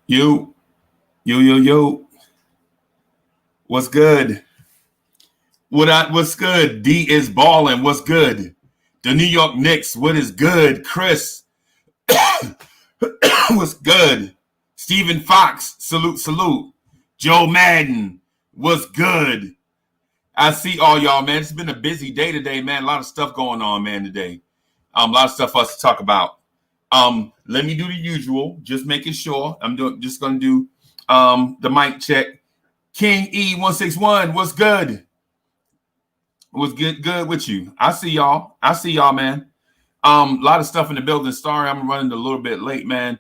Yo, yo. What's good? What's good? D is balling. What's good? The New York Knicks. What is good? Chris. What's good? Stephen Fox. Salute. Joe Madden. What's good? I see all y'all, man. It's been a busy day today, man. A lot of stuff going on, man, today. A lot of stuff for us to talk about. Let me do the usual, just making sure. Just gonna do the mic check. King E161, what's good? What's good with you? I see y'all, man. A lot of stuff in the building. Sorry, I'm running a little bit late, man.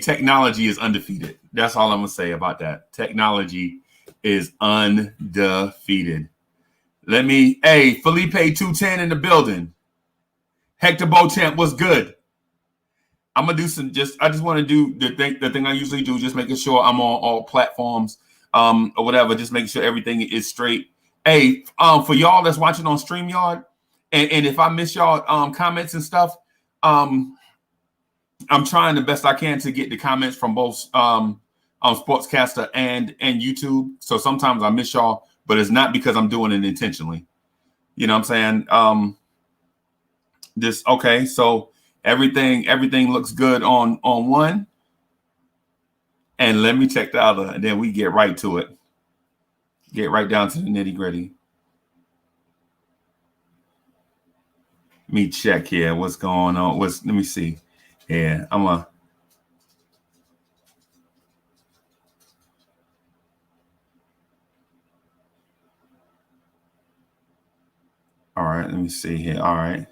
Technology is undefeated. That's all I'm gonna say about that. Technology is undefeated. Felipe 210 in the building. Hector Beauchamp, what's good? I'm gonna do I just want to do the thing I usually do, just making sure I'm on all platforms, or whatever, just making sure everything is straight. For y'all that's watching on StreamYard, and if I miss y'all comments and stuff, I'm trying the best I can to get the comments from both Sportscaster and YouTube. So sometimes I miss y'all, but it's not because I'm doing it intentionally. You know what I'm saying? So everything looks good on one. And let me check the other, and then we get right to it. Get right down to the nitty-gritty. Let me check here what's going on. Let me see. Yeah, all right, let me see here. All right.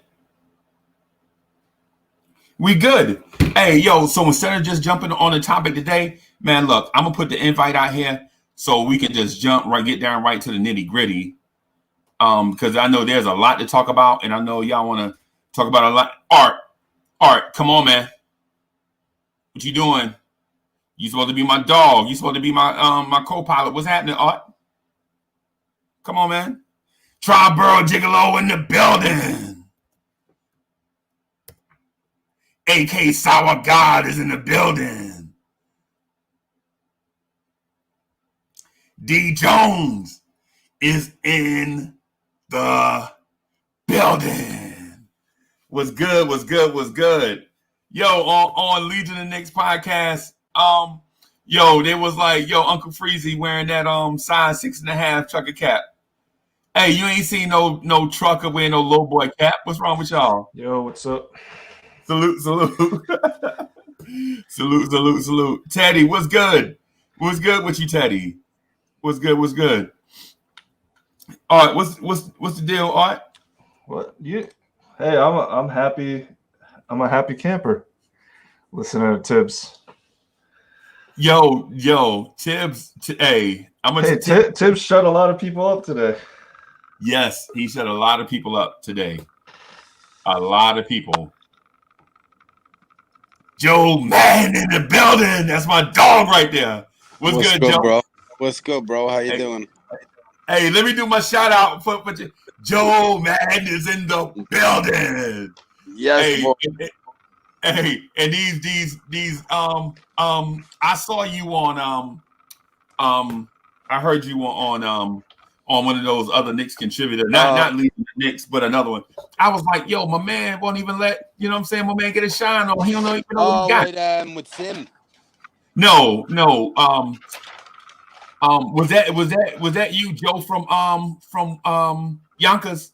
We good. Hey, yo, so instead of just jumping on the topic today, man, look, I'm going to put the invite out here so we can just get down right to the nitty-gritty. Because I know there's a lot to talk about, and I know y'all want to talk about a lot. Art, come on, man. What you doing? You supposed to be my dog. You supposed to be my co-pilot. What's happening, Art? Come on, man. Triborough Gigolo in the building. AK Sour God is in the building. D Jones is in the building. What's good? Yo, on Legion of Knicks podcast, they was like, Uncle Freezy wearing that size 6.5 trucker cap. Hey, you ain't seen no trucker wearing no low boy cap. What's wrong with y'all? Yo, what's up? Salute. salute. Teddy, what's good? What's good with you, Teddy? What's good? All right, what's the deal, Art? What? Hey, I'm happy. I'm a happy camper. Listening to Tibbs. Yo, Tibbs. Tibbs shut a lot of people up today. Yes, he shut a lot of people up today. A lot of people. Joe Madden in the building. That's my dog right there. What's good, Joe? Bro? What's good, bro? How you doing? Hey, let me do my shout out for Joe Madden is in the building. Yes, hey, and these I saw you on I heard you on one of those other Knicks contributors, not leading the Knicks, but another one. I was like, yo, my man won't even let, you know what I'm saying, my man get a shine on. He don't even know what he got. Right, with Sim. No. Was that you, Joe, from Yonkers?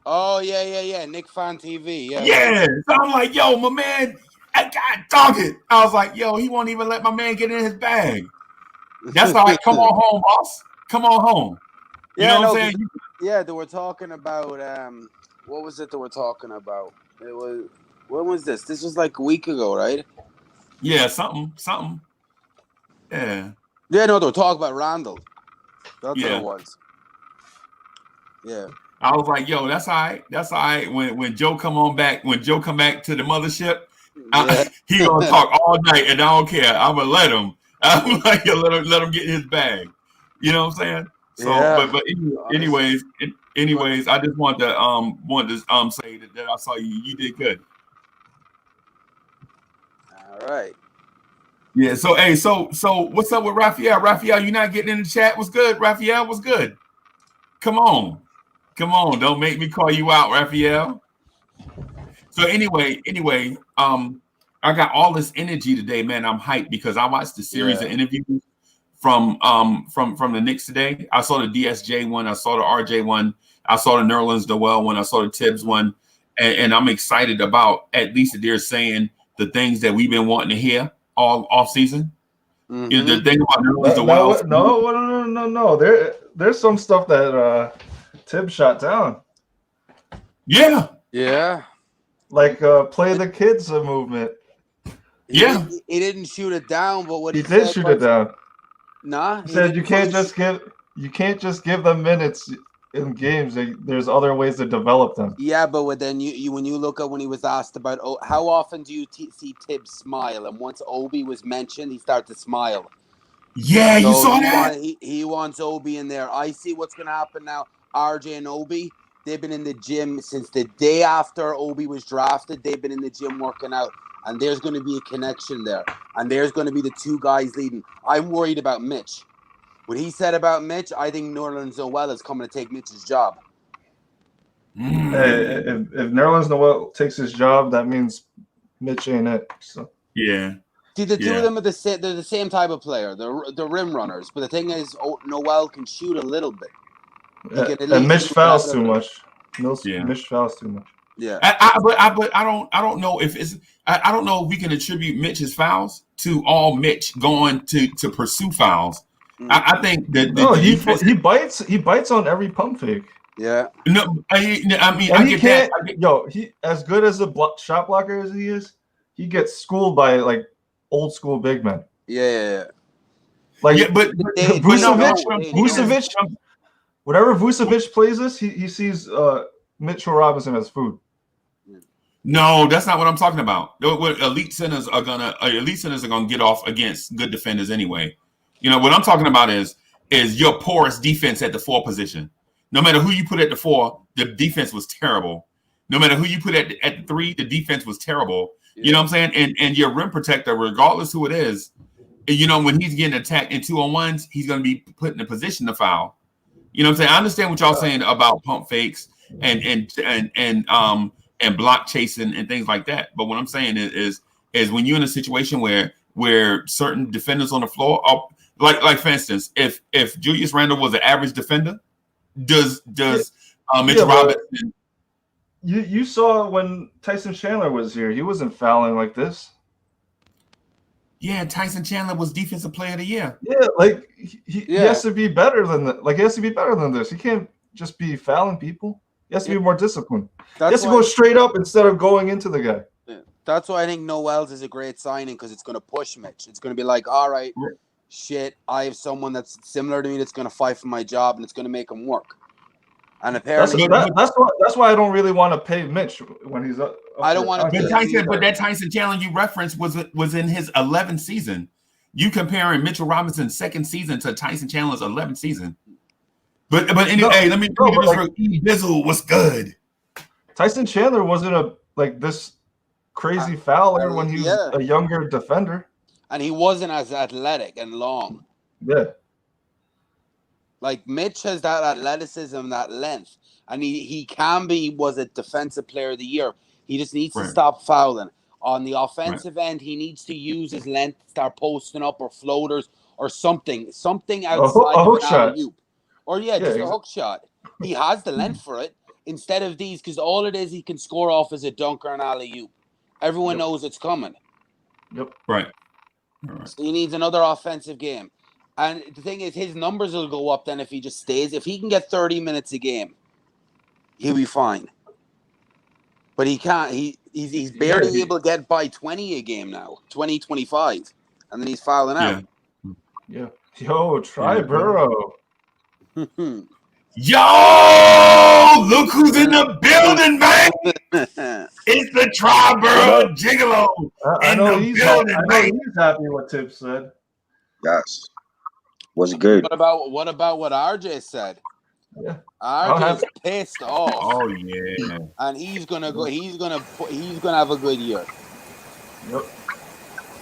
Oh, yeah. Nick Fan TV. Yeah. So I'm like, yo, my man, I got dog it. I was like, yo, he won't even let my man get in his bag. That's like, come on home, boss. Come on home. You know what I'm saying? Yeah, they were talking about what was it they were talking about? When was this? This was like a week ago, right? Yeah, something. Yeah. Yeah, no, they were talking about Randle. That's what it was. Yeah. I was like, yo, that's all right. When Joe come back to the mothership, he gonna talk all night, and I don't care. I'm gonna let him. I'm like, let him get in his bag. You know what I'm saying? So, Yeah. but anyways, I just want to say that I saw you. You did good. All right. Yeah. So hey, so what's up with Raphael? Raphael, you not getting in the chat? What's good? Raphael, what's good? Come on. Don't make me call you out, Raphael. So anyway, I got all this energy today, man. I'm hyped because I watched the series of interviews from the Knicks today. I saw the DSJ one, I saw the RJ one, I saw the Nerlens Noel one, I saw the Tibbs one, and I'm excited about at least that they're saying the things that we've been wanting to hear all off season. Mm-hmm. You know, the thing about Nerlens Noel. No. There's some stuff that Tibbs shot down. Yeah. Like play the kids movement. He didn't shoot it down, but what he did shoot it down. Nah, he said you can't just give them minutes in games. There's other ways to develop them. Yeah, but then you when you look at when he was asked about how often do you see Tibbs smile, and once Obi was mentioned, he started to smile. Yeah, so you saw that. He wants Obi in there. I see what's gonna happen now. RJ and Obi, they've been in the gym since the day after Obi was drafted. They've been in the gym working out. And there's going to be a connection there. And there's going to be the two guys leading. I'm worried about Mitch. What he said about Mitch, I think Nerlens Noel is coming to take Mitch's job. Hey, if Nerlens Noel takes his job, that means Mitch ain't it. So. Yeah. See, the two of them are they're the same type of player. They're rim runners. But the thing is, Noel can shoot a little bit. And Mitch fouls too much. Mitch fouls too much. Yeah, but I don't know if it's I don't know if we can attribute Mitch's fouls to all Mitch going to pursue fouls. Mm-hmm. I think that he bites on every pump fake. Yeah. No, I mean and I get that. He as good as a shot blocker as he is, he gets schooled by like old school big men. Yeah. Like but Vucevic, whatever Vucevic plays us, he sees Mitchell Robinson as food. No, that's not what I'm talking about. Elite centers are gonna get off against good defenders anyway. You know what I'm talking about is your porous defense at the 4 position. No matter who you put at the 4, the defense was terrible. No matter who you put at the 3, the defense was terrible. Yeah. You know what I'm saying? And your rim protector, regardless who it is, you know when he's getting attacked in 2-on-1s, he's gonna be put in a position to foul. You know what I'm saying? I understand what y'all saying about pump fakes and block chasing and things like that. But what I'm saying is when you're in a situation where certain defenders on the floor are like for instance, if Julius Randle was an average defender, does Mitch Robinson? You saw when Tyson Chandler was here, he wasn't fouling like this. Yeah, Tyson Chandler was Defensive Player of the Year. Yeah, like he has to be better than that. Like he has to be better than this. He can't just be fouling people. He has to be more disciplined. He has to go straight up instead of going into the guy. Yeah. That's why I think Noel's is a great signing because it's going to push Mitch. It's going to be like, all right, shit, I have someone that's similar to me that's going to fight for my job and it's going to make him work. And apparently, that's why I don't really want to pay Mitch when he's up. I don't want to. But that Tyson Chandler you referenced was in his 11th season. You comparing Mitchell Robinson's 2nd season to Tyson Chandler's 11th season. But anyway, let me Bizzle was good. Tyson Chandler wasn't this crazy fouler when he was a younger defender, and he wasn't as athletic and long. Yeah, like Mitch has that athleticism, that length, and he was a Defensive Player of the Year. He just needs to stop fouling. On the offensive end, he needs to use his length, start posting up or floaters or something outside of an alley-oop. Or just a hook shot. He has the length for it. Instead of these, because all it is he can score off is a dunk or an alley-oop. Everyone knows it's coming. Yep. Right. So he needs another offensive game. And the thing is, his numbers will go up then if he just stays. If he can get 30 minutes a game, he'll be fine. But he can't. He's barely able to get by 20 a game now. 20, 25. And then he's fouling out. Yeah. Yo, try Burrow. Yo, look who's in the building, man! It's the Triborough Gigolo. I know he's happy what Tibbs said. Yes. was good. What about what RJ said? Yeah. RJ's pissed off. Oh yeah. And he's gonna go. He's gonna have a good year. Yep.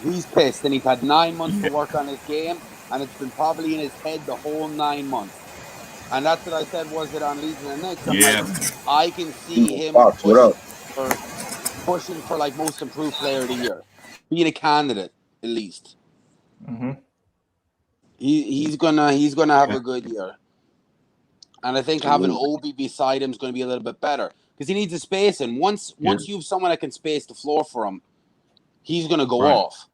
He's pissed, and he's had 9 months to work on his game, and it's been probably in his head the whole 9 months. And that's what I said. Was it on Legion and Knicks? Like, I can see him pushing for like most improved player of the year, being a candidate at least. Mm-hmm. He's gonna have a good year, and I think having Obi beside him is going to be a little bit better because he needs a space. And once you have someone that can space the floor for him, he's going to go off.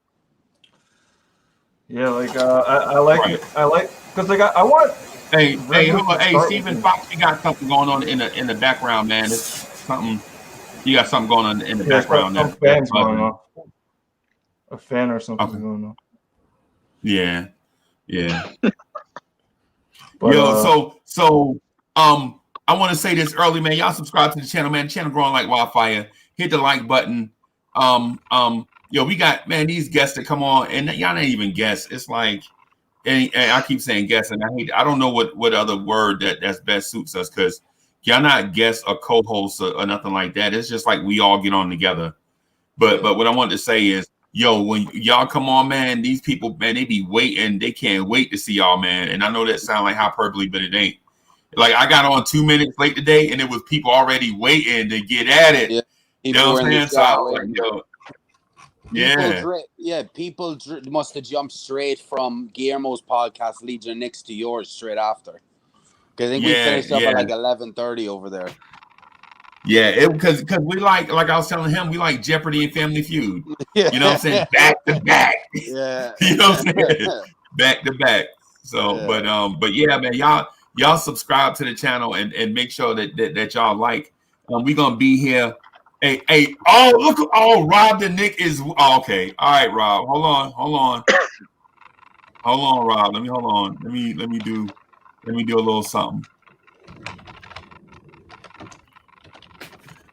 Yeah, like I like it. I like because like I want. Hey, hold on. Hey, Stephen Fox, you got something going on in the background, man. It's something. You got something going on in the background. Some fans going on. A fan or something going on. Yeah. But, so I want to say this early, man. Y'all subscribe to the channel, man. The channel growing like wildfire. Hit the like button. We got, man, these guests that come on, and y'all ain't even guests. It's like, and I keep saying guests, and I don't know what other word that's best suits us, because y'all not guests or co-hosts or nothing like that. It's just like we all get on together. But what I wanted to say is, when y'all come on, man, these people, man, they be waiting. They can't wait to see y'all, man. And I know that sounds like hyperbole, but it ain't. Like, I got on 2 minutes late today, and it was people already waiting to get at it. Yeah. You know what I'm saying? So I was like, people must have jumped straight from Guillermo's podcast, Legion Knicks, to yours straight after. Because I think we finished up at like 11:30 over there. Yeah, because we like I was telling him, we like Jeopardy and Family Feud. You know what I'm saying? Back to back. Yeah. You know what I'm saying? Back to back. So, but yeah, man, y'all subscribe to the channel and make sure that y'all like. We're gonna be here. Hey, Rob the Nick is okay. All right, Rob. Hold on. Rob. Let me do a little something.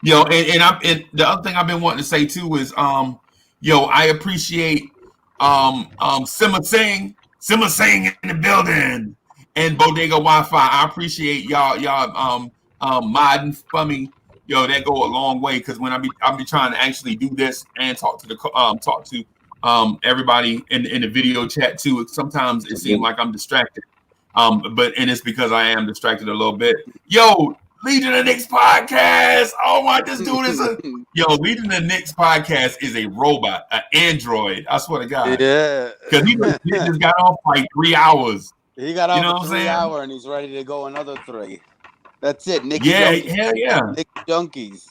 And the other thing I've been wanting to say too is I appreciate Simma Singh in the building and Bodega Wi-Fi. I appreciate y'all modding for me. That go a long way, because when I be trying to actually do this and talk to everybody in the video chat too, sometimes it seems like I'm distracted. But it's because I am distracted a little bit. Legion of Knicks podcast. Oh my, this dude is Legion of Knicks podcast is a robot, an android. I swear to God. Yeah. Because he just got off like 3 hours. He got off for 3 hours and he's ready to go another 3. That's it. Nick. Yeah, hell yeah. Nick Junkies.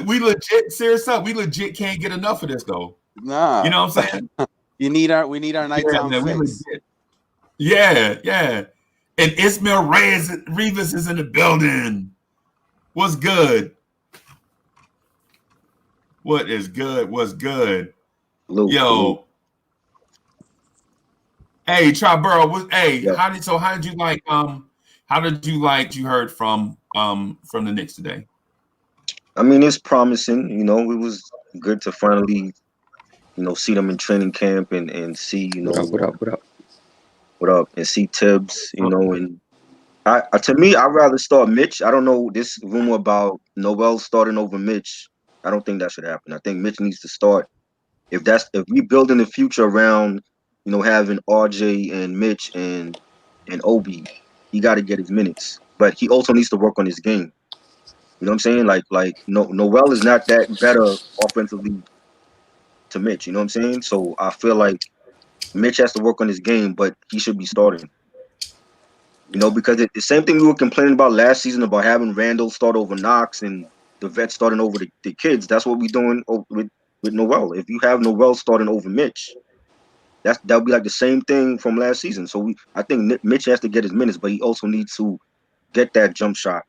We legit, serious up. We legit can't get enough of this though. Nah. You know what I'm saying? We need our nighttime fix. Yeah. And Ismail Rivas is in the building. What's good? What is good? What's good? Luke. Hey, Triborough. How did you like you heard from the Knicks today? I mean, it's promising. It was good to finally see them in training camp and see, what up, and see Tibbs, and to me, I'd rather start Mitch. I don't know this rumor about Noel starting over Mitch. I don't think that should happen. I think Mitch needs to start. If we build in the future around, having RJ and Mitch and Obi, he got to get his minutes, but he also needs to work on his game. You know what I'm saying? Like Noel is not that better offensively to Mitch, you know what I'm saying? So I feel like Mitch has to work on his game, but he should be starting. Because the same thing we were complaining about last season about having Randle start over Knox and the vets starting over the kids. That's what we're doing with Noel. If you have Noel starting over Mitch, that'll be like the same thing from last season. So I think Mitch has to get his minutes, but he also needs to get that jump shot,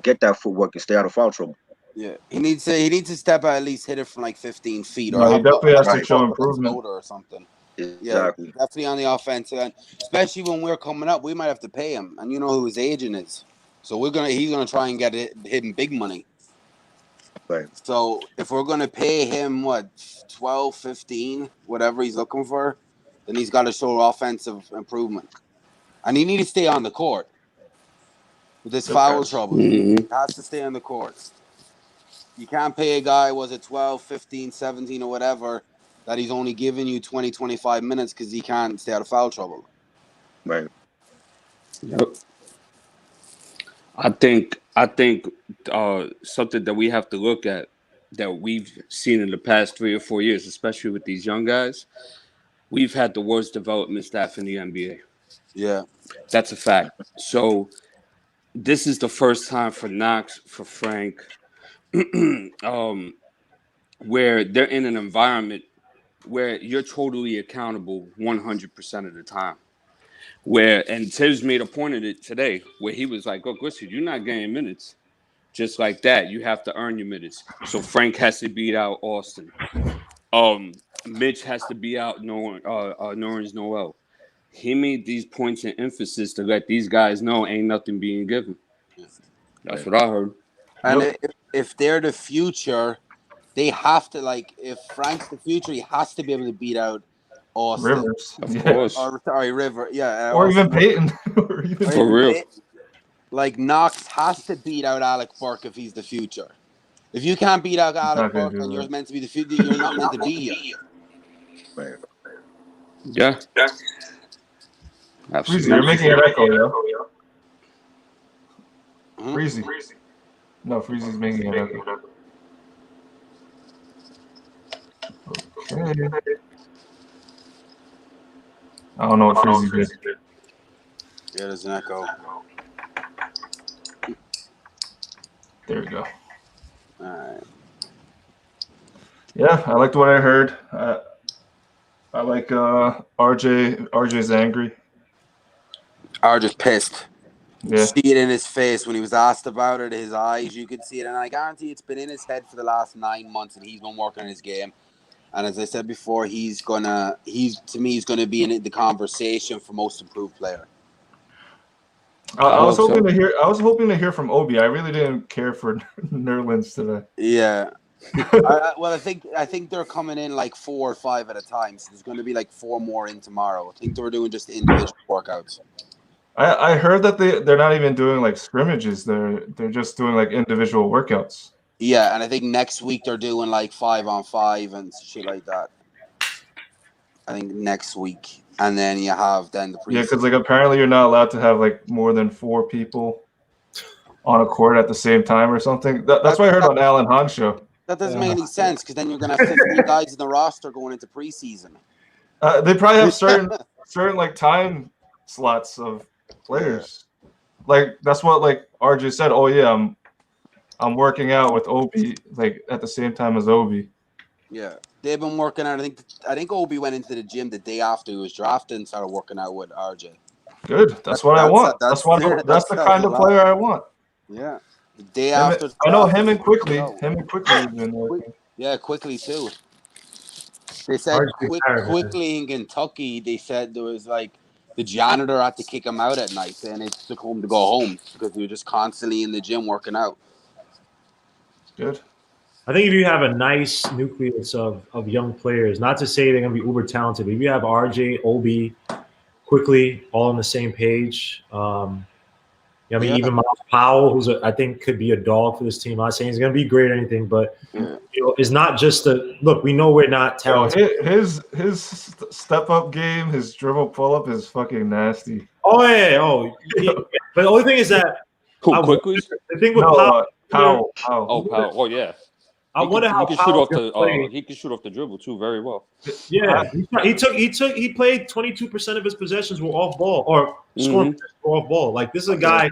get that footwork and stay out of foul trouble. Yeah, he needs to step out, at least hit it from like 15 feet. No, he definitely has to show improvement or something. Exactly. Yeah, definitely on the offensive end, especially when we're coming up, we might have to pay him, and who his agent is. So he's gonna try and get him big money. Right. So if we're going to pay him, 12, 15, whatever he's looking for, then he's got to show offensive improvement. And he needs to stay on the court with this foul trouble. He has to stay on the court. You can't pay a guy, 12, 15, 17 or whatever, that he's only giving you 20, 25 minutes because he can't stay out of foul trouble. Right. Yep. I think something that we have to look at that we've seen in the past 3 or 4 years, especially with these young guys, we've had the worst development staff in the NBA. Yeah. That's a fact. So this is the first time for Knox, for Frank, where they're in an environment where you're totally accountable 100% of the time. And Tibbs made a point of it today, where he was like, "Look, listen, you're not getting minutes just like that. You have to earn your minutes." So Frank has to beat out Austin. Mitch has to beat out Norris Noel. He made these points and emphasis to let these guys know ain't nothing being given. That's what I heard. And if they're the future, they have to, if Frank's the future, he has to be able to beat out Austin. Rivers. Of course. Or River. Yeah. Or even Peyton. For real. Knox has to beat out Alec Burke if he's the future. If you can't beat out Alec Burke and you're meant to be the future, you're not meant to be here. Right. Yeah. Absolutely. Freezy, you're making an echo, yo. Freezy. No, Freezy's making an echo. Okay. I don't know what Freezy did. Yeah, there's an echo. There we go. All right. Yeah, I liked what I heard. I like RJ. RJ's angry. RJ's pissed. Yeah. See it in his face when he was asked about it. His eyes, you could see it, and I guarantee it's been in his head for the last 9 months, and he's been working on his game. And as I said before, he's gonna be in the conversation for most improved player. I was hoping to hear from Obi. I really didn't care for Nerlens today. Yeah. I think they're coming in 4 or 5 at a time. So there's going to be 4 more in tomorrow. I think they're doing just individual workouts. I heard that they're not even doing scrimmages. They're just doing individual workouts. Yeah, and I think next week they're doing 5-on-5 and shit like that. I think next week, and then you have the preseason. Yeah, because apparently you're not allowed to have more than 4 people on a court at the same time or something. That's what I heard on Alan Hahn's show. That doesn't make any sense because then you're going to have 50 guys in the roster going into preseason. They probably have certain time slots of players. That's what RJ said. Oh yeah, I'm working out with Obi at the same time as Obi. Yeah, they've been working out. I think Obi went into the gym the day after he was drafted and started working out with RJ. Good. That's what I want. That's the kind of player I want. Yeah. The day after. I know him and Quickly. Him and Quickly have been working. Yeah, Quickly too. They said Quickly in Kentucky. They said there was the janitor had to kick him out at night, and it took him to go home because he was just constantly in the gym working out. Good. I think if you have a nice nucleus of young players, not to say they're going to be uber talented, but if you have RJ, Obi, Quickly, all on the same page. Even Miles Powell, who's I think could be a dog for this team. I'm not saying he's going to be great or anything, but it's not just look. We know we're not talented. His step up game, his dribble pull up is fucking nasty. Oh yeah. But the only thing is that Quickly. The thing with Powell. Oh, Powell. Oh yeah. I wonder how he can shoot off the dribble too very well. Yeah, he played 22% of his possessions were off ball or scoring off ball. This is a guy.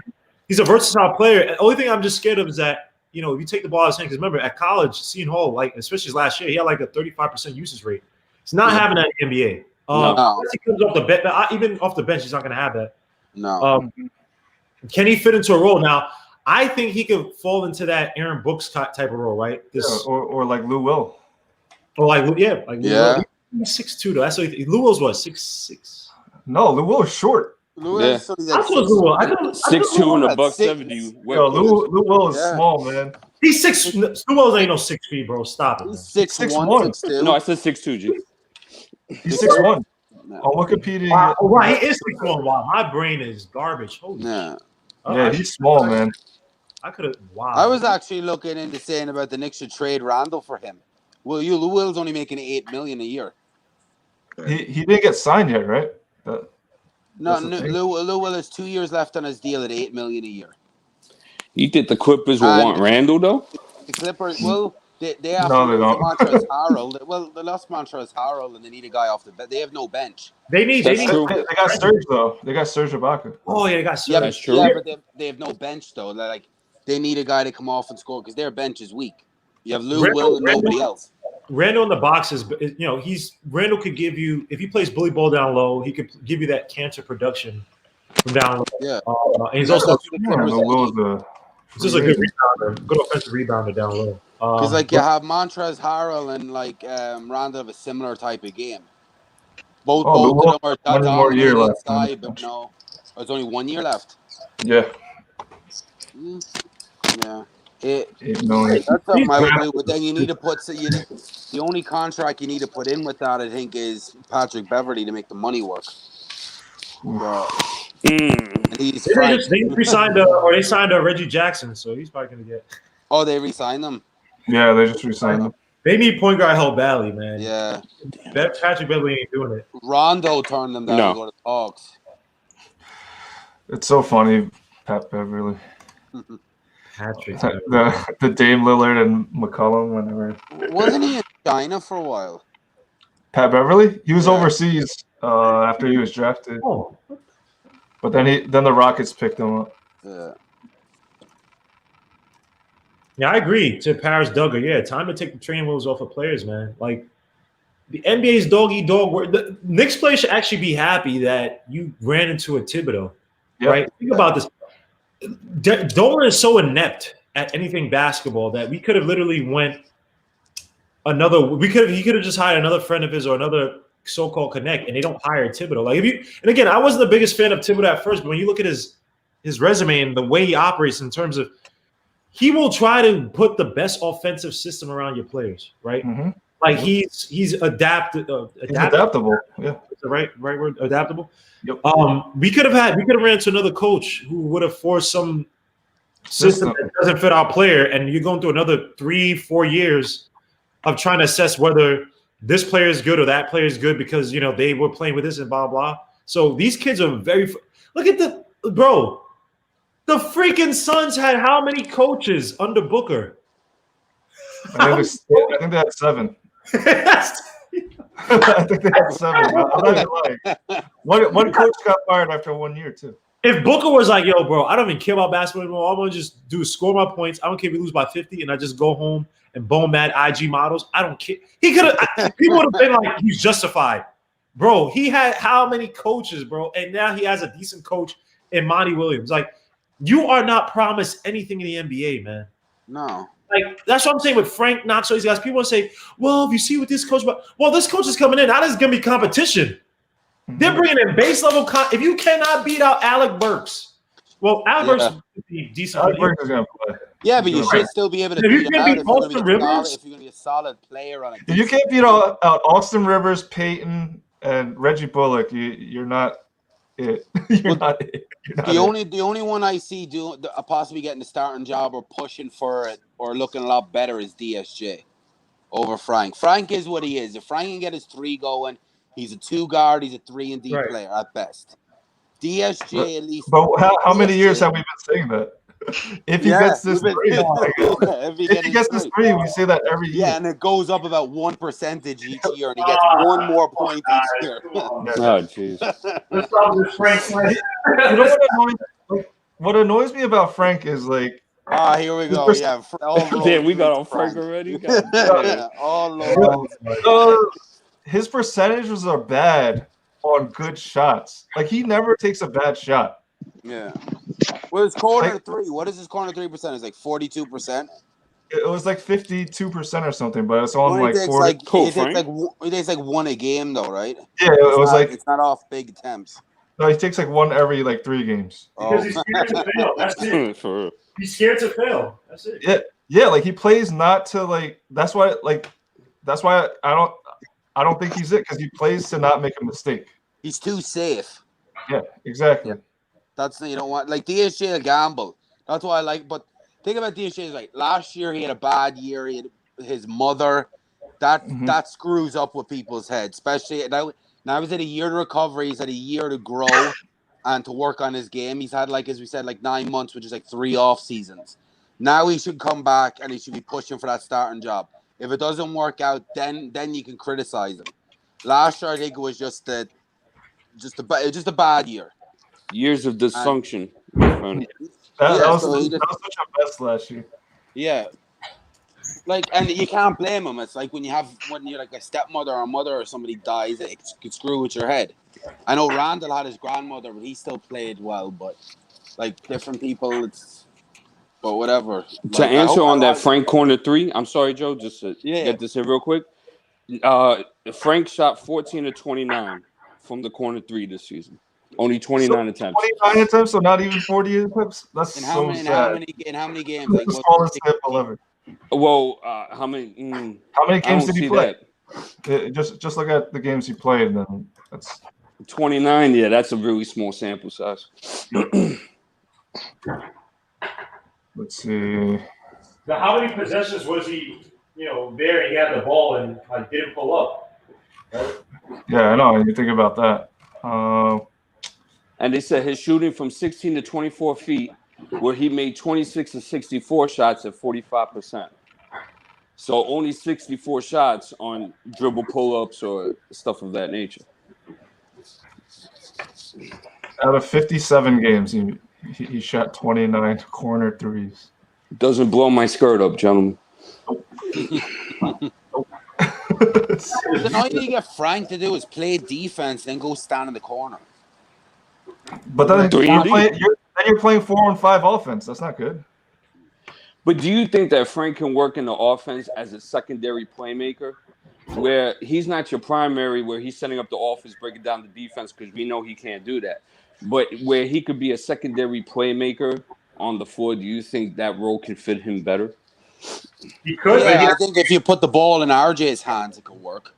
He's a versatile player. The only thing I'm just scared of is that if you take the ball out of his hand, because remember at college, Seton Hall, especially last year, he had a 35% usage rate. It's not having that in the NBA. Unless he comes off the bench, even off the bench, he's not going to have that. No. Can he fit into a role now? I think he could fall into that Aaron Brooks type of role, right? Or like Lou Will. Or Lou Will. He's 6'2", though. That's what Lou Will's what, 6'6"? No, Lou Will is short. Lou is 6'2" and a $170. Lou Will is small, man. He's 6. Snowball's ain't no 6 feet, bro. Stop it. Man. He's 6'1", 6'1". 6'2". No, I said 6'2", G. He's 6'1". No. On Wikipedia. Wow, right, he is 6'1". Wow, my brain is garbage. Holy Yeah. shit. Yeah, he's small, man. I could have. Wow. I was actually looking into saying about the Knicks should trade Randle for him. Lou Will's only making $8 million a year. He didn't get signed yet, right? No, Lou Will has 2 years left on his deal at $8 million a year. You think the Clippers will want Randle though? The Clippers, well, they have No, they don't. Montrezl Harrell. Well, they lost Montrezl Harrell, and they need a guy off the bench. They have no bench. They got Serge though. They got Serge Ibaka. Oh yeah, they got Serge. Yeah, That's true. Yeah, but they have no bench though. Like they need a guy to come off and score because their bench is weak. You have Lou Will and nobody else. Randle in the box is, Randle could give you, if he plays bully ball down low, he could give you that cancer production from down low. Yeah. And he's also He's just a good rebounder, good offensive rebounder down low. Because you have Montrezl Harrell and Randle have a similar type of game. Both of them are dominating inside, but no, there's only 1 year left. Yeah. Yeah. 8 million. That's something I would do, but then you need to put the only contract you need to put in with that, I think, is Patrick Beverly to make the money work. They signed Reggie Jackson, so he's probably gonna get. Oh, they re-signed them. Yeah, they just re-signed him. They need point guard held badly, man. Yeah. Patrick Beverly ain't doing it. Rondo turned them down to go to the Hawks. It's so funny, Pat Beverly. Patrick. The Dame Lillard and McCollum, whenever. Wasn't he in China for a while? Pat Beverly? He was overseas after he was drafted. Oh. But then the Rockets picked him up. Yeah. Yeah, I agree. To Paris Duggar, yeah, time to take the training wheels off of players, man. Like the NBA's dog eat dog. The Knicks players should actually be happy that you ran into a Thibodeau, right? Think about this. Dolan is so inept at anything basketball that we could have literally went he could have just hired another friend of his or another so-called connect, and they don't hire Thibodeau. Like and again, I wasn't the biggest fan of Thibodeau at first, but when you look at his resume and the way he operates in terms of he will try to put the best offensive system around your players, right? Mm-hmm. Like he's adaptable. Yeah, the right word, adaptable. Yep. We could have ran into another coach who would have forced some system that doesn't fit our player, and you're going through another 3-4 years of trying to assess whether this player is good or that player is good because they were playing with this and blah blah. So these kids are look at the freaking Suns had how many coaches under Booker? I think they had 7. I think they had 7. I'm not even lying. One coach got fired after 1 year too. If Booker was like, yo, bro, I don't even care about basketball anymore. All I'm gonna just do is score my points. I don't care if we lose by 50 and I just go home and bone mad IG models. I don't care. He could have people would have been like, he's justified. Bro, he had how many coaches, bro? And now he has a decent coach in Monty Williams. Like, you are not promised anything in the NBA, man. No. Like, that's what I'm saying with Frank Knox, all these guys. People want to say, well, if you see what this coach, this coach is coming in. Now there's going to be competition. They're bringing in base level. If you cannot beat out Alec Burks, Alec Burks would be decent. Alec Burks is going to play. Yeah, but you should still be able to beat him out if you're going to be a solid player on a if you can't beat out Austin Rivers, Peyton, and Reggie Bullock, you're not it. You're not it. The only one I see possibly getting the starting job or pushing for it or looking a lot better is DSJ over Frank. Frank is what he is. If Frank can get his 3 going, he's a 2 guard. He's a 3-and-D player at best. DSJ at least. But how many years have we been saying that? If he gets this 3, if he gets this 3, we say that every year. Yeah, and it goes up about 1% each year, and he gets 1 more point each year. Oh, jeez. What annoys me about Frank is like. Here we go. Yeah, we got on Frank already. His percentages are bad on good shots. Like, he never takes a bad shot. Yeah. Well, his corner 3. What is his corner 3 percentage? Like 42%? It was like 52% or something, but it's on well, like 40. He takes like 1 a game, though, right? Yeah, it's not off big attempts. No, he takes like 1 every like 3 games. Because he's scared to fail. That's it. He's scared to fail. That's it. Yeah, Yeah, like he plays not to like. That's why I don't think he's it because he plays to not make a mistake. He's too safe. Yeah, exactly. Yeah. That's you don't want like DSJ a gamble. That's why I like. But think about DSJ is like last year he had a bad year. He had his mother. That screws up with people's heads, especially now he's had a year to recover. He's had a year to grow and to work on his game. He's had, like, as we said, like 9 months, which is like 3 off seasons. Now he should come back and he should be pushing for that starting job. If it doesn't work out, then you can criticize him. Last year, I think it was just a bad year. Years of dysfunction. That was such a mess last year. Yeah. Like, and you can't blame him. It's like when you're like a stepmother or a mother or somebody dies, it could screw with your head. I know Randle had his grandmother, but he still played well. But like different people, but whatever. To answer on that Frank corner 3, I'm sorry, Joe, just to get this in real quick. Frank shot 14 of 29 from the corner 3 this season. Only 29 attempts. 29 attempts, so not even 40 attempts. That's in so sad. In how many games? Like, the smallest sample ever. Well, how many games did he play? Just look at the games he played, and then that's 29. Yeah, that's a really small sample size. Let's see. Now, how many possessions was he? There he had the ball and like didn't pull up. Right? Yeah, I know. You think about that. And they said his shooting from 16 to 24 feet, where he made 26 to 64 shots at 45%. So only 64 shots on dribble pull-ups or stuff of that nature. Out of 57 games, he shot 29 corner threes. Doesn't blow my skirt up, gentlemen. Then all you get Frank to do is play defense, then go stand in the corner. But then you're playing 4-on-5 offense. That's not good. But do you think that Frank can work in the offense as a secondary playmaker, where he's not your primary, where he's setting up the offense, breaking down the defense, because we know he can't do that, but where he could be a secondary playmaker on the floor? Do you think that role can fit him better? He could. Yeah, I think if you put the ball in RJ's hands, it could work.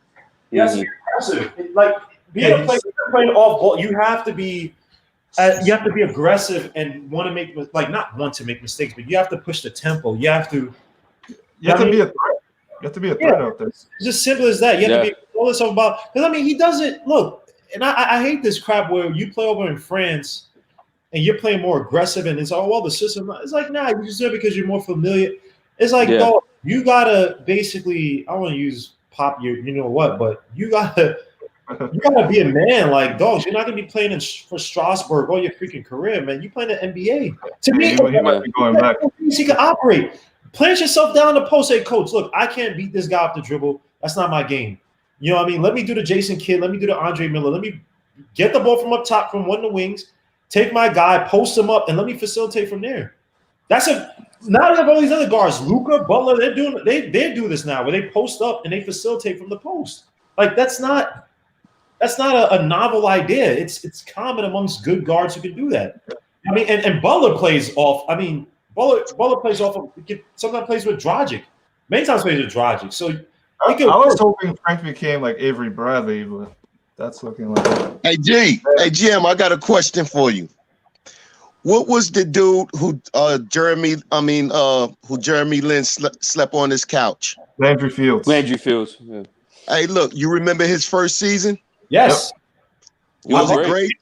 Yes, aggressive. Like being a player playing off ball, you have to be aggressive and want to make not want to make mistakes, but you have to push the tempo. You have to. You have to be a threat. You have to be a threat out there. It's just simple as that. You have to be all this about because he doesn't look. And I hate this crap where you play over in France and you're playing more aggressive and it's the system. It's like you just do it because you're more familiar. It's like dog, you gotta basically. I want to use pop your, but you gotta be a man. Like dogs, you're not gonna be playing for Strasbourg all your freaking career, man. You playing the NBA. To me, he might be going back. He can operate. Plant yourself down the post. Say, coach, look, I can't beat this guy off the dribble. That's not my game. You know what I mean? Let me do the Jason Kidd. Let me do the Andre Miller. Let me get the ball from up top from one of the wings. Take my guy, post him up, and let me facilitate from there. Now that all these other guards, Luka, Butler, they do this now where they post up and they facilitate from the post. Like that's not a novel idea. It's common amongst good guards who can do that. I mean, and Butler plays off. I mean, Butler plays off. Sometimes plays with Dragic. Many times plays with Dragic. So I was hoping Frank became like Avery Bradley, but that's looking like. Hey GM, I got a question for you. What was the dude who Jeremy Lin slept on his couch? Landry Fields. Yeah. Hey, look, you remember his first season? Yes. Was it great?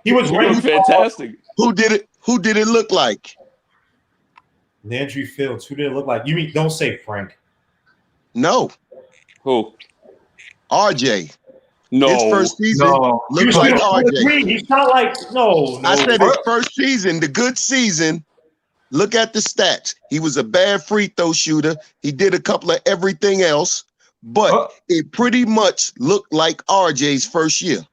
He was great. Fantastic. Who did it look like? Landry Fields. Who did it look like? You mean don't say Frank? No. Who? RJ. No. His first season looked like RJ. He's not like no. I said his first season, the good season. Look at the stats. He was a bad free throw shooter. He did a couple of everything else, but it pretty much looked like RJ's first year.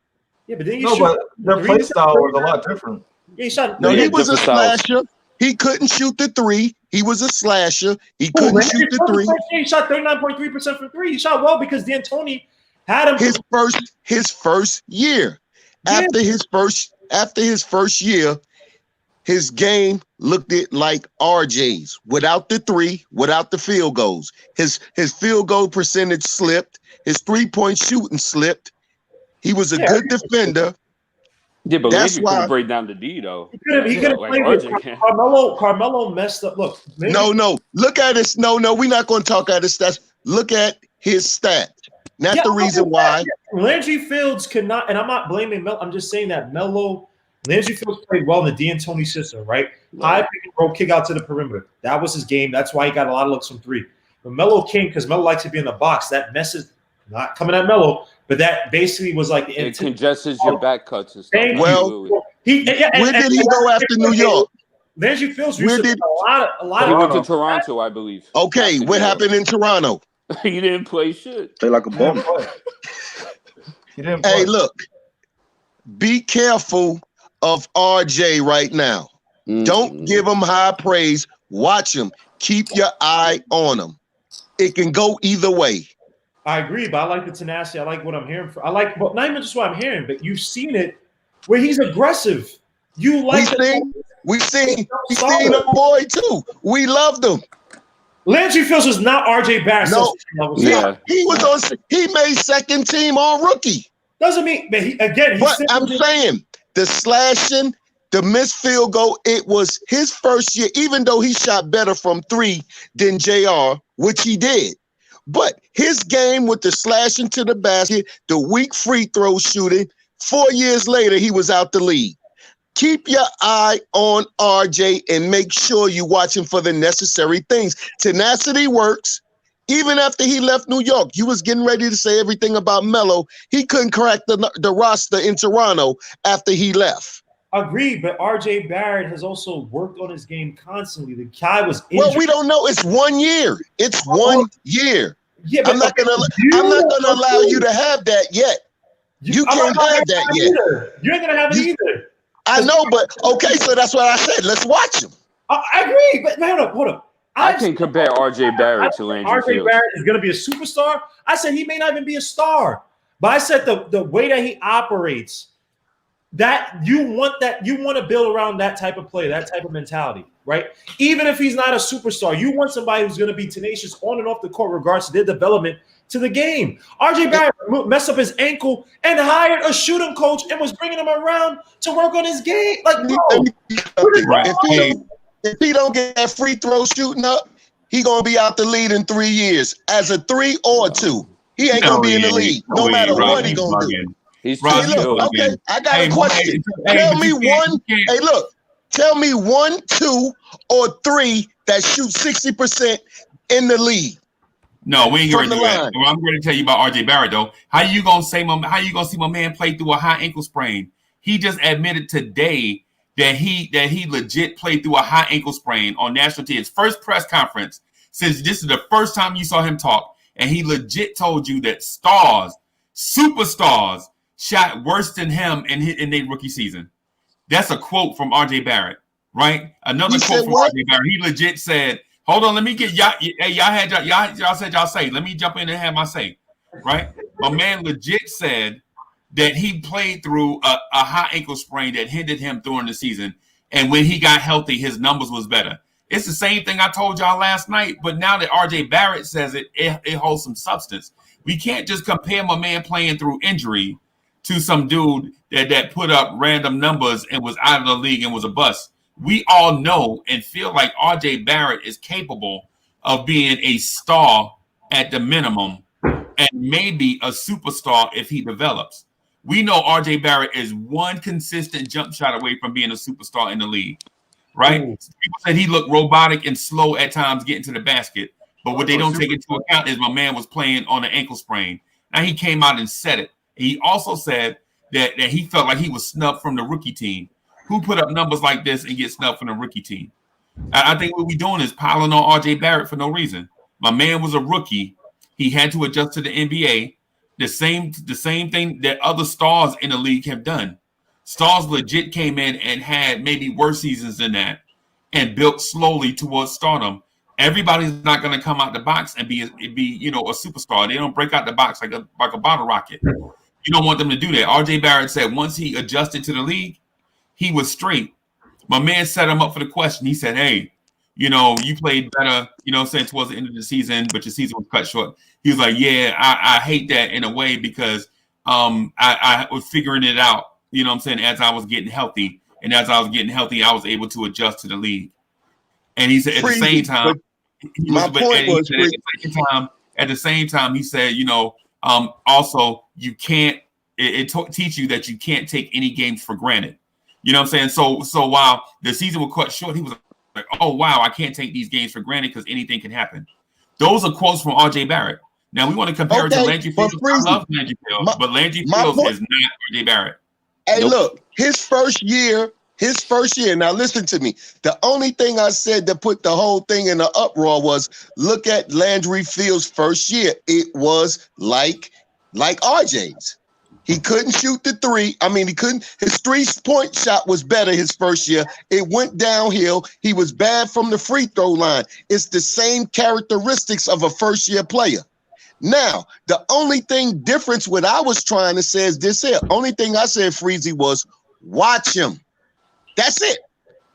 Yeah, but then but their play style was a lot different. Yeah, he shot. No, he was a slasher. He couldn't shoot the three. He was a slasher. He couldn't shoot the three. He shot 39.3% from three. He shot well because D'Antoni had him his first year. After his first year, his game looked it like RJ's without the three, without the field goals. His field goal percentage slipped. His 3-point shooting slipped. He was a good defender. Yeah, but That's Landry why couldn't break down the D though. He could have Like played RJ with can. Carmelo messed up. Look, maybe, no. Look at his we're not going to talk at his stats. Look at his stats. That's the reason why. Landry Fields could not, and I'm not blaming Melo. I'm just saying that Landry Fields played well in the D'Antoni system, right? High pick and roll, kick out to the perimeter. That was his game. That's why he got a lot of looks from three. But Melo came because Melo likes to be in the box. That messes, not coming at Melo, but that basically was like It congests your back cuts and stuff. Well, where did he go after New York? Landry Fields used a lot He of went to Toronto, I believe. Okay, what happened in Toronto? He didn't play shit. Play like a bum. He didn't play. Hey, look, be careful of RJ right now. Don't give him high praise. Watch him. Keep your eye on him. It can go either way. I agree, but I like the tenacity. I like what I'm hearing. But not even just what I'm hearing, but you've seen it where he's aggressive. You like we seen the boy too. We loved him. Landry Fields was not RJ Barrett. No, yeah. He made second team all rookie. Doesn't mean, but I'm saying the slashing, the missed field goal, it was his first year, even though he shot better from three than JR, which he did. But his game with the slashing to the basket, the weak free throw shooting, 4 years later, he was out the league. Keep your eye on RJ and make sure you watch him for the necessary things. Tenacity works. Even after he left New York, you was getting ready to say everything about Melo. He couldn't crack the roster in Toronto after he left. Agreed, but RJ Barrett has also worked on his game constantly. The guy was injured. Well, we don't know. It's 1 year. It's 1 year. Yeah, but I'm not gonna allow you to have that yet. You can't have that yet. Either. You ain't gonna have it either. I know, but okay, so that's what I said. Let's watch him. I agree, but hold up. I can compare RJ Barrett to Landry RJ Fields. Barrett is going to be a superstar. I said he may not even be a star, but I said the way that he operates, that you want to build around that type of play, that type of mentality, right? Even if he's not a superstar, you want somebody who's going to be tenacious on and off the court, regards to their development to the game. RJ Barrett messed up his ankle and hired a shooting coach and was bringing him around to work on his game. Like, bro, if he don't get that free throw shooting up, he gonna be out the lead in 3 years as a 3 or a 2. He ain't gonna be in the league, no matter what he gonna do. He's Hey, look, okay, I got a question. Tell me 1, 2, or 3 that shoot 60% in the league. No, we ain't gonna do that. Well, I'm going to tell you about RJ Barrett though. How you gonna see my man play through a high ankle sprain? He just admitted today that he legit played through a high ankle sprain on national TV. His first press conference since this is the first time you saw him talk, and he legit told you that superstars, shot worse than him in their rookie season. That's a quote from RJ Barrett, right? Another quote from RJ Barrett. He legit said, "Hold on, let me get y'all. Hey, y'all said y'all say. Let me jump in and have my say." Right? My man legit said that he played through a high ankle sprain that hindered him during the season, and when he got healthy, his numbers was better. It's the same thing I told y'all last night, but now that RJ Barrett says it holds some substance. We can't just compare my man playing through injury to some dude that put up random numbers and was out of the league and was a bust. We all know and feel like RJ Barrett is capable of being a star at the minimum and maybe a superstar if he develops. We know RJ Barrett is one consistent jump shot away from being a superstar in the league, right? Ooh. People said he looked robotic and slow at times getting to the basket, but what they don't take into account is my man was playing on an ankle sprain. Now he came out and said it. He also said that he felt like he was snubbed from the rookie team. Who put up numbers like this and get snubbed from the rookie team? I think what we're doing is piling on RJ Barrett for no reason. My man was a rookie. He had to adjust to the NBA. The same thing that other stars in the league have done. Stars legit came in and had maybe worse seasons than that and built slowly towards stardom. Everybody's not going to come out the box and be a superstar. They don't break out the box like a bottle rocket. You don't want them to do that. RJ Barrett said once he adjusted to the league, he was straight. my man set him up for the question. He said, hey, you played better, saying towards the end of the season, but your season was cut short. He was like, yeah, I hate that in a way because I was figuring it out, as I was getting healthy. And as I was getting healthy, I was able to adjust to the league. And he said at the same time, at the same time, he said, also you can't, teach you that you can't take any games for granted. You know what I'm saying? So while the season was cut short, he was like, oh, wow, I can't take these games for granted because anything can happen. Those are quotes from R.J. Barrett. Now, we want to compare it to Landry Fields. I love Landry Fields, but Landry Fields is not R.J. Barrett. Hey, look, his first year, now listen to me. The only thing I said that put the whole thing in an uproar was look at Landry Fields' first year. It was like RJ's. He couldn't shoot the three. I mean, his 3-point shot was better his first year. It went downhill. He was bad from the free throw line. It's the same characteristics of a first-year player. Now, the only thing difference what I was trying to say is this here. Only thing I said, Freezy, was watch him. That's it.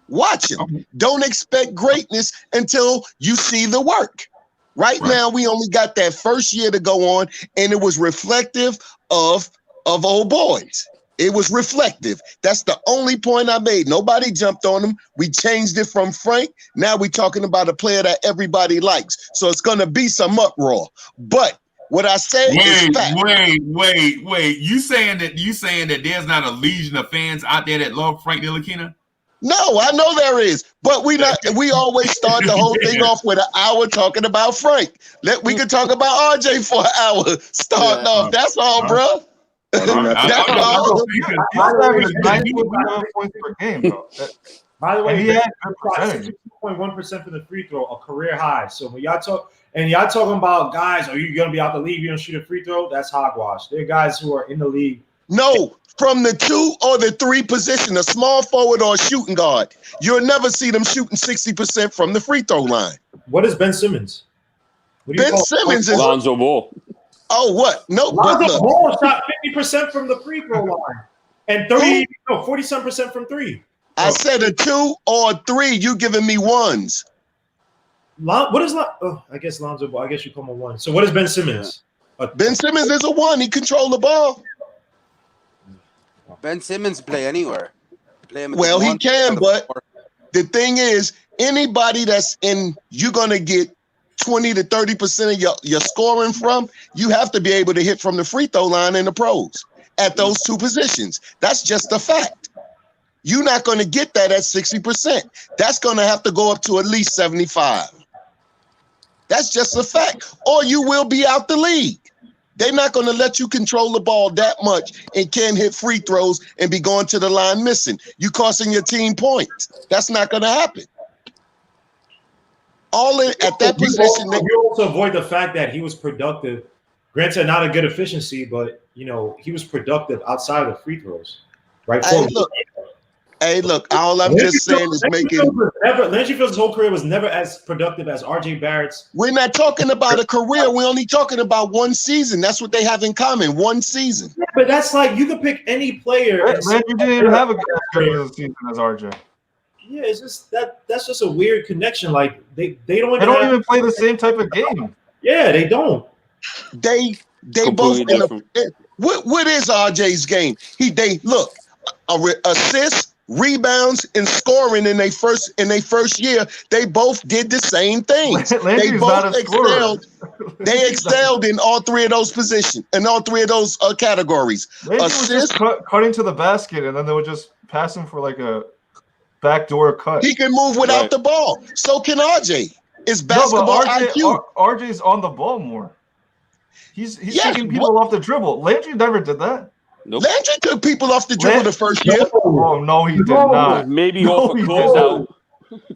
Watch him. Okay. Don't expect greatness until you see the work. Right now, we only got that first year to go on, and it was reflective of old boys. It was reflective. That's the only point I made. Nobody jumped on him. We changed it from Frank. Now we're talking about a player that everybody likes. So it's going to be some uproar. But what I said is fact. Wait. You saying that there's not a legion of fans out there that love Frank Ntilikina? No, I know there is. But we always start the whole thing off with an hour talking about Frank. We can talk about RJ for an hour starting off. That's all, bro. That's all. Points per game, though. By the way, he had 62.1% from the free throw, a career high. So when y'all talking about guys, are you gonna be out the league? You don't shoot a free throw? That's hogwash. There are guys who are in the league. No, from the 2 or the 3 position, a small forward or a shooting guard, you'll never see them shooting 60% from the free throw line. What is Ben Simmons? Ben Simmons is Lonzo Ball. Oh, what? No, Lonzo Ball shot 50% from the free throw line and 47% from 3. I said a 2 or a 3. You giving me ones? What is I guess Lonzo Ball. I guess you call him a 1. So what is Ben Simmons? Ben Simmons is a 1. He control the ball. Ben Simmons play anywhere. Well, he can, but the thing is, anybody that's you're gonna get 20 to 30% of your scoring from, you have to be able to hit from the free throw line in the pros at those 2 positions. That's just a fact. You're not going to get that at 60%. That's going to have to go up to at least 75. That's just a fact. Or you will be out the league. They're not going to let you control the ball that much and can't hit free throws and be going to the line missing. You costing your team points. That's not going to happen. At that position. You also avoid the fact that he was productive. Granted, not a good efficiency, but he was productive outside of free throws. Right? Hey, look. All I'm just saying is Landry Fields' whole career was never as productive as R.J. Barrett's. We're not talking about a career. We're only talking about one season. That's what they have in common. One season. Yeah, but that's like you could pick any player. Landry didn't even have a good season as R.J. Yeah, it's just that's just a weird connection. Like they don't even play the same type of game. Yeah, they don't. They both in what is RJ's game? They look assists, rebounds, and scoring in their first year. They both did the same things. They both excelled. They excelled in all 3 of those positions, in all 3 of those categories. Assists, was just cutting to the basket, and then they would just pass him for like a backdoor cut. He can move without the ball. So can RJ. It's basketball IQ. RJ's on the ball more. He's taking people off the dribble. Landry never did that. Nope. Landry took people off the dribble the first year. Oh, no, he did not. Maybe off a closeout.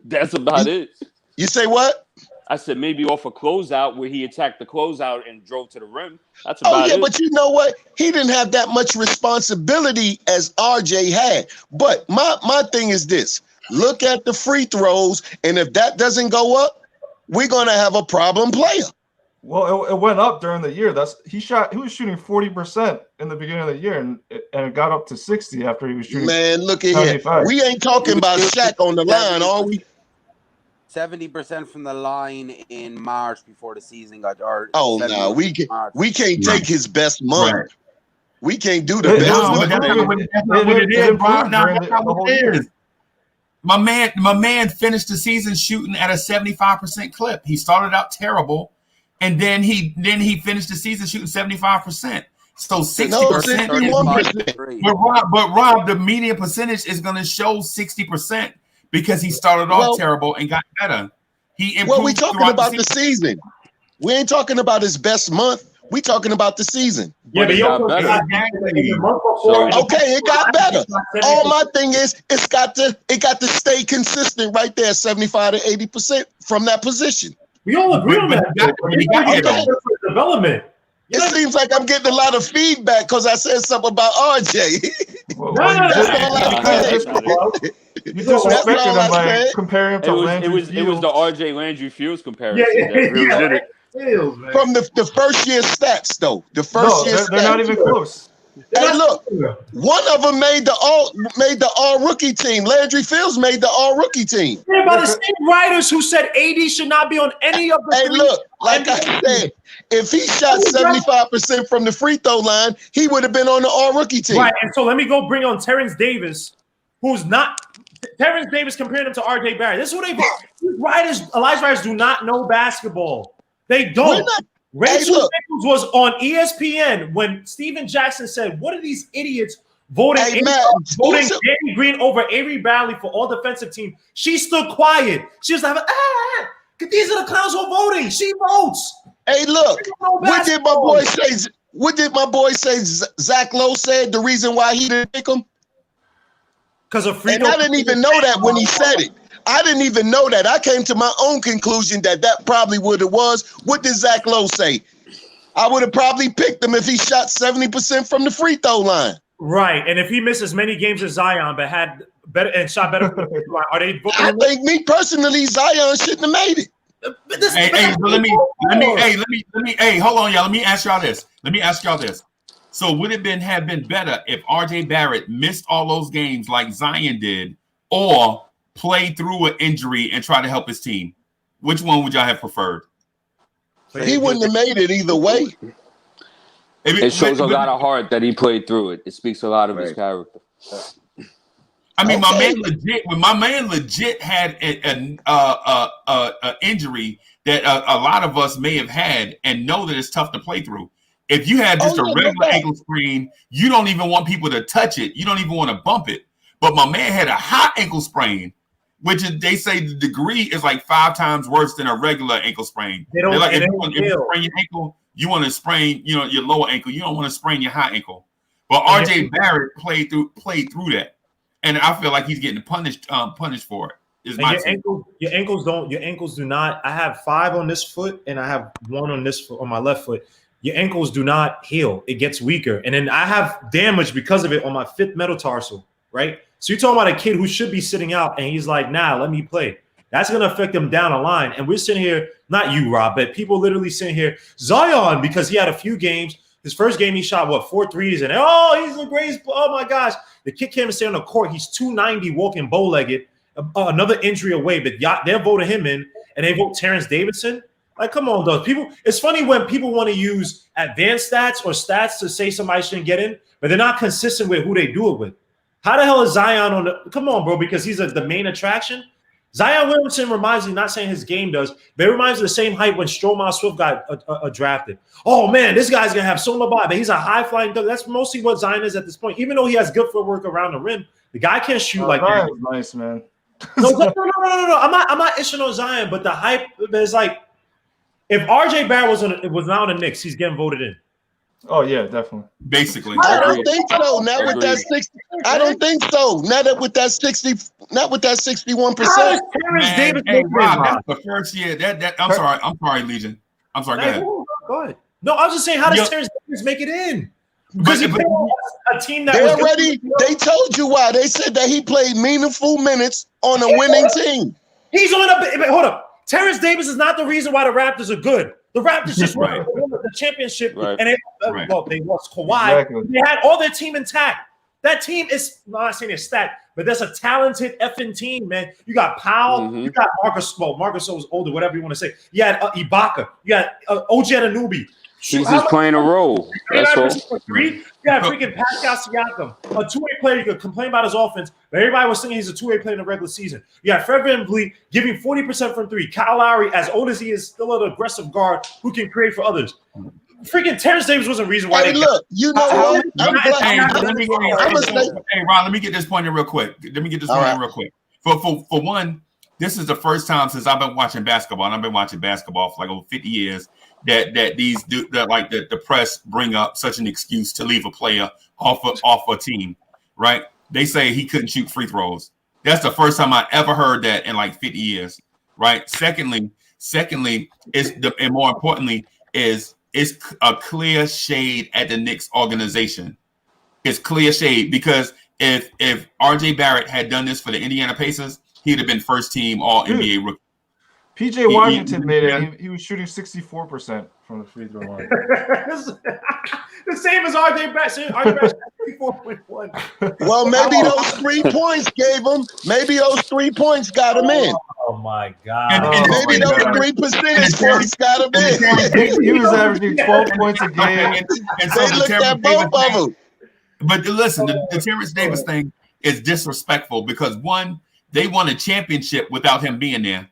That's about it. You say what? I said maybe off a closeout where he attacked the closeout and drove to the rim. That's about it. But you know what? He didn't have that much responsibility as RJ had. But my thing is this. Look at the free throws, and if that doesn't go up, we're going to have a problem player. Well, it went up during the year. He was shooting 40% in the beginning of the year, and it got up to 60 after he was shooting. Man, look at 75. here. We ain't talking about Shaq on the line, are we? 70% from the line in March before the season got. No, we can't take his best month. Right. We can't do the best month. That's not what it is, bro. That's not what it is. My man finished the season shooting at a 75% clip. He started out terrible, and then he finished the season shooting 75%. So 60%. But Rob, the median percentage is going to show 60% because he started off terrible and got better. He improved. Well, we talking about the season. We ain't talking about his best month. We talking about the season. Yeah, but it got better. Okay, it got better. All my thing is, it got to stay consistent right there, 75 to 80% from that position. We all agree on that. Development. It seems like I'm getting a lot of feedback because I said something about RJ. That's all I said. You disrespected him by comparing him to Landry Fields. It was the RJ Landry Fields comparison. That really did it. From the first year stats, though. The first year stats. They're not even close. Hey, look, one of them made the all rookie team. Landry Fields made the all rookie team. Yeah, by the same writers who said AD should not be on any of the. Hey, look, like I said, if he shot 75% from the free throw line, he would have been on the all rookie team. Right, and so let me go bring on Terrence Davis, who's not. Terrence Davis comparing him to RJ Barrett. This is what they Elijah writers do not know basketball. They don't. Rachel Nichols was on ESPN when Steven Jackson said, "What are these idiots voting Danny Green over Avery Bradley for all defensive team?" She stood quiet. She was like, these are the clowns who are voting. She votes. Hey, look, what did my boy say? What did my boy say? Zach Lowe said the reason why he didn't pick him. Because of free. And I didn't even know that when he said it. I didn't even know that. I came to my own conclusion that probably what it was. What did Zach Lowe say? I would have probably picked him if he shot 70% from the free throw line. Right, and if he missed as many games as Zion, but had better and shot better from the free throw line, are they? I think me personally, Zion shouldn't have made it. Hold on, y'all. Let me ask y'all this. So would it have been better if RJ Barrett missed all those games like Zion did, or play through an injury and try to help his team? Which one would y'all have preferred? He wouldn't have made it either way. It shows a lot of heart that he played through it. It speaks a lot of his character. I mean, my man legit had an injury that a lot of us may have had and know that it's tough to play through. If you had just a regular ankle sprain, you don't even want people to touch it. You don't even want to bump it. But my man had a high ankle sprain, which is, they say the degree is like 5 times worse than a regular ankle sprain. They're like, if you sprain your ankle, you want to sprain, your lower ankle. You don't want to sprain your high ankle. But RJ Barrett played through that, and I feel like he's getting punished for it. Your ankles do not. I have 5 on this foot, and I have 1 on this foot, on my left foot. Your ankles do not heal; it gets weaker, and then I have damage because of it on my 5th metatarsal. Right. So you're talking about a kid who should be sitting out, and he's like, "Nah, let me play." That's going to affect him down the line. And we're sitting here, not you, Rob, but people literally sitting here, Zion, because he had a few games. His first game, he shot, 4 threes, and he's the greatest. Oh, my gosh. The kid can't even stay on the court. He's 290 walking bow-legged, another injury away, but they're voting him in, and they vote Terrence Davidson. Like, come on, though. It's funny when people want to use advanced stats or stats to say somebody shouldn't get in, but they're not consistent with who they do it with. How the hell is Zion on the – come on, bro, because he's the main attraction? Zion Williamson reminds me, not saying his game does, but it reminds me of the same hype when Stromile Swift got drafted. Oh, man, this guy's going to have so much body, but he's a high-flying – that's mostly what Zion is at this point. Even though he has good footwork around the rim, the guy can't shoot like that. Nice, man. No. I'm not ishing on Zion, but the hype is like – if RJ Barrett was not on the Knicks, he's getting voted in. Oh yeah, definitely. Basically, I don't think so. Not with that 60. I don't think so. Not with that 60. Not with that 61%. Rob, that's the first year. I'm sorry, Legion. I'm sorry. Go ahead. Go ahead. No, I was just saying, how does Terrence Davis make it in? Because he played a team that they told you why. They said that he played meaningful minutes on a winning team. He's on hold up. Terrence Davis is not the reason why the Raptors are good. The The Raptors just won Right. the championship, Right. and Right. they lost Kawhi. Exactly. They had all their team intact. That team is I'm not saying it's stacked, but that's a talented effing team, man. You got Powell, you got Marcus. Well, Marcus was older, whatever you want to say. You had Ibaka, you got OG Anunoby. He's just playing a role. That's all. You got freaking Pascal Siakam, a two-way player. You could complain about his offense, but everybody was thinking he's a two-way player in the regular season. You got Fred VanVleet giving 40% from three. Kyle Lowry, as old as he is, still an aggressive guard who can create for others. Freaking Terrence Davis was the reason why. Hey, look, you know what? I'm glad. Hey, Ron, let me get this point in real quick. For one, this is the first time since I've been watching basketball, and I've been watching basketball for like over 50 years, that the press bring up such an excuse to leave a player off a team, right? They say he couldn't shoot free throws. That's the first time I ever heard that in like 50 years, right? Secondly, and more importantly, it's a clear shade at the Knicks organization. It's clear shade because if RJ Barrett had done this for the Indiana Pacers, he'd have been first team All NBA rookie. PJ Washington made it. He was shooting 64% from the free throw line. The same as RJ Barrett, 64.1. Well, maybe those 3 points gave him. Maybe those 3 points got him in. Oh my God! And Maybe those 3 percentage points got him in. He was averaging 12 points a game. And so They looked at both of them. But listen, the Terrence Davis thing is disrespectful because one, they won a championship without him being there.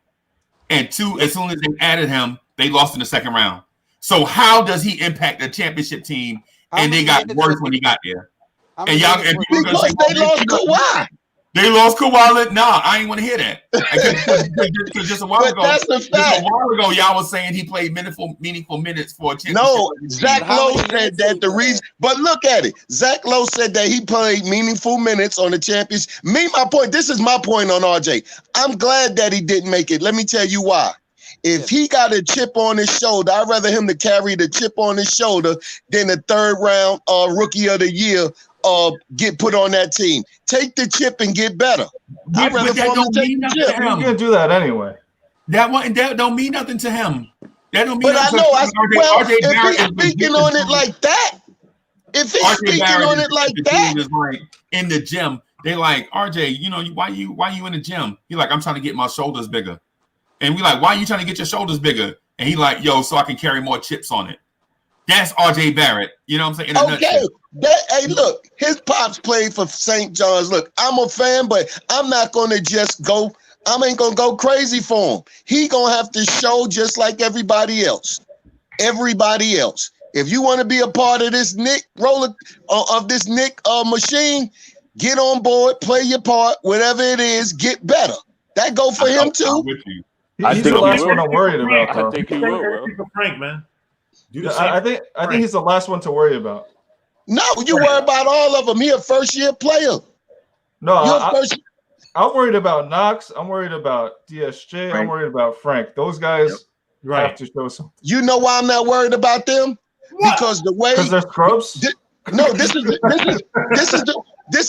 And two, as soon as they added him, they lost in the second round. So how does he impact the championship team? And they got worse when he got there. And y'all, Because they lost Kawhi. They lost Kawhi. Nah, I ain't want to hear that. Because just a while ago, y'all was saying he played meaningful minutes for a championship. No, Zach Lowe said that the reason. But look at it. Zach Lowe said that he played meaningful minutes on the championship. My point. This is my point on RJ. I'm glad that he didn't make it. Let me tell you why. If he got a chip on his shoulder, I'd rather him to carry the chip on his shoulder than the third round rookie of the year get put on that team. Take the chip and get better. I'd rather for him to take the chip. He's gonna do that anyway. That don't mean nothing to him. That don't mean but I know. If he's speaking on it like that, is like in the gym, they like RJ. You know why you in the gym? He like I'm trying to get my shoulders bigger, and we like why are you trying to get your shoulders bigger? And he like so I can carry more chips on it. That's RJ Barrett. You know what I'm saying? Okay. Hey, look, his pops played for St. John's. Look, I'm a fan, but I'm not going to just go. I ain't going to go crazy for him. He going to have to show just like everybody else. Everybody else. If you want to be a part of this Knick machine, get on board, play your part, whatever it is, get better. That go for him too. He's the last one I'm worried about. I think he will, Frank, man. I think he's the last one to worry about. No, you worry about all of them. He a first-year player. No, I'm worried about Knox. I'm worried about DSJ. I'm worried about Frank. Those guys have to show something. You know why I'm not worried about them? What? Because they're scrubs. This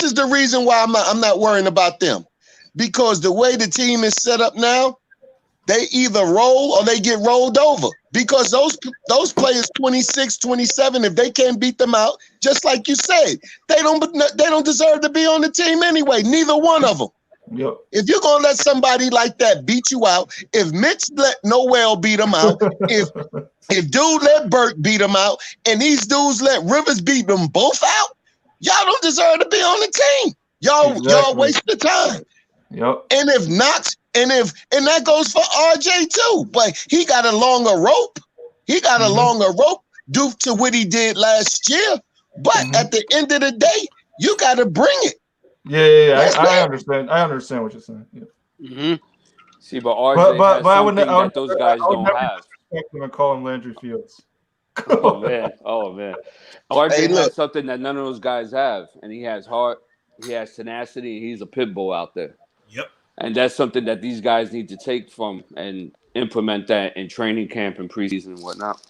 is the reason why I'm not worrying about them. Because the way the team is set up now, they either roll or they get rolled over. Because those players 26, 27, if they can't beat them out, just like you said, they don't deserve to be on the team anyway. Neither one of them. Yep. If you're gonna let somebody like that beat you out, if Mitch let Noel beat him out, if dude let Burke beat him out, and these dudes let Rivers beat them both out, y'all don't deserve to be on the team. Y'all waste the time. Yep. And if Knox, and that goes for RJ too, but he got a longer rope. He got a longer rope due to what he did last year. But at the end of the day, you got to bring it. Yeah. I understand. I understand what you're saying. Yeah. See, but RJ I would that those guys don't have. I'm gonna call him Landry Fields. Oh man. RJ has something that none of those guys have, and he has heart, he has tenacity, and he's a pit bull out there. Yep. And that's something that these guys need to take from and implement that in training camp and preseason and whatnot.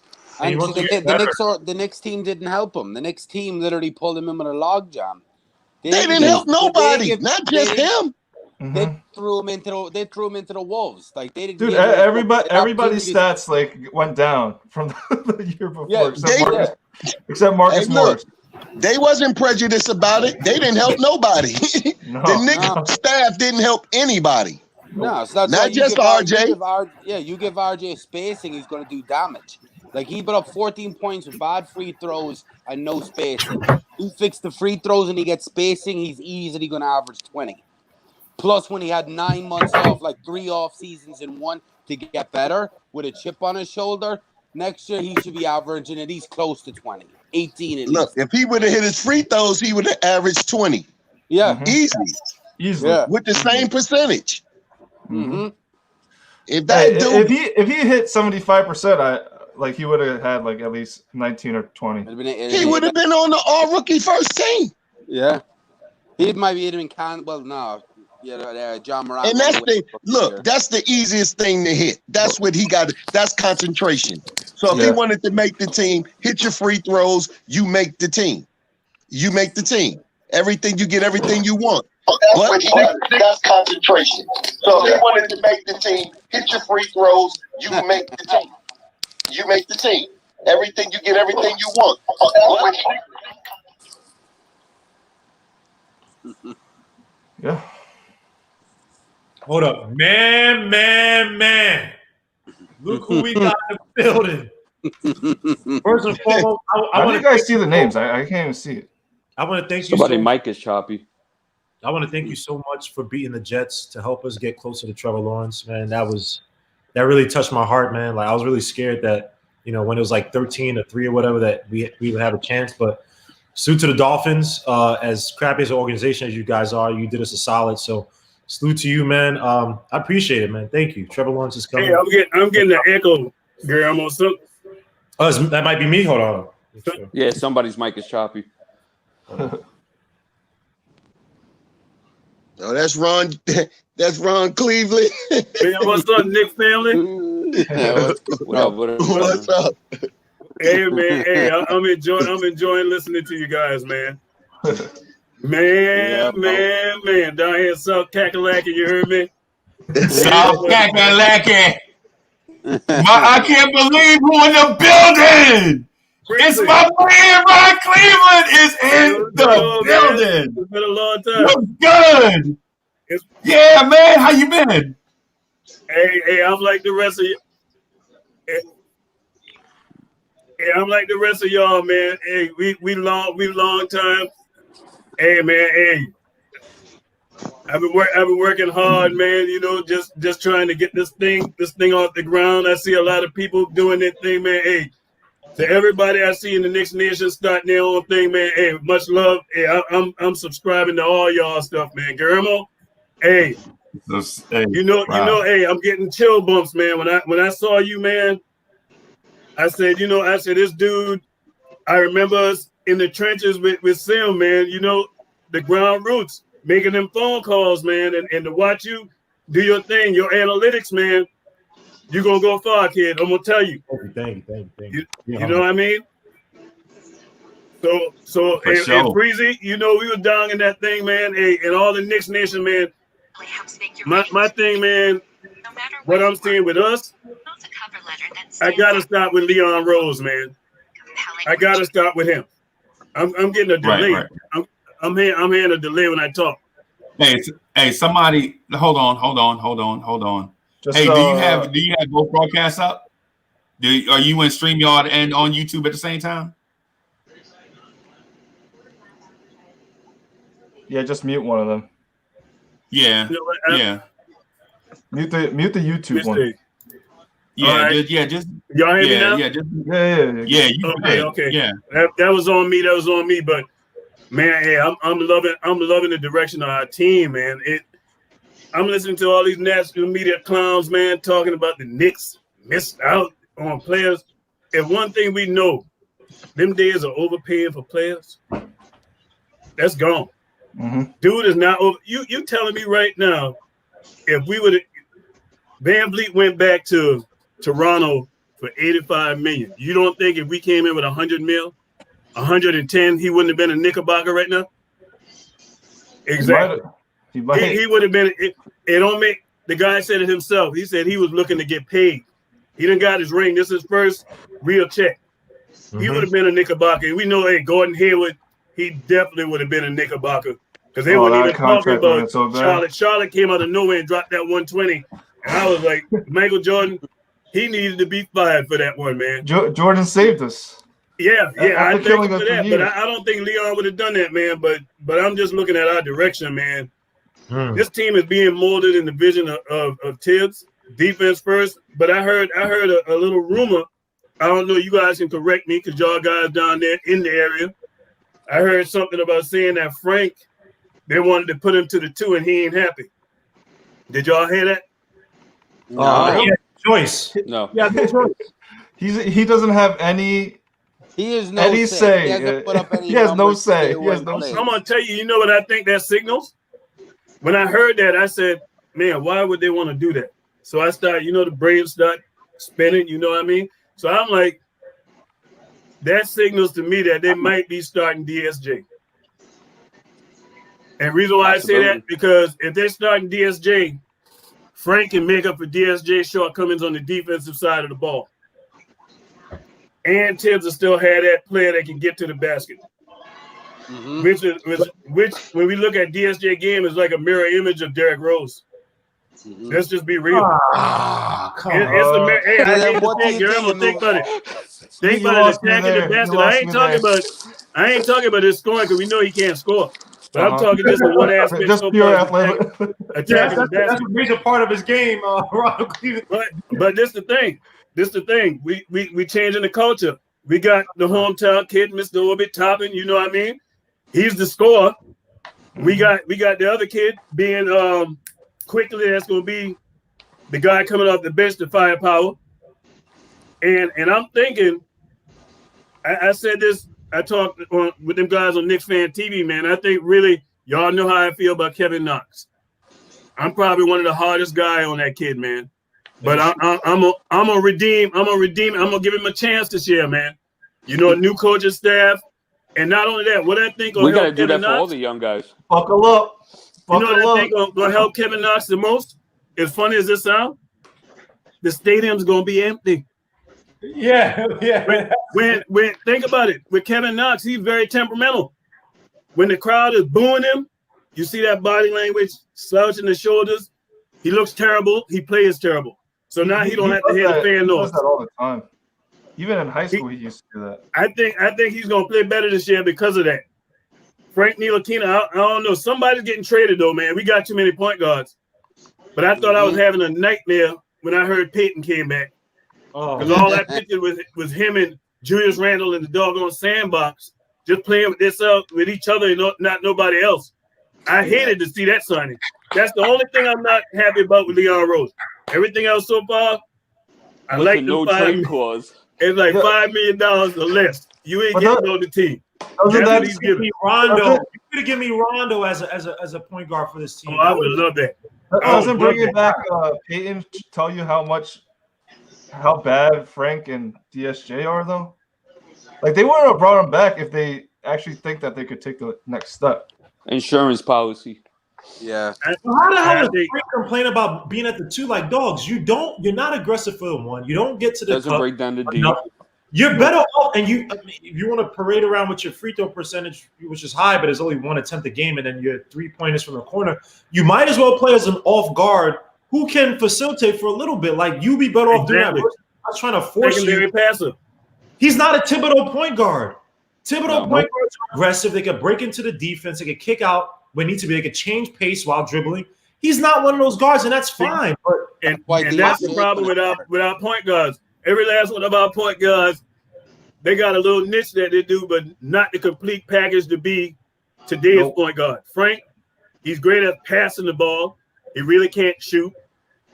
And the Knicks team didn't help him. The Knicks team literally pulled him in with a logjam. They didn't help nobody, not just him. They threw him into the wolves. Like they didn't. Dude, everybody's stats like went down from the year before, except Marcus Morris. They wasn't prejudiced about it. They didn't help nobody. The Knicks staff didn't help anybody. No, so that's not just RJ. You give RJ spacing, he's going to do damage. Like he put up 14 points with bad free throws and no spacing. He fixed the free throws and he gets spacing. He's easily going to average 20. Plus, when he had 9 months off, like 3 off seasons in one to get better with a chip on his shoulder, next year he should be averaging at least close to 20, 18 at least. If he would have hit his free throws, he would have averaged 20. Yeah, easily, with the same percentage. Mm-hmm. If he hit 75%, he would have had like at least 19 or 20. He would have been on the all-rookie first team. Yeah, he might be even John Morant. And that's the easiest thing to hit. That's what he got. That's concentration. So if he wanted to make the team, hit your free throws. You make the team. Everything you get, everything you want. That's concentration. So if he wanted to make the team, hit your free throws. You make the team. Everything you get, everything you want. Yeah. Hold up, man. Look who we got in the building. First and foremost, I want you guys see the names. I can't even see it. I want to thank you. Somebody mic is choppy. I want to thank you so much for beating the Jets to help us get closer to Trevor Lawrence, man. That really touched my heart, man. Like I was really scared that, when it was like 13-3 or whatever, that we would have a chance. But salute to the Dolphins. As crappy as an organization as you guys are, you did us a solid. So salute to you, man. I appreciate it, man. Thank you. Trevor Lawrence is coming. Hey, I'm getting an echo, Guillermo. That might be me. Hold on. Yeah, somebody's mic is choppy. Oh, that's Ron. That's Ron Cleveland. Hey, what's up, Knicks family? What's up? Hey, man. Hey, I'm enjoying listening to you guys, man. Man. Down here in South Kakalaki, you heard me? South Kakalaki. I can't believe who in the building. It's my friend Ron Cleveland is in the building. It's been a long time. What's good? Yeah, man. How you been? Hey, I'm like the rest of you. Hey, I'm like the rest of y'all, man. Hey, we long time. Hey, man. Hey, I've been working hard, man. Just trying to get this thing off the ground. I see a lot of people doing that thing, man. Hey. To everybody I see in the Knicks Nation starting their own thing, man. Hey, much love. Hey, I'm subscribing to all y'all stuff, man. Guillermo, hey, hey, I'm getting chill bumps, man. When I saw you, man, I said, this dude. I remember us in the trenches with Sim, man. The ground roots, making them phone calls, man, and to watch you do your thing, your analytics, man. You're going to go far, kid. I'm going to tell you. Thank you. You know what I mean? So and Breezy, we were down in that thing, man. Hey, and all the Knicks Nation, man. My thing, man, what I'm seeing with us, I got to start with Leon Rose, man. I got to start with him. I'm getting a delay. Right. I'm hearing a delay when I talk. Hey, somebody, hold on. Do you have both broadcasts up? Are you in StreamYard and on YouTube at the same time? Yeah, just mute one of them. Yeah, Mute the YouTube one. Yeah, right. just y'all hear me now? Yeah. Okay. Yeah, that was on me. But man, hey, I'm loving the direction of our team, man. I'm listening to all these national media clowns, man, talking about the Knicks missed out on players. And one thing we know, them days of overpaying for players, that's gone. Mm-hmm. Dude is not over. You telling me right now, if we would, Van Vliet went back to Toronto for $85 million. You don't think if we came in with $100 million, 110, he wouldn't have been a Knickerbocker right now? Exactly. He might. He would have been. It don't make. The guy said it himself. He said he was looking to get paid. He done got his ring. This is his first real check. He would have been a Knickerbocker. We know, hey, Gordon Hayward, he definitely would have been a Knickerbocker because they weren't even talking about Charlotte. Charlotte came out of nowhere and dropped that 120. And I was like, Michael Jordan, he needed to be fired for that one, man. Jordan saved us. Yeah, I thank him for that. But I don't think Leon would have done that, man. But I'm just looking at our direction, man. This team is being molded in the vision of Tibbs, defense first. But I heard a little rumor. I don't know. You guys can correct me because y'all guys down there in the area. I heard something about saying that Frank, they wanted to put him to the 2 and he ain't happy. Did y'all hear that? No. Choice. No. Yeah, no choice. He doesn't have any. He has no any say. He has no say. He has no say. I'm gonna tell you. You know what I think that signals? When I heard that, I said, "Man, why would they want to do that?" So I started. The Braves start spinning. You know what I mean? So I'm like, that signals to me that they might be starting DSJ. And reason why I say that, because if they're starting DSJ, Frank can make up for DSJ's shortcomings on the defensive side of the ball. And Tibbs will still have that player that can get to the basket. Which when we look at DSJ game is like a mirror image of Derrick Rose. Let's just be real. Come on. Hey, think about it. Think about it. Attacking the basket. I ain't talking about his scoring because we know he can't score. But I'm talking just in one aspect. Just pure athletic. Attacking the basket. That's a major part of his game. But this the thing. We changing the culture. We got the hometown kid, Mr. Orbit Toppin. You know what I mean? He's the scorer. We got the other kid being quickly. That's going to be the guy coming off the bench, the firepower. And I'm thinking, I said this. I talked with them guys on Knicks Fan TV, man. I think really y'all know how I feel about Kevin Knox. I'm probably one of the hardest guy on that kid, man. But I'm gonna redeem. I'm gonna give him a chance this year, man. A new coaching staff, and not only that, what I think we gotta do that for all the young guys. Buckle up. What I think gonna help Kevin Knox the most? As funny as this sounds, the stadium's gonna be empty. Yeah. When think about it, with Kevin Knox, he's very temperamental. When the crowd is booing him, you see that body language, slouching the shoulders. He looks terrible. He plays terrible. So now he don't have to hear the fan noise. He does that all the time. Even in high school, he used to do that. I think he's gonna play better this year because of that. Frank Ntilikina, I don't know. Somebody's getting traded though, man. We got too many point guards. But I thought I was having a nightmare when I heard Peyton came back. Because all I pictured was him and Julius Randle in the doggone sandbox, just playing with each other and not nobody else. I hated to see that signing. That's the only thing I'm not happy about with Leon Rose. Everything else so far, I like no trade clause. It's like $5 million or less. You ain't getting on the team. Rondo. You could give me Rondo as a point guard for this team. I would love that. Doesn't bringing back Peyton tell you how bad Frank and DSJ are though? Like they wouldn't have brought him back if they actually think that they could take the next step. Insurance policy. Yeah. So how the hell does Frank complain about being at the 2 like dogs? You're not aggressive for the 1. You don't get to the doesn't break down the D. You're better off, and if you want to parade around with your free throw percentage, which is high, but it's only 1 attempt a game, and then you're 3-pointers from the corner, you might as well play as an off guard who can facilitate for a little bit. Like you be better off doing that. I was trying to force secondary passer. He's not a Thibodeau point guard. Point guards are aggressive. They can break into the defense. They can kick out when need to be. They can change pace while dribbling. He's not one of those guards, and that's fine. And that's the problem with our point guards. Every last one of our point guards, they got a little niche that they do, but not the complete package to be today's point guard. Frank, he's great at passing the ball. He really can't shoot.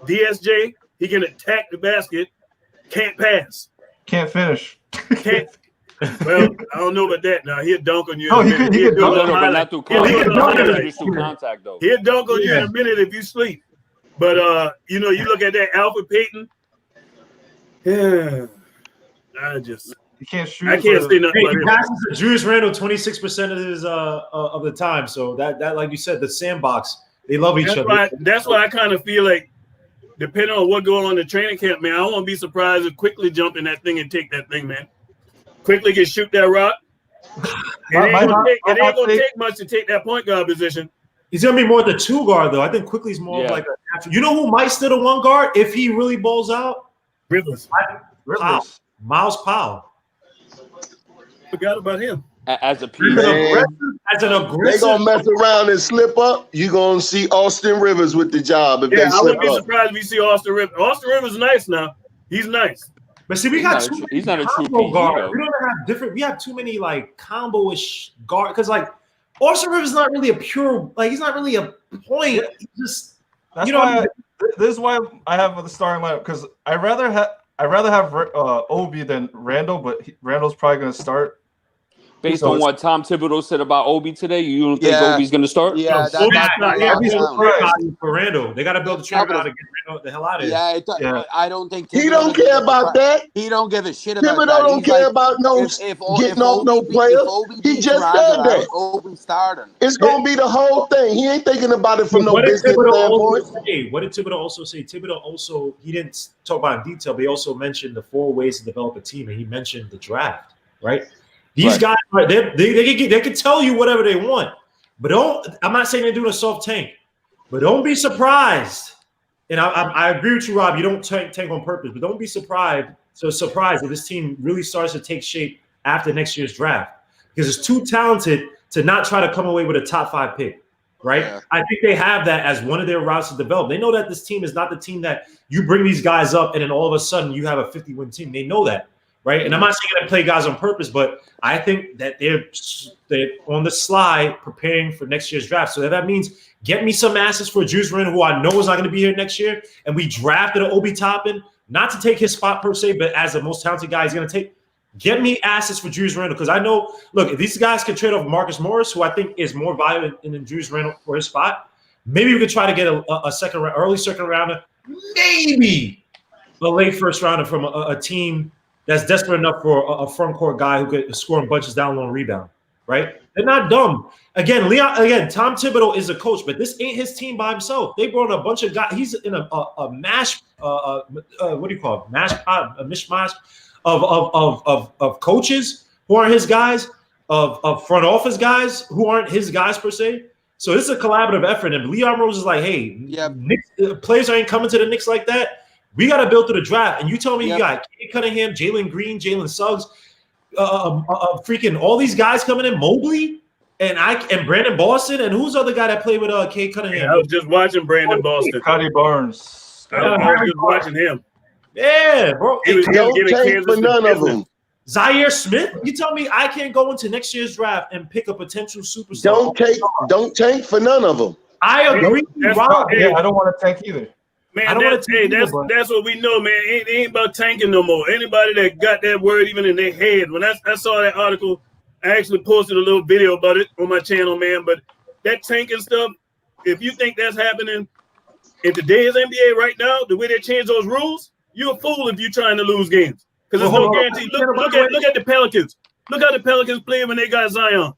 DSJ, he can attack the basket, can't pass. Can't finish. Can't. Well, I don't know about that. Now he'll dunk on you. Oh, he could dunk. But not through contact. though. He'll dunk on you in a minute if you sleep. But you look at that Alfred Payton. Yeah, he can't shoot. I can't say nothing. He passes to Julius Randle 26% of his of the time. So that like you said, the sandbox. They love each other. That's why I kind of feel like, depending on what goes on in the training camp, man, I won't be surprised if Quickly jump in that thing and take that thing, man. Quickly can shoot that rock. It ain't gonna take much to take that point guard position. He's gonna be more the 2 guard though. I think Quickly's more of like a natural. You know who might still the 1 guard if he really balls out? Rivers. Miles Powell. Forgot about him. As a piece. As an aggressive. They gonna mess around and slip up. You gonna see Austin Rivers with the job if they slip up. I wouldn't be surprised if we see Austin Rivers. Austin Rivers is nice now. He's nice. But see, he's not a true guard. We don't have different. We have too many like combo-ish guard because like Austin Rivers is not really a pure. Like he's not really a point. He just this is why I have the starting lineup because I'd rather have Obi than Randle, but Randle's probably going to start. Based on what Tom Thibodeau said about Obi today, you don't think Obi's going to start? Yeah, he's for Randle. They got to build a trade to get Randle the hell out of here. I don't think he don't care about that. He don't give a shit about Thibodeau that. Don't care about getting off no players. He just said that. Obi starting. It's going to be the whole thing. He ain't thinking about it from no business standpoint. What did Thibodeau also say? Thibodeau also, he didn't talk about it in detail, but he also mentioned the 4 ways to develop a team, and he mentioned the draft, right? These guys, they can tell you whatever they want, but I'm not saying they're doing a soft tank, but don't be surprised. And I agree with you, Rob. You don't tank on purpose, but don't be surprised if this team really starts to take shape after next year's draft because it's too talented to not try to come away with a top 5 pick, right? Yeah. I think they have that as one of their routes to develop. They know that this team is not the team that you bring these guys up and then all of a sudden you have a 50-win team. They know that. Right, and I'm not saying they play guys on purpose, but I think that they're on the slide preparing for next year's draft. So that means get me some assets for Julius Randle, who I know is not going to be here next year, and we drafted an Obi Toppin, not to take his spot per se, but as the most talented guy he's going to take. Get me assets for Julius Randle because I know. Look, if these guys can trade off Marcus Morris, who I think is more valuable than Julius Randle for his spot, maybe we could try to get a early second rounder, maybe a late first rounder from a team that's desperate enough for a front court guy who could score in bunches down low and rebound, right? They're not dumb. Tom Thibodeau is a coach, but this ain't his team by himself. They brought in a bunch of guys. He's in a mash. What do you call it? A mishmash of coaches who aren't his guys, of front office guys who aren't his guys per se. So this is a collaborative effort. And Leon Rose is like, hey, Knicks, players ain't coming to the Knicks like that. We got to build through the draft. And you tell me you got Kate Cunningham, Jalen Green, Jalen Suggs, freaking all these guys coming in, Mobley and Brandon Boston. And who's the other guy that played with Kate Cunningham? I was just watching Brandon Boston. Scotty Barnes. I was just watching him. Yeah, bro. He was giving Kansas for none of them. Zaire Smith? You tell me I can't go into next year's draft and pick a potential superstar. Don't tank for none of them. I agree. Rob. Yeah, I don't want to tank either. Man, that's what we know, man. It ain't about tanking no more. Anybody that got that word even in their head. When I saw that article, I actually posted a little video about it on my channel, man. But that tanking stuff, if you think that's happening in today's NBA right now, the way they change those rules, you're a fool if you're trying to lose games. Because there's no guarantee. Look at the Pelicans. Look how the Pelicans played when they got Zion.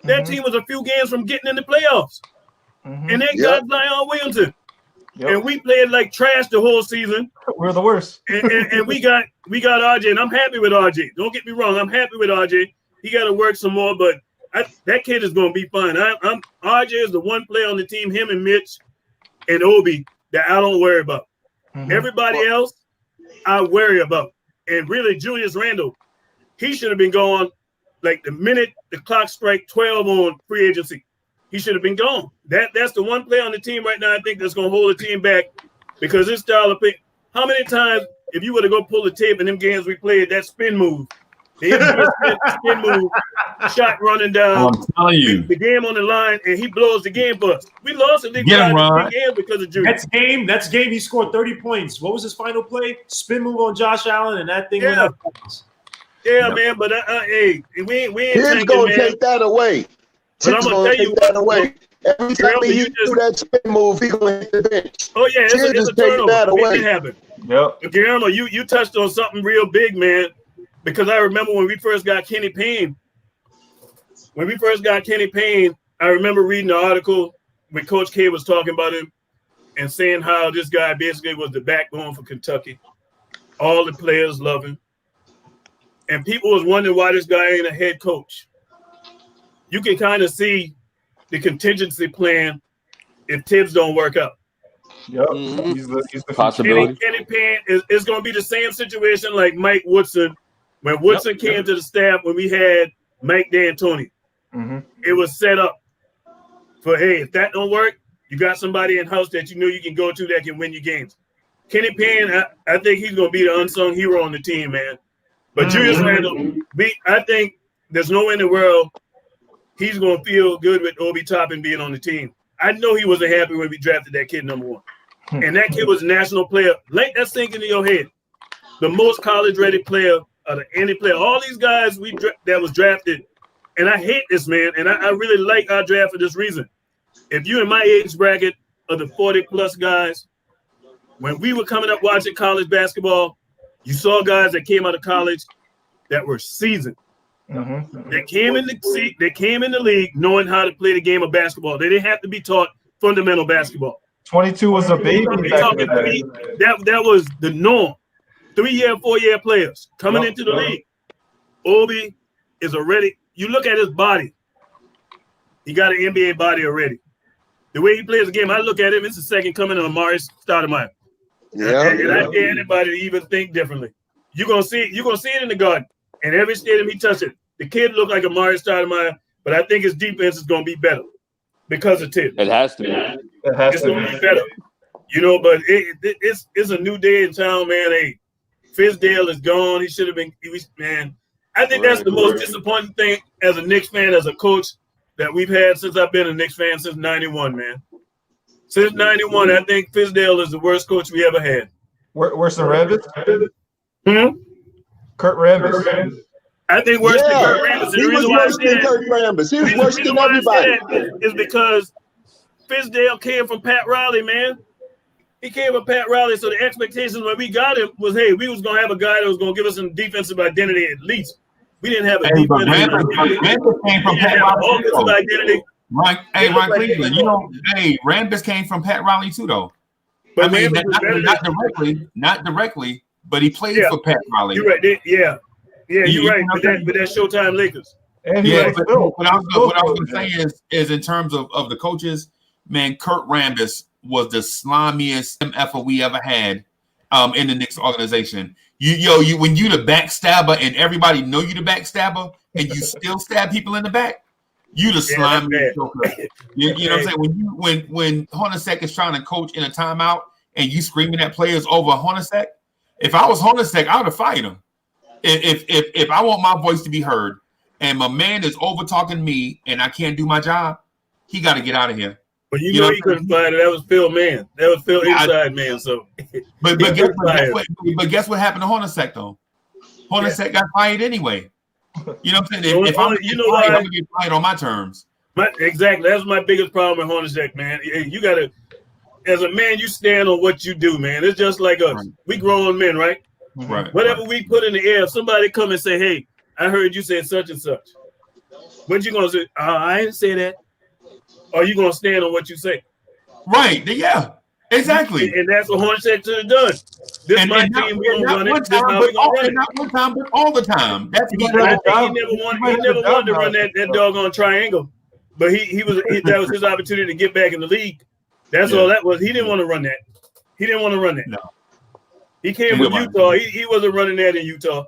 That team was a few games from getting in the playoffs. And they got Zion Williamson. And we played like trash the whole season. We're the worst. and we got RJ, and I'm happy with RJ. Don't get me wrong, I'm happy with RJ. He got to work some more, but that kid is going to be fine. RJ is the one player on the team, him and Mitch and Obi, that I don't worry about. Everybody else, I worry about. And really, Julius Randle, he should have been gone like the minute the clock strike 12 on free agency. He should have been gone. That's the one player on the team right now I think that's going to hold the team back because this style of play. How many times, if you were to go pull the tape in them games we played, that spin move, spin move, shot running down. I'm telling you. The game on the line, and he blows the game for us. We lost the big game because of Julius. Next game, he scored 30 points. What was his final play? Spin move on Josh Allen, and that thing went up. Yeah, man, but hey, we ain't He's going to take that away. But I'm gonna tell you that away. Every time he do that spin move, he gonna hit the bench. Oh yeah, it's a turnover. That away. It happen. Yep. But Guillermo, you touched on something real big, man. Because I remember when we first got Kenny Payne. I remember reading the article when Coach K was talking about him and saying how this guy basically was the backbone for Kentucky. All the players love him. And people was wondering why this guy ain't a head coach. You can kind of see the contingency plan if Tibbs don't work out. Yep, he's the possibility. Kenny Payne is going to be the same situation like Mike Woodson. When Woodson came to the staff when we had Mike D'Antoni, it was set up for, hey, if that don't work, you got somebody in-house that you know you can go to that can win you games. Kenny Payne, I think he's going to be the unsung hero on the team, man. But Julius Randle, I think there's no way in the world he's going to feel good with Obi Toppin being on the team. I know he wasn't happy when we drafted that kid number 1. And that kid was a national player. Let that sink into your head. The most college-ready player out of any player. All these guys that was drafted, and I hate this, man, and I really like our draft for this reason. If you're in my age bracket of the 40-plus guys, when we were coming up watching college basketball, you saw guys that came out of college that were seasoned. They came in the league knowing how to play the game of basketball. They didn't have to be taught fundamental basketball. 22 was a baby back in the day. That was the norm. 3-year, 4-year players coming into the league. Obi is already. You look at his body. He got an NBA body already. The way he plays the game, I look at him. It's the second coming of Amari Stoudemire. Yeah. And I dare anybody to even think differently. You're gonna see it in the Garden. And every stadium he touches, the kid looked like Amari Stoudemire, but I think his defense is gonna be better because of Tibbs. It has to be. It's gonna be better. You know, but it's a new day in town, man. Hey, Fizdale is gone. He should have been. Man, I think that's the most disappointing thing as a Knicks fan, as a coach, that we've had since I've been a Knicks fan since '91, man. Since '91, I think Fizdale is the worst coach we ever had. Worse than Rambis? Kurt Rambis. I think worse than Kurt Rambis. He was worse than Kurt Rambis. He was worse than everybody. Is because Fizdale came from Pat Riley, man. He came from Pat Riley, so the expectations when we got him was, hey, we was going to have a guy that was going to give us some defensive identity at least. We didn't have a defensive identity. Rambis came from Pat Riley. Offensive identity. Ron Cleveland, Rambis came from Pat Riley too, though. But I mean, not directly, but he played for Pat Riley. You're right. You're right. But that Showtime Lakers. And what I was going to say is in terms of the coaches, man, Kurt Rambis was the slimiest MFer we ever had in the Knicks organization. You when you the backstabber and everybody know you the backstabber and you still stab people in the back, you the slimiest. You know what I'm saying? When Hornacek is trying to coach in a timeout and you screaming at players over Hornacek, if I was Hornacek, I would have fired him. If I want my voice to be heard and my man is over talking me and I can't do my job, he got to get out of here. But you know he couldn't find it. That was Phil Man. That was Phil Inside Man. So, but guess what happened to Hornacek though? Hornacek got fired anyway. You know what I'm saying? If I'm gonna get fired on my terms. Exactly. That's my biggest problem with Hornacek, man. You gotta, as a man, you stand on what you do, man. It's just like us. Right. We grown men, right? Right. Whatever we put in the air, if somebody come and say, "Hey, I heard you say such and such," what you gonna say? I didn't say that. Or you gonna stand on what you say? Right. Yeah. Exactly. And that's what Hornacek should have done. This is my team. We gonna run it. This is how we gonna run it. Not one time, but all the time. That's he never wanted to run that doggone triangle. But that was his opportunity to get back in the league. That's all that was. He didn't want to run that. No. He came with Utah. He wasn't running that in Utah.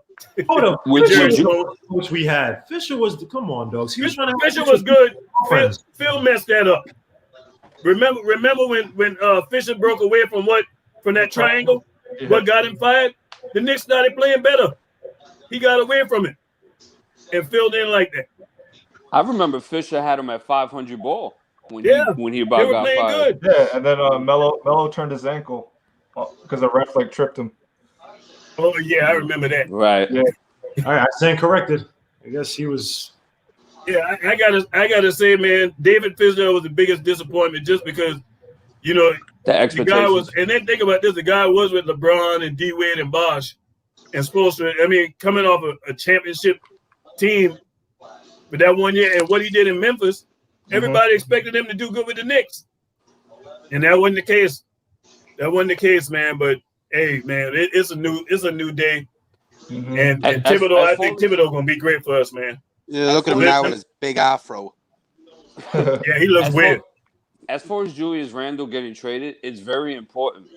Hold up. Which we had. Fisher was come on, dogs. Fisher was good. Phil messed that up. Remember when Fisher broke away from that triangle? Yeah. What got him fired? The Knicks started playing better. He got away from it. And Phil didn't like that. I remember Fisher had him at 500 ball when he about got fired. Good. Yeah, and then Melo turned his ankle because the ref tripped him. Oh yeah, I remember that. Right. Yeah. All right, I stand corrected. I guess he was. Yeah, I gotta say, man, David Fizdale was the biggest disappointment just because, the guy was, and then think about this: the guy was with LeBron and D Wade and Bosh, and supposed to, coming off a championship team for that 1 year, and what he did in Memphis, everybody expected him to do good with the Knicks. And that wasn't the case. That wasn't the case, man. But hey, man, it's a new day. Mhm. And Thibodeau, I think Thibodeau gonna be great for us, man. Yeah, look at him now with his big afro. Yeah, he looks weird. As far as Julius Randle getting traded, it's very important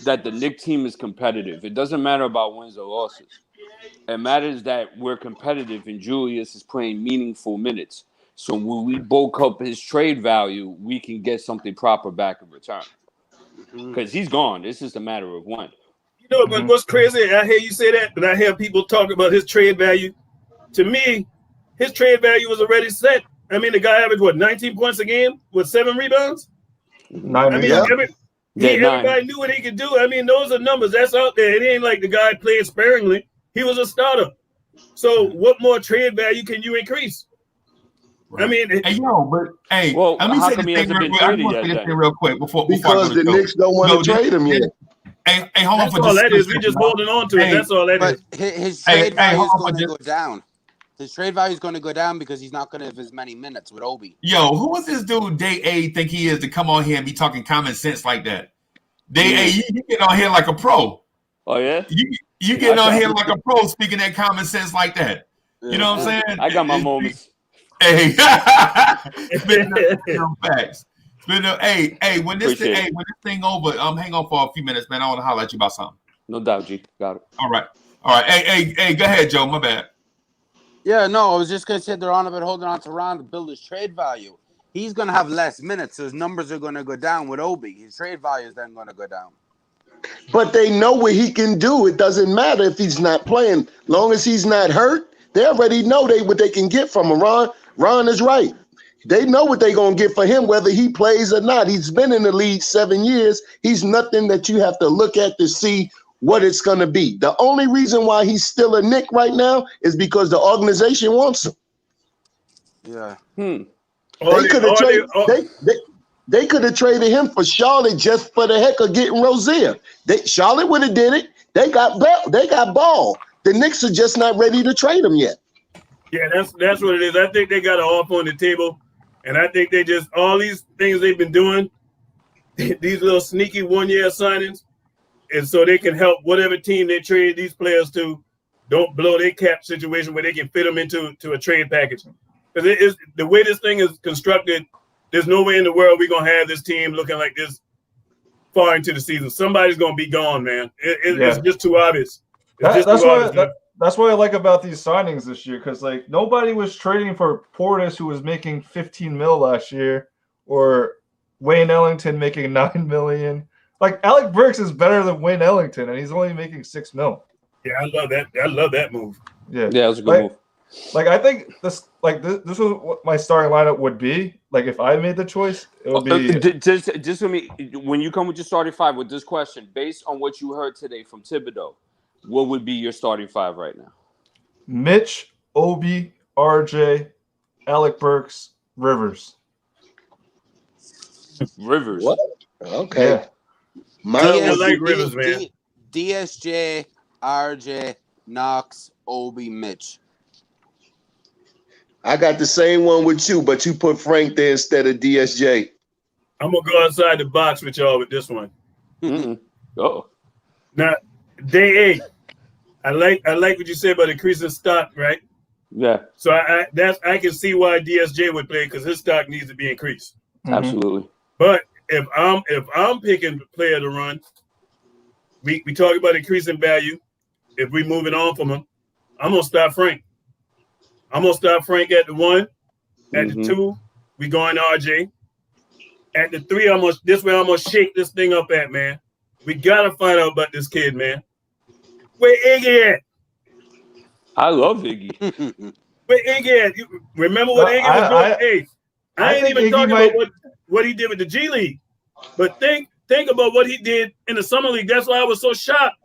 that the Knicks team is competitive. It doesn't matter about wins or losses. It matters that we're competitive and Julius is playing meaningful minutes. So when we bulk up his trade value, we can get something proper back in return. Because he's gone. It's just a matter of when. You know, but what's crazy, I hear you say that, but I hear people talk about his trade value. To me, his trade value was already set. I mean, the guy averaged, 19 points a game with 7 rebounds? 9 I mean, everybody knew what he could do. I mean, those are numbers. That's out there. It ain't like the guy played sparingly. He was a starter. So what more trade value can you increase? Right. I mean, let me say this thing real quick before the Knicks don't want to trade him yet. Hey, hold on. That's all that is. We just holding on to it. That's all that is. But his trade value is going to go down. His trade value is going to go down because he's not going to have as many minutes with Obi. Yo, who is this dude, Day A, think he is to come on here and be talking common sense like that? Day A, you get on here like a pro. Oh, yeah? You getting on here like a pro speaking that common sense like that. You know what I'm saying? I got my moments. Hey, spin facts. Hey, when this thing over, hang on for a few minutes, man. I want to holler at you about something. No doubt, G. Got it. All right. Hey, go ahead, Joe. My bad. Yeah, no, I was just gonna say they're on about holding on to Ron to build his trade value. He's gonna have less minutes, so his numbers are gonna go down with Obi. His trade value is then gonna go down. But they know what he can do. It doesn't matter if he's not playing. Long as he's not hurt, they already know what they can get from him. Ron is right. They know what they're going to get for him, whether he plays or not. He's been in the league 7 years. He's nothing that you have to look at to see what it's going to be. The only reason why he's still a Knick right now is because the organization wants him. Yeah. They could have traded him for Charlotte just for the heck of getting Rozier. Charlotte would have did it. They got ball. The Knicks are just not ready to trade him yet. Yeah, that's what it is. I think they got an offer on the table, and I think they just all these things they've been doing, these little sneaky 1-year signings, and so they can help whatever team they trade these players to, don't blow their cap situation where they can fit them into a trade package. Because it is the way this thing is constructed. There's no way in the world we're gonna have this team looking like this far into the season. Somebody's gonna be gone, man. It's just too obvious. That's what I like about these signings this year, because like nobody was trading for Portis, who was making $15 million last year, or Wayne Ellington making $9 million. Like Alec Burks is better than Wayne Ellington, and he's only making $6 million. Yeah, I love that. I love that move. Yeah, that was a good move. Like I think this was what my starting lineup would be. Like if I made the choice, it would be just for me. When you come with your starting five with this question, based on what you heard today from Thibodeau, what would be your starting five right now? Mitch, Obi, RJ, Alec Burks, Rivers. Rivers. What? Okay. Yeah. I like Rivers, man. DSJ, RJ, Knox, Obi, Mitch. I got the same one with you, but you put Frank there instead of DSJ. I'm gonna go outside the box with y'all with this one. Oh. Now, day 8. I like what you said about increasing stock, right? Yeah. So I can see why DSJ would play because his stock needs to be increased. Absolutely. But if I'm picking player to run, we talk about increasing value. If we moving on from him, I'm gonna start Frank. I'm gonna start Frank at the 1. At the 2, we going RJ. At the 3, I'm gonna shake this thing up at, man. We gotta find out about this kid, man. Where Iggy at? I love Iggy. Where Iggy at? You remember what Iggy was doing? I ain't even talking about what he did with the G League. But think about what he did in the Summer League. That's why I was so shocked.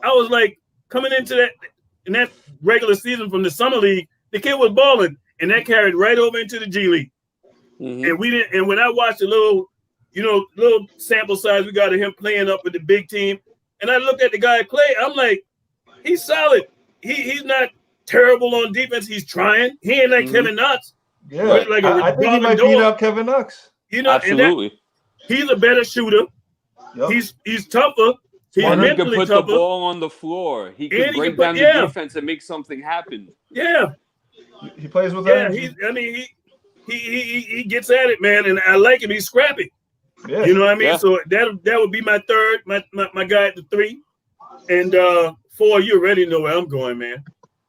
I was like, coming into that regular season from the Summer League, the kid was balling, and that carried right over into the G League. And we didn't. And when I watched the little sample size we got of him playing up with the big team, and I looked at the guy play, I'm like, he's solid. He's not terrible on defense. He's trying. He ain't like Kevin Knox. Yeah, I think he might beat up Kevin Knox. You know, absolutely. He's a better shooter. Yep. He's tougher. He's He can mentally put tougher. the ball on the floor. He can And he break can down put- the defense and make something happen. Yeah, He plays with yeah. energy. He gets at it, man, and I like him. He's scrappy. Yeah. You know what I mean? Yeah. So that would be my third, my guy at the 3. And 4, you already know where I'm going, man.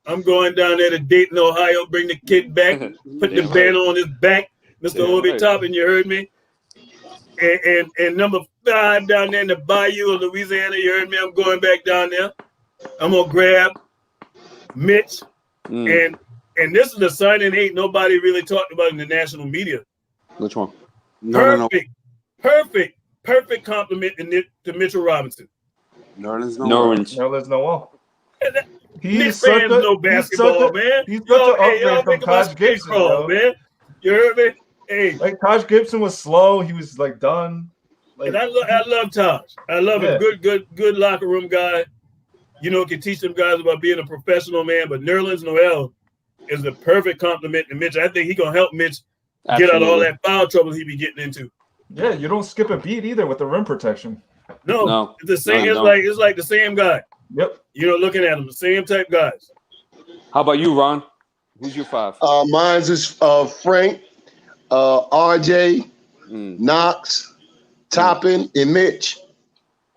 I'm going down there to Dayton, Ohio, bring the kid back, put the banner on his back, Mr. Obi Toppin, you heard me? And number 5 down there in the Bayou of Louisiana, you heard me? I'm going back down there. I'm going to grab Mitch. And this is the signing ain't nobody really talked about in the national media. Which one? Perfect compliment to Mitchell Robinson. Norwich. Nerlens Noel. Knicks fans know basketball, man. He's such an upgrade from think about Taj Gibson, crawl, man. You heard me? Hey, like Taj Gibson was slow. He was like done. Like, and I love Taj. I love him. Good locker room guy. You know, can teach them guys about being a professional, man. But Nerlens Noel is the perfect compliment to Mitch. I think he's gonna help Mitch get out all that foul trouble he be getting into. Yeah, you don't skip a beat either with the rim protection. No. It's the same. No, it's like the same guy. Yep. You know, looking at them, the same type guys. How about you, Ron? Who's your 5? Mine's is Frank, RJ, Knox, Toppin, and Mitch.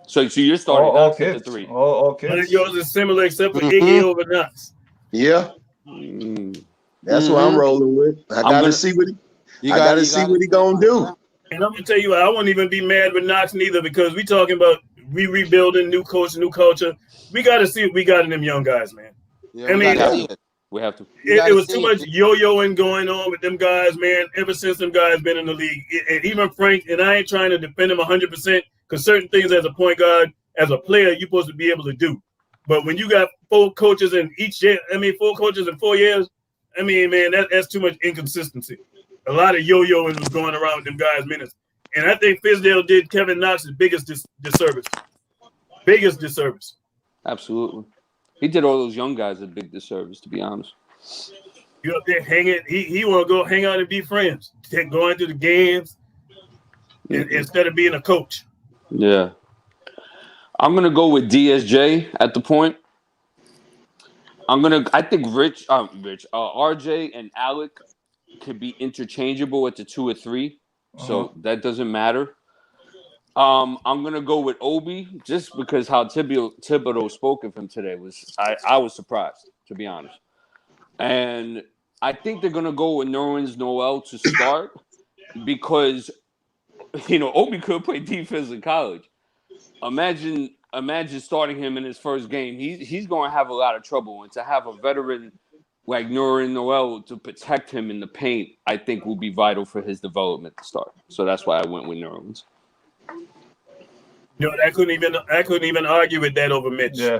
So you're starting all Knox at kids. the 3. All kids. I think yours is similar except for Iggy over Knox. Yeah. That's what I'm rolling with. I gotta see what he gonna do. And I'm gonna tell you what, I won't even be mad with Knox neither, because we talking about rebuilding, new coach, new culture. We got to see what we got in them young guys, man. Yeah, I mean, we have to. It was too much yo-yoing going on with them guys, man. Ever since them guys been in the league, and even Frank, and I ain't trying to defend him 100%, because certain things as a point guard, as a player, you're supposed to be able to do. But when you got 4 coaches in 4 coaches in 4 years, I mean, man, that's too much inconsistency. A lot of yo-yoing was going around with them guys' minutes. And I think Fizdale did Kevin Knox's biggest disservice. Biggest disservice. Absolutely. He did all those young guys a big disservice, to be honest. You up there hanging. He want to go hang out and be friends. Going to the games instead of being a coach. Yeah. I'm going to go with DSJ at the point. I think RJ and Alec could be interchangeable at the 2 or 3. So that doesn't matter. I'm gonna go with Obi just because how Thibodeau spoke of him today I was surprised, to be honest. And I think they're gonna go with Nerlens Noel to start because Obi could play defense in college. Imagine starting him in his first game. He's gonna have a lot of trouble, and to have a veteran like Nerlens Noel to protect him in the paint, I think will be vital for his development to start. So that's why I went with Nerlens. I couldn't even argue with that over Mitch. Yeah.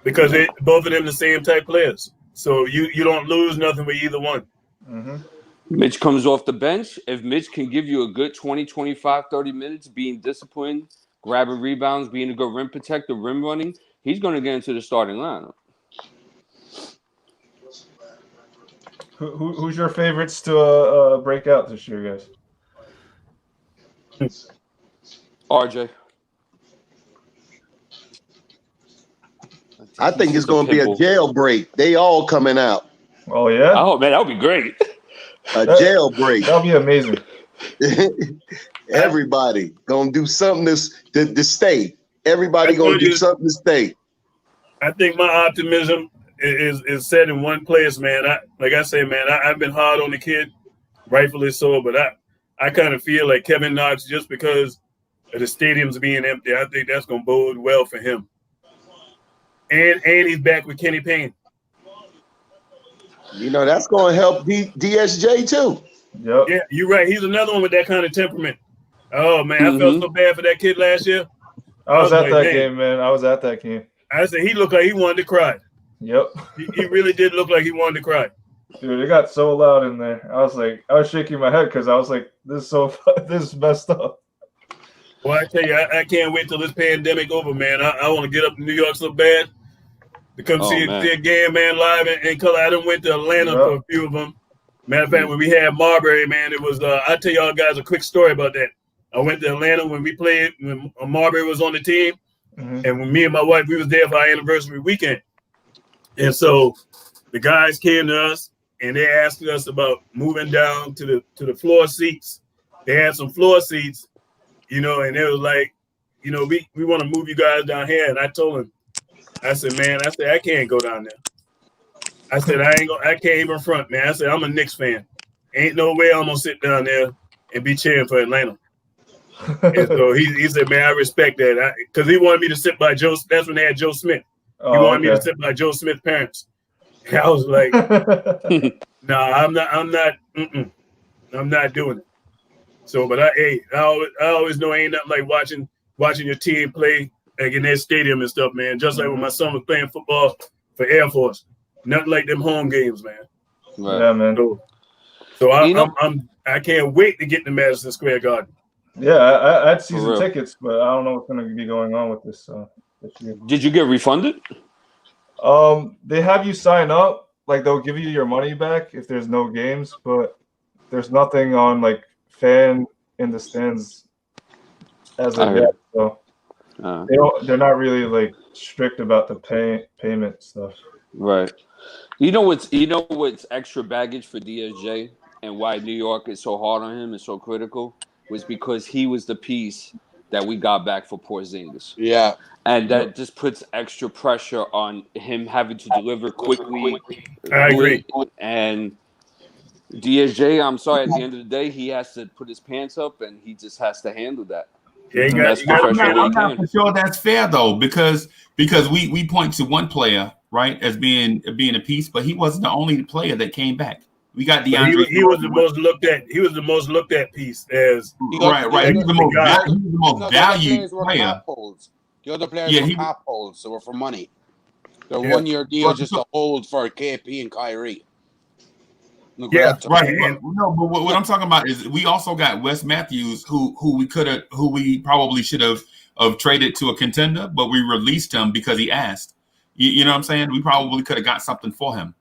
Because both of them the same type players. So you don't lose nothing with either one. Mm-hmm. Mitch comes off the bench. If Mitch can give you a good 20, 25, 30 minutes, being disciplined, grabbing rebounds, being a good rim protector, rim running, he's going to get into the starting lineup. Who's your favorites to break out this year, guys? RJ. I think it's going to be a jailbreak. They all coming out. Oh, yeah? Oh, man, that would be great. A jailbreak. That would be amazing. Everybody going to do something to stay. Everybody going to do something to stay. I think my optimism is set in one place, man. I've been hard on the kid, rightfully so, but I kind of feel like Kevin Knox, just because of the stadiums being empty, I think that's going to bode well for him. And he's back with Kenny Payne. That's going to help DSJ too. Yep. Yeah, you're right. He's another one with that kind of temperament. Oh, man, I felt so bad for that kid last year. I was at that game, man. I was at that game. I said he looked like he wanted to cry. Yep. He really did look like he wanted to cry. Dude, it got so loud in there. I was shaking my head because I was like, this is messed up. Well, I tell you, I can't wait till this pandemic over, man. I want to get up to New York so bad to come see a game, man, live in color. I done went to Atlanta for a few of them. Matter of fact, when we had Marbury, man, it was. I'll tell y'all guys a quick story about that. I went to Atlanta when we played when Marbury was on the team, Mm-hmm. and when me and my wife we was there for our anniversary weekend, and so the guys came to us and they asked us about moving down to the floor seats. They had some floor seats, you know, and it was like, you know, we want to move you guys down here, and I told him, I said, man, I can't go down there. I said, I can't even front, man. I said, I'm a Knicks fan. Ain't no way I'm gonna sit down there and be cheering for Atlanta. And so he said, man, I respect that. Because he wanted me to sit by Joe. That's when they had Joe Smith. He wanted me to sit by Joe Smith's parents. And I was like, nah, I'm not doing it. So, but I always know ain't nothing like watching your team play like in their stadium and stuff, man. Just like when my son was playing football for Air Force. Nothing like them home games, man. Right. Yeah, man. So I can't wait to get to Madison Square Garden. Yeah, I had season tickets, but I don't know what's going to be going on with this year. Did you get refunded? They have you sign up, like they'll give you your money back if there's no games, but there's nothing on like fan in the stands as of yet. So they're not really like strict about the payment stuff. Right. You know what's extra baggage for DSJ and why New York is so hard on him and so critical was because he was the piece that we got back for Porzingis. Yeah. And that just puts extra pressure on him having to deliver quickly. I agree. And DSJ, I'm sorry, at the end of the day, he has to put his pants up and he just has to handle that. Yeah, I'm not sure that's fair though, because we point to one player, right, as being a piece, but he wasn't the only player that came back. We got DeAndre. He was the most looked at. He was the most looked at piece as right. He was the most valued player. The other players were cap holds, so were for money. Their 1 year deal just to hold for KP and Kyrie. Right. But what I'm talking about is we also got Wes Matthews, who we probably should have traded to a contender, but we released him because he asked. You know what I'm saying? We probably could have got something for him.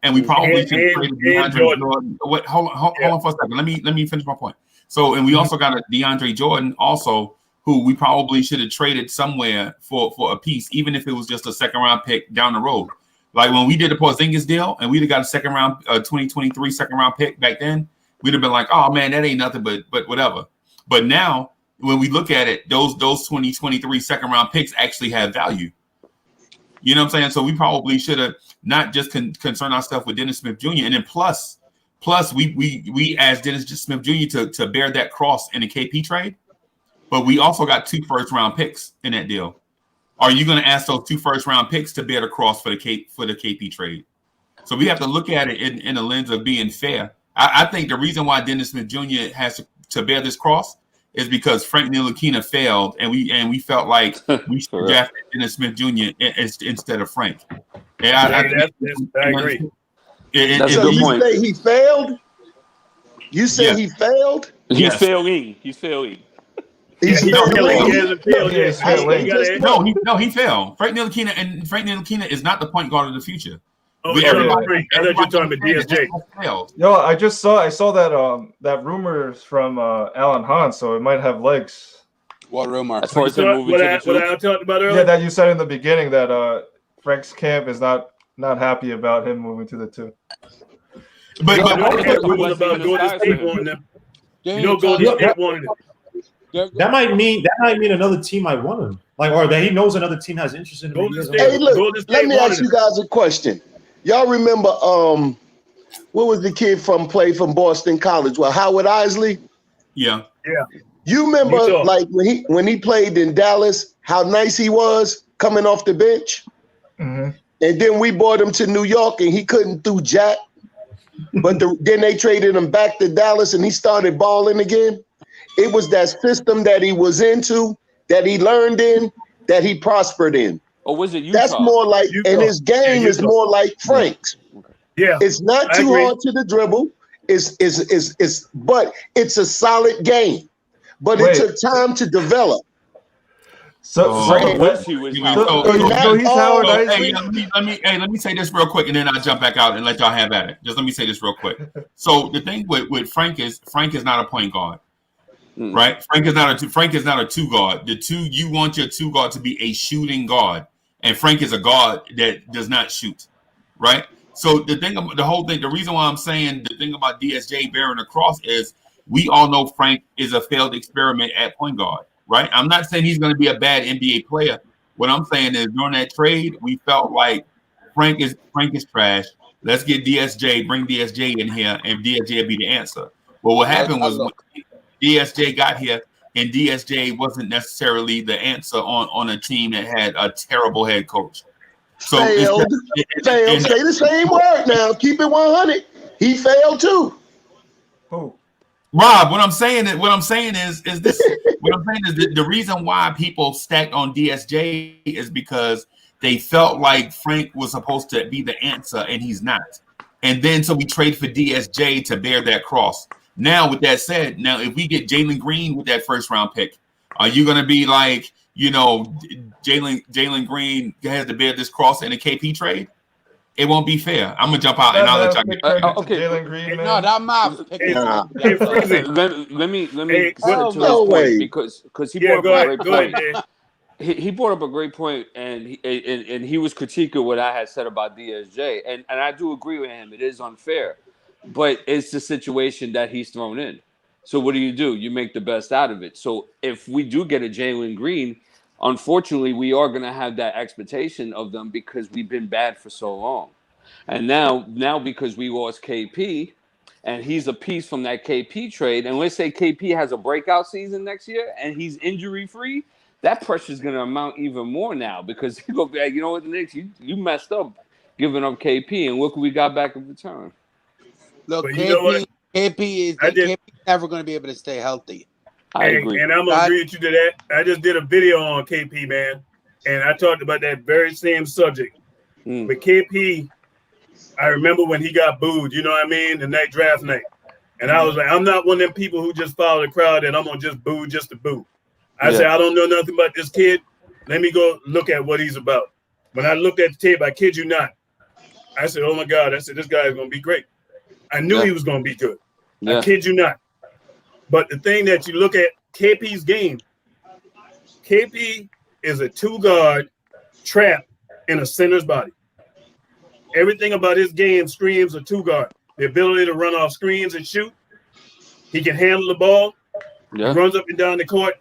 And we probably should have traded DeAndre Jordan. Wait, hold on for a second. Let me finish my point. So, and we also got a DeAndre Jordan also, who we probably should have traded somewhere for a piece, even if it was just a second round pick down the road. Like when we did the Porzingis deal and we'd have got a second round 2023 second round pick back then, we'd have been like, oh man, that ain't nothing but whatever. But now when we look at it, those 2023 second round picks actually have value. You know what I'm saying? So we probably should have not just concern ourselves with Dennis Smith Jr. And then plus we asked Dennis Smith Jr. to bear that cross in the KP trade, but we also got 2 first-round picks in that deal. Are you going to ask those 2 first-round picks to bear the cross for the KP trade? So we have to look at it in the lens of being fair. I think the reason why Dennis Smith Jr. has to bear this cross is because Frank Ntilikina failed, and we felt like we should draft Dennis Smith Jr. instead of Frank. And I agree. That's a so good you point. say he failed? You say he failed? He's failing. He's failing. He failed. No, he failed. Frank Ntilikina is not the point guard of the future. Oh, everybody, I thought you were talking about DSJ. Yo, I saw that rumors from Alan Hahn, so it might have legs. What rumor? As far as what I talked about earlier? Yeah, that you said in the beginning that Frank's camp is not happy about him moving to the 2. But about Golden State wanting them. You know, Golden State wanted him. That might mean another team might want him, or that he knows another team has interest in him. Hey, look, let me ask you guys a question. Y'all remember what was the kid played from Boston College? Well, Howard Isley. Yeah. You remember like when he played in Dallas, how nice he was coming off the bench, and then we brought him to New York and he couldn't do jack. But then they traded him back to Dallas and he started balling again. It was that system that he was into, that he learned in, that he prospered in. Or was it Utah? That's more like, and his game is more like Frank's. Yeah, it's not too hard to the dribble. But it's a solid game. But it took time to develop. Let me say this real quick, and then I'll jump back out and let y'all have at it. Just let me say this real quick. So the thing with Frank is not a point guard. right? Frank is not a two guard. You want your two guard to be a shooting guard, and Frank is a guard that does not shoot, right? So the reason why I'm saying the thing about DSJ bearing across is we all know Frank is a failed experiment at point guard, right? I'm not saying he's going to be a bad NBA player. What I'm saying is during that trade, we felt like Frank is trash. Let's get DSJ, bring DSJ in here, and DSJ will be the answer. Well, what happened was when DSJ got here, and DSJ wasn't necessarily the answer on a team that had a terrible head coach. So failed. Say the same word now. Keep it 100. He failed too. Who? Rob, what I'm saying is this. What I'm saying is the reason why people stacked on DSJ is because they felt like Frank was supposed to be the answer, and he's not. And then so we trade for DSJ to bear that cross. Now, with that said, if we get Jalen Green with that first round pick, are you going to be like, Jalen Green has to bear this cross in a KP trade? It won't be fair. I'm gonna jump out and I'll let y'all get. Okay, Jalen Green. Man. No, that Marv. Let me to his point because he brought up a great point. He brought up a great point, and he was critiquing what I had said about DSJ, and I do agree with him. It is unfair, but it's the situation that he's thrown in. So what do? You make the best out of it. So if we do get a Jalen Green, unfortunately, we are going to have that expectation of them because we've been bad for so long. And now because we lost KP, and he's a piece from that KP trade, and let's say KP has a breakout season next year and he's injury-free, that pressure is going to amount even more now because he's going to be like, you know what, the Knicks, you messed up giving up KP, and look what we got back in return. Look, KP is never going to be able to stay healthy. I agree. And I'm going to agree with you to that. I just did a video on KP, man, and I talked about that very same subject. But KP, I remember when he got booed, you know what I mean, the draft night. And I was like, I'm not one of them people who just follow the crowd and I'm going to just boo just to boo. I said, I don't know nothing about this kid. Let me go look at what he's about. When I looked at the tape, I kid you not, I said, oh, my God. I said, this guy is going to be great. I knew he was going to be good. I kid you not. But the thing that you look at KP's game, KP is a two-guard trapped in a center's body. Everything about his game screams a two-guard. The ability to run off screens and shoot. He can handle the ball. He runs up and down the court.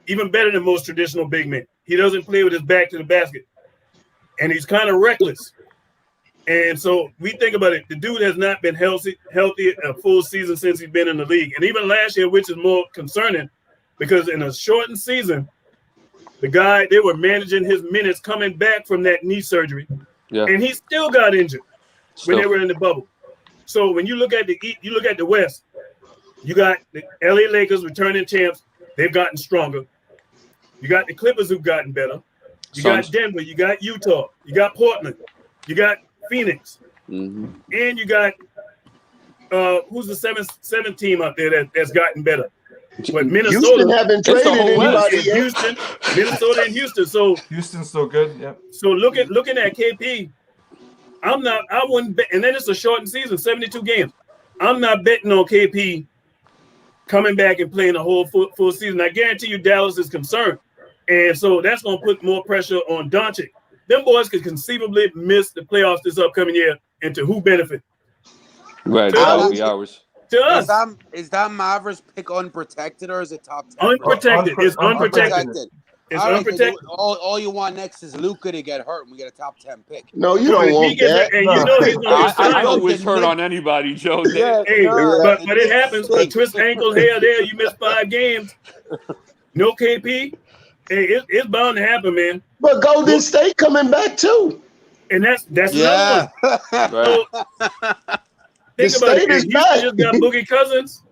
Even better than most traditional big men. He doesn't play with his back to the basket. And he's kind of reckless. And so we think about it. The dude has not been healthy a full season since he's been in the league. And even last year, which is more concerning, because in a shortened season, they were managing his minutes coming back from that knee surgery. Yeah. And he still got injured when they were in the bubble. So when you look at the West, you got the LA Lakers returning champs. They've gotten stronger. You got the Clippers who've gotten better. You got Denver. You got Utah. You got Portland. You got Phoenix. And you got who's the seventh team out there that's gotten better? But Minnesota Houston haven't traded anybody yet. Houston, Minnesota, and Houston. So Houston's still good. Yeah. So looking at KP, I wouldn't bet, and then it's a shortened season, 72 games. I'm not betting on KP coming back and playing a whole full season. I guarantee you Dallas is concerned. And so that's going to put more pressure on Doncic. Them boys could conceivably miss the playoffs this upcoming year, and to who benefit? Right, that'll be ours. To us. Is that Mavericks pick unprotected or is it top 10? Unprotected. It's unprotected. It's unprotected. All you want next is Luka to get hurt and we get a top 10 pick. No, you don't want that. And you know he's going to I don't wish hurt on anybody, Joe. But it happens. A twist ankle here, there. You miss 5 games. No KP. Hey, it's bound to happen, man. But Golden State coming back too. And that's another one. Right. Think about it. Houston just got Boogie Cousins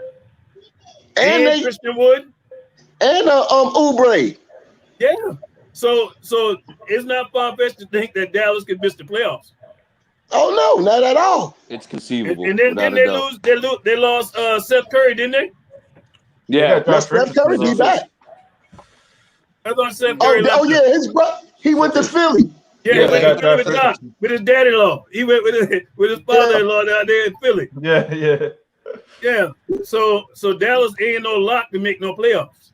and Christian Wood and Oubre. Yeah. So it's not far-fetched to think that Dallas could miss the playoffs. Oh no, not at all. It's conceivable. And then they lost Seth Curry, didn't they? Yeah. Seth Curry be back. I thought Seth Curry yeah, his brother. He went to Philly. With his daddy-in-law. He went with his father-in-law down there in Philly. Yeah. Yeah. So Dallas ain't no lock to make no playoffs.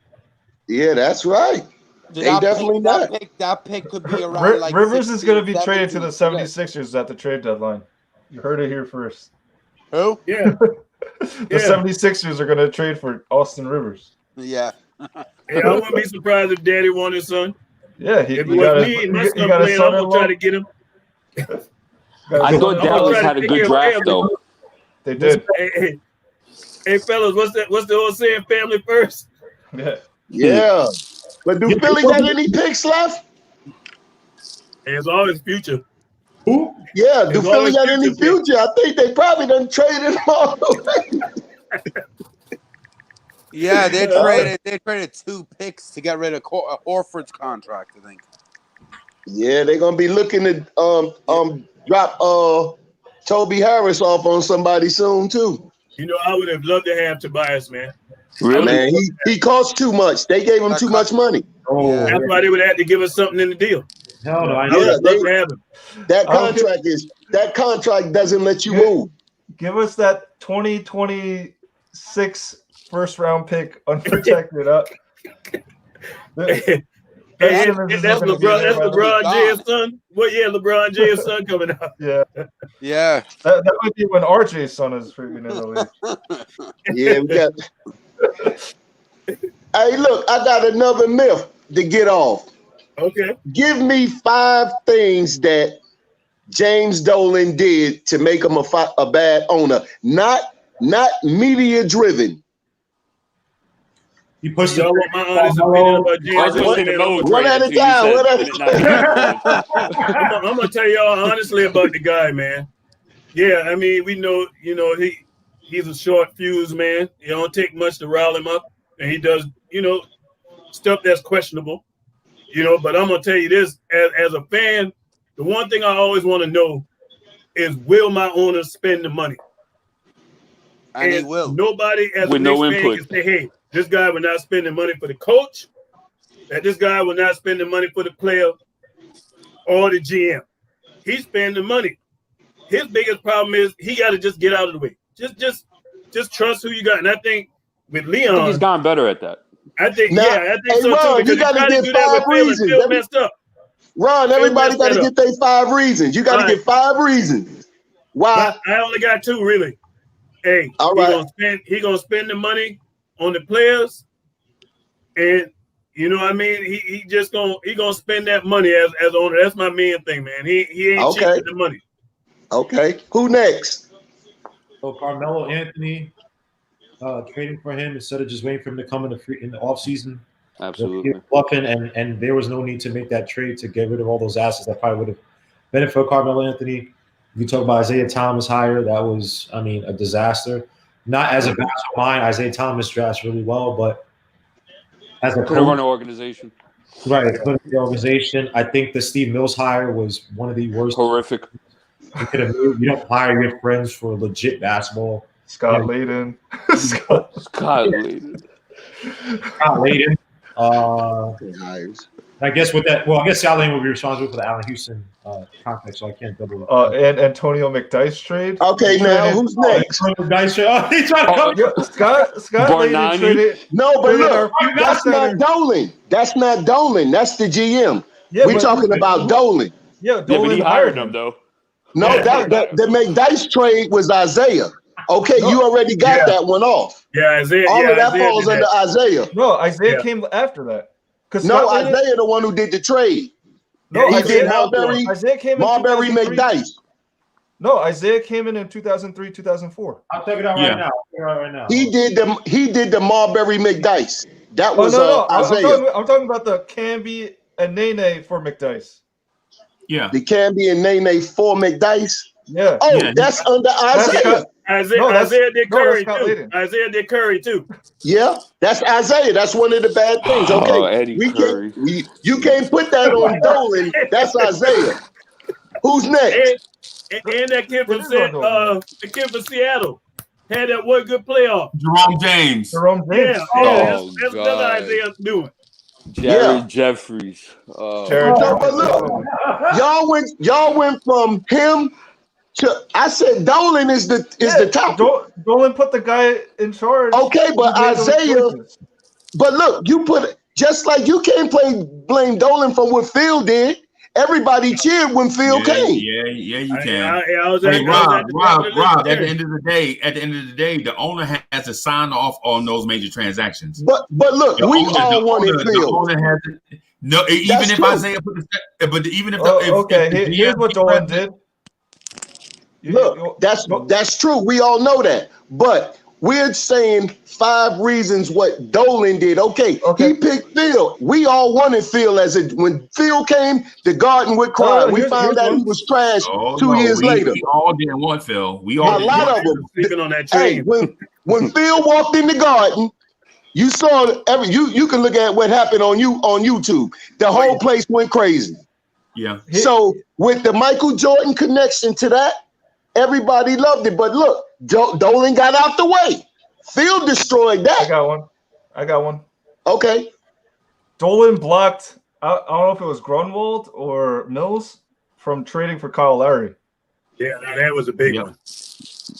Yeah, that's right. They definitely not. That pick could be around like Rivers is going to be 16, traded to the 17. 76ers at the trade deadline. You heard it here first. Who? Yeah. The 76ers are going to trade for Austin Rivers. Yeah. Hey, I wouldn't be surprised if Daddy wanted his son. Yeah, if it was me and my son playing, I'm gonna try to get him. I thought Dallas had a good draft though. They did. Hey, fellas, what's the old saying? Family first. Yeah. But do Philly got any picks left? It's always future. Who? Yeah, do Philly got any future? I think they probably done traded him all away. Yeah, they traded 2 picks to get rid of Horford's contract, I think. Yeah, they're gonna be looking to drop Toby Harris off on somebody soon too. You know, I would have loved to have Tobias, man. Really? Man, he costs too much. They gave him too much money. Oh, that's why they would have to give us something in the deal. Hell no, I I know. would have loved to have him. That contract doesn't let you move. Give us that 2026 first round pick unprotected up. That's LeBron James' son. What year LeBron James' son coming out? Yeah. Yeah. That might be when RJ's son is freaking in the league. Yeah, we got. Hey, look, I got another myth to get off. Okay. Give me 5 things that James Dolan did to make him a bad owner. Not media driven. You pushed Y'all want my honest opinion about James? One at a time. I'm gonna tell y'all honestly about the guy, man. Yeah, I mean, we know, he's a short fuse, man. It don't take much to rile him up, and he does, stuff that's questionable. But I'm gonna tell you this: as a fan, the one thing I always want to know is, will my owner spend the money? And he will. Nobody as with a no Knicks fan input. can say, hey, this guy will not spend the money for the coach, that this guy will not spend the money for the player or the GM. He's spending the money. His biggest problem is he got to just get out of the way. Just trust who you got. And I think with Leon, I think he's gotten better at that. I think so Ron, too. Because you got to get 5 reasons. Phil messed up. Ron, everybody got to get their 5 reasons. You got to get 5 reasons. Why? I only got 2 really. Hey, all right. He gonna spend the money on the players, and you know what I mean. He gonna spend that money as owner. That's my main thing, man. He ain't cheap with the money. Okay. Who next? So Carmelo Anthony, trading for him instead of just waiting for him to come in the offseason. Absolutely. Bluffing, and there was no need to make that trade to get rid of all those assets that probably would have benefited Carmelo Anthony. If you talk about Isaiah Thomas hire, that was, a disaster. Not as a basketball mind, Isaiah Thomas drafts really well, but as a could have run an organization. Right, the organization. I think the Steve Mills hire was one of the worst. Horrific. You don't hire your friends for legit basketball. Scott Layden. Scott Layden. I guess with that, I guess Scott Layden will be responsible for the Allen Houston contract, so I can't double it. And Antonio McDyess trade. Okay, now who's next? McDyess trade. He's trying to come. Scott Layden traded. No, but look, that's not Dolan. That's not Dolan. That's the GM. Yeah, we're talking about Dolan. Yeah, but he hired him though. No, the McDyess trade was Isaiah. Okay, you already got that one off. Yeah, Isaiah. All of that falls under Isaiah. No, Isaiah came after that. No, Isaiah the one who did the trade. No, he did Marbury. Isaiah came in Marbury McDyess. No, Isaiah came in 2003, 2004. I'll check it out right now. He did the Marbury McDyess. That was Isaiah. I'm talking about the Camby and Nene for McDyess. Yeah. The Camby and Nene for McDyess. Yeah. Oh, that's under Isaiah. Isaiah did Curry too. Isaiah did Curry too. Yeah, that's Isaiah. That's one of the bad things. Okay, you can't put that on Dolan. That's Isaiah. Who's next? And that kid from Seattle had that one good playoff. Jerome James. Yeah, that's another Isaiah doing. Jared Jeffries. No, but look, y'all went from him I said Dolan is the top. Dolan put the guy in charge. Okay, but Isaiah. But look, you put just like you can't blame Dolan for what Phil did. Everybody cheered when Phil came. Yeah, you can. Rob. At the end of the day, the owner has to sign off on those major transactions. But look, we all wanted Phil. The owner has to, no, even if Isaiah put the, but even if here's what Dolan did. Look, that's true. We all know that, but we're saying 5 reasons what Dolan did. Okay. He picked Phil. We all wanted Phil when Phil came, the Garden would cry. We found out he was trash 2 years later. We all didn't want Phil. A lot of them sleeping on that train. Hey, when Phil walked in the Garden, you saw you can look at what happened on YouTube. The whole place went crazy. Yeah. So with the Michael Jordan connection to that, everybody loved it. But look, Dolan got out the way. Phil destroyed that. I got one. Okay. Dolan blocked, I don't know if it was Grunwald or Mills, from trading for Kyle Lowry. Yeah, that was a big one.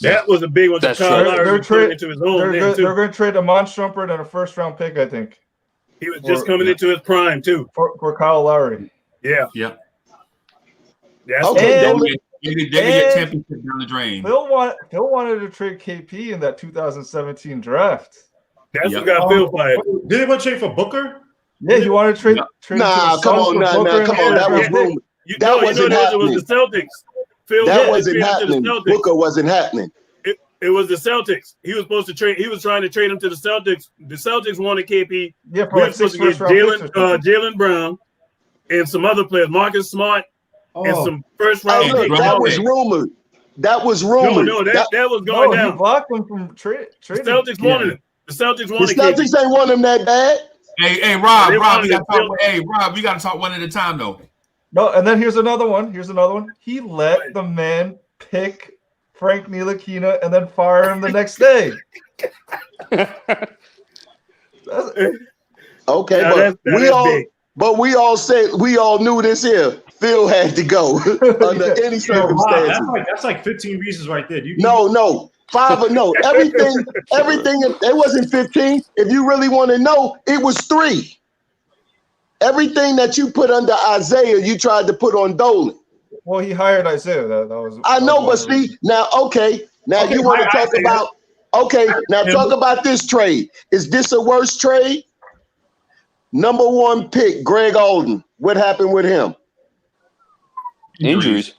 That was a big one. Kyle Lowry turned into his own. They're going to trade a Monstrumper and a first-round pick, I think. He was just coming into his prime, too. For Kyle Lowry. Yeah. Okay. They get championship down the drain. Phil wanted to trade KP in that 2017 draft. That's what got Phil fired. Did they want to trade for Booker? Yeah, he wanted to trade. Nah, come on. That was rumored. That wasn't happening. It was the Celtics. That wasn't happening. Booker wasn't happening. It was the Celtics. He was supposed to trade. He was trying to trade him to the Celtics. The Celtics wanted KP. Yeah, we were supposed to get Jaylen Brown and some other players, Marcus Smart. And some first round. That was rumored. That was rumored. No, that was going down. He blocked him from trading. The Celtics wanted him. The Celtics wanted him. The Celtics ain't want him that bad. Hey, Rob, we got to talk one at a time, though. No, and then here's another one. He let the man pick Frank Ntilikina and then fire him the next day. Okay, but we all knew this here. Phil had to go under any circumstances. That's like 15 reasons right there. No. 5 or no. Everything. It wasn't 15. If you really want to know, it was 3. Everything that you put under Isaiah, you tried to put on Dolan. Well, he hired Isaiah. That was. I know, but see now. Now you want to talk about. Talk about this trade. Is this a worse trade? Number 1 pick, Greg Oden. What happened with him? Injuries.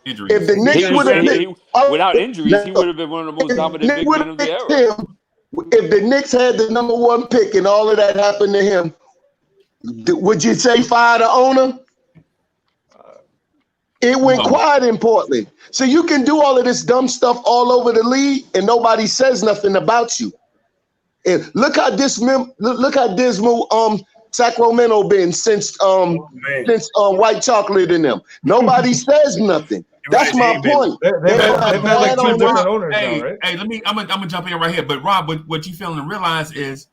If the Knicks would have picked without injuries, he would have been one of the most dominant big men of the era. If the Knicks had the number 1 pick and all of that happened to him, would you say fire the owner? It went quiet in Portland. So you can do all of this dumb stuff all over the league and nobody says nothing about you. And look how dismal Sacramento been since White Chocolate in them. Nobody says nothing. That's my point. They've had like 2 different owners now, right? Hey, I'm gonna jump in right here. But Rob, what you fail to realize is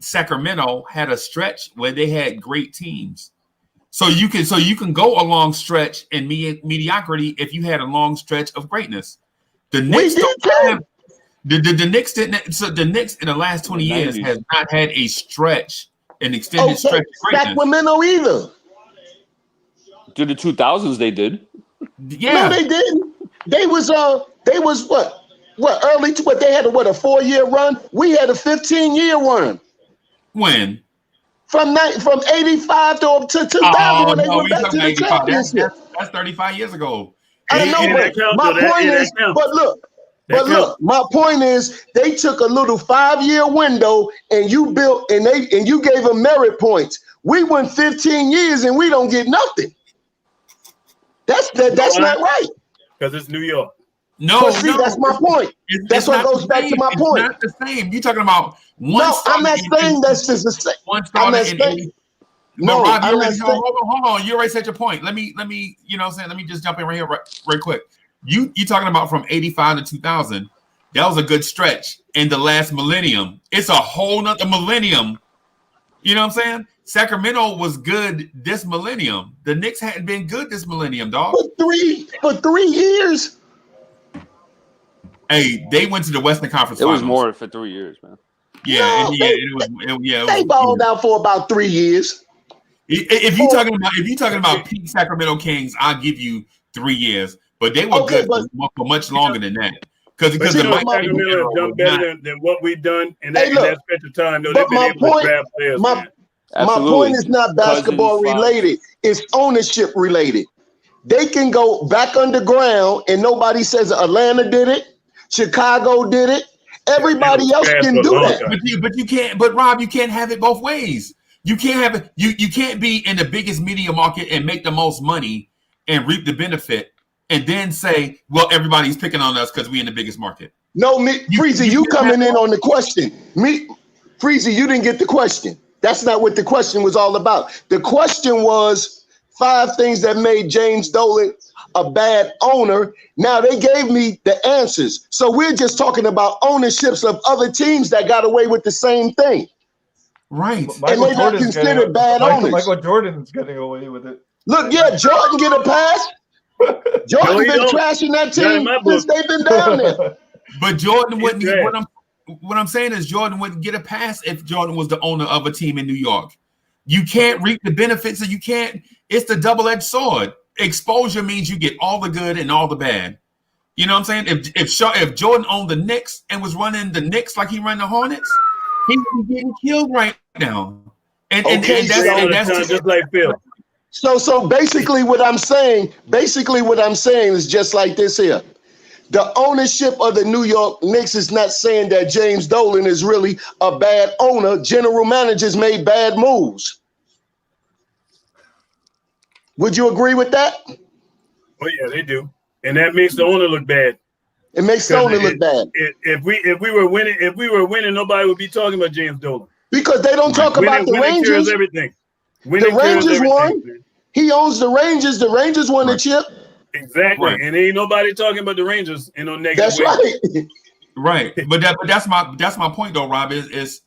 Sacramento had a stretch where they had great teams. So you can go a long stretch in mediocrity if you had a long stretch of greatness. The Knicks the Knicks didn't. So the Knicks in the last 20 years has not had a stretch, an extended stretch of greatness. Sacramento either. To the 2000s, they did. Yeah, no, they didn't. They was what early to what they had a 4-year run. We had a 15-year run. When? From 85 to 2000 when they went back to the championship. That's 35 years ago. I know, but look, my point is they took a little 5-year window and you built and you gave them merit points. We went 15 years and we don't get nothing. That's not right. Because it's New York. No, that's my point. That's what goes back to my point. It's not the same. You're talking about one. No, I'm not saying that's just the same. I'm not saying. No, hold on. You already said your point. Let me. You know what I'm saying? Let me just jump in right here, right quick. You talking about from 85 to 2000? That was a good stretch in the last millennium. It's a whole nother millennium. You know what I'm saying? Sacramento was good this millennium. The Knicks hadn't been good this millennium, dog. For three years. Hey, they went to the Western Conference It was Finals. more for 3 years, man. Yeah, No, and they balled out for about 3 years. If you're talking about peak Sacramento Kings, I'll give you 3 years, but they were good for much longer than that. Because Sacramento have done better than what we've done in that stretch of time. Though they've been able to grab players. My point is not basketball related; it's ownership related. They can go back underground, and nobody says Atlanta did it, Chicago did it. Everybody else can do that. But you can't. But Rob, you can't have it both ways. You can't have it. You can't be in the biggest media market and make the most money and reap the benefit, and then say, "Well, everybody's picking on us because we're in the biggest market." No, Freezy, you coming in on the question. Freezy, you didn't get the question. That's not what the question was all about. The question was 5 things that made James Dolan a bad owner. Now they gave me the answers. So we're just talking about ownerships of other teams that got away with the same thing. Right. And they're not considered bad owners. Michael Jordan's getting away with it. Look, Jordan get a pass. Jordan been trashing that team since they've been down there. But Jordan wouldn't. What I'm saying is Jordan wouldn't get a pass if Jordan was the owner of a team in New York. You can't reap the benefits, and you can't. It's the double-edged sword. Exposure means you get all the good and all the bad. You know what I'm saying? If Jordan owned the Knicks and was running the Knicks like he ran the Hornets, he would be getting killed right now. And that's just like Phil. So basically what I'm saying is just like this here. The ownership of the New York Knicks is not saying that James Dolan is really a bad owner. General managers made bad moves. Would you agree with that? Oh yeah, they do, and that makes the owner look bad. It makes the owner look bad. If we were winning, nobody would be talking about James Dolan because they don't talk about the Rangers. Cures everything. The Rangers won. Man. He owns the Rangers. The Rangers won the chip. Exactly, and ain't nobody talking about the Rangers in no negative way. Right, but that's my point though, Rob. Is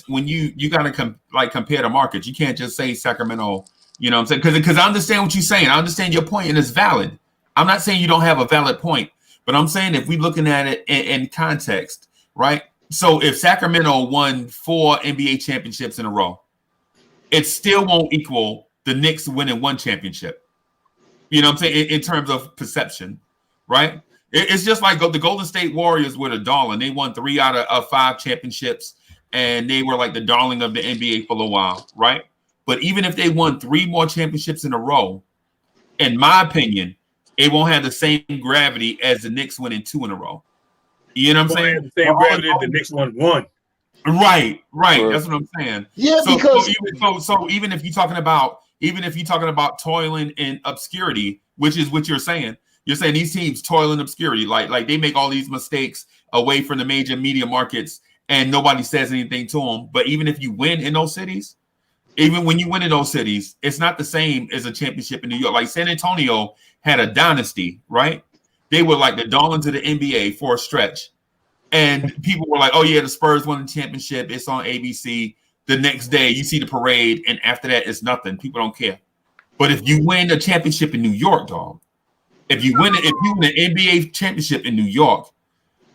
when you gotta compare the markets. You can't just say Sacramento. You know what I'm saying? Because I understand what you're saying. I understand your point, and it's valid. I'm not saying you don't have a valid point, but I'm saying if we're looking at it in context, right? So if Sacramento won 4 NBA championships in a row, it still won't equal the Knicks winning 1 championship. You know what I'm saying? In terms of perception, right? It's just like the Golden State Warriors were the darling. They won 3 out of 5 championships, and they were like the darling of the NBA for a while, right? But even if they won 3 more championships in a row, in my opinion, it won't have the same gravity as the Knicks winning 2 in a row. You know what I'm saying? The same gravity the Knicks won 1. Right. That's what I'm saying. Yeah, so even if you're talking about toiling in obscurity, which is what you're saying these teams toil in obscurity, like they make all these mistakes away from the major media markets, and nobody says anything to them. But even if you win in those cities, even when you win in those cities, it's not the same as a championship in New York. Like San Antonio had a dynasty, right? They were like the darlings of the NBA for a stretch. And people were like, oh, yeah, the Spurs won the championship. It's on ABC. The next day, you see the parade. And after that, it's nothing. People don't care. But if you win a championship in New York, dog, if you win an NBA championship in New York,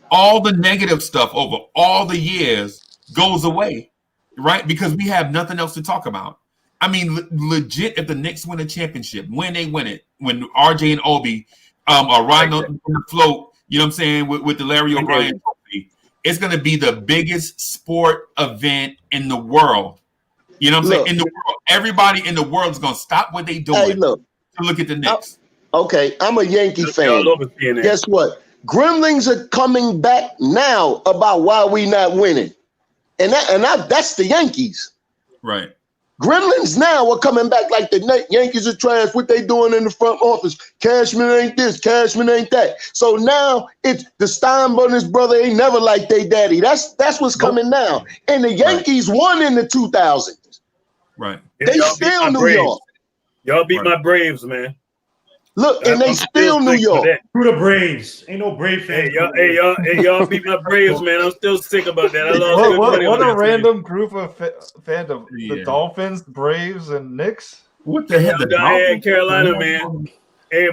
all the negative stuff over all the years goes away, right? Because we have nothing else to talk about. I mean, legit, if the Knicks win a championship, when they win it, when RJ and Obi are riding on the float, you know what I'm saying, with the Larry O'Brien trophy, it's going to be the biggest sport event in the world. You know what I'm saying? In the world, everybody in the world is going to stop what they doing to look at the Knicks. Okay, I'm a Yankee fan. Guess what? Gremlings are coming back now about why we not winning. And that's the Yankees. Right. Gremlins now are coming back like the Yankees are trash. What they doing in the front office? Cashman ain't this, Cashman ain't that. So now it's the Steinbrenner's brother ain't never like they daddy. That's what's coming now. And the Yankees won in the 2000s. Right. They still New York. Y'all beat my Braves, man. Look, and they still New York. Who the Braves? Ain't no Brave fans. Y'all beat my Braves, man. I'm still sick about that. I lost. What a random group of fandom. The Dolphins, Braves, and Knicks. What the hell? Carolina, man. Hey,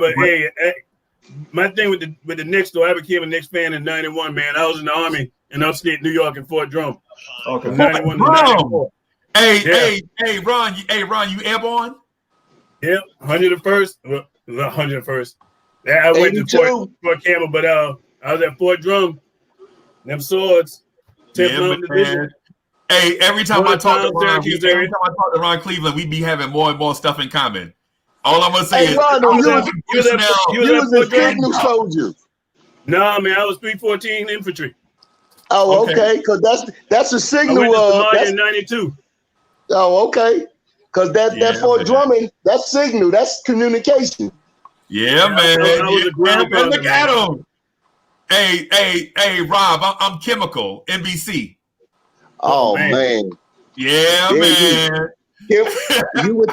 my thing with the Knicks, though, I became a Knicks fan in '91. Man, I was in the Army in upstate New York in Fort Drum. Okay. From '91 to '94. Hey, Ron, you airborne? Yeah, 101st. Well, not 101st. I went to Fort Campbell, but I was at Fort Drum. Them swords. 10th Mountain Division. Hey, every time I talk to Ron Cleveland, we be having more and more stuff in common. All I'm gonna say is, Ron, you was a signal soldier. No, man, I was 314 infantry. Oh, okay, because that's a signal. I went to Somalia in '92. Oh, okay, because that Fort Drummond, that's signal, that's communication. Yeah, man. I was a ground man. Look at him. Hey, Rob, I'm Chemical, NBC. Oh man. Yeah, man. You with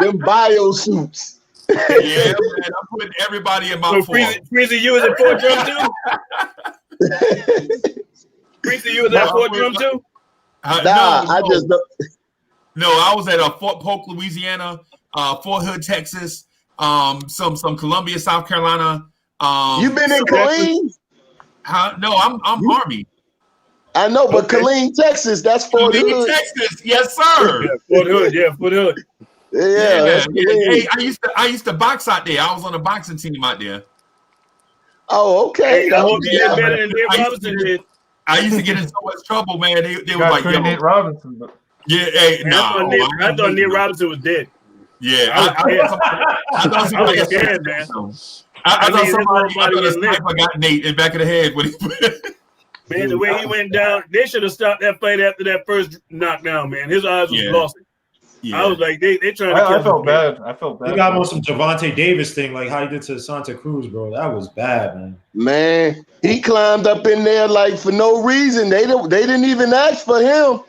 them bio suits. Yeah, man. I'm putting everybody in my form. Freezy, you was at Fort Drum too? Freezy, you was at Fort Drum too? No, I was at Fort Polk, Louisiana, Fort Hood, Texas, some Columbia, South Carolina. You been in Killeen? No, I'm Army. I know, but Killeen, Texas, that's Fort Hood. Texas, yes, sir. Yeah, Fort Hood. Yeah. Hey, I used to box out there. I was on a boxing team out there. Oh, okay. Hey, I hope you did better than Dave Robinson did. I used to get in so much trouble, man. They were like, yo. Nate Robinson. Yeah, hey, I thought Nate Robinson was dead. Yeah, I thought somebody was scared, man. I thought somebody got Nate in back of the head when he. Man, the way he went down, they should have stopped that fight after that first knockdown, man. His eyes was lost. Yeah. I was like, they trying to kill him. I felt bad. He got on some Javante Davis thing, like how he did to Santa Cruz, bro. That was bad, man. Man, he climbed up in there like for no reason. They didn't even ask for him.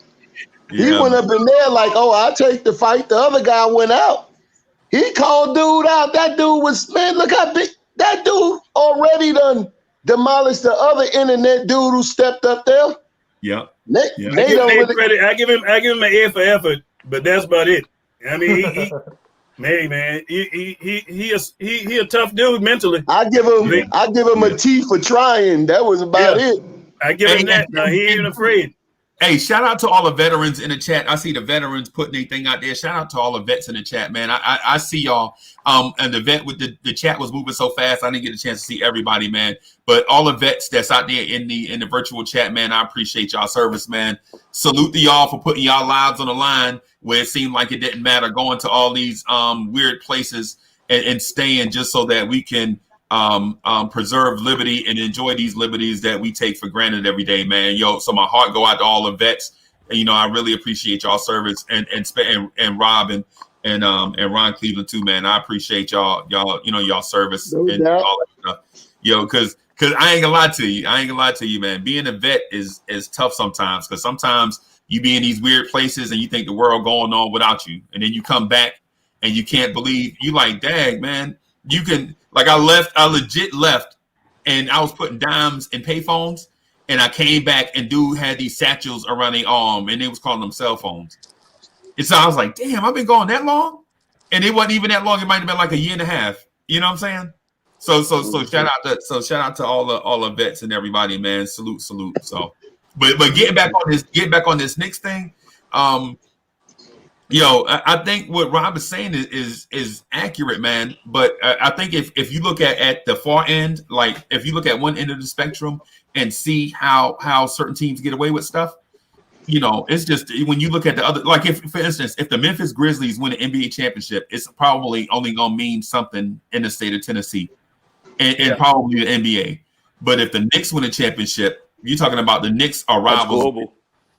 Yeah. He went up in there like, oh, I'll take the fight. The other guy went out. He called dude out. That dude was, man, look how big. That dude already done demolished the other internet dude who stepped up there. Yeah. I give him an A for effort, but that's about it. I mean, he a tough dude mentally. I give him a T for trying. That was about it. I give him that. No, he ain't afraid. Hey, shout out to all the veterans in the chat. I see the veterans putting their thing out there. Shout out to all the vets in the chat, man. I see y'all. And the vet with the chat was moving so fast, I didn't get a chance to see everybody, man. But all the vets that's out there in the virtual chat, man, I appreciate y'all service, man. Salute to y'all for putting y'all lives on the line where it seemed like it didn't matter, going to all these weird places and staying just so that we can preserve liberty and enjoy these liberties that we take for granted every day, man. Yo, so my heart go out to all the vets. And, I really appreciate y'all service and Rob and Ron Cleveland too, man. I appreciate y'all service and all that stuff. Yo, because I ain't gonna lie to you, man. Being a vet is tough sometimes, because sometimes you be in these weird places and you think the world going on without you, and then you come back and you can't believe you like, dang, man, you can. Like I legit left, and I was putting dimes in payphones, and I came back and dude had these satchels around their arm, and they was calling them cell phones. And so I was like, damn, I've been gone that long? And it wasn't even that long. It might have been like a year and a half. You know what I'm saying? So shout out to all the vets and everybody, man. Salute. So, but getting back on this Knicks thing, I think what Rob is saying is accurate, man. But I think if you look at the far end, like if you look at one end of the spectrum and see how certain teams get away with stuff, it's just when you look at the other, like if, for instance, if the Memphis Grizzlies win an NBA championship, it's probably only going to mean something in the state of Tennessee and probably the NBA. But if the Knicks win a championship, you're talking about the Knicks are rivals. Global.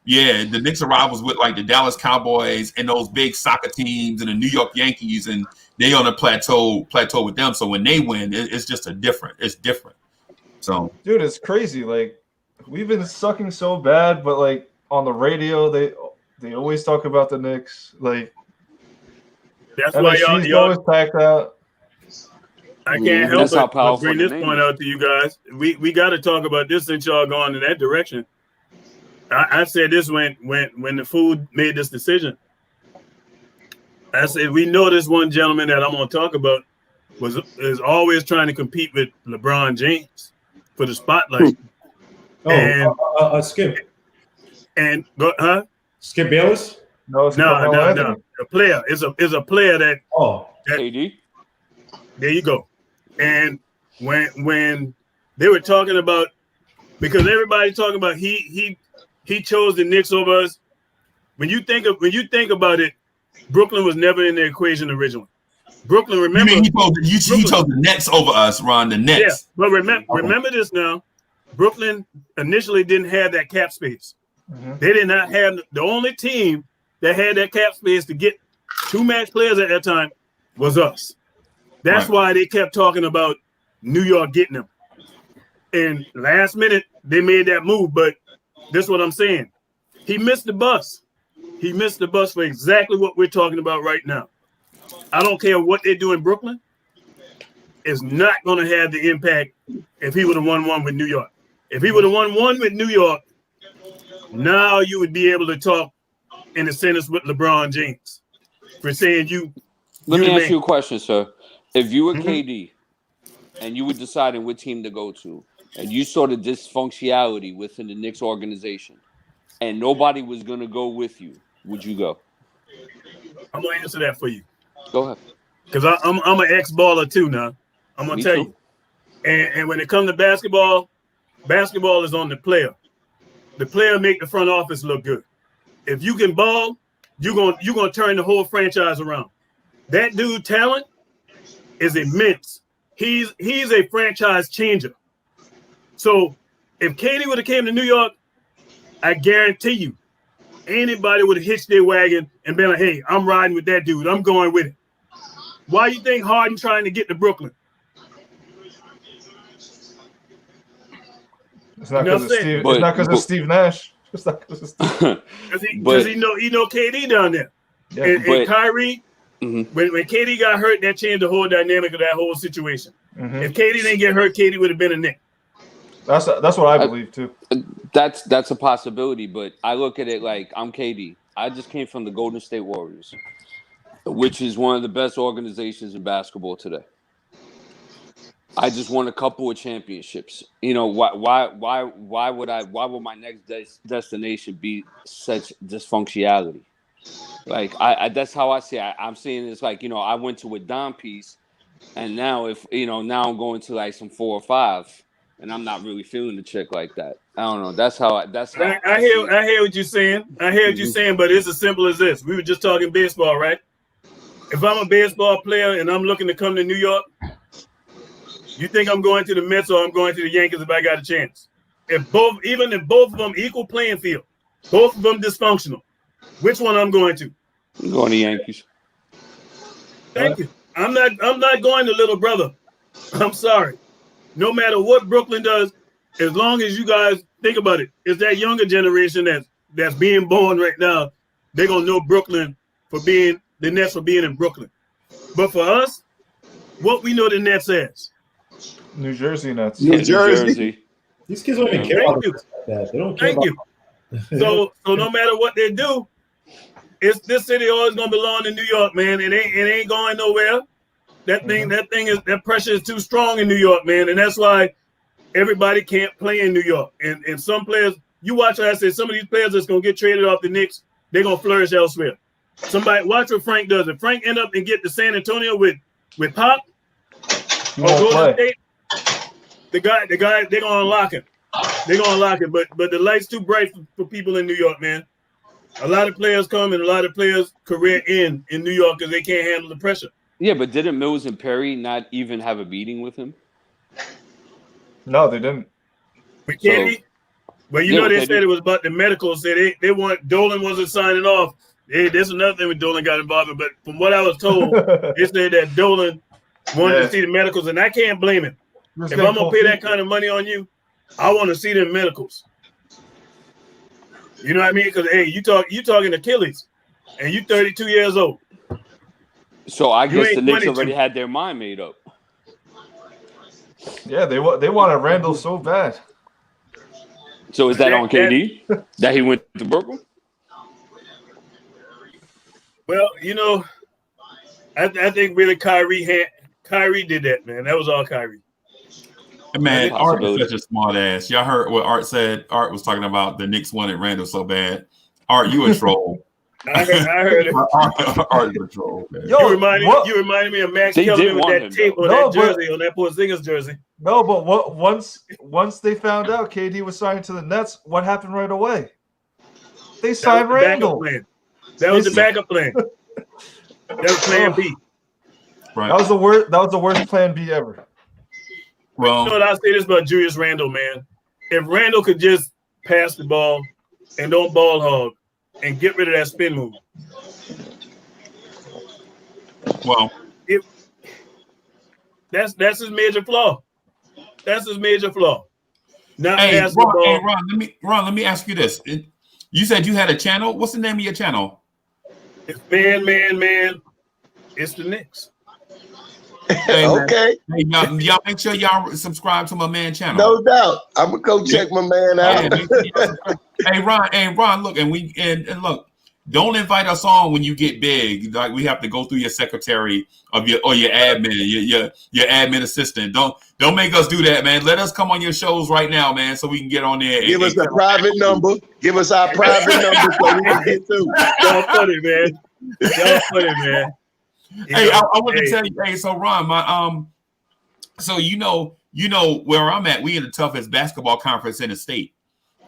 Yeah, the Knicks are rivals with like the Dallas Cowboys and those big soccer teams and the New York Yankees, and they on a plateau with them. So when they win, it's just it's different. So, dude, it's crazy. Like we've been sucking so bad, but like on the radio, they always talk about the Knicks. Like that's why y'all always packed out. I can't help but bring this point out to you guys. We got to talk about this since y'all going in that direction. I said this when the food made this decision. I said, we know this one gentleman that I'm going to talk about. is always trying to compete with LeBron James for the spotlight. Skip. And Skip Bayless? No. A player is a player that. KD. There you go. And when they were talking about, because everybody's talking about he chose the Knicks over us. When you think about it, Brooklyn was never in the equation originally. Brooklyn, remember, he chose the Nets over us, Ron. The Nets. Yeah, but remember this now. Brooklyn initially didn't have that cap space. Mm-hmm. They did not have the only team that had that cap space to get 2 max players at that time was us. That's why they kept talking about New York getting them. And last minute they made that move, but this is what I'm saying. He missed the bus. He missed the bus for exactly what we're talking about right now. I don't care what they do in Brooklyn. It's not going to have the impact if he would have won one with New York. If he would have won one with New York, now you would be able to talk in a sentence with LeBron James for saying you. Let me ask you a question, sir. If you were KD and you were deciding what team to go to, and you saw the dysfunctionality within the Knicks organization, and nobody was going to go with you, would you go? I'm going to answer that for you. Go ahead. Because I'm an ex-baller too now. I'm going to tell you. And when it comes to basketball is on the player. The player make the front office look good. If you can ball, you're gonna turn the whole franchise around. That dude talent is immense. He's a franchise changer. So if Katie would have came to New York, I guarantee you, anybody would have hitched their wagon and been like, hey, I'm riding with that dude. I'm going with it. Why you think Harden trying to get to Brooklyn? It's not because of Steve Nash. It's not because of Steve. Because he know KD down there. Yeah. And Kyrie, when KD got hurt, that changed the whole dynamic of that whole situation. Mm-hmm. If KD didn't get hurt, KD would have been a Knick. That's what I believe too. That's a possibility, but I look at it like I'm KD. I just came from the Golden State Warriors, which is one of the best organizations in basketball today. I just won a couple of championships. You know, why would my next destination be such dysfunctionality? Like I that's how I see it. I'm seeing it's like, you know, I went to a dime piece, and now now I'm going to like some 4 or 5, and I'm not really feeling the chick like that. I don't know. I hear what you're saying. I hear what you're saying, but it's as simple as this. We were just talking baseball, right? If I'm a baseball player and I'm looking to come to New York, you think I'm going to the Mets or I'm going to the Yankees if I got a chance? Even if both of them equal playing field, both of them dysfunctional, which one I'm going to? I'm going to Yankees. Thank you. I'm not going to little brother. I'm sorry. No matter what Brooklyn does, as long as you guys think about it, it's that younger generation that's being born right now. They're gonna know Brooklyn for being the Nets for being in Brooklyn. But for us, what we know the Nets as. New Jersey Nets. New Jersey. These kids don't even care about that. They don't care about So no matter what they do, this city always gonna belong to New York, man. It ain't going nowhere. That pressure is too strong in New York, man, and that's why everybody can't play in New York. And some players, you watch what I say, some of these players that's gonna get traded off the Knicks, they're gonna flourish elsewhere. Somebody watch what Frank does. If Frank end up and get to San Antonio with Pop or Golden State, the guy, they're gonna unlock him. They're gonna unlock him. But the light's too bright for people in New York, man. A lot of players come and a lot of players career in New York because they can't handle the pressure. Yeah, but didn't Mills and Perry not even have a meeting with him? No, they didn't. With Katie? Well, they said it was about the medical. Said they want Dolan wasn't signing off. There's another thing with Dolan got involved in, but from what I was told, they said that Dolan wanted to see the medicals, and I can't blame him. If I'm gonna pay that kind of money on you, I want to see them medicals. You know what I mean? Because hey, you talking Achilles, and you 32 years old. So I guess the Knicks already had their mind made up. Yeah, they wanted Randle so bad. So is that on KD that he went to Brooklyn? Well, I think really Kyrie Kyrie did that, man. That was all Kyrie. Man, Art is such a smart ass. Y'all heard what Art said? Art was talking about the Knicks wanted Randle so bad. Art, you a troll. I heard it. Art is a troll, man. You reminded me of Max Kellerman with that tape on that jersey, on that Porzingis jersey. No, but once they found out KD was signed to the Nets, what happened right away? They signed Randle. That was the backup plan. That was plan B. Right. That was the worst plan B ever. Well, you know what, I'll say this about Julius Randle, man. If Randle could just pass the ball and don't ball hog and get rid of that spin move. Well, that's his major flaw. That's his major flaw. Not hey, pass the ball. Ron, let me ask you this. You said you had a channel. What's the name of your channel? It's man. It's the Knicks. Hey, okay. Hey, y'all make sure y'all subscribe to my man channel. No doubt. I'm gonna go check my man out. Hey, Ron, look, and look, don't invite us on when you get big. Like we have to go through your secretary of your admin, your admin assistant. Don't make us do that, man. Let us come on your shows right now, man, so we can get on there. Give us a private number. Give us our private number so we can get through. Y'all funny, man. Y'all funny, man. Hey, I want to tell you. Hey, so Ron, so you know where I'm at. We in the toughest basketball conference in the state.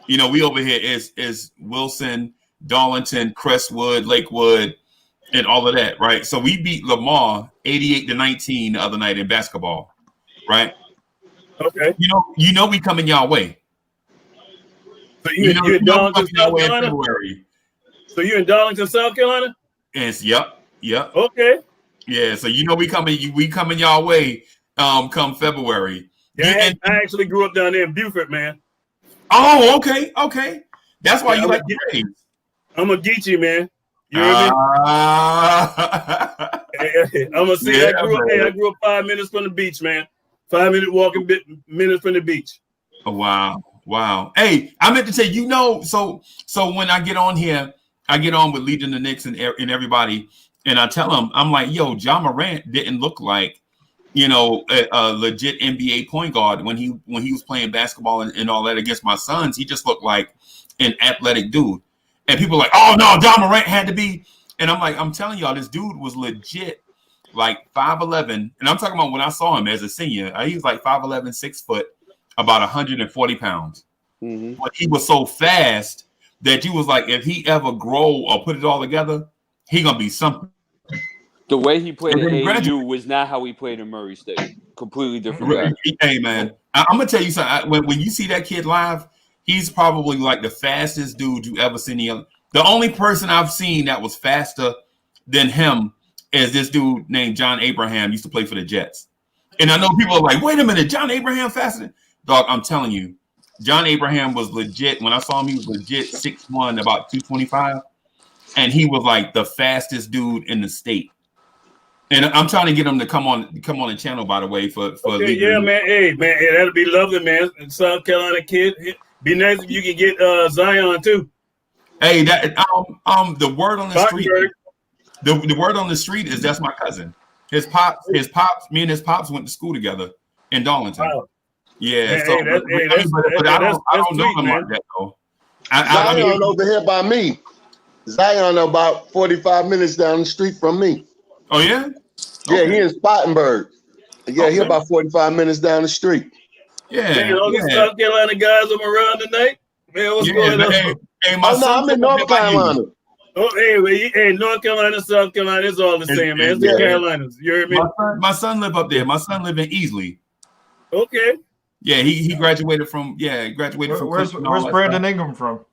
You know, we over here is Wilson, Darlington, Crestwood, Lakewood, and all of that, right? So we beat Lamar 88-19 the other night in basketball, right? Okay. You know we coming y'all way. So you in Darlington, South Carolina? February. So you in Darlington, South Carolina? Yes. Yep. Okay. Yeah. So you know we coming y'all way. Come February. Yeah, I actually grew up down there in Beaufort, man. Oh, okay. That's why you like the Braves. I'm a Geechee, man. You hear me? I'm gonna say I grew up 5 minutes from the beach, man. 5 minute walking minutes from the beach. Oh, wow. Hey, I meant to say, so when I get on here, I get on with leading the Knicks and everybody, and I tell them, I'm like, yo, Ja Morant didn't look like, a legit NBA point guard when he was playing basketball and all that against my sons. He just looked like an athletic dude. And people are like, oh no, Ja Morant had to be. And I'm like, I'm telling y'all, this dude was legit like 5'11". And I'm talking about when I saw him as a senior, he was like 5'11", 6 foot, about 140 pounds. Mm-hmm. But he was so fast that you was like, if he ever grow or put it all together, he gonna be something. The way he played at AAU was not how he played in Murray State. Completely different guy. Hey man, I'm gonna tell you something. When you see that kid live, he's probably like the fastest dude you ever seen. The only person I've seen that was faster than him is this dude named John Abraham. Used to play for the Jets. And I know people are like, wait a minute, John Abraham faster? Dog, I'm telling you, John Abraham was legit. When I saw him, he was legit 6'1", about 225. And he was like the fastest dude in the state. And I'm trying to get him to come on the channel, by the way, for okay, yeah, man. Hey, that'll be lovely, man. South Carolina kid. Be nice if you can get Zion too. Hey, that the word on the street. The word on the street is that's my cousin. His pops, me and his pops went to school together in Darlington. Wow. Yeah, I don't know him like that though. Zion over here by me. Zion about 45 minutes down the street from me. Oh yeah? Yeah, he in Spartanburg. Yeah, okay. He about 45 minutes down the street. Yeah. Hey, all these South Carolina guys I'm around tonight. Man, what's going on? Hey, I'm in North Carolina. Oh, hey, North Carolina, South Carolina, it's all the same, man. It's the Carolinas. You heard me? My son live up there. My son live in Easley. Okay. Yeah, he graduated from Where's Brandon Ingram from?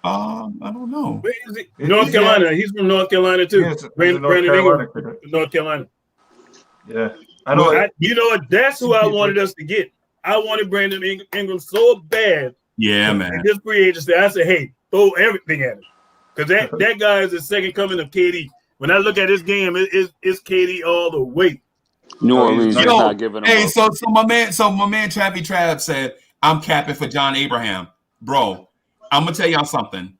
I don't know. Where is he? North Carolina. He's from North Carolina too. Yeah, Brandon Ingram, North Carolina. Yeah, I know. You know what? That's who I wanted us to get. I wanted Brandon Ingram so bad. Yeah, man. And this free agency, I said, hey, throw everything at him, because that guy is the second coming of KD. When I look at his game, it's KD all the way. New Orleans is not giving him. Hey, so my man Travi Trav said, I'm capping for John Abraham, bro. I'm gonna tell y'all something.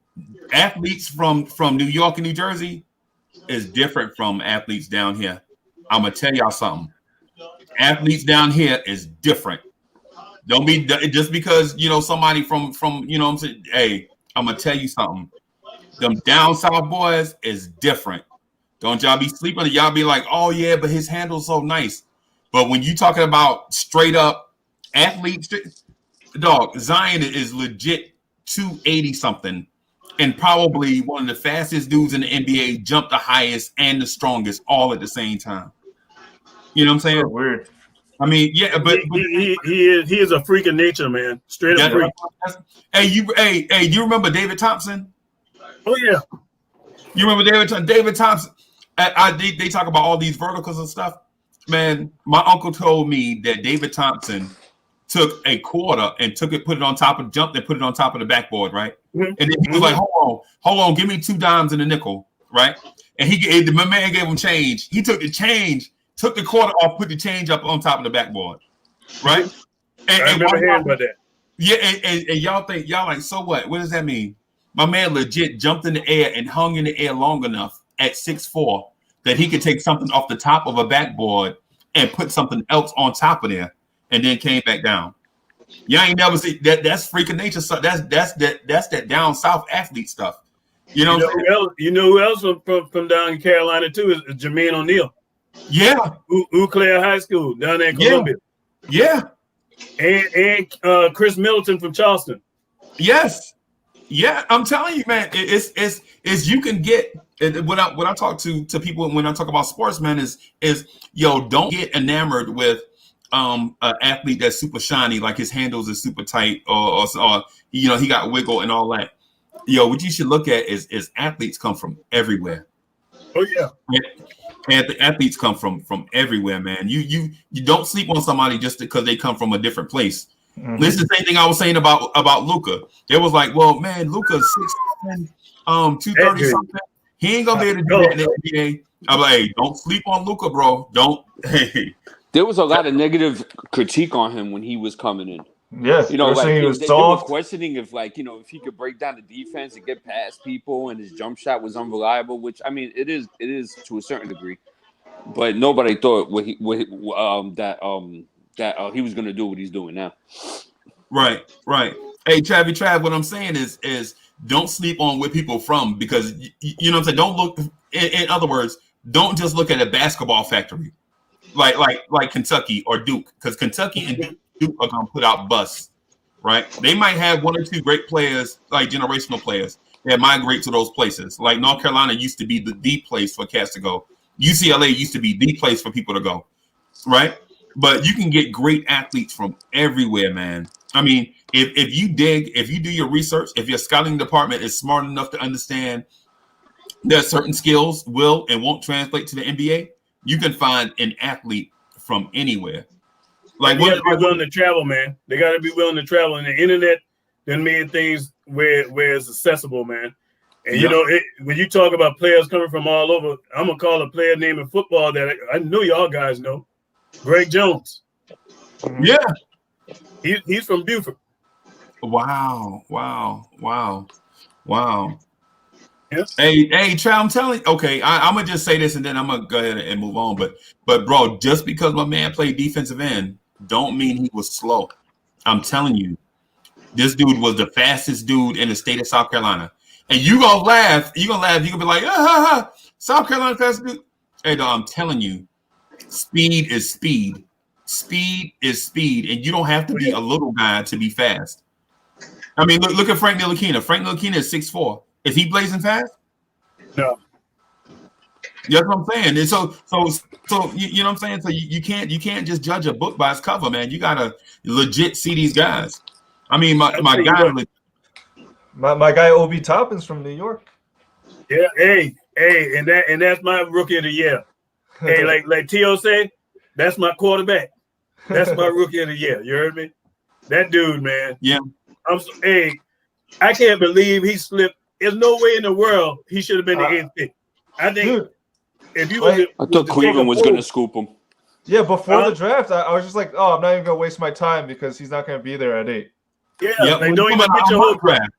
Athletes from New York and New Jersey is different from athletes down here. I'm gonna tell y'all something. Athletes down here is different. Don't be just because somebody from I'm saying. Hey, I'm gonna tell you something. Them down south boys is different. Don't y'all be sleeping? Y'all be like, oh yeah, but his handle's so nice. But when you talking about straight up athletes, dog, Zion is legit 280 something, and probably one of the fastest dudes in the NBA, jumped the highest and the strongest all at the same time. You know what I'm saying? So weird. I mean, yeah, but he is a freak of nature, man. Straight up freak. Hey, you remember David Thompson? Oh yeah. You remember David Thompson? They talk about all these verticals and stuff. Man, my uncle told me that David Thompson took a quarter and put it on top of the backboard, right? Mm-hmm. And then he was like, hold on, give me 2 dimes and a nickel, right? And my man gave him change. He took the change, took the quarter off, put the change up on top of the backboard, right? And, I remember hearing about that. Yeah, and y'all like, so what? What does that mean? My man legit jumped in the air and hung in the air long enough at 6'4" that he could take something off the top of a backboard and put something else on top of there, and then came back down. Y'all ain't never see that. That's freaking nature stuff. That's that down south athlete stuff. You know who else from down in Carolina too is Jermaine O'Neal. Yeah, Eau Claire High School down there in Columbia. Yeah, and Chris Middleton from Charleston. Yes. Yeah, I'm telling you, man. It's you can get when I talk to people when I talk about sports, man, is don't get enamored with an athlete that's super shiny, like his handles is super tight, or he got wiggle and all that. What you should look at is athletes come from everywhere. Oh yeah. And the athletes come from everywhere, man. You don't sleep on somebody just because they come from a different place. Mm-hmm. This is the same thing I was saying about Luka. It was like, well, man, Luka's 6'10", 230 something. He ain't gonna be able to do that in the NBA. I'm like, hey, don't sleep on Luka, bro. Don't. Hey. There was a lot of negative critique on him when he was coming in. Yeah, like they were questioning if he could break down the defense and get past people, and his jump shot was unreliable. Which I mean, it is to a certain degree, but nobody thought that he was going to do what he's doing now. Right. Hey, Trav, what I'm saying is don't sleep on where people from, because you know what I'm saying. Don't look. In other words, don't just look at a basketball factory, like Kentucky or Duke, because Kentucky and Duke are going to put out busts, right? They might have 1 or 2 great players, like generational players, that migrate to those places. Like North Carolina used to be the place for cats to go. UCLA used to be the place for people to go, right? But you can get great athletes from everywhere, man. I mean, if you do your research, if your scouting department is smart enough to understand that certain skills will and won't translate to the NBA, you can find an athlete from anywhere. Like, they got to be willing to travel, man. They got to be willing to travel, and the internet then made things where it's accessible, man. And when you talk about players coming from all over, I'm gonna call a player name in football that I know y'all guys know. Greg Jones. Yeah. He's from Beaufort. Wow. Yeah. Hey, Trout, I'm telling you, okay, I'm gonna just say this and then I'm gonna go ahead and move on. But bro, just because my man played defensive end, don't mean he was slow. I'm telling you, this dude was the fastest dude in the state of South Carolina. And you gonna laugh, you're gonna be like, South Carolina fastest dude. Hey, dog, I'm telling you, speed is speed. Speed is speed, and you don't have to be a little guy to be fast. I mean, look at Frank Ntilikina. Frank Ntilikina is 6'4". Is he blazing fast? No. That's what I'm saying. And so you know what I'm saying? So you can't just judge a book by its cover, man. You gotta legit see these guys. I mean, my guy Obi Toppin's from New York. Yeah, hey, and that's my rookie of the year. Hey, like T.O. say, that's my quarterback. That's my rookie of the year. You heard me? That dude, man. Yeah. I can't believe he slipped. There's no way in the world he should have been the 8th pick. I think if you I thought Cleveland was going to scoop him. Yeah, before the draft, I was just like, oh, I'm not even going to waste my time because he's not going to be there at 8. Yeah, like don't even get your whole draft.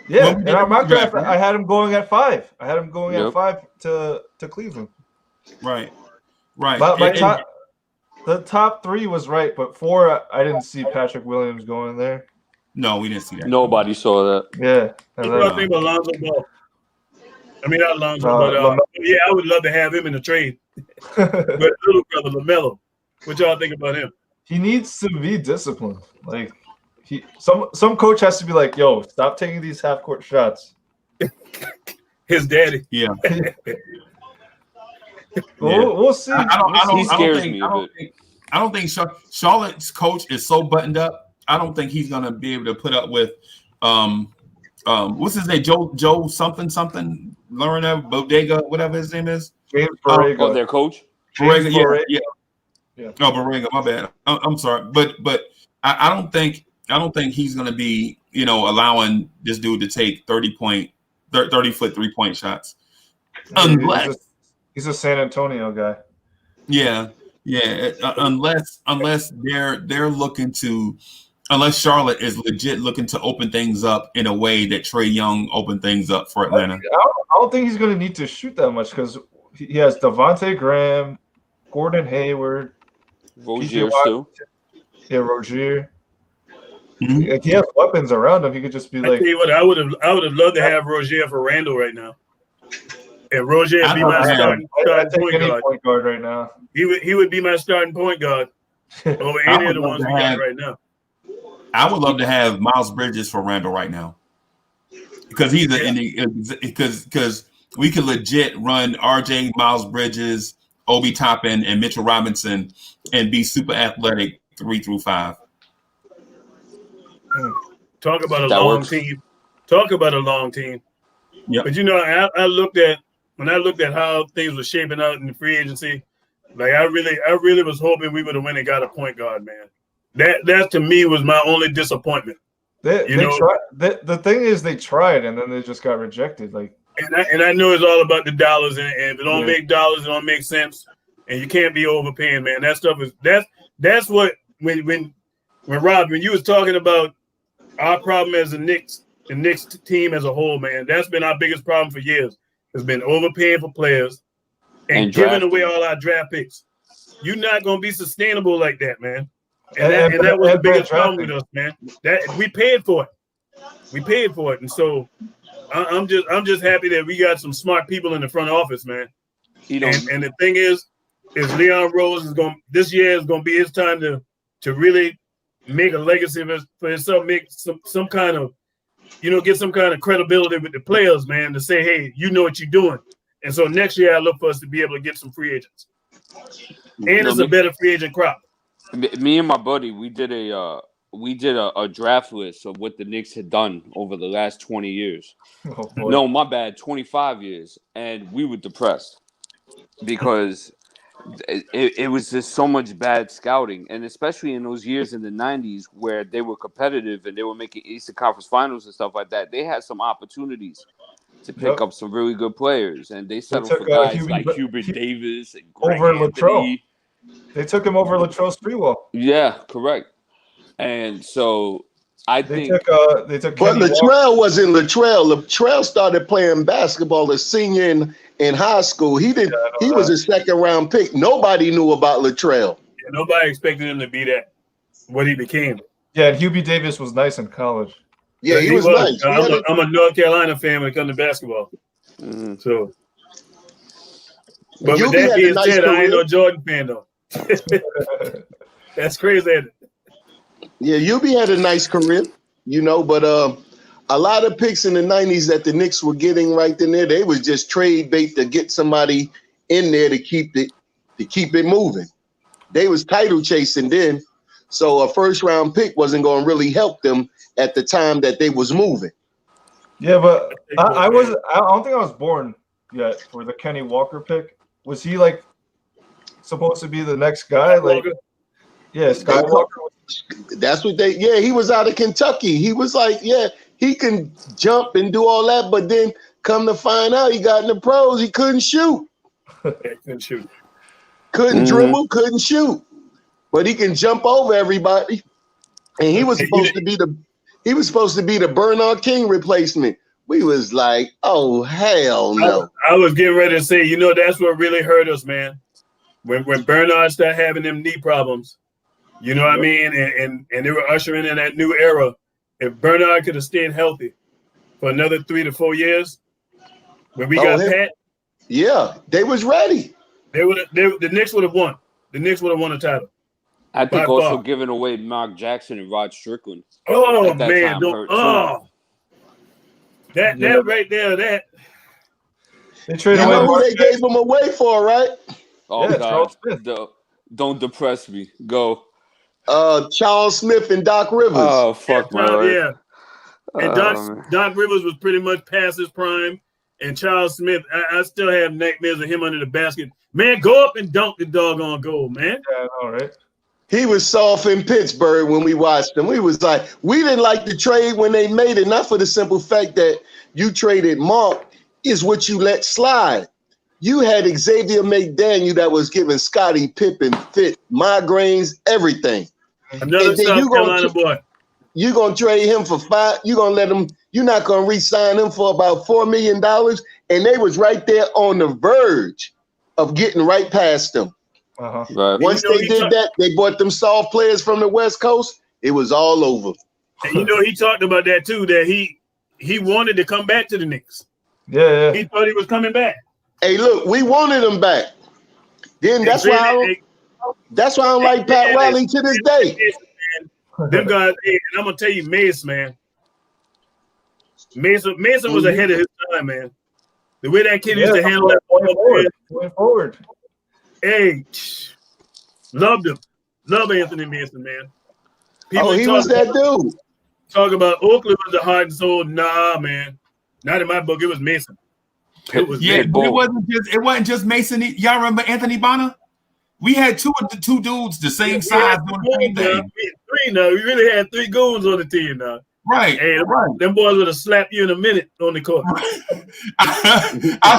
Yeah, in our mock draft, I had him going at 5. I had him going at 5 to Cleveland. Right. Right. The top 3 was right, but 4 I didn't see Patrick Williams going there. No, we didn't see that. Nobody saw that. Yeah. What do I think about Lonzo Ball? I mean, not Lonzo, but yeah, I would love to have him in the trade. But little brother LaMelo, what y'all think about him? He needs to be disciplined. Like some coach has to be like, "Yo, stop taking these half-court shots." His daddy. Yeah. We'll see. He scares me a bit. I don't think Charlotte's coach is so buttoned up. I don't think he's gonna be able to put up with what's his name? Joe something Lorena Bodega, whatever his name is. James Borrego. Their coach. Borrego, yeah. No, Borrego, my bad. I'm sorry, but I don't think he's gonna be allowing this dude to take 30-foot 3-point shots unless he's a San Antonio guy. Yeah. Unless they're looking to. Unless Charlotte is legit looking to open things up in a way that Trae Young opened things up for Atlanta. I don't think he's going to need to shoot that much because he has Devontae Graham, Gordon Hayward, Rozier still. Yeah, Rozier. Mm-hmm. Like, he has weapons around him. He could just be like. I tell you what, I would have loved to have Rozier for Randle right now. And Rozier would be my starting point guard right now. He would be my starting point guard over any of the ones we got right now. I would love to have Miles Bridges for Randle right now because because we could legit run RJ, Miles Bridges, Obi Toppin, and Mitchell Robinson and be super athletic 3 through 5. Talk about a long team. Talk about a long team. Yeah. But I looked at how things were shaping out in the free agency. Like I really was hoping we would have went and got a point guard, man. That to me was my only disappointment. They tried. The thing is, they tried and then they just got rejected. Like, and I know it's all about the dollars, and if it don't make dollars, it don't make sense, and you can't be overpaying, man. That stuff is that's what when Rob, when you was talking about our problem as the Knicks team as a whole, man, that's been our biggest problem for years. It's been overpaying for players and giving away all our draft picks. You're not gonna be sustainable like that, man. And that was the biggest problem with us, man. That we paid for it. And so I'm just happy that we got some smart people in the front office, man. And the thing is Leon Rose this year is gonna be his time to really make a legacy for himself, make some kind of get some kind of credibility with the players, man, to say, hey, you know what you're doing. And so next year I look for us to be able to get some free agents. And it's a better free agent crop. Me and my buddy, we did a draft list of what the Knicks had done over the last 20 years. Oh, no, my bad, 25 years. And we were depressed because it was just so much bad scouting. And especially in those years in the 90s where they were competitive and they were making Eastern Conference Finals and stuff like that, they had some opportunities to pick up some really good players. And they settled for guys like Hubert Davis and Greg over Anthony. Latrell. They took him over Latrell Sprewell. Yeah, correct. And so I think they took. But Latrell wasn't Latrell. Latrell started playing basketball as senior in high school. He did. He was a second-round pick. Nobody knew about Latrell. Yeah, nobody expected him to be that. What he became. Yeah, and Hubie Davis was nice in college. Yeah, he was nice. I'm a North Carolina fan when it comes to basketball. Mm-hmm. So, but with that being said, I ain't no Jordan fan though. That's crazy. Yeah, Hubie had a nice career, but a lot of picks in the 90s that the Knicks were getting right then there, they was just trade bait to get somebody in there to keep it moving. They was title chasing then, so a first round pick wasn't going to really help them at the time that they was moving. Yeah, but I don't think I was born yet for the Kenny Walker pick. Was he like supposed to be the next guy? Like, yeah, Skywalker. That's what he was out of Kentucky. He was like, he can jump and do all that, but then come to find out he got in the pros, he couldn't shoot. Couldn't shoot. Couldn't dribble, couldn't shoot. But he can jump over everybody. And he was supposed to be the Bernard King replacement. We was like, oh hell no. I was getting ready to say, that's what really hurt us, man. when Bernard started having them knee problems, you know what I mean, and they were ushering in that new era. If Bernard could have stayed healthy for another 3 to 4 years, when we got Pat, yeah, they was ready. The Knicks would have won. The Knicks would have won the title. I think also giving away Mark Jackson and Rod Strickland. Oh man, that right there, that they traded away. Who they gave him away for, right? Oh God, don't depress me. Go. Charles Smith and Doc Rivers. Oh fuck my life. Yeah. And Doc Rivers was pretty much past his prime, and Charles Smith, I still have nightmares of him under the basket. Man, go up and dunk the doggone goal, man. Yeah, I know, right? He was soft in Pittsburgh when we watched him. We was like, we didn't like the trade when they made it, not for the simple fact that you traded Mark is what you let slide. You had Xavier McDaniel that was giving Scottie Pippen fit migraines, everything. Another South Carolina boy. You're gonna trade him for $5. You're gonna let him. You're not gonna re-sign him for about $4 million. And they was right there on the verge of getting right past them. Right. Once they did that, they bought them soft players from the West Coast. It was all over. And he talked about that too. That he wanted to come back to the Knicks. Yeah. He thought he was coming back. Hey, look, we wanted him back. Then that's why I don't like Pat Riley to this day. Them guys, and I'm gonna tell you, Mace, man. Mason was ahead of his time, man. The way that kid used to handle that going forward. Hey, loved him. Love Anthony Mason, man. People he was that dude. Talk about Oakland was the heart and soul. Nah, man. Not in my book. It was Mason. It wasn't just Mason. Y'all remember Anthony Bonner? We had two dudes the same size doing the same thing. Three now. We really had 3 goons on the team now. Right. Hey, them boys would have slapped you in a minute on the court. I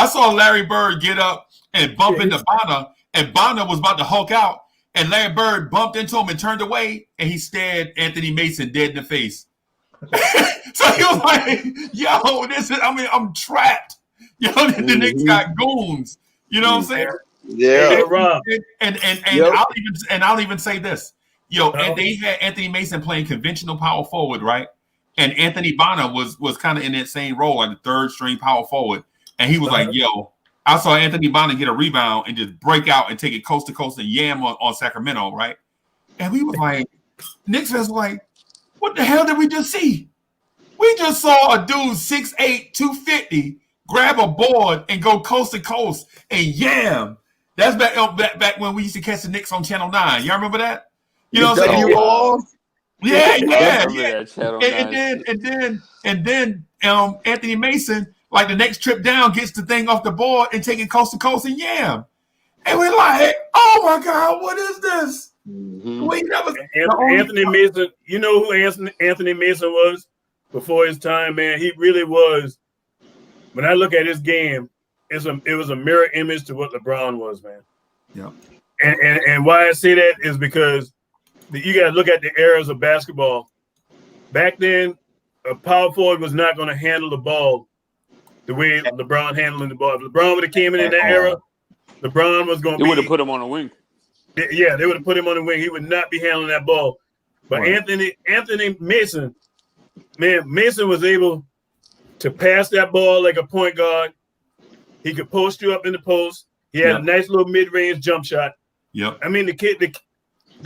saw Larry Bird get up and bump into Bonner, and Bonner was about to hulk out, and Larry Bird bumped into him and turned away, and he stared Anthony Mason dead in the face. So he was like, "Yo, I'm trapped. Yo, the Knicks got goons." You know what I'm saying? Yeah. And I'll even say this. Yo, and they had Anthony Mason playing conventional power forward, right? And Anthony Bonner was kind of in that same role, like the third string power forward. And he was like, yo, I saw Anthony Bonner get a rebound and just break out and take it coast to coast and yam on Sacramento, right? And we was like, Knicks fans were like, what the hell did we just see? We just saw a dude 6'8", 250 grab a board and go coast to coast and yam. That's back when we used to catch the Knicks on Channel 9. Y'all remember that? You know what I'm saying? Yeah. And then Anthony Mason, like the next trip down, gets the thing off the board and take it coast to coast and yam. And we're like, oh my God, what is this? Anthony Mason, you know who Anthony Mason was before his time, man? He really was. When I look at his game, it was a mirror image to what LeBron was, man. Yeah. And why I say that is because you got to look at the eras of basketball. Back then, a power forward was not going to handle the ball the way LeBron handling the ball. If LeBron would have came in that era, LeBron was going to be. They would have put him on a wing. Yeah, they would have put him on the wing. He would not be handling that ball. But Anthony Mason, man, Mason was able to pass that ball like a point guard. He could post you up in the post. He had a nice little mid-range jump shot. Yep. I mean, the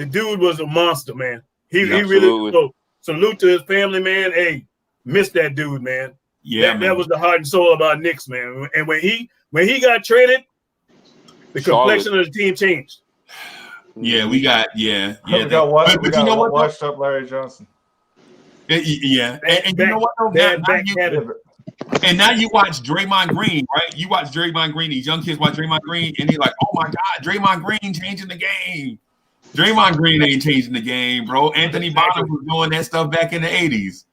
dude was a monster, man. He really. So salute to his family, man. Hey, miss that dude, man. Yeah, that was the heart and soul of our Knicks, man. And when he got traded, the complexion of the team changed. Yeah, we got We got washed up Larry Johnson. Yeah, and you know what? And now you watch Draymond Green, right? You watch Draymond Green. These young kids watch Draymond Green, and they're like, "Oh my God, Draymond Green changing the game." Draymond Green ain't changing the game, bro. Anthony Bonner was doing that stuff back in the '80s.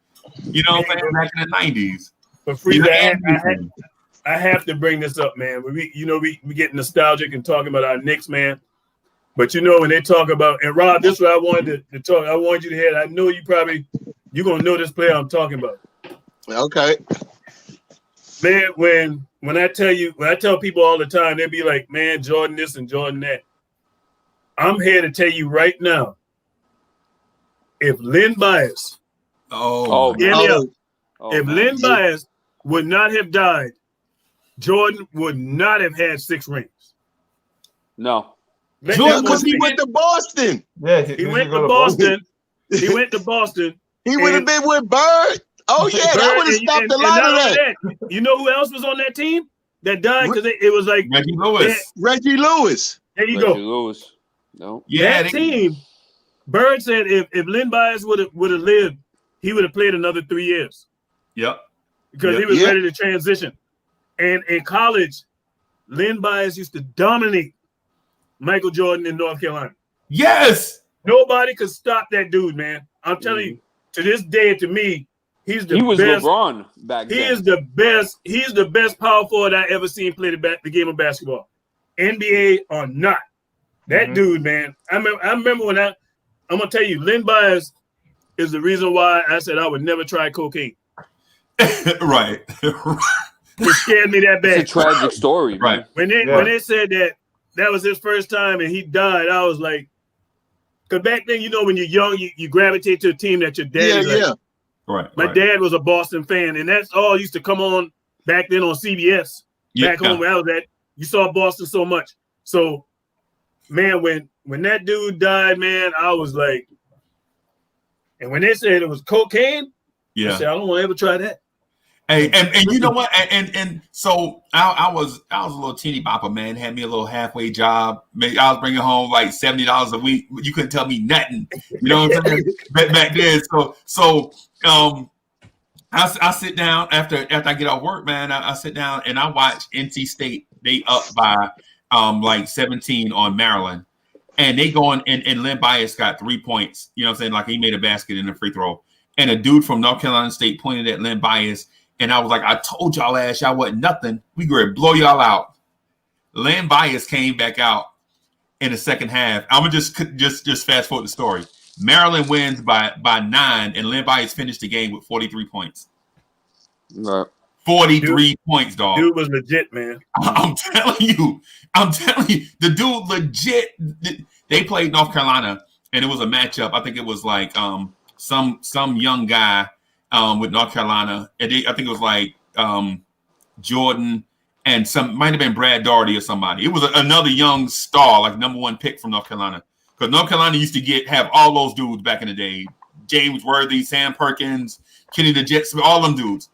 You know what I'm saying? Back in the '90s. But I have to bring this up, man. We get nostalgic and talking about our Knicks, man. But when they talk about, and Rob, this is what I wanted to talk. I want you to hear it. I know you're gonna know this player I'm talking about. Okay. Man, when I tell people all the time, they'll be like, man, Jordan this and Jordan that. I'm here to tell you right now, if Len Bias, Len Bias would not have died, Jordan would not have had 6 rings. No. Because he went to Boston. Yeah, he went to Boston. He went to Boston. He would have been with Bird. Oh, yeah, that would have stopped a lot of that. You know who else was on that team that died? Because it was like Reggie Lewis. Reggie Lewis. There you go. Reggie Lewis. No. Yeah, that team, Bird said if Len Bias would have lived, he would have played another 3 years. Yep. Because he was ready to transition. And in college, Len Bias used to dominate Michael Jordan in North Carolina. Yes. Nobody could stop that dude, man. I'm telling you, to this day, to me, he was LeBron back then. He is the best. He's the best power forward I ever seen play the game of basketball, NBA or not. That dude, man. I remember when I'm gonna tell you, Len Bias is the reason why I said I would never try cocaine. Right. It scared me that bad. It's a tragic story, right? When they said that was his first time and he died, I was like, because back then, you know, when you're young, you gravitate to a team that your dad is like. Right. My dad was a Boston fan, and that's all used to come on back then on CBS. Back home where I was at, you saw Boston so much. So, man, when that dude died, man, I was like, and when they said it was cocaine, I said, I don't want to ever try that. Hey, and you know what? And so I was a little teeny bopper, man. Had me a little halfway job. Maybe I was bringing home like $70 a week. You couldn't tell me nothing. You know what I'm saying? Back then. So I sit down after I get off work, man. I sit down and I watch NC State. They up by like 17 on Maryland, and they going and Len Bias got 3 points. You know what I'm saying? Like he made a basket in a free throw, and a dude from North Carolina State pointed at Len Bias. And I was like, I told y'all ass y'all wasn't nothing. We gonna blow y'all out. Len Bias came back out in the second half. I'm gonna just fast forward the story. Maryland wins by 9, and Len Bias finished the game with 43 points. Right. 43 points, dog. Dude was legit, man. I'm telling you, the dude legit. They played North Carolina, and it was a matchup. I think it was like some young guy. With North Carolina, and I think it was like Jordan and might have been Brad Daugherty or somebody. It was another young star, like #1 pick from North Carolina, because North Carolina used to have all those dudes back in the day: James Worthy, Sam Perkins, Kenny the Jet Smith, all them dudes.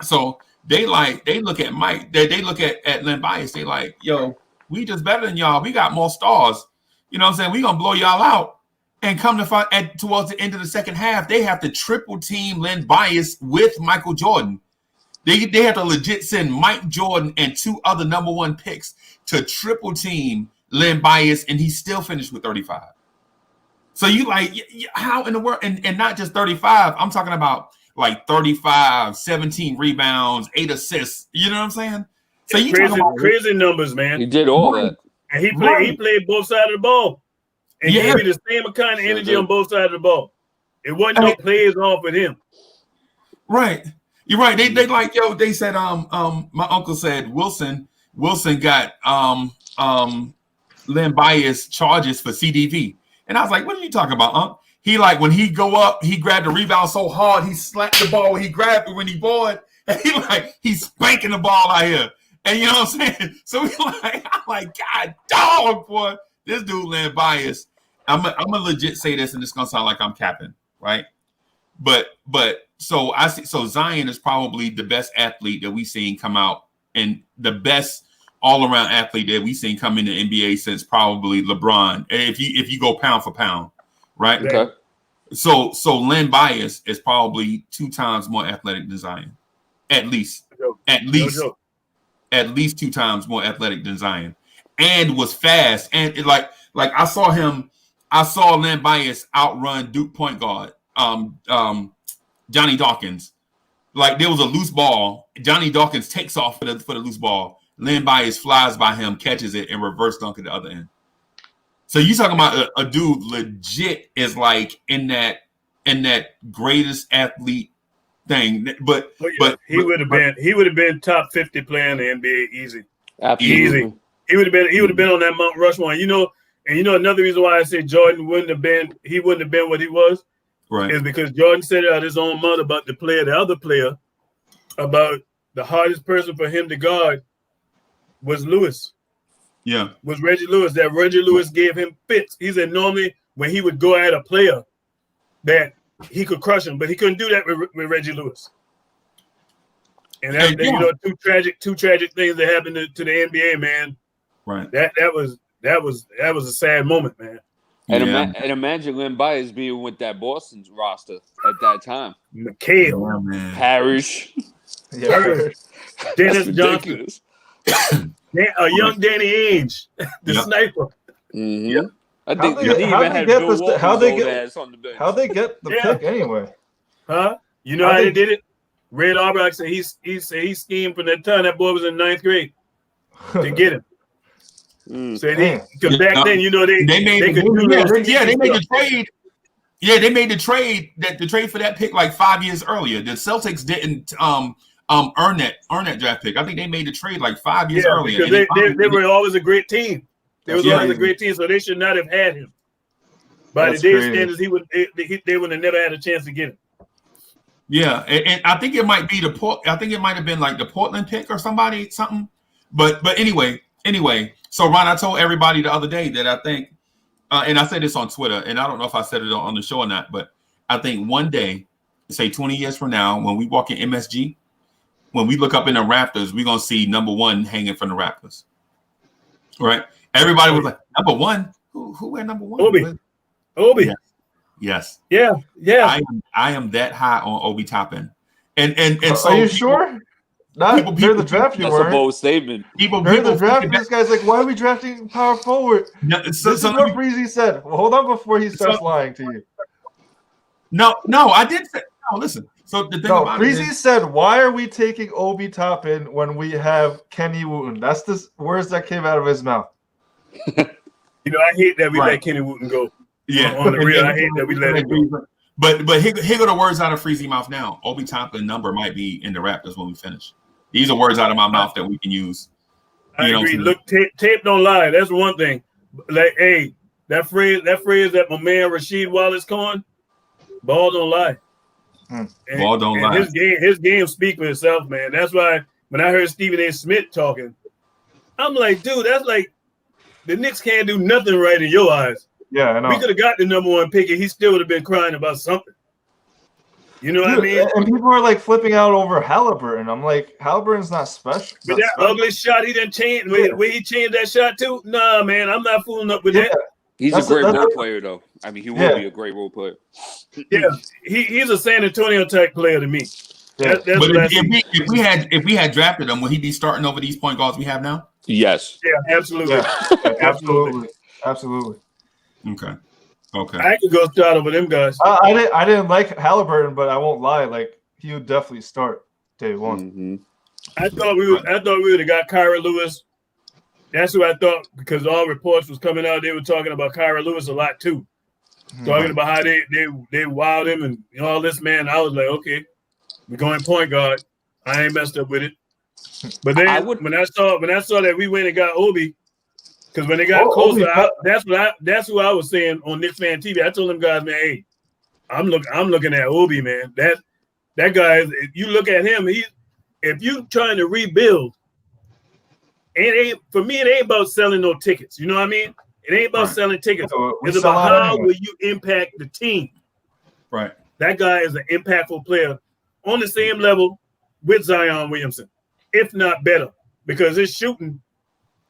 So they look at Mike, they look at Len Bias, they like, yo, we just better than y'all. We got more stars. You know what I'm saying? We gonna blow y'all out. And come to find towards the end of the second half, they have to triple team Len Bias with Michael Jordan. They have to legit send Mike Jordan and 2 other #1 picks to triple team Len Bias, and he still finished with 35. So you like, how in the world? And not just 35. I'm talking about like 35, 17 rebounds, 8 assists. You know what I'm saying? So you crazy numbers, man. He did all that, and he played both sides of the ball. And gave me the same kind of energy on both sides of the ball. It wasn't no plays off with him. Right. You're right. They like, yo, they said my uncle said Wilson got Len Bias charges for CDV. And I was like, what are you talking about, Unc? He like when he go up, he grabbed the rebound so hard, he slapped the ball when he grabbed it when he bored, and he's spanking the ball out here. And you know what I'm saying? So I'm like, God dog, boy. This dude, Len Bias, I'm gonna legit say this, and it's gonna sound like I'm capping, right? But so I see. So Zion is probably the best athlete that we've seen come out, and the best all-around athlete that we've seen come in the NBA since probably LeBron. If you go pound for pound, right? Okay. So Len Bias is probably 2 times more athletic than Zion, at least 2 times more athletic than Zion. And was fast, and I saw Len Bias outrun Duke point guard Johnny Dawkins. Like there was a loose ball, Johnny Dawkins takes off for the loose ball. Len Bias flies by him, catches it, and reverse dunk at the other end. So you talking about a dude legit is like in that greatest athlete thing. But he would have been top 50 player in the NBA easy. Absolutely. Easy. He would have been on that Mount Rushmore. Another reason why I say Jordan wouldn't have been what he was, right, is because Jordan said it out his own mouth about the other player, about the hardest person for him to guard was Lewis. Yeah. Was Reggie Lewis. That Reggie Lewis gave him fits. He said normally when he would go at a player that he could crush him, but he couldn't do that with Reggie Lewis. And two tragic things that happened to the NBA, man. Right. That was a sad moment, man. And imagine Len Bias being with that Boston's roster at that time. McHale, Parrish, Dennis Johnson, a young Danny Ainge, the sniper. Mm-hmm. Yeah. I think how they get the pick anyway? Huh? You know how they did it? Red Auerbach said he schemed from that time that boy was in 9th grade to get him. Because back then, they made the trade. Yeah, they made the trade for that pick like 5 years earlier. The Celtics didn't earn that draft pick. I think they made the trade like 5 years earlier. Because they were always a great team. They was always a great team, so they should not have had him. By today's standards, they would have never had a chance to get him. Yeah, and I think it might be I think it might have been like the Portland pick or something. But anyway. So Ron, I told everybody the other day that I think, and I said this on Twitter, and I don't know if I said it on the show or not, but I think one day, say 20 years from now, when we walk in MSG, when we look up in the rafters, we're gonna see number 1 hanging from the rafters. Right? Everybody was like, number 1? Who wear number 1? Obi. Yes. Yeah. I am that high on Obi Toppin. And so are you sure? Not during the draft, you were. That's a bold statement. During the draft, this guy's like, "Why are we drafting power forward?" No, this is what Breezy said. Well, hold on before he starts lying to you. No, I did say. No, listen. So the thing about Breezy said, "Why are we taking Obi Toppin when we have Kenny Wooten?" That's the words that came out of his mouth. I hate that we let Kenny Wooten go. Yeah, on the real, I hate that we let him go. But here go the words out of Freezy mouth now. Obi Toppin number might be in the Raptors when we finish. These are words out of my mouth that we can use. I agree. Look, tape don't lie. That's one thing. Like, hey, that phrase that my man Rasheed Wallace coined, ball don't lie. Ball don't lie. His game speaks for itself, man. That's why when I heard Stephen A. Smith talking, I'm like, dude, that's like the Knicks can't do nothing right in your eyes. Yeah, I know. We could have got the number 1 pick and he still would have been crying about something. You know what I mean? And people are like flipping out over Halliburton. I'm like, Halliburton's not special. But that ugly shot he didn't change. Where he changed that shot to? Nah, man, I'm not fooling up with that. He's a great role player, though. I mean, he will be a great role player. Yeah, he's a San Antonio type player to me. Yeah. But if we had drafted him, would he be starting over these point guards we have now? Yes. Yeah, absolutely. Absolutely. Okay. I could go start over them guys. I didn't like Halliburton, but I won't lie. Like, he would definitely start day 1. Mm-hmm. I thought we would have got Kyra Lewis. That's who I thought, because all reports was coming out. They were talking about Kyra Lewis a lot too, talking about how they wowed him and all this. Man, I was like, okay, we're going point guard. I ain't messed up with it. But then when I saw that we went and got Obi. Because when they got closer, that's who I was saying on Knicks Fan TV. I told them guys, man, hey, I'm looking at Obi, man. That guy is. If you look at him, if you trying to rebuild, for me, it ain't about selling no tickets. You know what I mean? It ain't about selling tickets. It's about how will you impact the team. Right. That guy is an impactful player on the same level with Zion Williamson, if not better, because his shooting,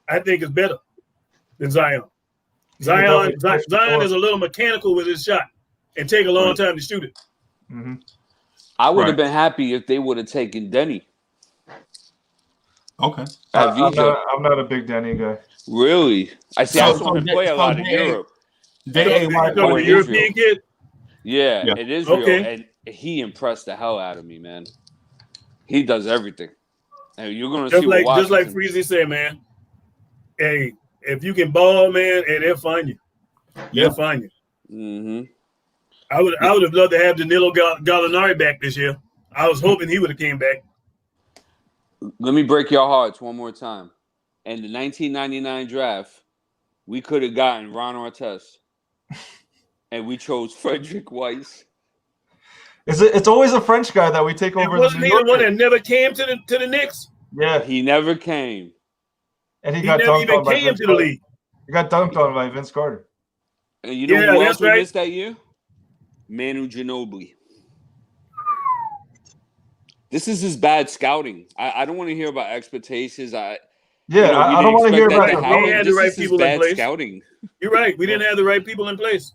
I think, is better than Zion. Zion is a little mechanical with his shot and take a long time to shoot it. Mm-hmm. I would have been happy if they would have taken Denny. Okay. I'm not a big Denny guy. Really? I saw him play a lot in Europe. Denny, the European kid? Yeah, it is real. And he impressed the hell out of me, man. He does everything. And you're going to see just like Freezy said, man. Hey, if you can ball, man, and they'll find you. They'll find you. Mm-hmm. I would have loved to have Danilo Gallinari back this year. I was hoping he would have came back. Let me break your hearts one more time. In the 1999 draft, we could have gotten Ron Artest, and we chose Frederick Weiss. It's always a French guy that we take over. Wasn't he the one that never came to the Knicks? Yeah, he never came, and he never even came to the league. He got dunked on by Vince Carter. And you know who else we missed that year? Manu Ginobili. This is his bad scouting. I don't want to hear about expectations. I don't want to hear about the we had the right people in place. Scouting. You're right. We didn't have the right people in place.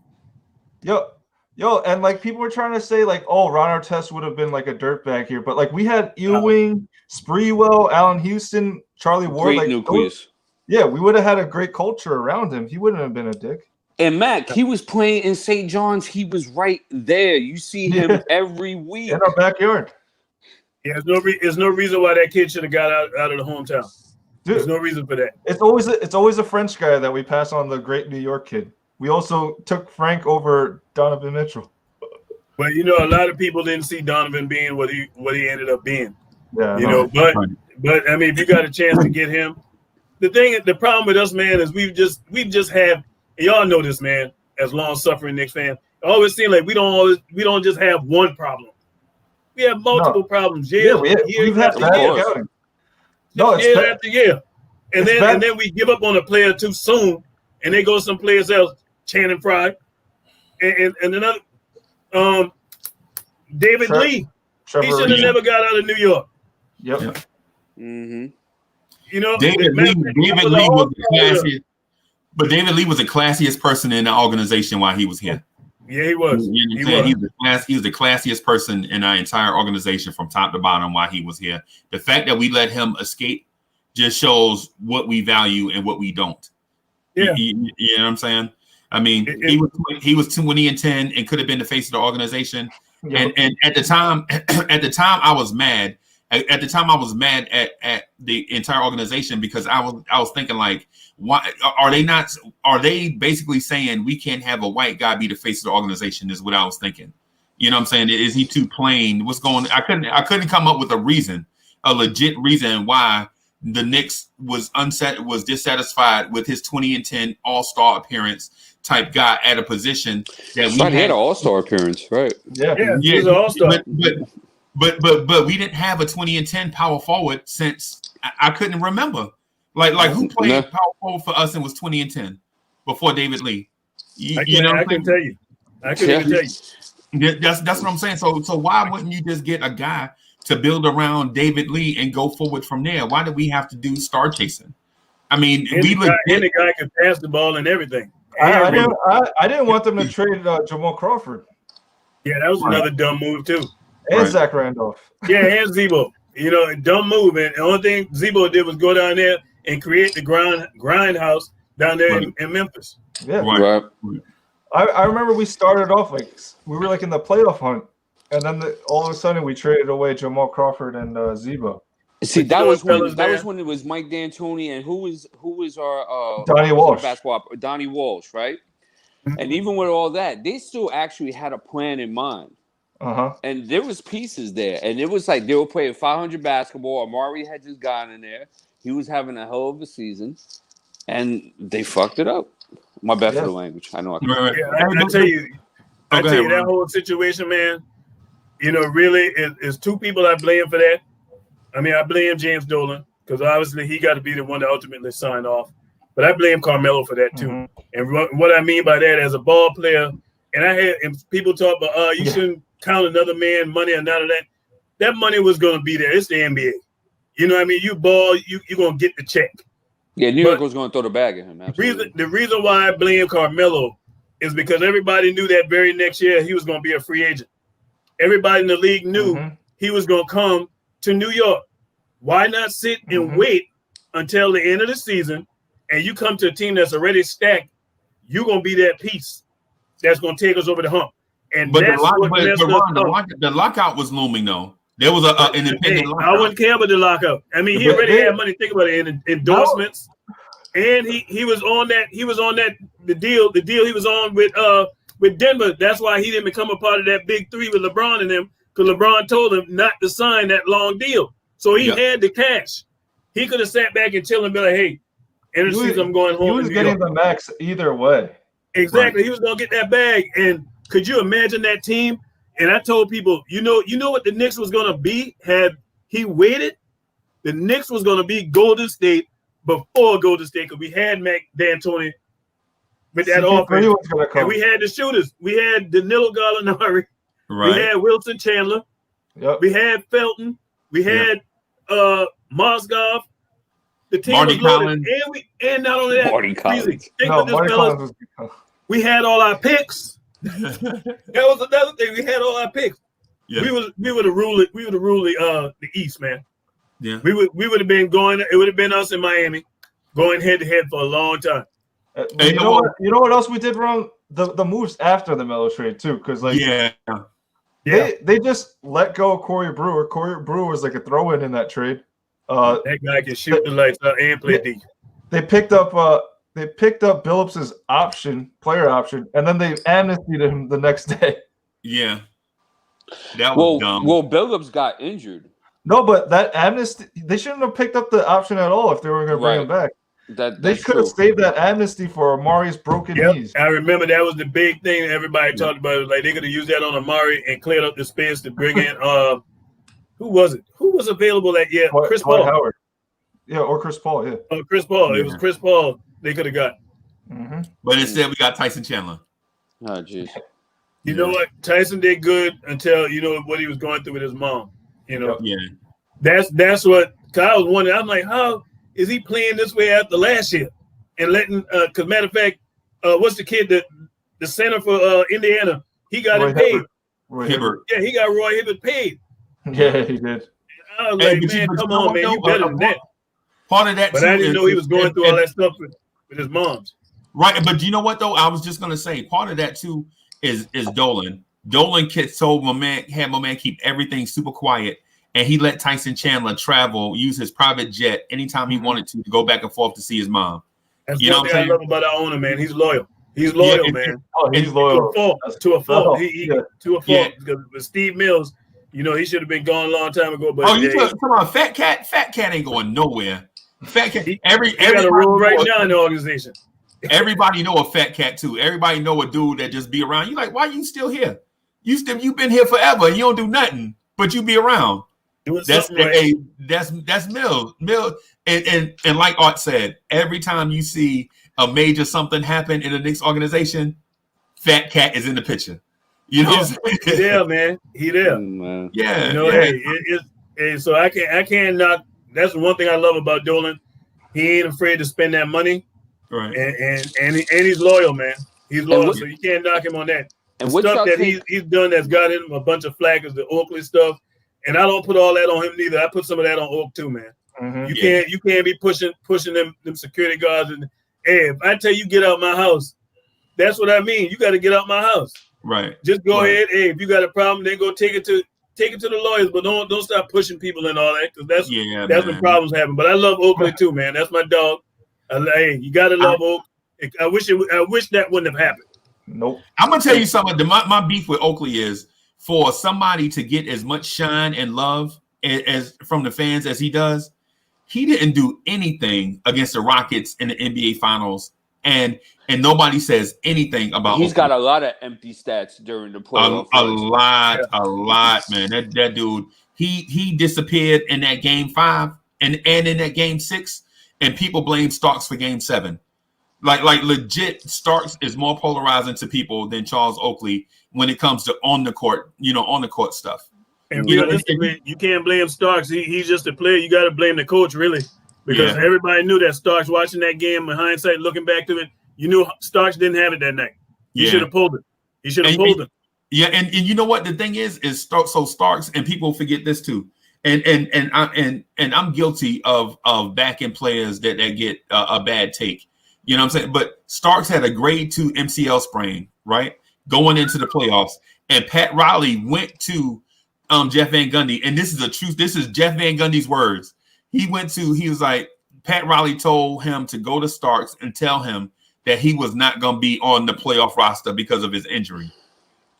Yo, and like people were trying to say like, oh, Ron Artest would have been like a dirtbag here, but like we had Ewing, Sprewell, Allen Houston, Charlie Ward, great nucleus. Yeah, we would have had a great culture around him. He wouldn't have been a dick. And Mac, he was playing in St. John's. He was right there. You see him every week in our backyard. Yeah, there's no reason why that kid should have got out of the hometown. Dude, there's no reason for that. It's always a French guy that we pass on the great New York kid. We also took Frank over Donovan Mitchell. But a lot of people didn't see Donovan being what he ended up being. Yeah, but I mean, if you got a chance to get him, the problem with us, man, is we've just had, and y'all know this, man, as long-suffering Knicks fans, it always seems like we don't just have one problem. We have multiple problems. We've had bad scouting. Year after year, and then we give up on a player too soon, and they go someplace else. Channing Frye, and another David Lee. He should have never got out of New York. Yep. Mm-hmm. David Lee was the classiest, but David Lee was the classiest person in the organization while he was here. Yeah, he was. He was the classiest person in our entire organization from top to bottom while he was here. The fact that we let him escape just shows what we value and what we don't. Yeah. You know what I'm saying? I mean, he was 20-10 and could have been the face of the organization. Yep. And at the time I was mad. At the time I was mad at the entire organization because I was thinking like, why are they basically saying we can't have a white guy be the face of the organization is what I was thinking. You know what I'm saying? Is he too plain? What's going on? I couldn't come up with a legit reason why the Knicks was dissatisfied with his 20-10 All-Star appearance type guy at a position that he had an All-Star appearance, right? Yeah, he was an All-Star. But we didn't have a 20-10 power forward since I couldn't remember. Like who played power forward for us and was 20-10 before David Lee? I can tell you. I can even tell you. That's what I'm saying. So why wouldn't you just get a guy to build around David Lee and go forward from there? Why did we have to do star chasing? I mean, the guy can pass the ball and everything. I didn't want them to trade Jamal Crawford. Yeah, that was another dumb move too. And Zach Randolph. Yeah, and Zebo. Dumb move. And the only thing Zebo did was go down there and create the grindhouse down there in Memphis. Yeah. Right. I remember we started off like we were like in the playoff hunt, and then all of a sudden we traded away Jamal Crawford and Zebo. See, that was when it was Mike D'Antoni and who was our Donnie Walsh. Basketball Donnie Walsh, right? Mm-hmm. And even with all that, they still actually had a plan in mind. Uh-huh. And there was pieces there, and it was like they were playing 500 basketball. Amari had just gotten in there; he was having a hell of a season, and they fucked it up. My bad for the language. I know. I tell you that whole situation, man. Really, is two people I blame for that. I mean, I blame James Dolan because obviously he got to be the one that ultimately signed off. But I blame Carmelo for that too. Mm-hmm. And what I mean by that, as a ball player, and people talk about, you shouldn't count another man's money or none of that. That money was going to be there. It's the NBA. You know what I mean? You ball, you're going to get the check. Yeah, New York was going to throw the bag at him. The reason why I blame Carmelo is because everybody knew that very next year he was going to be a free agent. Everybody in the league knew he was going to come to New York. Why not sit and wait until the end of the season and you come to a team that's already stacked? You're going to be that piece that's going to take us over the hump. And but the lockout was looming, though. There was an independent lockout. I wouldn't care about the lockout. I mean, he already had money. Think about it, in endorsements, and he was on that. He was on that the deal he was on with Denver. That's why he didn't become a part of that big three with LeBron and them, because LeBron told him not to sign that long deal. So he had the cash. He could have sat back and chilled and be like, hey, end of the season, I'm going home. He was getting the max either way. Exactly. Right. He was going to get that bag. And could you imagine that team? And I told people, you know what the Knicks was going to be had he waited? The Knicks was going to be Golden State before Golden State, because we had Mac D'Antoni with that offense. And we had the shooters. We had Danilo Gallinari. Right. We had Wilson Chandler. Yep. We had Felton. We had Mozgov. The team Marty was loaded. Collins. And not only that, Marty Collins. We had all our picks. That was another thing. We had all our picks. Yeah. We would have ruled it. We would have ruled the East, man. Yeah. We would have been going. It would have been us in Miami, going head to head for a long time. You know what else we did wrong? The moves after the Melo trade too, because they just let go of Corey Brewer. Corey Brewer was like a throw-in in that trade. That guy can shoot the lights out and play D. They picked up Billups's player option, and then they amnestied him the next day. Yeah, that was dumb. Well, Billups got injured. No, but that amnesty, they shouldn't have picked up the option at all if they were going to bring him back. They could have saved that amnesty for Amari's broken knees. I remember that was the big thing everybody talked about. It was like they could have used that on Amari and cleared up the space to bring in who was it? Who was available that year? Chris Paul. Howard. Yeah, or Chris Paul, yeah. Chris Paul. It was Chris Paul they could have got. Mm-hmm. But instead we got Tyson Chandler. Oh, jeez. You know what? Tyson did good until what he was going through with his mom. Yeah. That's what Kyle was wondering. I'm like, how is he playing this way after last year? And letting because matter of fact, what's the kid the center for Indiana? He got it paid. Hibbert. Yeah, he got Roy Hibbert paid. Yeah, he did. I was like, man, come on, man, you better than that. Part of that, but I didn't know he was going through all that stuff with his moms. Right, but you know what though? I was just gonna say part of that too is Dolan. Dolan told my man keep everything super quiet, and he let Tyson Chandler use his private jet anytime he wanted to go back and forth to see his mom. That's one thing I love about our owner, man. He's loyal. He's loyal, man. He's loyal to a fault. To a fault. Because with Steve Mills, he should have been gone a long time ago. But you talking about Fat Cat? Fat Cat ain't going nowhere. Fat Cat. He got a rule right now in the organization. Everybody know a Fat Cat too. Everybody know a dude that just be around. You like, why you still here? You've been here forever. You don't do nothing, but you be around. That's Mills. Mills, and like Art said, every time you see a major something happen in the Knicks organization, Fat Cat is in the picture. You know, he there, man. He there. Yeah. Hey, so I can't knock. That's the one thing I love about Dolan. He ain't afraid to spend that money, right? And he's loyal, man. He's loyal, so you can't knock him on that. And the stuff that he's done that's got him a bunch of flack is the Oakley stuff, and I don't put all that on him neither. I put some of that on Oak too, man. Mm-hmm. You can't be pushing them security guards. And hey, if I tell you get out my house, that's what I mean. You got to get out my house. Right. Just go ahead. Hey, if you got a problem, then go take it to the lawyers, but don't stop pushing people and all that, because that's when problems happen. But I love Oakley too, man. That's my dog. Hey, you gotta love Oak. I wish that wouldn't have happened. Nope. I'm gonna tell you something. My beef with Oakley is for somebody to get as much shine and love as from the fans as he does. He didn't do anything against the Rockets in the NBA Finals, and nobody says anything about. He's Oakley. Got a lot of empty stats during the playoffs. A lot, man. That dude, he disappeared in that game 5 and in that game 6, and people blame Starks for game 7. Like legit, Starks is more polarizing to people than Charles Oakley when it comes to on the court stuff. And realistically, you can't blame Starks. He's just a player. You got to blame the coach, really, because everybody knew that Starks watching that game in hindsight, looking back to it. You knew Starks didn't have it that night. He should have pulled it. He should have pulled it. Yeah, and you know what the thing is Starks, and people forget this too. And I'm guilty of backing players that get a bad take. You know what I'm saying? But Starks had a grade 2 MCL sprain, right? Going into the playoffs, and Pat Riley went to Jeff Van Gundy, and this is the truth. This is Jeff Van Gundy's words. He was like, Pat Riley told him to go to Starks and tell him that he was not going to be on the playoff roster because of his injury.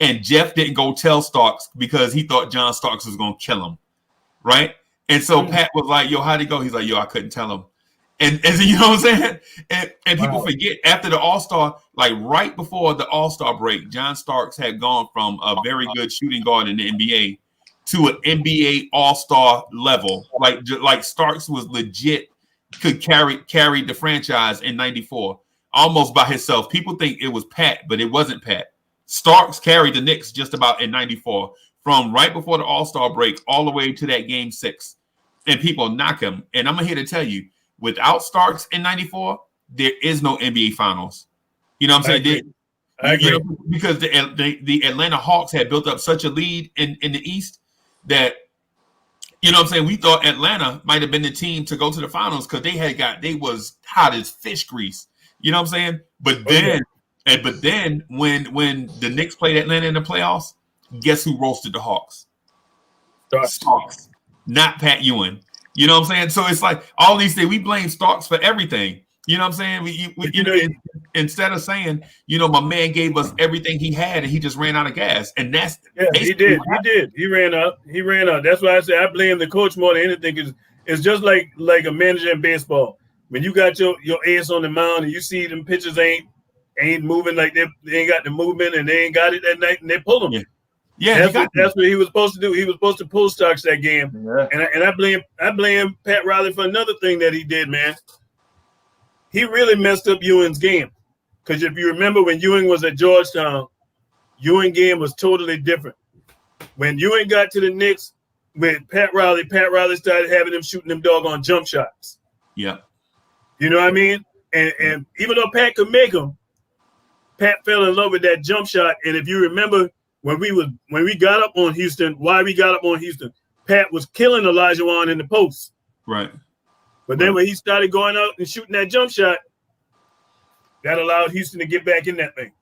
and Jeff didn't go tell Starks because he thought John Starks was going to kill him, right? And so Pat was like, yo, how'd it go? He's like, yo, I couldn't tell him. And you know what I'm saying? And people forget, after the All-Star, like right before the All-Star break, John Starks had gone from a very good shooting guard in the NBA to an NBA All-Star level. Like Starks was legit, could carry the franchise in 94 almost by himself. People think it was Pat, but it wasn't Pat. Starks carried the Knicks just about in 94 from right before the All-Star break all the way to that Game 6. And people knock him. And I'm here to tell you, without Starks in 94, there is no NBA Finals. You know what I'm saying? I agree. You know, because the Atlanta Hawks had built up such a lead in the East that, you know what I'm saying, we thought Atlanta might have been the team to go to the finals because they was hot as fish grease. You know what I'm saying? But then when the Knicks played Atlanta in the playoffs, guess who roasted the Hawks? Starks, not Pat Ewing. You know what I'm saying? So it's like all these things, we blame Starks for everything. You know what I'm saying? We instead of saying, you know, my man gave us everything he had and he just ran out of gas. And that's he did. He ran out. That's why I say I blame the coach more than anything. Because it's just like a manager in baseball. When you got your ace on the mound and you see them pitchers ain't moving, like they ain't got the movement and they ain't got it that night and they pull them. Yeah, that's what he was supposed to do. He was supposed to pull Starks that game. Yeah. And I blame Pat Riley for another thing that he did, man. He really messed up Ewing's game. Because if you remember when Ewing was at Georgetown, Ewing game was totally different. When Ewing got to the Knicks with Pat Riley started having him shooting them doggone jump shots. Yeah. You know what I mean? And even though Pat could make them, Pat fell in love with that jump shot. And if you remember when we got up on Houston, Pat was killing Elijah Wan in the post. Right. But then when he started going out and shooting that jump shot, that allowed Houston to get back in that thing.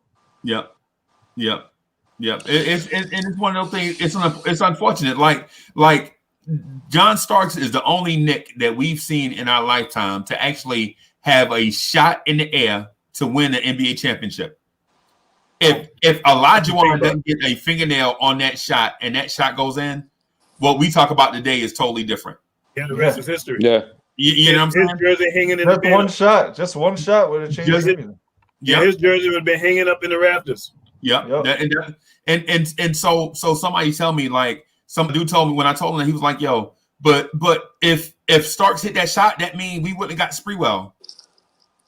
Yep. It's one of those things. It's unfortunate. Like John Starks is the only Knick that we've seen in our lifetime to actually have a shot in the air to win the NBA championship. If Elijah Wan doesn't get a fingernail on that shot and that shot goes in, what we talk about today is totally different. Yeah, the rest is history. Yeah. You know what I'm saying? His jersey hanging in just the one shot would have changed everything. Yeah, his jersey would have been hanging up in the rafters. Yeah. And so somebody tell me, like, some dude told me when I told him that, he was like, yo, but if Starks hit that shot, that means we wouldn't have got Sprewell.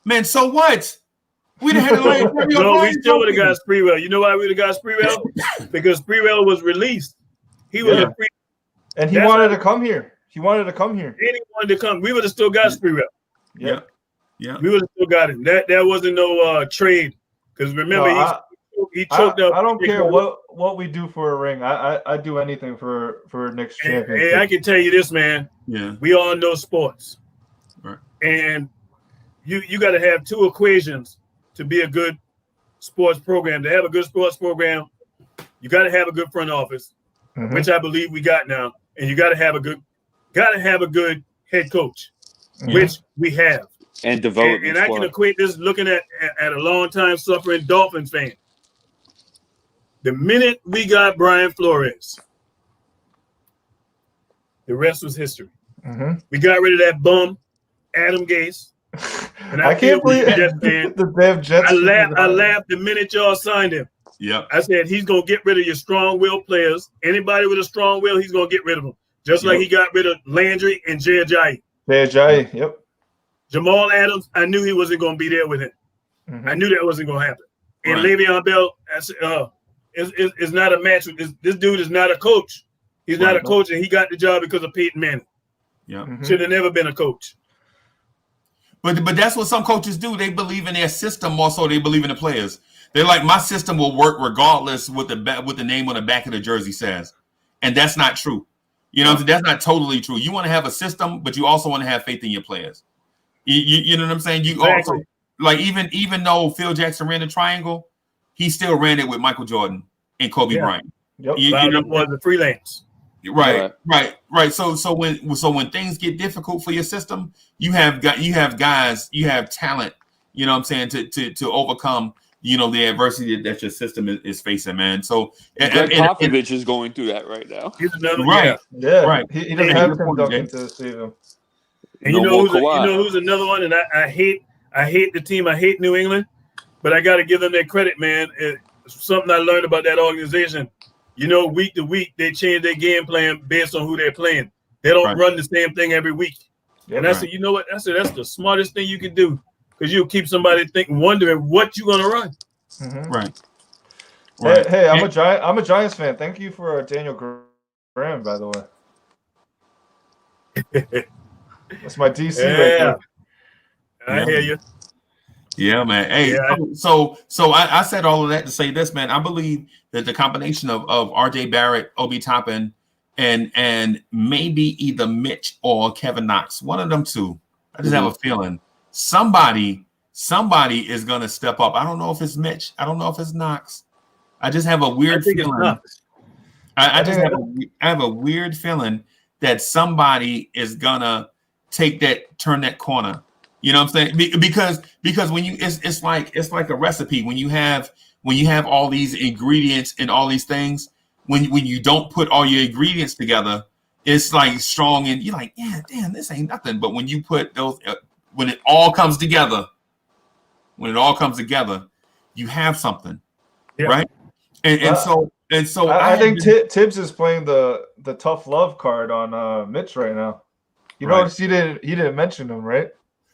Man, so what? We'd have had to no, we still would have got Sprewell. You know why we'd have got Sprewell? Because Sprewell was released. He was a free, and he wanted to come here. He wanted to come here. And he wanted to come. We would have still got Sprewell. Yeah. We would have still got him. That wasn't no trade. Because remember, he choked up. I don't care what we do for a ring. I do anything for Knicks championship. Hey, I can tell you this, man. Yeah. We all know sports. Right. And you got to have two equations to be a good sports program. To have a good sports program, you got to have a good front office, which I believe we got now, and you got to have a good head coach, which we have. And development. And I can equate this looking at a long time suffering Dolphins fan. The minute we got Brian Flores, the rest was history. We got rid of that bum, Adam Gase. And I can't believe the damn Jets. I laughed the minute y'all signed him. Yeah. I said he's gonna get rid of your strong-willed players. Anybody with a strong will, he's gonna get rid of them. Just like he got rid of Landry and Jay Ajayi. Yep. Jamal Adams, I knew he wasn't gonna be there with him. I knew that wasn't gonna happen. And Le'Veon Bell, is not a match with this dude. Is not a coach. He's not a coach, and he got the job because of Peyton Manning. Yeah. Should have never been a coach. But that's what some coaches do. They believe in their system more so they believe in the players. They're like, my system will work regardless what the name on the back of the jersey says. And that's not true. You know, that's not totally true. You want to have a system, but you also want to have faith in your players. You know what I'm saying? You also, like, even though Phil Jackson ran the triangle, he still ran it with Michael Jordan and Kobe Bryant. Yep. You know, was the freelance. Right. So when things get difficult for your system, you have guys, you have talent, you know what I'm saying, to overcome the adversity that your system is facing, man. So Greg Popovich is going through that right now. He's another right. He doesn't have Tim Duncan to save him. And you know who's another one, and I hate the team. I hate New England, but I got to give them their credit, man. It's something I learned about that organization. Week to week, they change their game plan based on who they're playing. They don't run the same thing every week. And I said, you know what? I said that's the smartest thing you can do, because you'll keep somebody wondering what you're gonna run. Mm-hmm. Right. Hey, I'm a Giants fan. Thank you for Daniel Graham, by the way. That's my DC. Yeah, I hear you. Yeah, man. Hey, so I said all of that to say this, man. I believe that the combination of RJ Barrett, Obi Toppin, and maybe either Mitch or Kevin Knox, one of them two. I just have a feeling somebody is gonna step up. I don't know if it's Mitch. I don't know if it's Knox. I just have a weird feeling. I have a weird feeling that somebody is gonna turn that corner. You know what I'm saying? Because when you it's like a recipe. When you have all these ingredients and all these things, when you don't put all your ingredients together, it's like strong and you're like, yeah, damn, this ain't nothing. But when you put those, when it all comes together, you have something, right? And so I think Tibbs is playing the tough love card on Mitch right now. You notice he didn't mention him, right?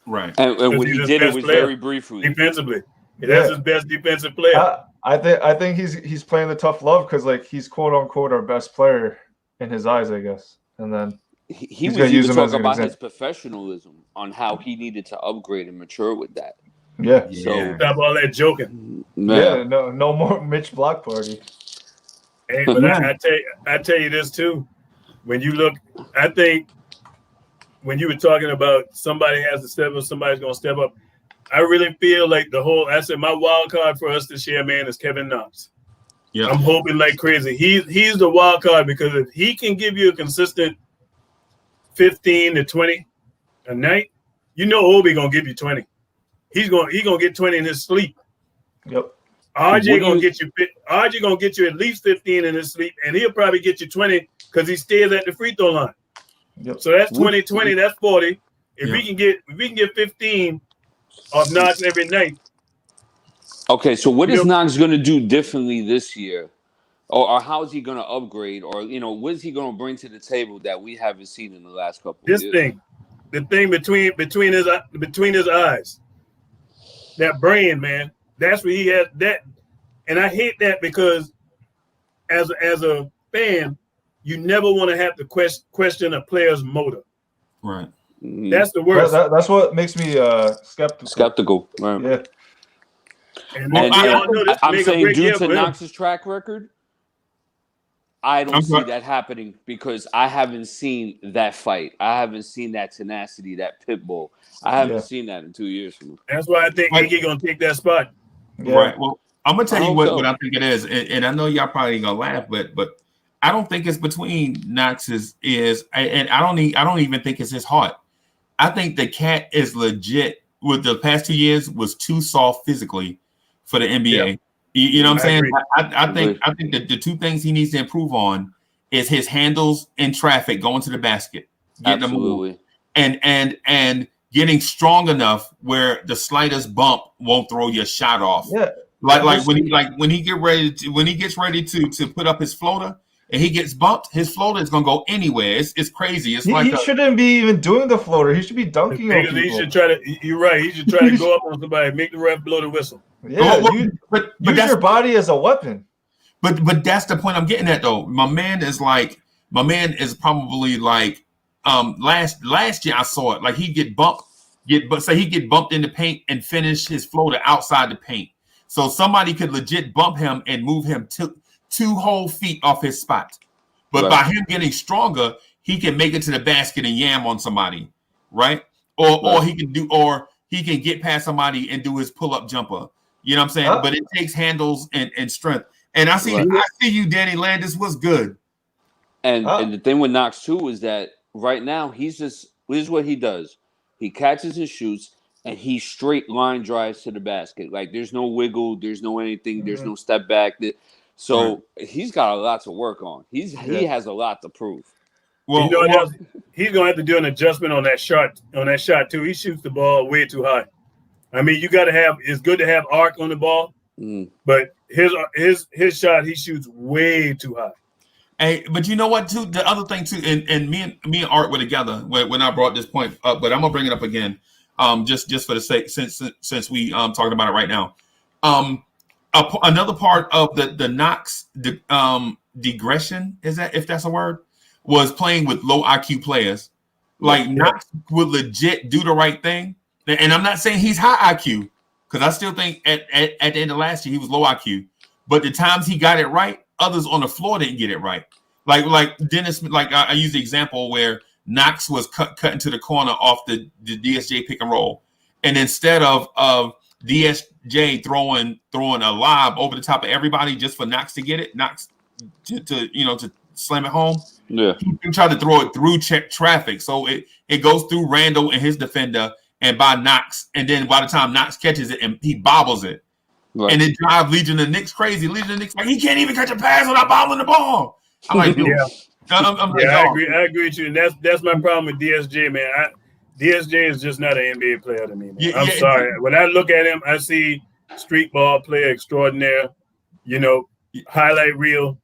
Right. And when he did, it was very briefly. Defensively, that's his best defensive player. I think he's playing the tough love because like he's quote unquote our best player in his eyes, I guess. And then he was even talking about his professionalism on how he needed to upgrade and mature with that. Yeah. So stop all that joking. Yeah. No more Mitch block party. Hey, but I tell you this too. When you look, I think when you were talking about somebody has to step up, somebody's gonna step up. I really feel like I said my wild card for us this year, man, is Kevin Knox. Yeah. I'm hoping like crazy. He's the wild card because if he can give you a consistent 15 to 20 a night, Obi gonna give you 20. He's gonna get 20 in his sleep. Yep. RJ gonna get you at least 15 in his sleep, and he'll probably get you 20 because he stays at the free throw line. Yep. So that's 20, that's 40. If we can get 15 of Knox every night. Okay, so what is Knox going to do differently this year? Or how is he going to upgrade? Or, what is he going to bring to the table that we haven't seen in the last couple of years? The thing between his eyes, that brain, man, that's where he has that. And I hate that because as a fan, you never want to have to question a player's motive. Right. That's the worst. That's what makes me skeptical. Right. Yeah. And I'm saying due to Knox's track record, I don't see that happening because I haven't seen that fight. I haven't seen that tenacity, that pit bull. I haven't seen that in 2 years from him. That's why I think Iggy gonna take that spot. Yeah. Right. Well, I'm gonna tell you what I think it is, and I know y'all probably gonna laugh, but I don't think it's between Knox's ears, and I don't even think it's his heart. I think the cat is legit. With the past 2 years, was too soft physically for the NBA. Yeah. You know what I'm saying? I think that the two things he needs to improve on is his handles in traffic, going to the basket, getting Absolutely, and getting strong enough where the slightest bump won't throw your shot off. Yeah, when he gets ready to put up his floater. And he gets bumped, his floater is gonna go anywhere. It's crazy. He shouldn't be even doing the floater. He should be dunking on people. He should try to. You're right. He should try to go up on somebody, make the ref blow the whistle. Yeah, but use your body as a weapon. But that's the point I'm getting at, though. My man is probably like last year I saw it. Like he'd get bumped in the paint and finish his floater outside the paint. So somebody could legit bump him and move him 2 whole feet off his spot. But by him getting stronger, he can make it to the basket and yam on somebody, right? Or he can get past somebody and do his pull-up jumper. You know what I'm saying? But it takes handles and strength. And I see you, Danny Landis, was good. And the thing with Knox too is that right now this is what he does. He catches and shoots, and he straight line drives to the basket. Like there's no wiggle, there's no anything, there's no step back. So he's got a lot to work on. He has a lot to prove. Well, he's gonna have to do an adjustment on that shot too. He shoots the ball way too high. I mean, you got to have. It's good to have arc on the ball, but his shot he shoots way too high. Hey, but you know what? Too the other thing too, and me and Art were together when I brought this point up, but I'm gonna bring it up again, just for the sake since we talking about it right now. Another part of the Knox digression is that if that's a word. Was playing with low IQ players. Like Knox would legit do the right thing. And I'm not saying he's high IQ, because I still think at the end of last year he was low IQ. But the times he got it right, others on the floor didn't get it right. Like Dennis, like I use the example where Knox was cut into the corner off the DSJ pick and roll. And instead of DSJ throwing a lob over the top of everybody just for Knox to get it, Knox to slam it home. Yeah, he tried to throw it through traffic, so it goes through Randle and his defender, and by Knox, and then by the time Knox catches it, and he bobbles it, and it drives Legion of Knicks crazy. Legion of Knicks like he can't even catch a pass without bobbling the ball. I'm like, dude, I agree with you, and that's my problem with DSJ, man. DSJ is just not an NBA player to me, man. I'm sorry. When I look at him, I see street ball player extraordinaire, highlight reel.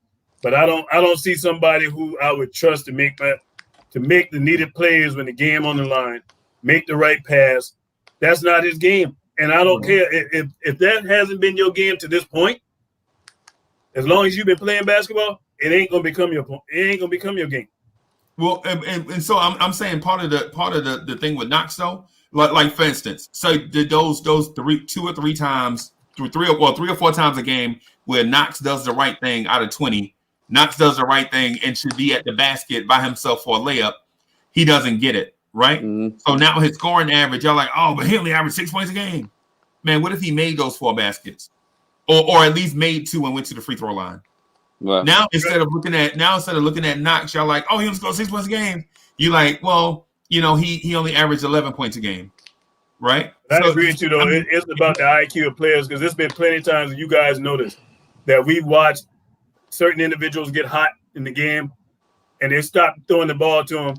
But I don't see somebody who I would trust to make the needed plays when the game on the line, make the right pass. That's not his game, and I don't care if that hasn't been your game to this point. As long as you've been playing basketball, it ain't gonna become your game. Well, and so I'm saying part of the thing with Knox though, like for instance, so did those 2 or 3 times, 3 or 4 times a game where Knox does the right thing out of 20. Knox does the right thing and should be at the basket by himself for a layup. He doesn't get it, right? So now his scoring average, y'all like, oh, but he only averaged 6 points a game. Man, what if he made those 4 baskets? Or at least made 2 and went to the free throw line? Well, now instead of looking at Knox, y'all like, oh, he only scored 6 points a game. You like, well, he only averaged 11 points a game, right? I agree with you though. It's about the IQ of players, because there's been plenty of times you guys noticed that we've watched certain individuals get hot in the game and they stop throwing the ball to them,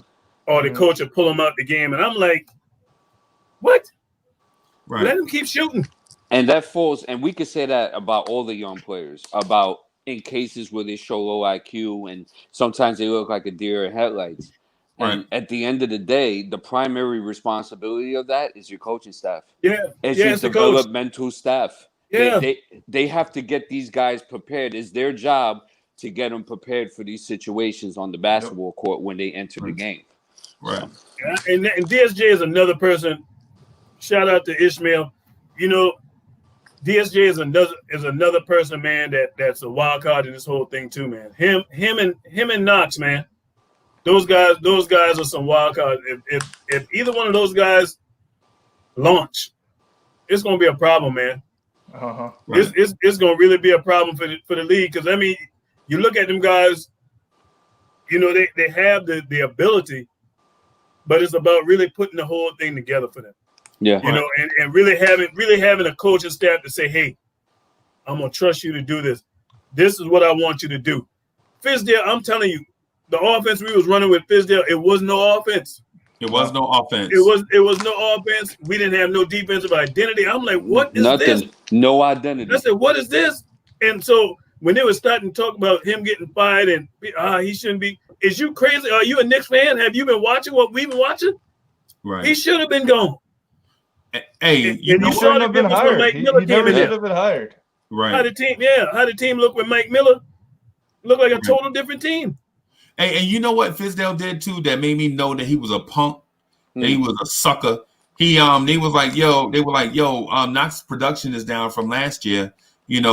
or the coach will pull them out the game. And I'm like, what? Right. Let him keep shooting. And that falls, and we could say that about all the young players, about in cases where they show low IQ and sometimes they look like a deer in headlights. And at the end of the day, the primary responsibility of that is your coaching staff. Yeah. It's your developmental staff. Yeah. They have to get these guys prepared. It's their job to get them prepared for these situations on the basketball court when they enter the game. Right. So. And DSJ is another person. Shout out to Ishmael. DSJ is another person, man, that's a wild card in this whole thing too, man. Him and Knox, man. Those guys are some wild cards. If either one of those guys launch, it's gonna be a problem, man. Right. It's gonna really be a problem for the league, because I mean, you look at them guys, they have the ability, but it's about really putting the whole thing together for them. Yeah, and really having a coaching staff to say, hey, I'm gonna trust you to do this. This is what I want you to do. Fizdale, I'm telling you, the offense we was running with Fizdale, it was no offense. It was no offense. It was no offense. We didn't have no defensive identity. I'm like, what is this? No identity. I said, what is this? And so when they were starting to talk about him getting fired and he shouldn't be, is you crazy? Are you a Knicks fan? Have you been watching what we've been watching? Right. He should have been gone. Hey, you shouldn't have been hired. He never should have been hired. Right. How the team look with Mike Miller? Look like a total different team. Hey, and you know what Fizdale did too that made me know that he was a punk, that he was a sucker. They were like, yo, Knox's production is down from last year. What's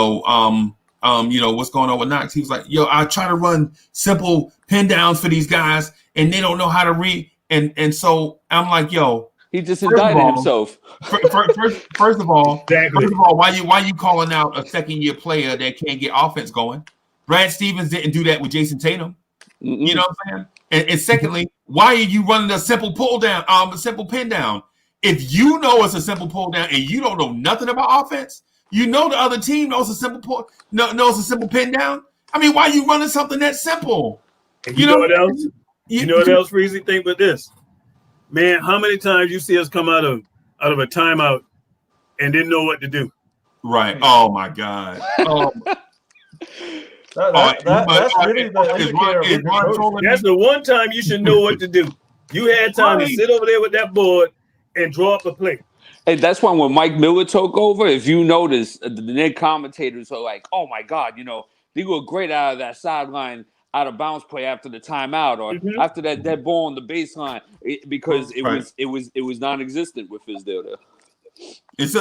going on with Knox? He was like, yo, I try to run simple pin downs for these guys, and they don't know how to read. And so I'm like, yo. He just indicted himself. First of all, why you calling out a second-year player that can't get offense going? Brad Stevens didn't do that with Jason Tatum. You know what I'm saying? And secondly, why are you running a simple pull down, a simple pin down? if you know it's a simple pull down and you don't know nothing about offense, you know the other team knows a simple knows a simple pin down. I mean, why are you running something that simple? And you know what else? You know what else, Freezy? Think with this, man. How many times you see us come out of a timeout and didn't know what to do? Right. Oh my God. That's really the indicator. That's the one time you should know what to do. You had time to sit over there with that board and draw up a play. And that's why when Mike Miller took over, if you notice, the Knicks commentators are like, "Oh my God, they were great out of that sideline, out of bounds play after the timeout, or after that dead ball on the baseline," because it was non-existent with Fizdale there. I'm so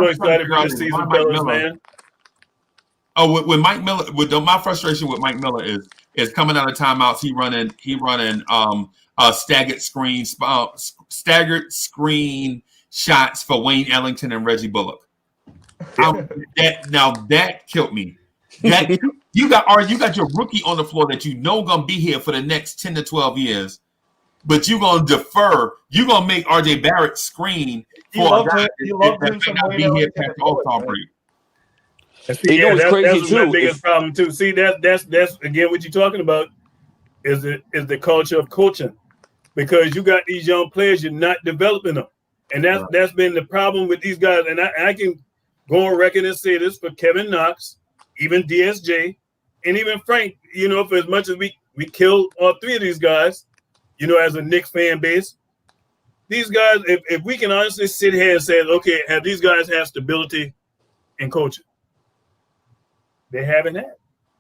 excited for this season, fellas, man. Oh, with Mike Miller, my frustration with Mike Miller is coming out of timeouts. He running staggered screen shots for Wayne Ellington and Reggie Bullock. That killed me. That you got your rookie on the floor that gonna be here for the next 10 to 12 years, but you gonna defer. You gonna make RJ Barrett screen for a guy that not be here past the All-Star break. That's my biggest problem too. See, that's again what you're talking about is the culture of coaching, because you got these young players, you're not developing them, and that's been the problem with these guys. And I can go on record and say this for Kevin Knox, even DSJ, and even Frank. For as much as we kill all three of these guys, as a Knicks fan base, these guys, if we can honestly sit here and say, okay, have these guys had stability in coaching? They haven't had.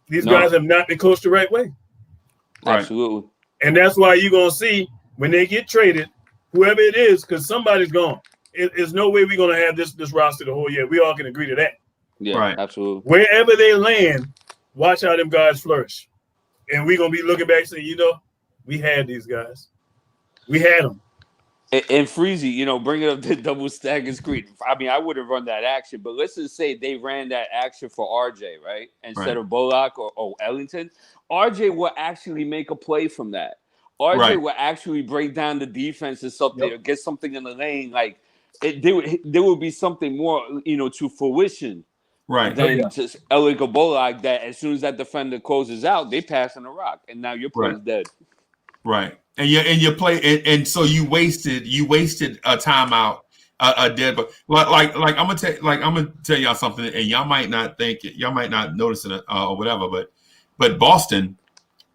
These guys have not been coached the right way. Absolutely. And that's why you're going to see when they get traded, whoever it is, because somebody's gone. There's no way we're going to have this roster the whole year. We all can agree to that. Yeah, absolutely. Wherever they land, watch how them guys flourish. And we're going to be looking back and saying, we had these guys. We had them. And Freezy, bring it up to double stagger screen. I mean, I would have run that action, but let's just say they ran that action for RJ, right? Instead of Bullock or Ellington. RJ will actually make a play from that. RJ will actually break down the defense or something, or get something in the lane. Like, there would be something more, to fruition. Right. Than just Ellington or Bullock, that as soon as that defender closes out, they pass on the rock. And now your play's dead. Right. And you play and so you wasted a timeout, a dead. But like I'm gonna tell y'all something, and y'all might not think it, y'all might not notice it or whatever. But Boston,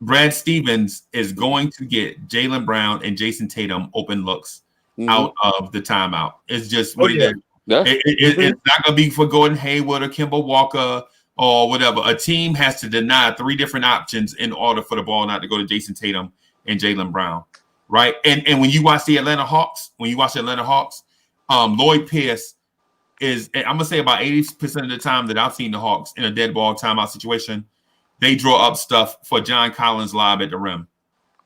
Brad Stevens is going to get Jaylen Brown and Jason Tatum open looks out of the timeout. It's just it's not gonna be for Gordon Hayward or Kemba Walker or whatever. A team has to deny 3 different options in order for the ball not to go to Jason Tatum and Jaylen Brown, right? And when you watch the Atlanta Hawks, Lloyd Pierce is, I'm gonna say about 80% of the time that I've seen the Hawks in a dead ball timeout situation, they draw up stuff for John Collins lob at the rim,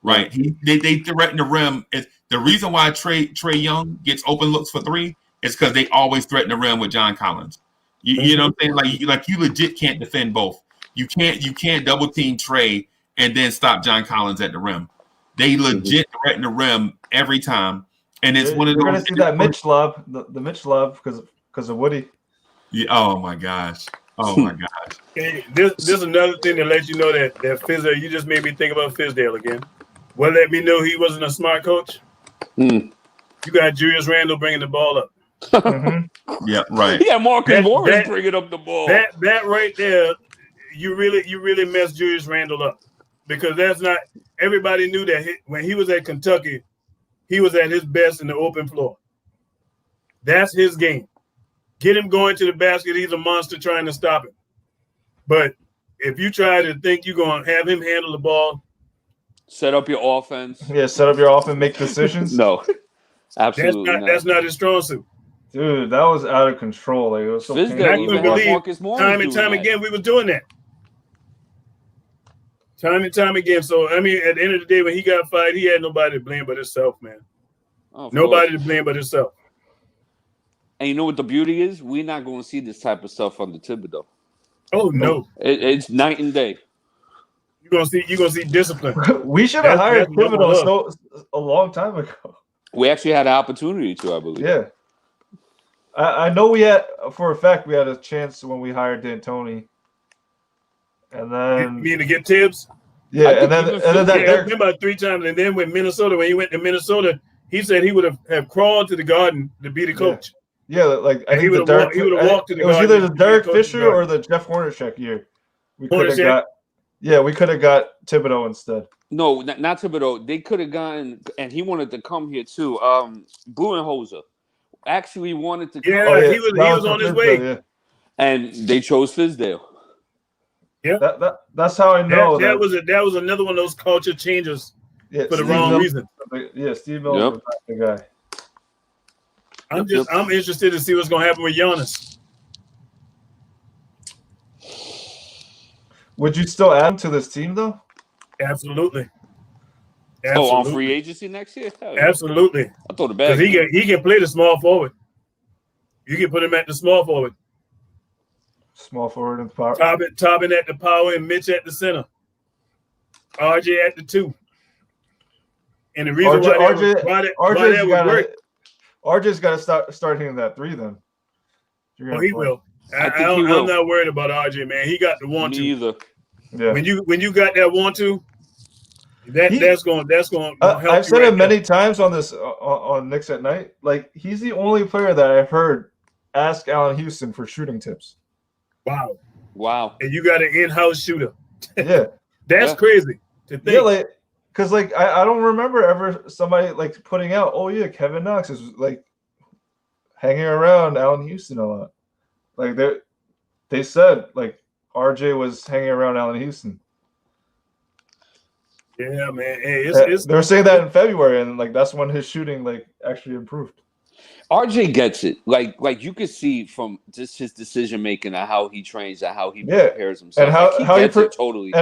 right? They threaten the rim. The reason why Trey Young gets open looks for 3 is because they always threaten the rim with John Collins. You know what I'm saying? Like you legit can't defend both. You can't double team Trey and then stop John Collins at the rim. They legit threaten the rim every time, and it's one of those. You're gonna see that Mitch love, the Mitch love, because of Woody. Yeah. Oh my gosh. Hey, this is another thing that lets you know that Fizdale. You just made me think about Fizdale again. Well, let me know he wasn't a smart coach. You got Julius Randle bringing the ball up. Yeah. Right. Yeah. Marcus Morris bringing up the ball. That right there, you really messed Julius Randle up. Because that's not – everybody knew that when he was at Kentucky, he was at his best in the open floor. That's his game. Get him going to the basket. He's a monster trying to stop him. But if you try to think you're going to have him handle the ball. Set up your offense. Yeah, set up your offense, make decisions. No, absolutely not. That's not his strong suit. Dude, that was out of control. Like, it was so painful. I couldn't believe time and time again we were doing that. Time and time again. So, I mean, at the end of the day, when he got fired, he had nobody to blame but himself, man. Nobody to blame but himself. And you know what the beauty is? We're not going to see this type of stuff under Thibodeau. Oh, no. It's night and day. You're gonna see discipline. We should have hired Thibodeau a long time ago. We actually had an opportunity to, I believe. Yeah. I know we had, for a fact, we had a chance when we hired D'Antoni. And then. You mean to get Tibbs? Yeah, and then that about 3 times. And then when he went to Minnesota, he said he would have crawled to the Garden to be the coach. Yeah, like I think he would have walked to the Garden. It was either the Derek Fisher or the Jeff Hornacek year. We could have got Thibodeau instead. No, not Thibodeau. They could have gotten, and he wanted to come here too. Budenholzer actually wanted to. Yeah, he was on his way, yeah. And they chose Fizdale. Yeah, that's how I know that was another one of those culture changes for the wrong reason. Yeah, Steve Mills was the guy. I'm interested to see what's going to happen with Giannis. Would you still add him to this team though? Absolutely. Oh, on free agency next year? Absolutely. I thought the bag. He can play the small forward. You can put him at the small forward. Small forward and power. Toppin at the power and Mitch at the center. RJ at the 2. And the reason why that would work. RJ's got to start hitting that 3 then. He will. I'm not worried about RJ, man. He got the 1-2. Me either. Yeah. When you got that 1-2, that's going to help. I've said it many times on this on Knicks at Night. Like, he's the only player that I've heard ask Allen Houston for shooting tips. Wow. And you got an in-house shooter. Yeah. That's crazy to think. Yeah, because I don't remember ever somebody like putting out, oh yeah, Kevin Knox is like hanging around Allen Houston a lot. Like they said like RJ was hanging around Allen Houston. Yeah, man. Hey, they're saying that in February, and like that's when his shooting like actually improved. RJ gets it. Like you could see from just his decision making and how he trains and how he prepares himself. And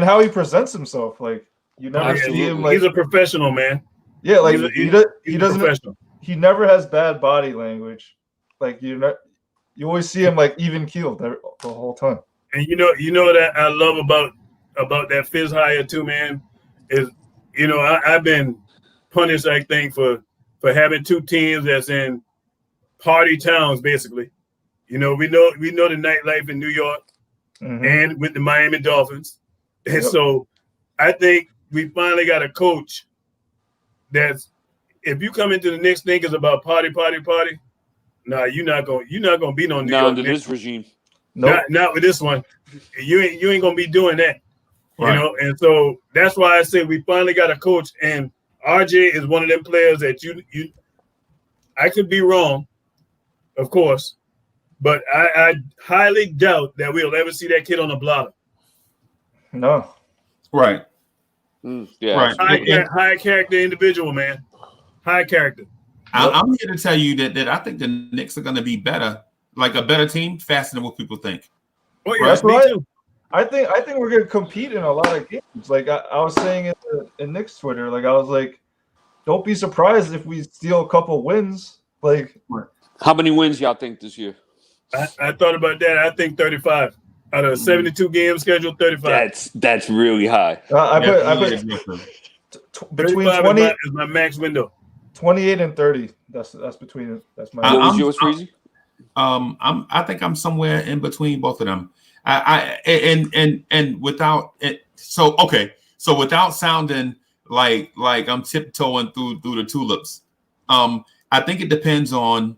how he presents himself. Like you never see him like he's a professional, man. Yeah, like he doesn't. He never has bad body language. Like you always see him like even keeled the whole time. And you know that I love about that Fizz hire too, man. Is I've been punished, I think, for having 2 teams that's in party towns, basically. We know the nightlife in New York and with the Miami Dolphins. And so I think we finally got a coach that's, if you come into the Knicks thinking about party, nah, you're not gonna be no New York under this regime. Nope. Not with this one. You ain't gonna be doing that. Right. And so that's why I say we finally got a coach, and RJ is one of them players that you I could be wrong, of course, but I highly doubt that we'll ever see that kid on the blotter. No. Right. Yeah. Right. High character individual, man. High character. I'm here to tell you that I think the Knicks are going to be better, like a better team, faster than what people think. Oh, yeah, that's me too. I think we're going to compete in a lot of games. Like I was saying in Knicks Twitter, like I was like, don't be surprised if we steal a couple wins. Like, how many wins y'all think this year? I thought about that. I think 35 out of 72 games scheduled. 35. That's really high. I put between 20 is my max window. 28 and 30. That's between. That's my. What was yours, Freezy? I think I'm somewhere in between both of them. And without it, so without sounding like I'm tiptoeing through the tulips, I think it depends on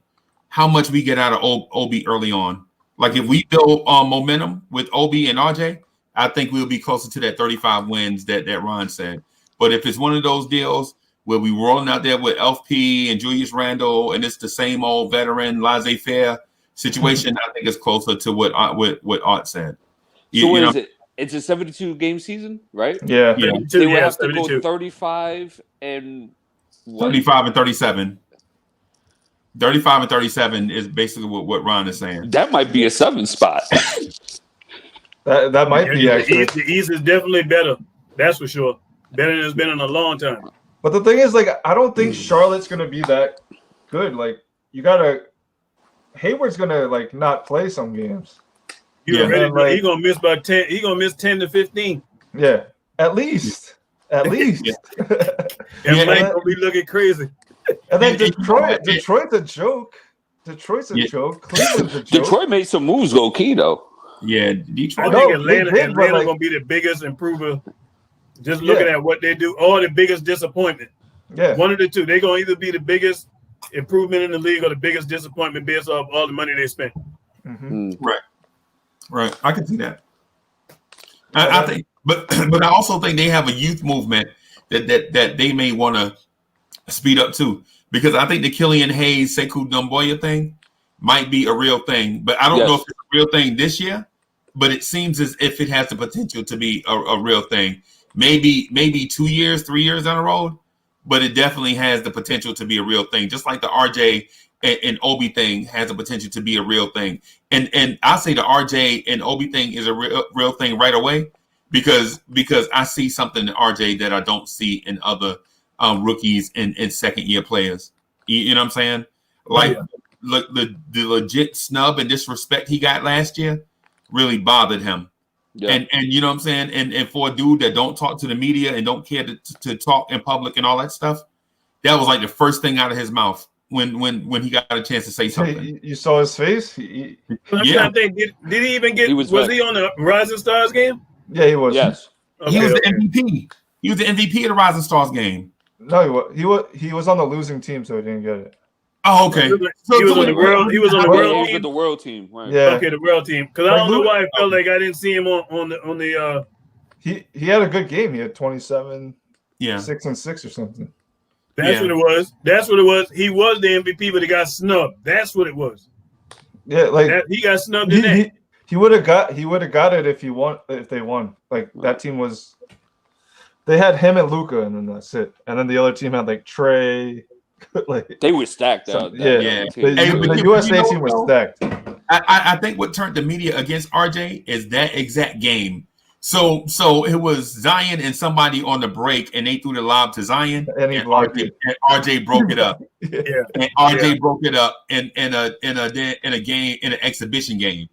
how much we get out of Obi early on. Like if we build momentum with Obi and RJ, I think we'll be closer to that 35 wins that Ron said. But if it's one of those deals where we rolling out there with LP and Julius Randle and it's the same old veteran laissez-faire situation, I think it's closer to what Art said. Is it? It's a 72 game season, right? Yeah. They would have to go 35 and what? 35 and 37. 35 and 37 is basically what Ron is saying. That might be a 7 spot. that might be actually. The East is definitely better. That's for sure. Better than it's been in a long time. But the thing is, like, I don't think Charlotte's gonna be that good. Like, you gotta. Hayward's gonna like not play some games. He's gonna miss about 10. He's gonna miss 10 to 15. Yeah, at least. And Mike will be looking crazy. And then Detroit's a joke. Detroit's a joke. Cleveland's a joke. Detroit made some moves low key though. Yeah, I Detroit. think Atlanta gonna be the biggest improver. Just looking at what they do, or the biggest disappointment. Yeah, one of the two. They're gonna either be the biggest improvement in the league or the biggest disappointment based off all the money they spent. Right. I can see that. I think, but I also think they have a youth movement that they may want to speed up too, because I think the Killian Hayes, Sekou Doumbouya thing might be a real thing, but I don't know if it's a real thing this year. But it seems as if it has the potential to be a real thing. Maybe 2 years, 3 years down the road, but it definitely has the potential to be a real thing. Just like the RJ and Obi thing has the potential to be a real thing. And I say the RJ and Obi thing is a real thing right away because I see something in RJ that I don't see in other rookies and second year players. You know what I'm saying? Like look, the legit snub and disrespect he got last year really bothered him. Yeah. And you know what I'm saying? And for a dude that don't talk to the media and don't care to talk in public and all that stuff, that was like the first thing out of his mouth when he got a chance to say something. You saw his face? I'm trying to think, did he even get was he on the Rising Stars game? Yeah, he was. Yes. Okay, he was the MVP. He was the MVP of the Rising Stars game. No, he was on the losing team, so he didn't get it. Oh, okay. He was on the world. He was on the world team. With the world team. Right. Yeah. Okay, the world team. Because I don't know why I felt like I didn't see him on the. He had a good game. He had 27. Yeah. 6 and 6 or something. That's what it was. That's what it was. He was the MVP, but he got snubbed. That's what it was. Yeah, like he got snubbed in that. He would have got it if they won. Like that team was. They had him and Luka, and then that's it. And then the other team had like Trey. Like they were stacked out. The USA team was stacked. I think what turned the media against RJ is that exact game. So it was Zion and somebody on the break, and they threw the lob to Zion, and RJ broke it up. And RJ broke it up in a game, in an exhibition game.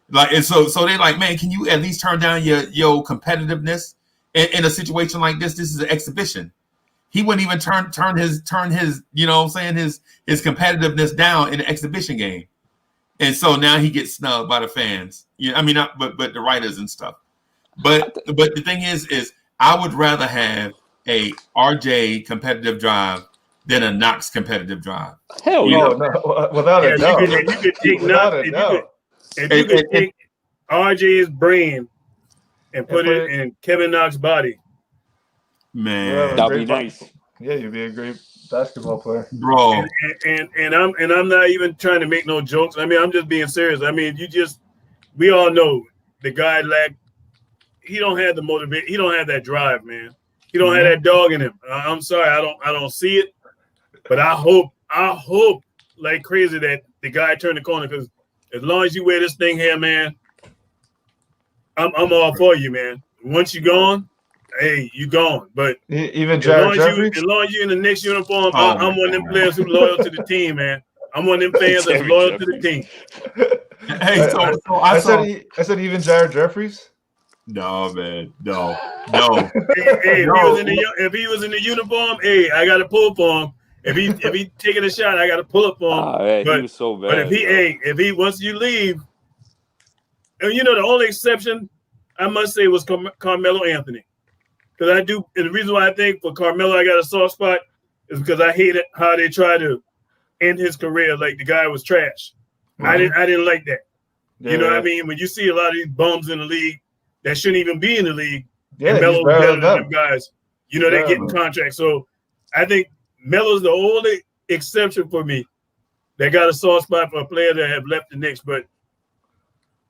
Like, and so they like, man, can you at least turn down your competitiveness in a situation like this? This is an exhibition. He wouldn't even turn his you know what I'm saying, his competitiveness down in an exhibition game. And so now he gets snubbed by the fans. Yeah, I mean not but the writers and stuff. But the thing is I would rather have a RJ competitive drive than a Knox competitive drive. Hell no, without a doubt. You could take Knox, if you could take RJ's brain and put it in Kevin Knox's body. Man, that'd be nice. Yeah, you'd be a great basketball player, bro. And I'm not even trying to make no jokes. I mean, I'm just being serious. I mean, we all know the guy he don't have the motivation. He don't have that drive, man. He don't have that dog in him. I'm sorry, I don't see it, but I hope like crazy that the guy turned the corner, because as long as you wear this thing here, man, I'm all for you, man. Once you're gone. Hey, you gone. But even Jared Jeffries? As long as you're in the Knicks uniform, I'm one of them players who's loyal to the team, man. I'm one of them fans that's loyal to the team. Hey, I said even Jared Jeffries? No, man. No. Hey, if he was in the uniform, hey, I got to pull for him. If he taking a shot, I got to pull up for him. He was so bad. But if he once you leave, and you know the only exception I must say was Carmelo Anthony. Because I do, and the reason why I think for Carmelo I got a soft spot is because I hated how they tried to end his career like the guy was trash. I didn't like that. You know what I mean? When you see a lot of these bums in the league that shouldn't even be in the league, and Melo's better than them guys. You know, they're getting contracts. So I think Melo's the only exception for me that got a soft spot for a player that have left the Knicks. But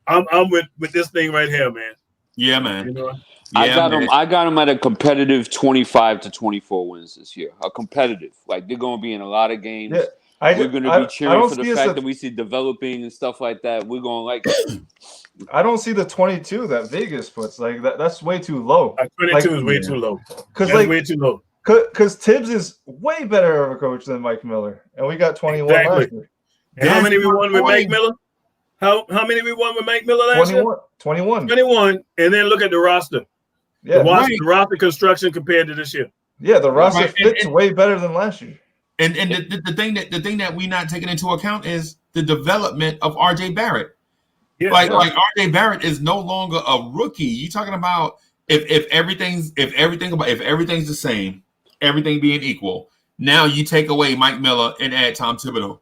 I'm with this thing right here, man. Yeah, man. You know? Yeah, I got him at a competitive 25 to 24 wins this year. A competitive, like they're going to be in a lot of games. Yeah, we're going to be cheering for the fact that we see developing and stuff like that. We're going to like it. I don't see the 22 that Vegas puts. Like that's way too low. 22 is way too low. Because way too low. Because Tibbs is way better of a coach than Mike Miller, and we got 21 last year. And how many we won with Mike Miller? How many we won with Mike Miller last year? 21. And then look at the roster. Yeah, the roster construction compared to this year. Yeah, the roster fits way better than last year. And the thing that we're not taking into account is the development of RJ Barrett. Yeah, like RJ Barrett is no longer a rookie. You're talking about if everything's the same, everything being equal. Now you take away Mike Miller and add Tom Thibodeau.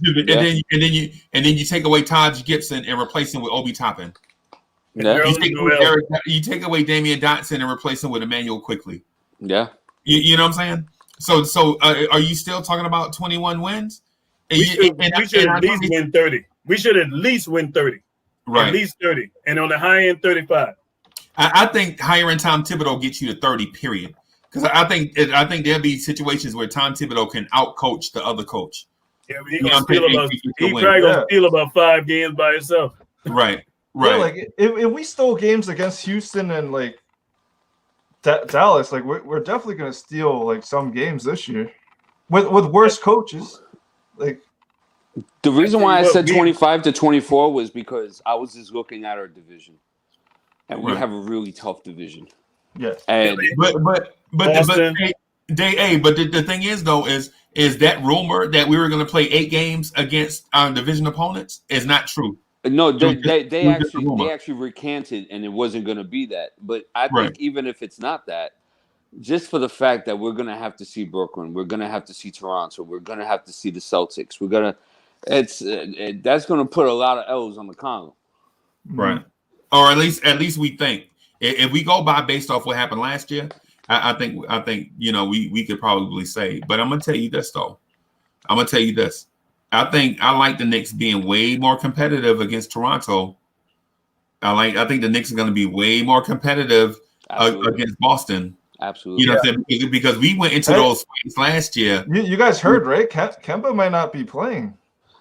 And then you take away Taj Gibson and replace him with Obi Toppin. Yeah. You take away Damian Dotson and replace him with Emmanuel Quickly. Yeah. You know what I'm saying? So are you still talking about 21 wins? We should at least win 30. We should at least win 30. Right. At least 30. And on the high end, 35. I think hiring Tom Thibodeau gets you to 30, period. Because I think there'll be situations where Tom Thibodeau can outcoach the other coach. Yeah, he probably gonna steal about 5 games by himself. Right. Yeah, like if we stole games against Houston and like Dallas, like we're definitely gonna steal like some games this year with worse coaches. Like the reason why I said 25-24 was because I was just looking at our division, and we have a really tough division. Yes, and but the thing is though is that rumor that we were going to play 8 games against our division opponents is not true. No, they actually recanted, and it wasn't going to be that. But I think even if it's not that, just for the fact that we're going to have to see Brooklyn, we're going to have to see Toronto, we're going to have to see the Celtics. That's going to put a lot of L's on the column. Right. Or at least we think. If we go by based off what happened last year, I think we could probably say. But I'm gonna tell you this though. I like the Knicks being way more competitive against Toronto. I think the Knicks are going to be way more competitive against Boston. Absolutely. You know what I'm saying? Because we went into those fights last year. You guys heard, right? Kemba might not be playing.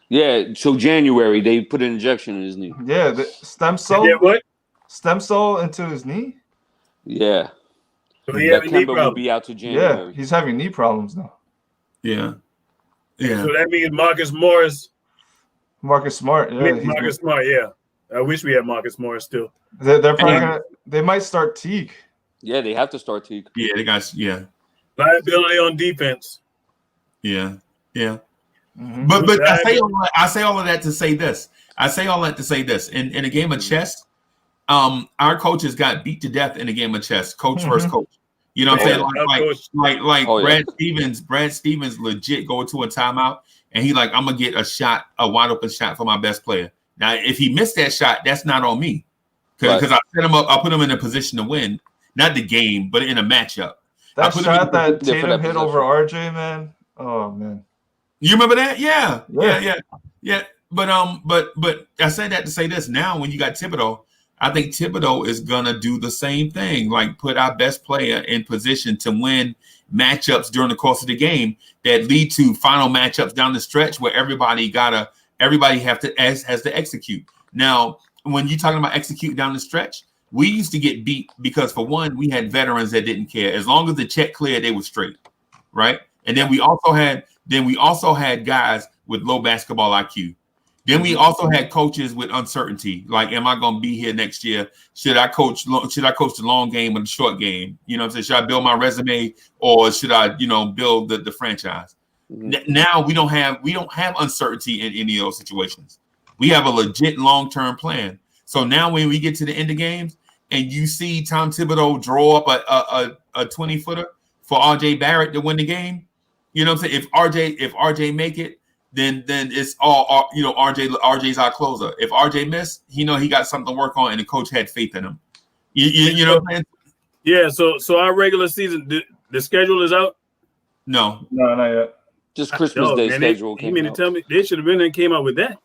Yeah, so January they put an injection in his knee. Yeah, the stem cell. Yeah, what? Stem cell into his knee. Yeah. So he having knee Kemba will be out to January. Yeah, he's having knee problems now. Yeah. So that means Marcus Smart. Yeah, Marcus Smart. Yeah. I wish we had Marcus Morris still. They're probably they might start Teague. Yeah, they have to start Teague. Yeah, they got liability on defense. Yeah. Mm-hmm. But I say all of that to say this. In a game of chess, our coaches got beat to death in a game of chess, coach versus coach. You know what I'm saying? Like Brad Stevens legit go to a timeout and he like, I'm gonna get a wide open shot for my best player. Now, if he missed that shot, that's not on me. Because I set him up, I put him in a position to win, not the game, but in a matchup. That shot that Tatum hit over RJ, man. Oh man. You remember that? Yeah. But I said that to say this. Now, when you got Thibodeau, I think Thibodeau is gonna do the same thing, like put our best player in position to win matchups during the course of the game that lead to final matchups down the stretch where everybody has to execute. Now, when you're talking about execute down the stretch, we used to get beat because for one, we had veterans that didn't care. As long as the check cleared, they were straight, right? And then we also had guys with low basketball IQ. Then we also had coaches with uncertainty. Like, am I going to be here next year? Should I coach the long game or the short game? You know what I'm saying? Should I build my resume or should I, build the franchise? Now we don't have uncertainty in any of those situations. We have a legit long-term plan. So now when we get to the end of games and you see Tom Thibodeau draw up a 20-footer for RJ Barrett to win the game, you know what I'm saying? If RJ make it, then it's all RJ's our closer. If RJ missed, he got something to work on, and the coach had faith in him. You know what I'm saying? Yeah. So our regular season, the schedule is out. No, not yet. Just Christmas Day schedule. You mean to tell me they should have been and came out with that?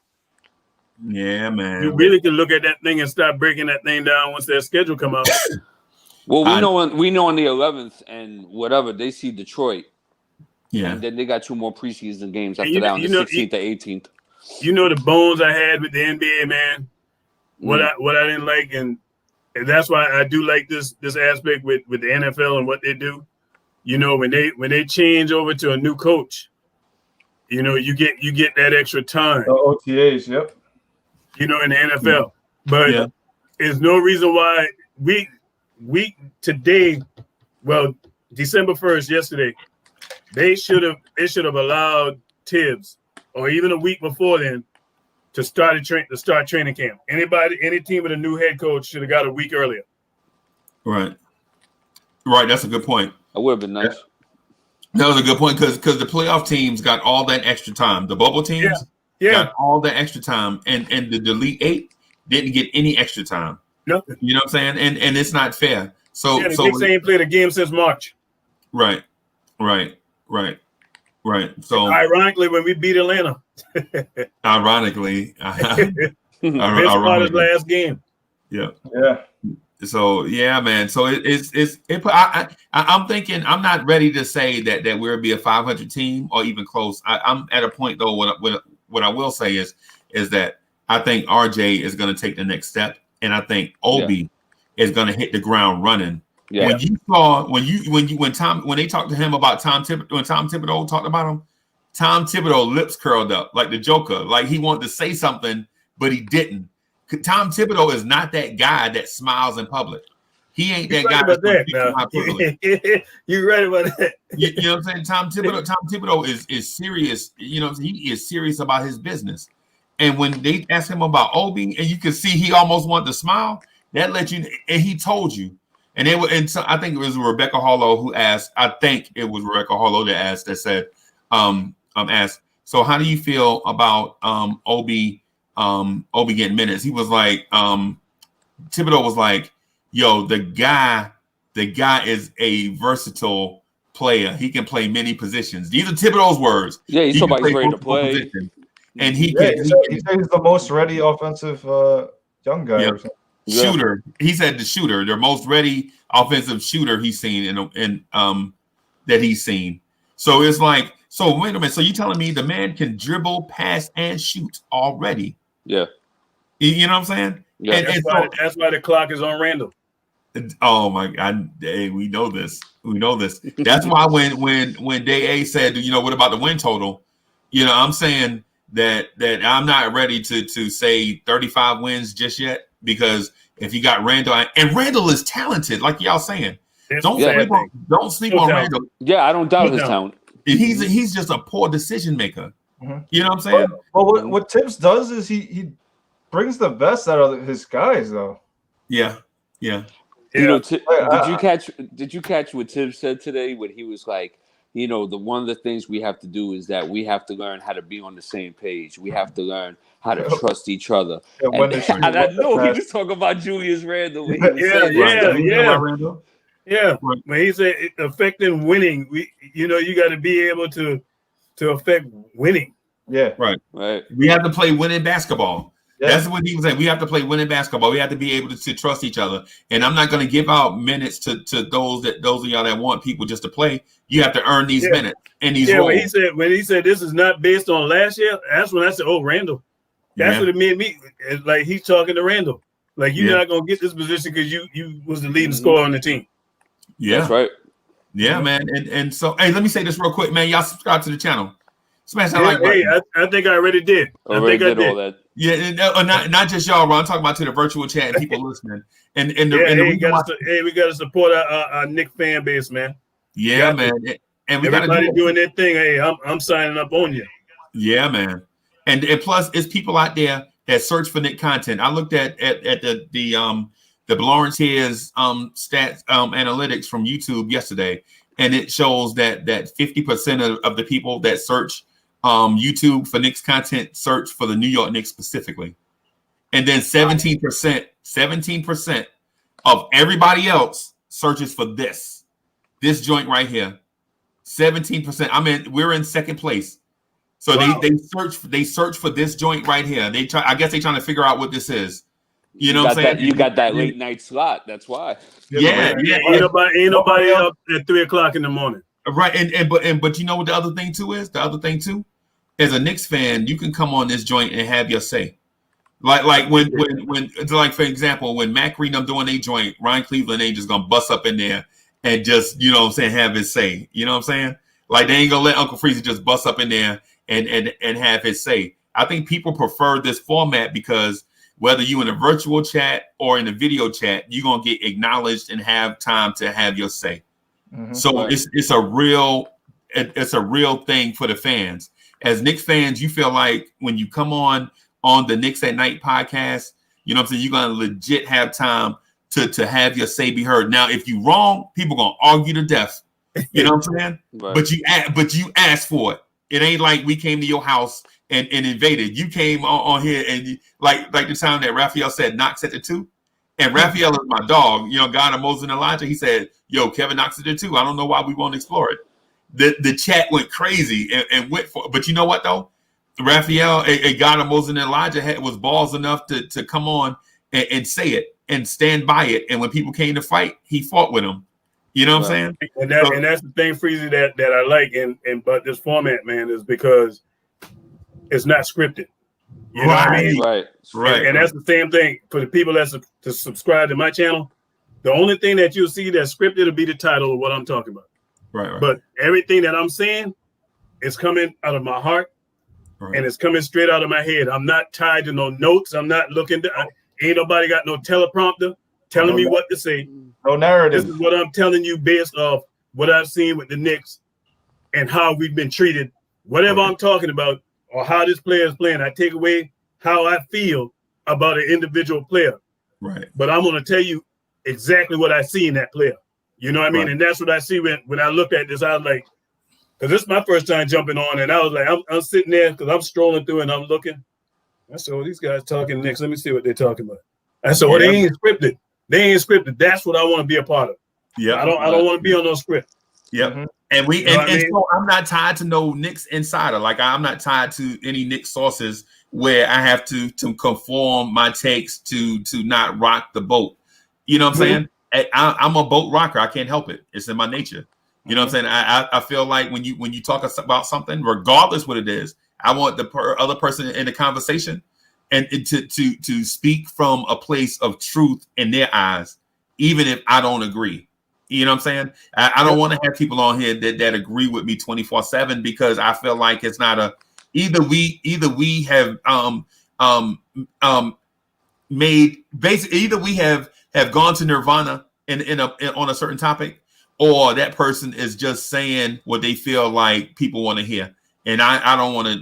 Yeah, man. You really can look at that thing and start breaking that thing down once their schedule come out. Well, we know on the 11th and whatever they see Detroit. Yeah. And then they got 2 more preseason games after that on the 16th to 18th. You know the bones I had with the NBA, man. What I didn't like, and that's why I do like this aspect with the NFL and what they do. When they change over to a new coach, you get that extra time. The OTAs, yep. In the NFL. But there's no reason why we today, well, December 1st, yesterday, They should have allowed Tibbs, or even a week before then, to start training camp. Any team with a new head coach should have got a week earlier. Right. That's a good point. That would have been nice. That was a good point because the playoff teams got all that extra time. The bubble teams got all that extra time, and the Elite Eight didn't get any extra time. Nothing. You know what I'm saying? And it's not fair. So the Knicks ain't played a game since March. Right. So ironically, when we beat Atlanta. Ironically. Ironically. Last game. Yeah. Yeah. So yeah, man. So I'm thinking I'm not ready to say that we'll be a 500 team or even close. I'm at a point though. What I will say is that I think RJ is going to take the next step, and I think Obi is going to hit the ground running. Yeah. When they talked to him about Tom Thibodeau talked about him, Tom Thibodeau lips curled up like the Joker, like he wanted to say something but he didn't. Tom Thibodeau is not that guy that smiles in public. He ain't that guy. You're right about that. You know what I'm saying? Tom Thibodeau is serious. You know, he is serious about his business. And when they asked him about Obi, and you can see he almost wanted to smile, that let you. And he told you. And so I think it was Rebecca Harlow who asked. I think it was Rebecca Harlow that said, asked. So how do you feel about Obi getting minutes? He was like, Thibodeau was like, yo, the guy is a versatile player. He can play many positions. These are Thibodeau's words. Yeah, he's somebody ready to play. And he said he's the most ready offensive young guy or something. Shooter. He said the shooter, the most ready offensive shooter he's seen in that he's seen. So it's like, so wait a minute. So you telling me the man can dribble, pass, and shoot already? Yeah. You know what I'm saying? Yeah. That's why the clock is on Randle. Oh my God. Hey, we know this. That's why when Day A said, you know, what about the win total? You know, I'm saying that I'm not ready to say 35 wins just yet, because if you got Randle, and Randle is talented, like y'all saying. Don't sleep on Randle. Yeah, I don't doubt his talent. He's just a poor decision maker. Mm-hmm. You know what I'm saying? Well, what Tibbs does is he brings the best out of his guys, though. Yeah. You know, did you catch what Tibbs said today when he was like, you know, one of the things we have to do is that we have to learn how to be on the same page. We have to learn how to trust each other. And I know he was talking about Julius Randle. Yeah. When he said affecting winning, you got to be able to affect winning. Yeah. Right. We have to play winning basketball. Yeah. That's what he was saying. We have to play winning basketball. We have to be able to trust each other. And I'm not going to give out minutes to those of y'all that want people just to play. You have to earn these minutes and these roles. When he said this is not based on last year, that's when I said, oh, Randle. That's what it made me. It's like he's talking to Randle. Like, you're not going to get this position because you was the leading scorer on the team. Yeah. That's right. Yeah, man. And so, hey, let me say this real quick, man. Y'all subscribe to the channel. Smash that like button. Hey, I think I already did. I did all that. Yeah, not just y'all, Ron. I'm talking about to the virtual chat and people listening. We got to support our Knicks fan base, man. Yeah, man. And we got to doing their thing. Hey, I'm signing up on you. Yeah, man. And plus, it's people out there that search for Knicks content. I looked at the Lawrence Here's stats analytics from YouTube yesterday, and it shows that 50% of the people that search YouTube for Knicks content search for the New York Knicks specifically, and then 17% of everybody else searches for this joint right here. 17%. I mean, we're in second place. So they search for this joint right here. I guess they're trying to figure out what this is. You know what I'm saying? You got that late night slot. That's why. Yeah. Ain't nobody up at 3:00 in the morning. Right. But you know what the other thing too is? The other thing too, as a Knicks fan, you can come on this joint and have your say. Like when for example, when Mac Green doing their joint, Ryan Cleveland ain't just gonna bust up in there and just, you know what I'm saying, have his say. You know what I'm saying? Like, they ain't gonna let Uncle Freezy just bust up in there and have his say. I think people prefer this format because whether you in a virtual chat or in a video chat, you're gonna get acknowledged and have time to have your say. Mm-hmm. So it's a real it's a real thing for the fans. As Knicks fans, you feel like when you come on the Knicks at Night podcast, you know what I'm saying, you're gonna legit have time to have your say be heard. Now, if you're wrong, people gonna argue to death. You know what I'm saying? Right. But you asked for it. It ain't like we came to your house and invaded. You came on here and like the time that Raphael said Knox at the 2. And Raphael is my dog, you know, God of Moses and Elijah. He said, yo, Kevin Knox at the 2. I don't know why we won't explore it. The chat went crazy and went for it. But you know what, though? Raphael, a God of Moses and Elijah, was balls enough to come on and say it and stand by it. And when people came to fight, he fought with them. You know what I'm saying? And that's the thing, Freezy, that I like but this format, man, is because it's not scripted. You know what I mean? Right. And that's the same thing for the people to subscribe to my channel. The only thing that you'll see that's scripted will be the title of what I'm talking about. Right. But everything that I'm saying is coming out of my heart, and it's coming straight out of my head. I'm not tied to no notes. I'm not looking to. Ain't nobody got no teleprompter telling me what to say. No narrative. This is what I'm telling you based off what I've seen with the Knicks and how we've been treated. Whatever I'm talking about or how this player is playing, I take away how I feel about an individual player. Right. But I'm going to tell you exactly what I see in that player. You know what I mean? Right. And that's what I see when I look at this. I was like, because this is my first time jumping on, and I was like, I'm sitting there because I'm strolling through and I'm looking. I said, well, these guys talking Knicks. Let me see what they're talking about. I said, well, they ain't scripted. They ain't scripted. That's what I want to be a part of. Yeah. I don't want to be on no script. Yep. Mm-hmm. And so I'm not tied to no Knicks insider. Like I'm not tied to any Knicks sources where I have to conform my takes to not rock the boat. You know what I'm saying? I'm a boat rocker. I can't help it. It's in my nature. You know what I'm saying? I feel like when you talk about something, regardless what it is, I want the other person in the conversation and to speak from a place of truth in their eyes, even if I don't agree. You know what I'm saying? I don't want to have people on here that agree with me 24/7 because I feel like it's not either we have gone to Nirvana on a certain topic, or that person is just saying what they feel like people want to hear. And I don't want to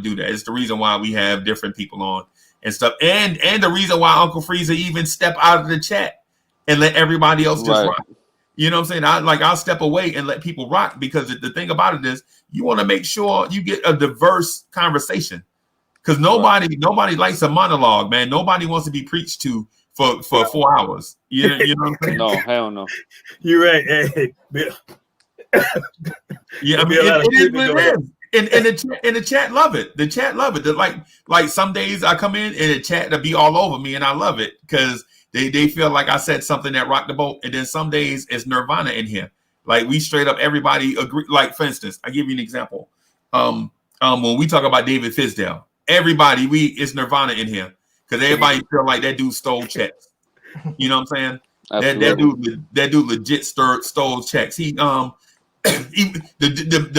do that. It's the reason why we have different people on and stuff. And the reason why Uncle Freezer even step out of the chat and let everybody else just rock. You know what I'm saying? I'll step away and let people rock because the thing about it is you want to make sure you get a diverse conversation because nobody likes a monologue, man. Nobody wants to be preached to for 4 hours. You know what I'm saying? No, hell no. You're right. Hey, yeah, I mean, it is what it is. And the chat love it. The chat love it. Like some days I come in and the chat will be all over me, and I love it because they feel like I said something that rocked the boat. And then some days it's Nirvana in here. Like we straight up everybody agree. Like for instance, I give you an example. When we talk about David Fisdale, everybody it's Nirvana in here because everybody feel like that dude stole checks. You know what I'm saying? That dude legit stole checks. He the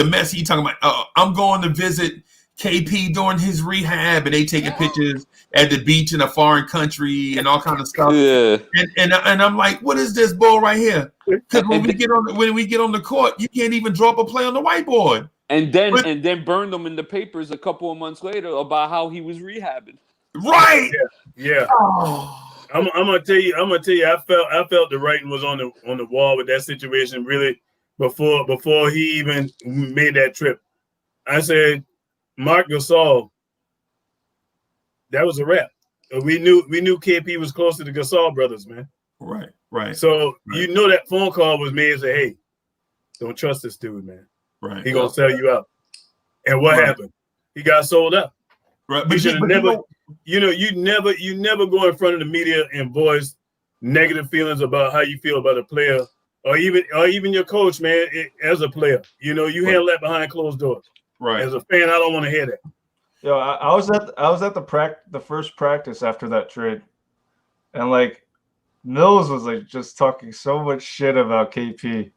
mess he talking about. I'm going to visit KP during his rehab, and they taking pictures at the beach in a foreign country and all kind of stuff. Yeah. And I'm like, what is this bull right here? Because when we get on the court, you can't even draw up a play on the whiteboard. And then burn them in the papers a couple of months later about how he was rehabbing. Right. Yeah. Oh. I'm gonna tell you. I felt the writing was on the wall with that situation really before he even made that trip. I said, Mark Gasol, that was a wrap. We knew KP was close to the Gasol brothers, man. Right. So you know that phone call was made and say, hey, don't trust this dude, man. Right. He gonna sell you out. And what happened? He got sold out. Right. But you never go in front of the media and voice negative feelings about how you feel about a player or even your coach, man, as a player. You handle that behind closed doors. Right. As a fan, I don't want to hear that. Yo, I was at the first practice after that trade, and like Mills was like just talking so much shit about KP.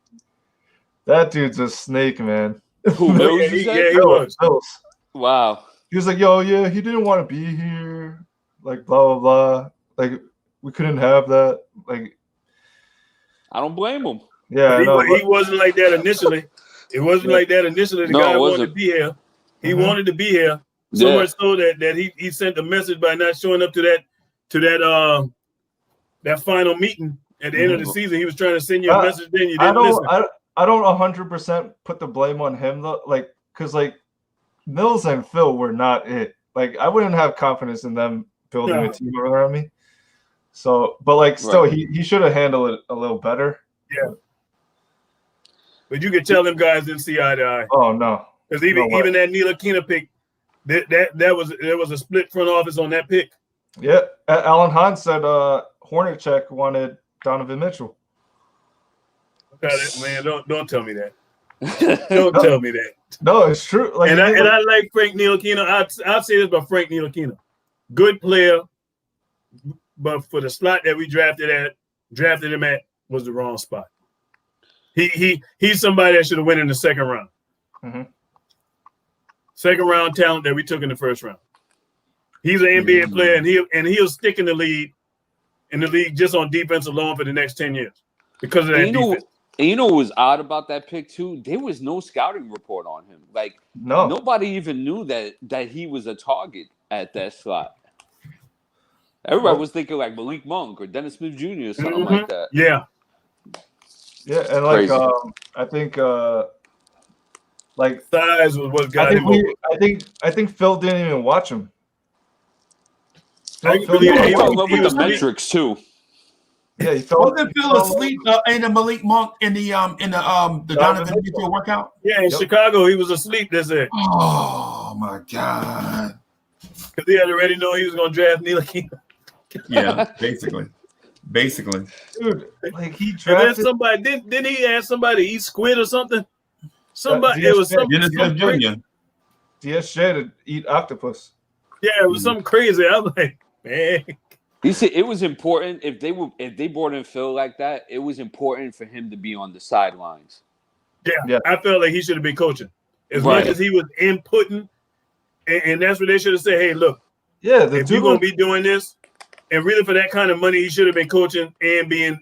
That dude's a snake, man. Who Mills? He was. Mills. Wow. He was like, yo, yeah, he didn't want to be here. Like blah blah blah. Like we couldn't have that. Like I don't blame him. Yeah, he wasn't like that initially. It wasn't like that initially. The guy wanted to be here. He wanted to be here so much so that he sent a message by not showing up to that final meeting at the end of the season. He was trying to send you a message. Then you didn't listen. I don't 100% put the blame on him though, like because like Mills and Phil were not it. Like I wouldn't have confidence in them building a team around me. So, but like still, he should have handled it a little better. Yeah. But you could tell them guys didn't see eye to eye. Oh no, because even that Ntilikina pick, there was a split front office on that pick. Yeah, Alan Hahn said Hornacek wanted Donovan Mitchell. Got it, man. Don't tell me that. Don't tell me that. No, it's true. Like, and I like Frank Ntilikina. I'll say this about Frank Ntilikina. Good player, but for the slot that we drafted him at was the wrong spot. He's somebody that should have went in the second round. Mm-hmm. Second round talent that we took in the first round. He's an NBA player, and he'll stick in the league just on defense alone for the next 10 years because of that defense. And you know what was odd about that pick too? There was no scouting report on him. Like nobody even knew that he was a target at that slot. Everybody was thinking like Malik Monk or Dennis Smith Jr. or something like that. Yeah. Yeah, and like I think like size was what got him over. I think Phil didn't even watch him. He fell in love with the metrics too. Yeah, he wasn't Phil asleep in the Malik Monk in the Donovan Mitchell workout? Yeah, in Chicago he was asleep. That's it. Oh my God! Because he had already known he was going to draft Ntilikina. Yeah, basically, dude. Like he drafted. And then somebody didn't he ask somebody to eat squid or something? Somebody it was something DSJ to eat octopus. Yeah, it was something crazy. I was like, man. You see, it was important if they brought in Phil like that. It was important for him to be on the sidelines. Yeah. I felt like he should have been coaching as much as he was inputting, and that's what they should have said. Hey, look, if you're gonna be doing this, and really for that kind of money, he should have been coaching and being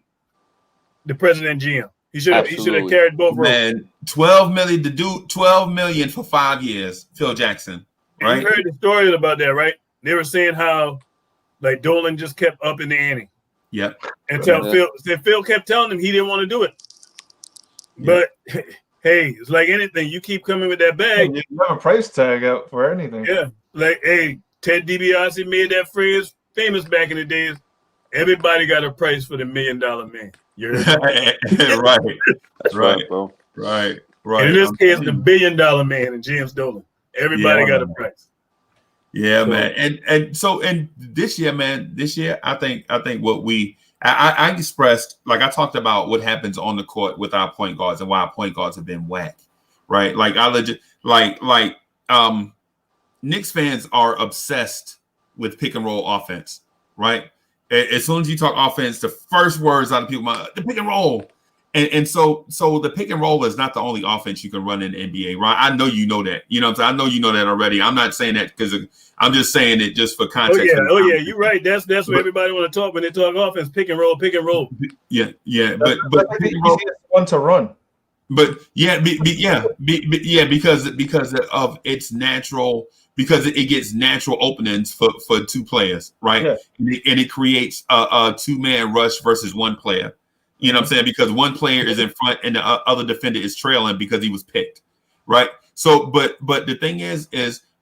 the president GM. He should have carried both roles. Man, $12 million for 5 years. Phil Jackson, right? And you heard the stories about that, right? They were saying how. Like Dolan just kept up in the ante. Yep. Until Phil kept telling him he didn't want to do it. But hey, it's like anything. You keep coming with that bag. You have a price tag out for anything. Yeah. Like, hey, Ted DiBiase made that phrase famous back in the days. Everybody got a price for the $1 million man. You heard right. That's right, bro. Right. In this case, the $1 billion man and James Dolan. Everybody got a price. Yeah, man. And this year, I think what I expressed, like I talked about what happens on the court with our point guards and why our point guards have been whack, right? Like I legit Knicks fans are obsessed with pick and roll offense, right? As soon as you talk offense, the first words out of people's mouth, the pick and roll. And so the pick and roll is not the only offense you can run in the NBA, right? I know you know that. You know what I'm saying? I know you know that already. I'm not saying that because I'm just saying it just for context. Oh yeah, you're right. That's what everybody want to talk when they talk offense. Pick and roll. Yeah. But pick and roll one to run. But because of its natural, because it gets natural openings for two players, right? Yeah. And it creates a two-man rush versus one player. You know what I'm saying? Because one player is in front and the other defender is trailing because he was picked, right? So, but the thing is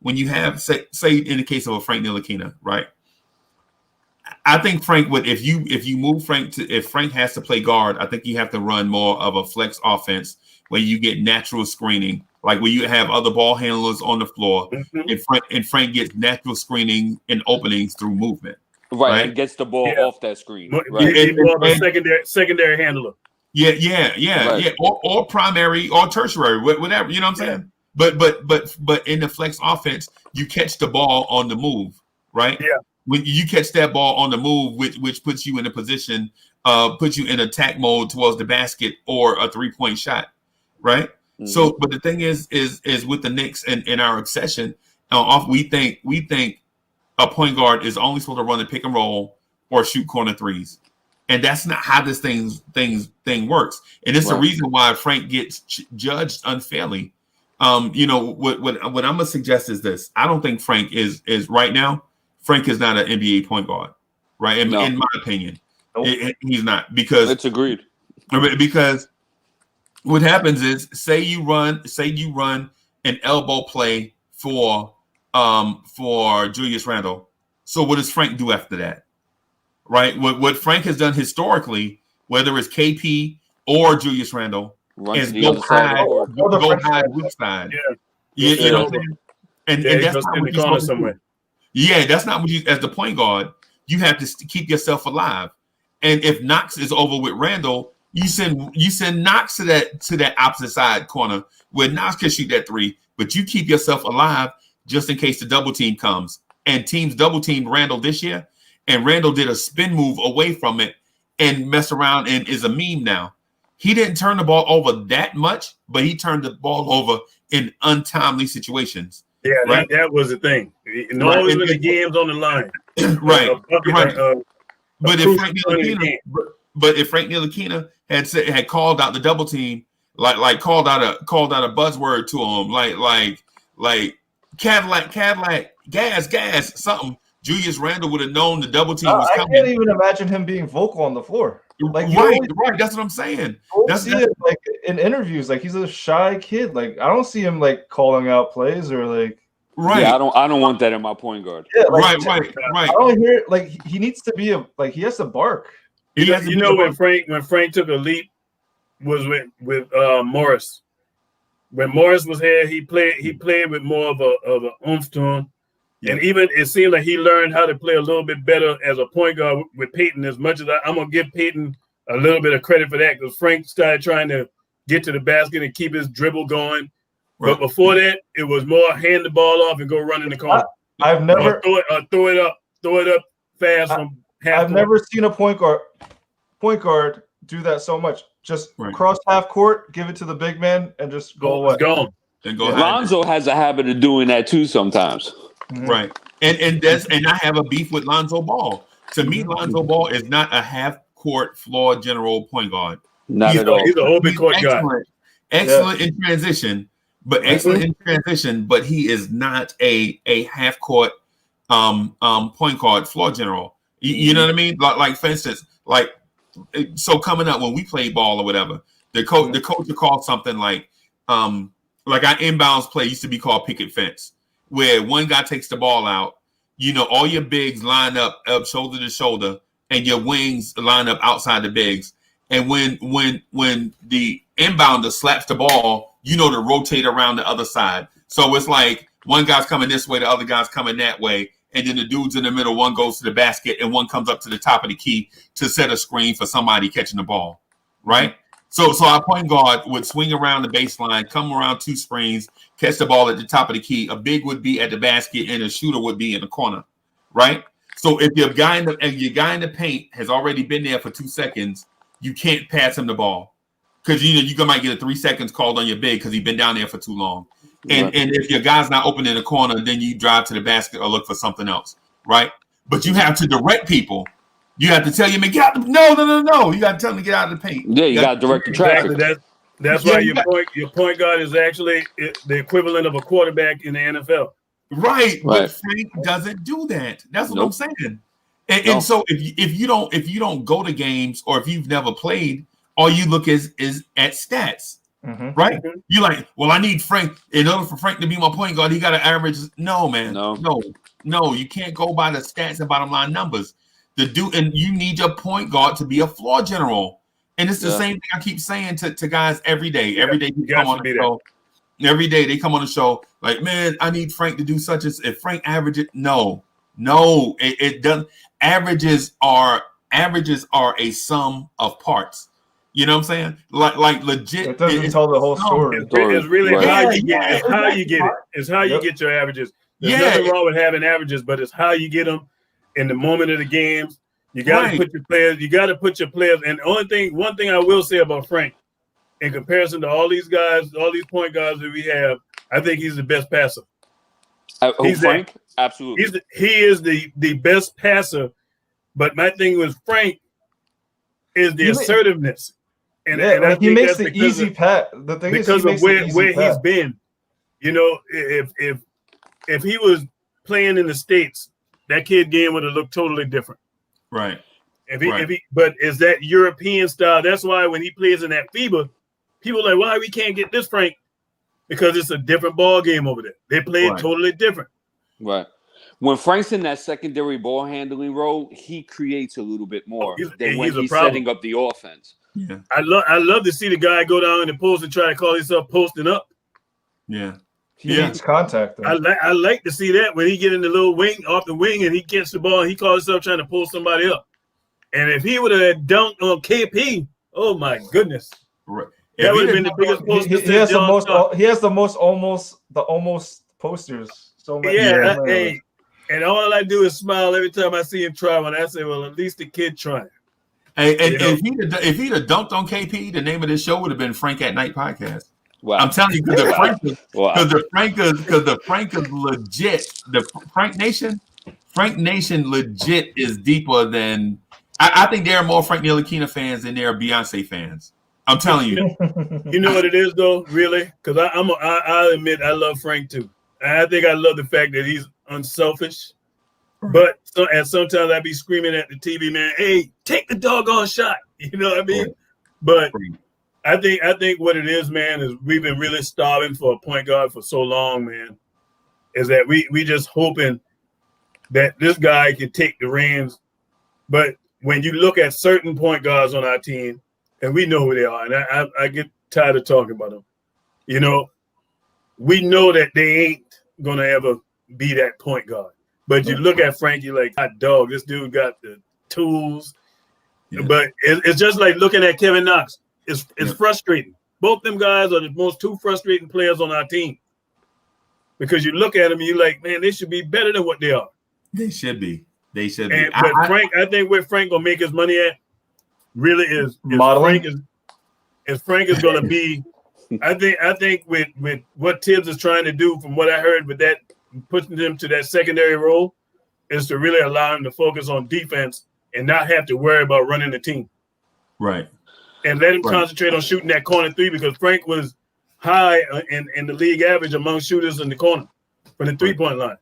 when you have say in the case of a Frank Ntilikina, right? I think Frank would if you move Frank if Frank has to play guard, I think you have to run more of a flex offense where you get natural screening, like where you have other ball handlers on the floor, and Frank gets natural screening and openings through movement. Right, and gets the ball off that screen. Right. A secondary handler. Yeah. Or primary or tertiary, whatever. You know what I'm saying? But in the flex offense, you catch the ball on the move, right? Yeah. When you catch that ball on the move, which puts you in a position, puts you in attack mode towards the basket or a 3-point shot, right? Mm-hmm. So, but the thing is with the Knicks and our obsession, we think a point guard is only supposed to run the pick and roll or shoot corner threes, And that's not how this thing works. And it's the reason why Frank gets judged unfairly. You know, what I'm gonna suggest is this. I don't think Frank is right now. Frank is not an NBA point guard, right? In my opinion, he's not, because it's agreed. Because what happens is, say you run an elbow play for Julius Randle. So what does Frank do after that? Right? What Frank has done historically, whether it's KP or Julius Randle, is go hide weak side. You know what I'm saying? And that's not what you're supposed to do. Yeah, that's not what you, as the point guard, you have to keep yourself alive. And if Knox is over with Randle, you send Knox to that opposite side corner where Knox can shoot that three, but you keep yourself alive just in case the double team comes. And teams double teamed Randle this year, and Randle did a spin move away from it and messed around and is a meme now. He didn't turn the ball over that much, but he turned the ball over in untimely situations. Yeah, right? that was the thing. And always when the game's on the line. Right. But if Frank Ntilikina had called out the double team, like called out a buzzword to him, like Cadillac, gas, something, Julius Randle would have known the double team was coming. I can't even imagine him being vocal on the floor. Like, right. That's what I'm saying. That's it, like in interviews, like he's a shy kid. Like I don't see him like calling out plays or like. Right. Yeah, I don't want that in my point guard. Yeah, like, right. I don't hear like he needs to be he has to bark. When Frank took a leap was with Morris. When Morris was here, he played with more of a oomph to him. Yeah. And even it seemed like he learned how to play a little bit better as a point guard with Peyton. As much as I'm gonna give Peyton a little bit of credit for that, because Frank started trying to get to the basket and keep his dribble going. Right. But before that, it was more hand the ball off and go run in the corner. I've never throw it up fast from half. I've never seen a point guard do that so much. Just cross half court, give it to the big man, and just go away. Gone. Lonzo has a habit of doing that too sometimes. Mm-hmm. Right. And I have a beef with Lonzo Ball. To me, Lonzo Ball is not a half court floor general point guard. Not at all. He's an open court guy. Excellent in transition, but he is not a half court point guard floor general. You know what I mean? Like for instance, so coming up when we played ball or whatever, the coach would call something like our inbounds play used to be called picket fence, where one guy takes the ball out, all your bigs line up shoulder to shoulder, and your wings line up outside the bigs. And when the inbounder slaps the ball, to rotate around the other side. So it's like one guy's coming this way, the other guy's coming that way. And then the dudes in the middle, one goes to the basket and one comes up to the top of the key to set a screen for somebody catching the ball, right? So our point guard would swing around the baseline, come around two screens, catch the ball at the top of the key. A big would be at the basket and a shooter would be in the corner, right? So if your guy in the paint has already been there for 2 seconds, you can't pass him the ball because you might get a 3 seconds called on your big because he's been down there for too long. And if your guy's not open in the corner, then you drive to the basket or look for something else, right? But you have to direct people. You have to tell you, man, get out. No. You got to tell them to get out of the paint. Yeah, you got to direct the traffic. That's why your point guard is actually the equivalent of a quarterback in the NFL. Right. But Frank doesn't do that. That's what I'm saying. And so if you don't go to games or if you've never played, all you look is at stats. Mm-hmm. Right? You're like, well, I need Frank. In order for Frank to be my point guard, he got to average. No, man. No. You can't go by the stats and bottom line numbers. And you need your point guard to be a floor general. And it's the same thing I keep saying to guys every day. Every day you come on the show. Every day they come on the show like, man, I need Frank to do such as if Frank averages. No, it doesn't. Averages are a sum of parts. You know what I'm saying? Like legit. It doesn't tell the whole story. It's really how you get it. It's how you get it. It's how you get your averages. There's nothing wrong with having averages, but it's how you get them in the moment of the games. You got to put your players. You got to put your players. And one thing I will say about Frank, in comparison to all these guys, all these point guards that we have, I think he's the best passer. Frank? Absolutely. He is the best passer. But my thing with Frank, is the assertiveness. And like he makes the easy pass. The thing is, because of where he's been. You know, if he was playing in the States, that kid game would have looked totally different. Right. But is that European style? That's why when he plays in that FIBA, people are like, why we can't get this Frank? Because it's a different ball game over there. They play it totally different. Right. When Frank's in that secondary ball handling role, he creates a little bit more than when he's setting up the offense. Yeah. I love to see the guy go down in the post and try to call himself posting up. Yeah. He needs contact. I like to see that when he get in the little wing off the wing and he gets the ball and he calls himself trying to pull somebody up. And if he would have dunked on KP, oh my goodness. Right. That would have been the biggest post. He has the most almost posters. So many. Yeah, hey, and all I do is smile every time I see him try one. I say, well, at least the kid trying. Hey, and if he'd have dunked on KP, the name of this show would have been Frank at Night Podcast. Wow. I'm telling you, because the Frank is legit. The Frank Nation legit is deeper than I think there are more Frank Ntilikina fans than there are Beyonce fans. I'm telling you. You know what it is though, really? Because I admit I love Frank too. I think I love the fact that he's unselfish. But sometimes I be screaming at the TV, man, hey, take the doggone shot. You know what I mean? But I think what it is, man, is we've been really starving for a point guard for so long, man. Is that we just hoping that this guy can take the reins. But when you look at certain point guards on our team, and we know who they are, and I get tired of talking about them. You know, we know that they ain't gonna ever be that point guard. But you look at Frank, you're like, hot dog, this dude got the tools. Yeah. But it's just like looking at Kevin Knox. It's frustrating. Both them guys are the most two frustrating players on our team. Because you look at them and you're like, man, they should be better than what they are. They should be. But Frank, I think where Frank gonna make his money at really is modeling. Frank is gonna be. I think with what Tibbs is trying to do, from what I heard, with that pushing them to that secondary role, is to really allow him to focus on defense and not have to worry about running the team. Right. And let him concentrate on shooting that corner three, because Frank was high in the league average among shooters in the corner from the 3-point line.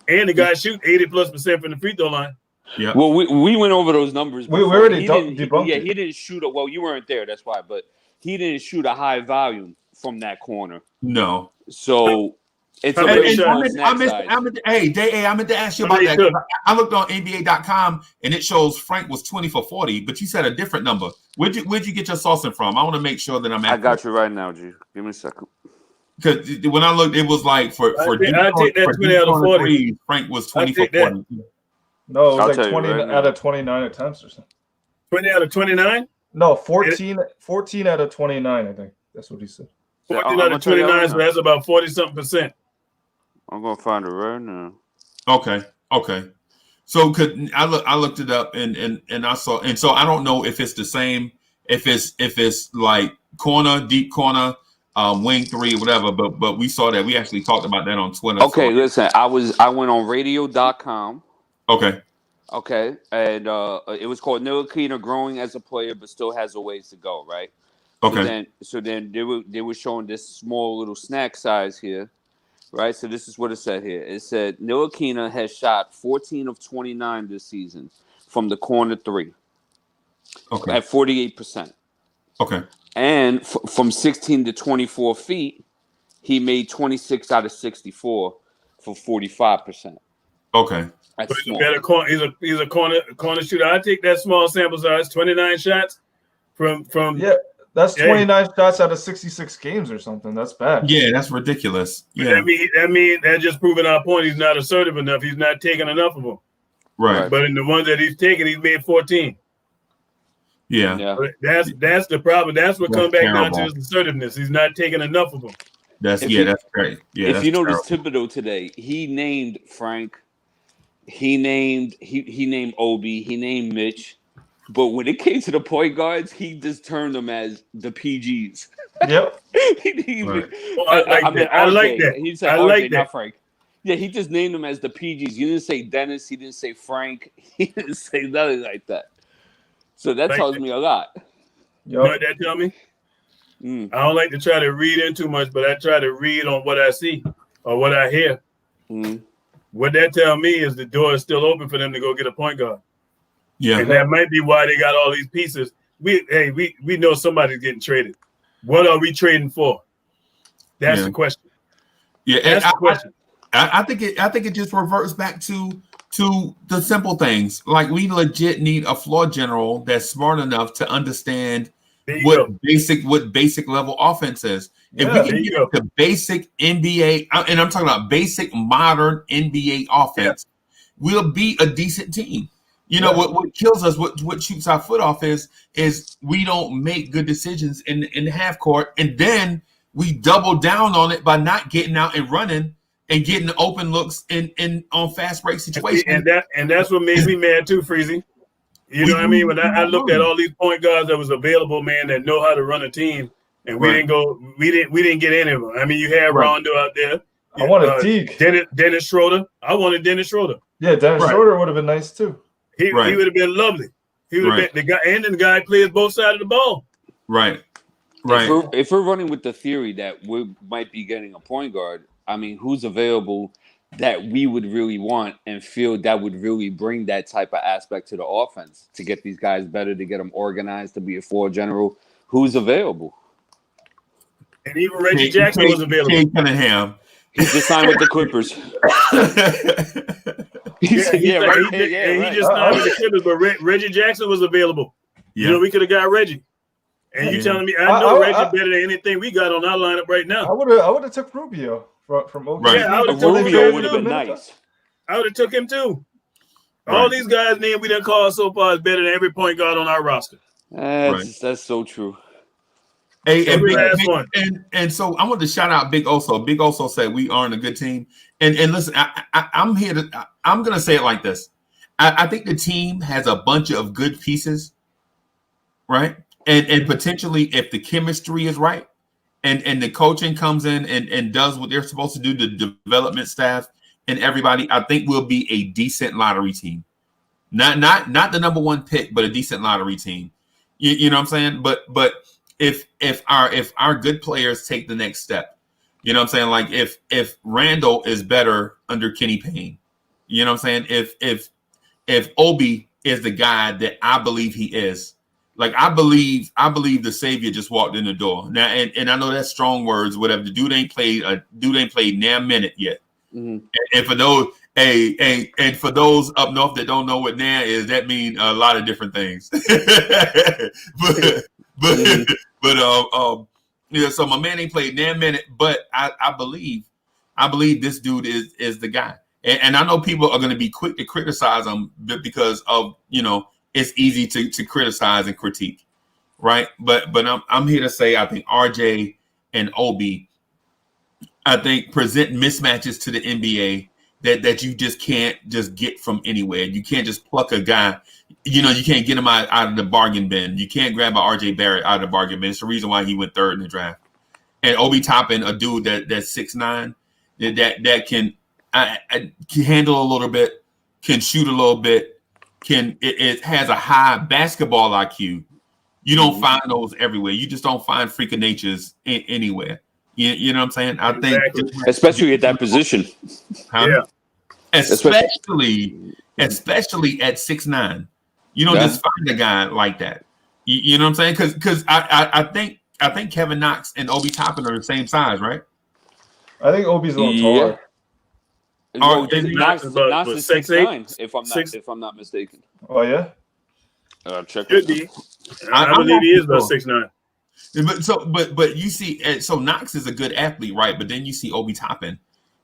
And the guy shoot 80+% from the free throw line. Yeah. Well, we went over those numbers. We already debunked it. He didn't shoot – well, you weren't there. That's why. But he didn't shoot a high volume from that corner. No. So it's a I meant to ask you about that. I looked on NBA.com and it shows Frank was 20 for 40, but you said a different number. Where'd you get your saucing from? I want to make sure that I'm accurate. I got you right now, G. Give me a second. Because when I looked, it was like for I take that 20 out of 40. Frank was 20 for 40. No, it was like 20 out of 29 attempts or something. 20 out of 29? No, 14 out of 29, I think. That's what he said. 14 out of 29, so that's about 40-something%. I'm going to find it right now. Okay. So I looked it up and I saw, and so I don't know if it's the same, if it's like corner, deep corner, wing three, whatever, but we saw that. We actually talked about that on Twitter. Okay, listen, I went on radio.com. Okay, and it was called Ntilikina Growing as a Player, but still has a ways to go, right? Okay. So then they were showing this small little snack size here, right? So this is what it said here. It said Ntilikina has shot 14 of 29 this season from the corner three. Okay. At 48%. Okay. And from 16 to 24 feet, he made 26 out of 64 for 45%. Okay. That's small. He's a corner shooter. I take that small sample size, 29 shots from yeah. That's 29 shots out of 66 games or something. That's bad. Yeah, that's ridiculous. Yeah. That just proving our point. He's not assertive enough. He's not taking enough of them. Right. But in the ones that he's taken, he's made 14. Yeah. That's the problem. That's what comes back down to his assertiveness. He's not taking enough of them. That's great. Yeah. If you notice Thibodeau today, he named Frank, he named Obi, he named Mitch. But when it came to the point guards, he just turned them as the PGs. Yep. I like that. He said, I like that. Not Frank. Yeah, he just named them as the PGs. You didn't say Dennis. He didn't say Frank. He didn't say nothing like that. So that tells me a lot. You know what that tell me? I don't like to try to read in too much, but I try to read on what I see or what I hear. What that tell me is the door is still open for them to go get a point guard. Yeah, and that might be why they got all these pieces. We know somebody's getting traded. What are we trading for? That's the question. Yeah, that's the question. I think it just reverts back to the simple things. Like we legit need a floor general that's smart enough to understand what basic level offense is. If we can get to basic NBA, and I'm talking about basic modern NBA offense, we'll be a decent team. You know what kills us, what shoots our foot off is we don't make good decisions in the half court, and then we double down on it by not getting out and running and getting open looks in on fast break situations. And that's what made me mad too, Freezy. You know what I mean? When I looked at all these point guards that was available, man, that know how to run a team, and we didn't get any of them. I mean, you had Rondo out there. I wanted Teague. Dennis Schroeder. I wanted Dennis Schroeder. Yeah, Dennis Schroeder would have been nice too. He would have been lovely. He would have been the guy, and the guy plays both sides of the ball. Right. If we're running with the theory that we might be getting a point guard, I mean, who's available that we would really want and feel that would really bring that type of aspect to the offense to get these guys better, to get them organized, to be a floor general? Who's available? And even Reggie Jackson was available. Kate Cunningham. He just signed with the Clippers. He just signed with the Clippers, but Reggie Jackson was available. Yeah. You know, we could have got Reggie. And you telling me I know Reggie better than anything we got on our lineup right now. I would have took Rubio from OKC. Right. Yeah, Rubio would have been nice. I would have took him too. All these guys named we done called so far is better than every point guard on our roster. That's so true. And so I want to shout out Big Oso. Big Oso said we aren't a good team. And listen, I'm going to say it like this. I think the team has a bunch of good pieces, right? And potentially if the chemistry is right and the coaching comes in and does what they're supposed to do, the development staff and everybody, I think we'll be a decent lottery team. Not the number one pick, but a decent lottery team. You know what I'm saying? But if our good players take the next step, you know what I'm saying? Like if Randle is better under Kenny Payne, you know what I'm saying? If Obi is the guy that I believe he is, like I believe the savior just walked in the door. Now and I know that's strong words, whatever. The dude ain't played now minute yet. Mm-hmm. And for those up north that don't know what now is, that means a lot of different things. So my man ain't played damn minute, but I believe this dude is the guy. And I know people are going to be quick to criticize him because of, it's easy to criticize and critique, right? But I'm here to say I think RJ and Obi, I think present mismatches to the NBA that you just can't just get from anywhere. You can't just pluck a guy. You can't get him out of the bargain bin. You can't grab a RJ Barrett out of the bargain bin. It's the reason why he went third in the draft. And Obi Toppin, a dude that's 6'9", that can handle a little bit, can shoot a little bit, it has a high basketball IQ. You don't find those everywhere. You just don't find freak of natures anywhere. You know what I'm saying? I think especially at that position. Yeah. Especially at 6'9". You don't just find a guy like that. You know what I'm saying? Because I think Kevin Knox and Obi Toppin are the same size, right? I think Obi's a little taller. Knox is 6'9", if I'm not mistaken. Oh yeah. Check. Could be. I believe he is about 6'9". But you see, so Knox is a good athlete, right? But then you see Obi Toppin,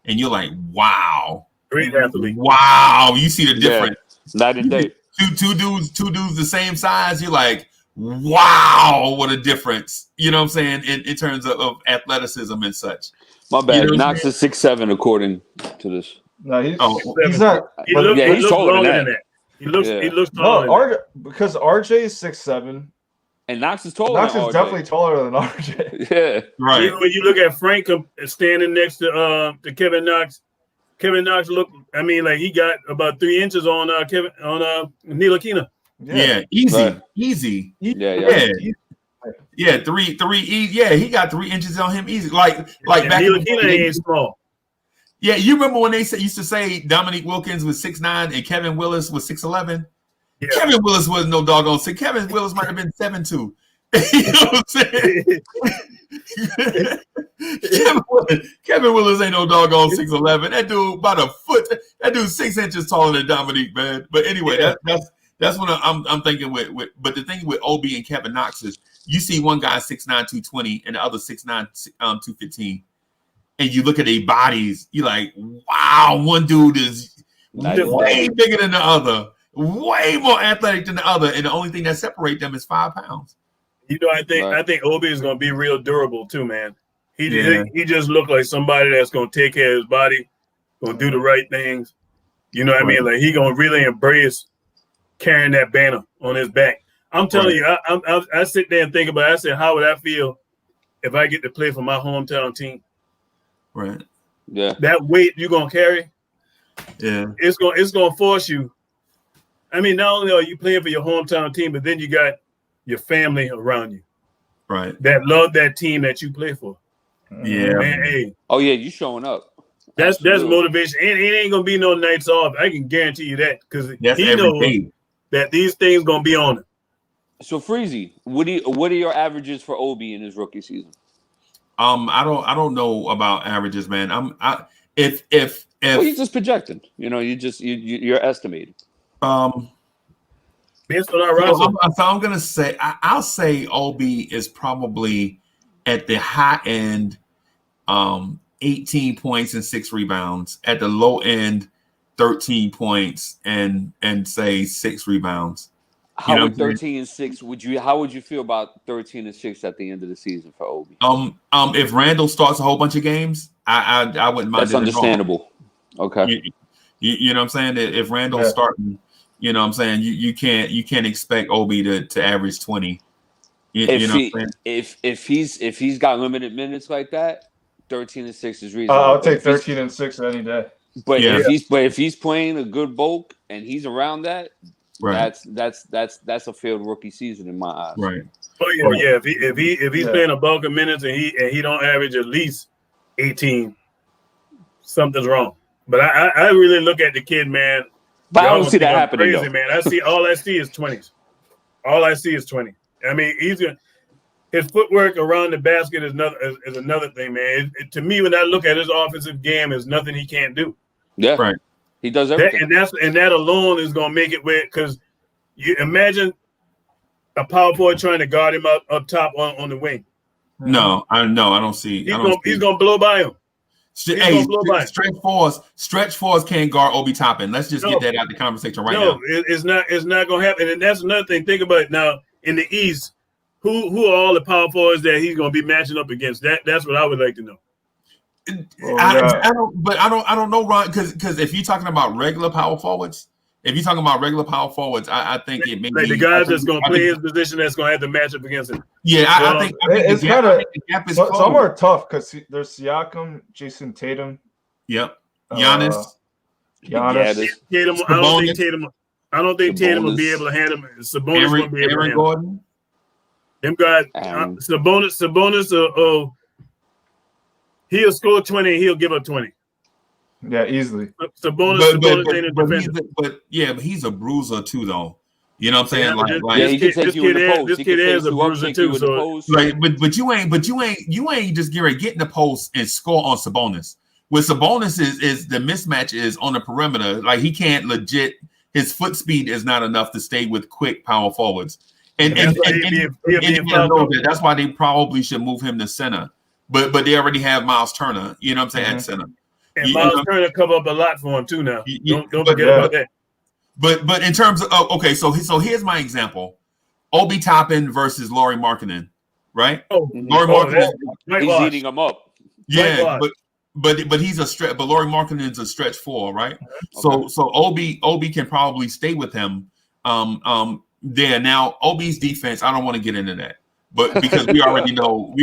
and you're like, wow, great athlete. Wow, you see the difference. Night and day. Two dudes the same size. You're like, wow, what a difference. You know what I'm saying? In terms of athleticism and such. My bad. Knox is 6'7" according to this. No, he's not. He looks taller than that. He looks taller. No, because RJ is 6'7". And Knox is taller. Knox is definitely taller than RJ. Yeah, right. Even when you look at Frank standing next to Kevin Knox looked. I mean, like he got about 3 inches on Ntilikina. Yeah, easy, Right. easy. Yeah. Yeah, three. Yeah, he got 3 inches on him easy. Like And back in the he day. ain't small. Yeah, you remember when they used to say Dominique Wilkins was 6'9" and Kevin Willis was 6'11"? Yeah. Kevin Willis wasn't no doggone 6. Kevin Willis might have been 7'2". You know what I'm saying? Kevin Willis ain't no doggone 6'11". That dude about a foot. That dude's 6 inches taller than Dominique, man. But anyway, that's what I'm thinking with. But the thing with OB and Kevin Knox is you see one guy 6'9", 220, and the other 6'9", 215. And you look at their bodies, you're like, wow, one dude is way bigger than the other, way more athletic than the other, and the only thing that separates them is 5 pounds. You know, I think Obi is going to be real durable too, man. He just looked like somebody that's going to take care of his body, going to do the right things. You know what I mean? Like he going to really embrace carrying that banner on his back. I'm telling you, I sit there and think about it. I said, how would I feel if I get to play for my hometown team? Right. Yeah. That weight you're gonna carry, it's gonna force you. I mean, not only are you playing for your hometown team, but then you got your family around you. Right. That love that team that you play for. Yeah. Man, hey. Oh yeah, you showing up. That's motivation. And it ain't gonna be no nights off. I can guarantee you that because he knows that these things gonna be on him. So Freezy, what are your averages for Obi in his rookie season? I don't know about averages, man. If you're just projecting, you're estimating. Based on our roster. So I'm gonna say I'll say OB is probably at the high end, 18 points and 6 rebounds. At the low end, 13 points and say 6 rebounds. How would 13 and 6 how would you feel about 13 and 6 at the end of the season for Obi? If Randle starts a whole bunch of games, I wouldn't mind. That's understandable. Okay. You know what I'm saying? If Randle's starting, you know what I'm saying, you can't expect Obi to average 20. If he's got limited minutes like that, 13 and 6 is reasonable. I'll take 13 and 6 any day. But if he's playing a good bulk and he's around that, right, that's a failed rookie season in my eyes. Right. Oh yeah. If he's playing a bulk of minutes and he don't average at least 18, something's wrong. But I really look at the kid, man. But I don't see that happening, crazy, man. All I see is 20s. All I see is 20. I mean, his footwork around the basket is another thing, man. To me, when I look at his offensive game, there's nothing he can't do. Yeah, right. He does everything, and that alone is gonna make it where, because you imagine a power forward trying to guard him up top on the wing. No, I don't see. He's gonna blow by him. Stretch fours can't guard Obi Toppin. Let's just get that out of the conversation now. No, it's not gonna happen. And that's another thing. Think about it now. In the East, who are all the power forwards that he's gonna be matching up against? That's what I would like to know. I don't know, Ron, because if you're talking about regular power forwards, I think it may be the guys that's going to play his position that's going to have to match up against him. Yeah, I think it's kind of some are tough because there's Siakam, Jason Tatum. Yep, Giannis. Tatum. I don't think Tatum will be able to handle him. Sabonis won't be able to handle Gordon. Them guys, Sabonis. He'll score 20 and he'll give up 20. Yeah, easily. Sabonis ain't a defender. But he's a bruiser too, though. You know what I'm saying? He can take you in the post. This kid is a bruiser too. So but you ain't just get in the post and score on Sabonis. With Sabonis is the mismatch is on the perimeter. Like he can't legit. His foot speed is not enough to stay with quick power forwards. And that's why they probably should move him to center. But they already have Miles Turner, you know what I'm saying, at center. And Miles Turner cover up a lot for him too now. Don't forget about that. But in terms of so here's my example: Obi Toppin versus Lauri Markkanen, right? Lauri Markkanen, he's eating him up. Yeah, but he's a stretch. But Lauri Markkanen's a stretch 4, right? Okay. So Obi can probably stay with him. There now, Obi's defense. I don't want to get into that, but because we already know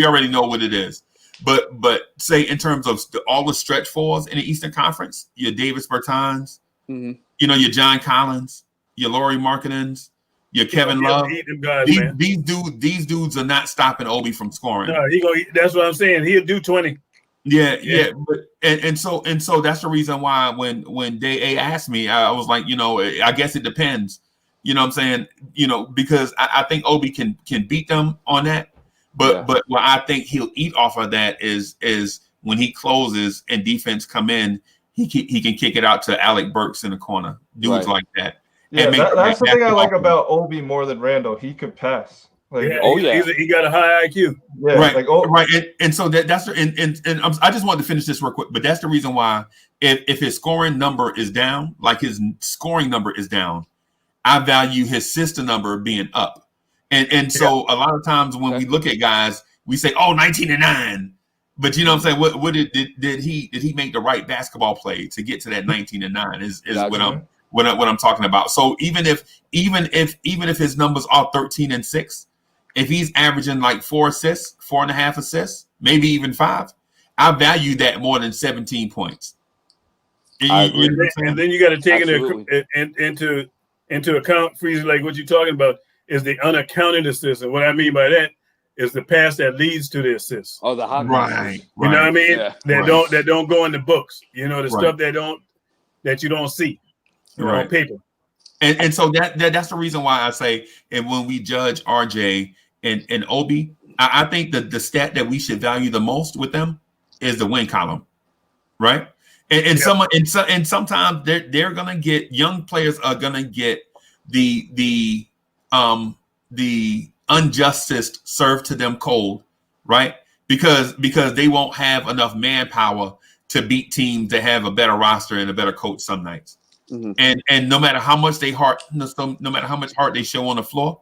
what it is. But say in terms of all the stretch 4s in the Eastern Conference, your Davis Bertans, your John Collins, your Lauri Markkanens, your Kevin Love. Eat them guys, man. These dudes are not stopping Obi from scoring. No, that's what I'm saying. He'll do 20. Yeah. But and so that's the reason why when Day A asked me, I was like, I guess it depends. You know what I'm saying? Because I think Obi can beat them on that. But what I think he'll eat off of that is when he closes and defense come in, he can kick it out to Alec Burks in the corner. Dudes like that. Yeah, that's the thing I like about Obi more than Randle. He could pass. Like, he got a high IQ. Yeah, right. And so that's I just wanted to finish this real quick, but that's the reason why if his scoring number is down, like his scoring number is down, I value his assist number being up. And so a lot of times when we look at guys, we say, 19-9. But you know what I'm saying? What did he make the right basketball play to get to that 19-9 is what I'm talking about. So even if his numbers are 13 and 6, if he's averaging like 4 assists, 4.5 assists, maybe even 5, I value that more than 17 points. And then you got to take into account, Freezer, like what you're talking about is the unaccounted assist. And what I mean by that is the pass that leads to the assist. Oh, the hot right. You know what I mean? Yeah. That don't go in the books. Stuff that you don't see on paper. And so that's the reason why I say, and when we judge RJ and Obi, I think that the stat that we should value the most with them is the win column, right? And sometimes they're gonna get, young players are gonna get the unjustice served to them cold, right? Because they won't have enough manpower to beat teams that have a better roster and a better coach some nights. Mm-hmm. And no matter how much no matter how much heart they show on the floor,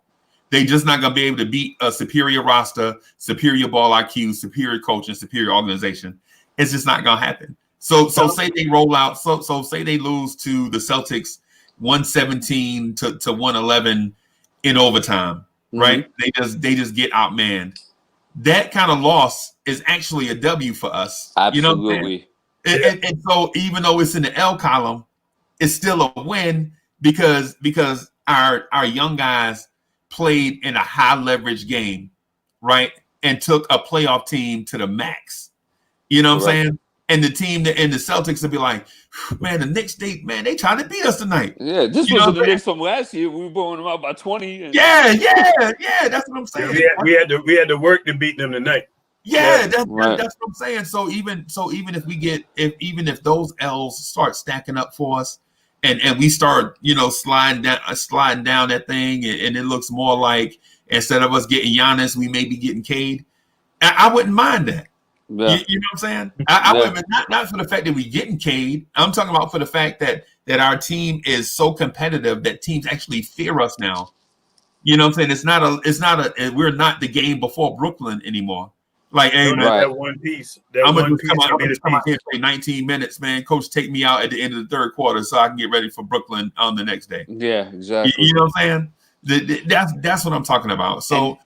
they just not gonna be able to beat a superior roster, superior ball IQ, superior coach, and superior organization. It's just not gonna happen. So say they roll out. So say they lose to the Celtics 117 to 111 in overtime, right? They just get outmanned. That kind of loss is actually a W for us. Absolutely. And so even though it's in the L column, it's still a win because our young guys played in a high leverage game, right? And took a playoff team to the max. You know what I'm saying? And the team and the Celtics will be like, man, the Knicks, they trying to beat us tonight. Yeah, this was the Knicks from last year. We were blowing them out by 20. Yeah, that's what I'm saying. We had to work to beat them tonight. Yeah, that's what I'm saying. So even if those L's start stacking up for us, and we start sliding down that thing, and it looks more like instead of us getting Giannis, we may be getting Cade. I wouldn't mind that. Yeah. You know what I'm saying? I wouldn't, not for the fact that we're getting Cade. I'm talking about for the fact that our team is so competitive that teams actually fear us now. You know what I'm saying? We're not the game before Brooklyn anymore. Like, hey, man, that one piece. I'm gonna come out here and play 19 minutes, man. Coach, take me out at the end of the third quarter so I can get ready for Brooklyn on the next day. Yeah, exactly. You know what I'm saying? That's what I'm talking about. So,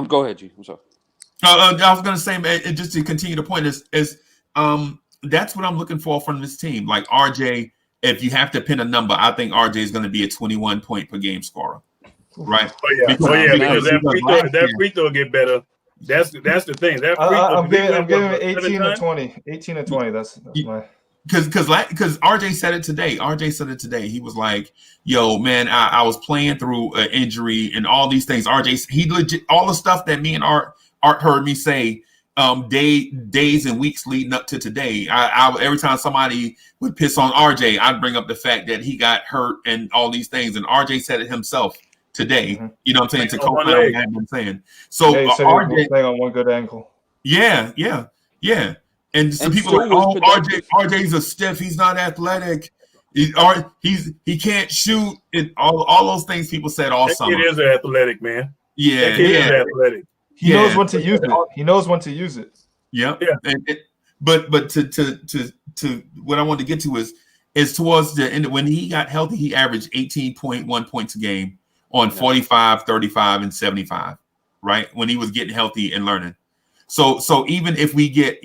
go ahead, G. I'm sorry. I was gonna say, man, just to continue the point is that's what I'm looking for from this team. Like RJ, if you have to pin a number, I think RJ is going to be a 21 point per game scorer, right? Because that free throw get better. That's the thing. That free throw, I'm giving 18 to 20. 18 to 20. That's my. Because RJ said it today. He was like, "Yo, man, I was playing through an injury and all these things." He legit all the stuff that me and Art heard me say days and weeks leading up to today. I every time somebody would piss on RJ, I'd bring up the fact that he got hurt and all these things. And RJ said it himself today. Mm-hmm. You know what I'm saying? To Coach had been saying. So RJ playing on one good ankle. Yeah. And some people are like, RJ's a stiff. He's not athletic. He can't shoot. And all those things people said all summer. It is athletic, man. Yeah, it is athletic. He knows when to use it. He knows when to use it. Yep. Yeah. But to what I wanted to get to is towards the end when he got healthy, he averaged 18.1 points a game on 45, 35, and 75. Right when he was getting healthy and learning. So even if we get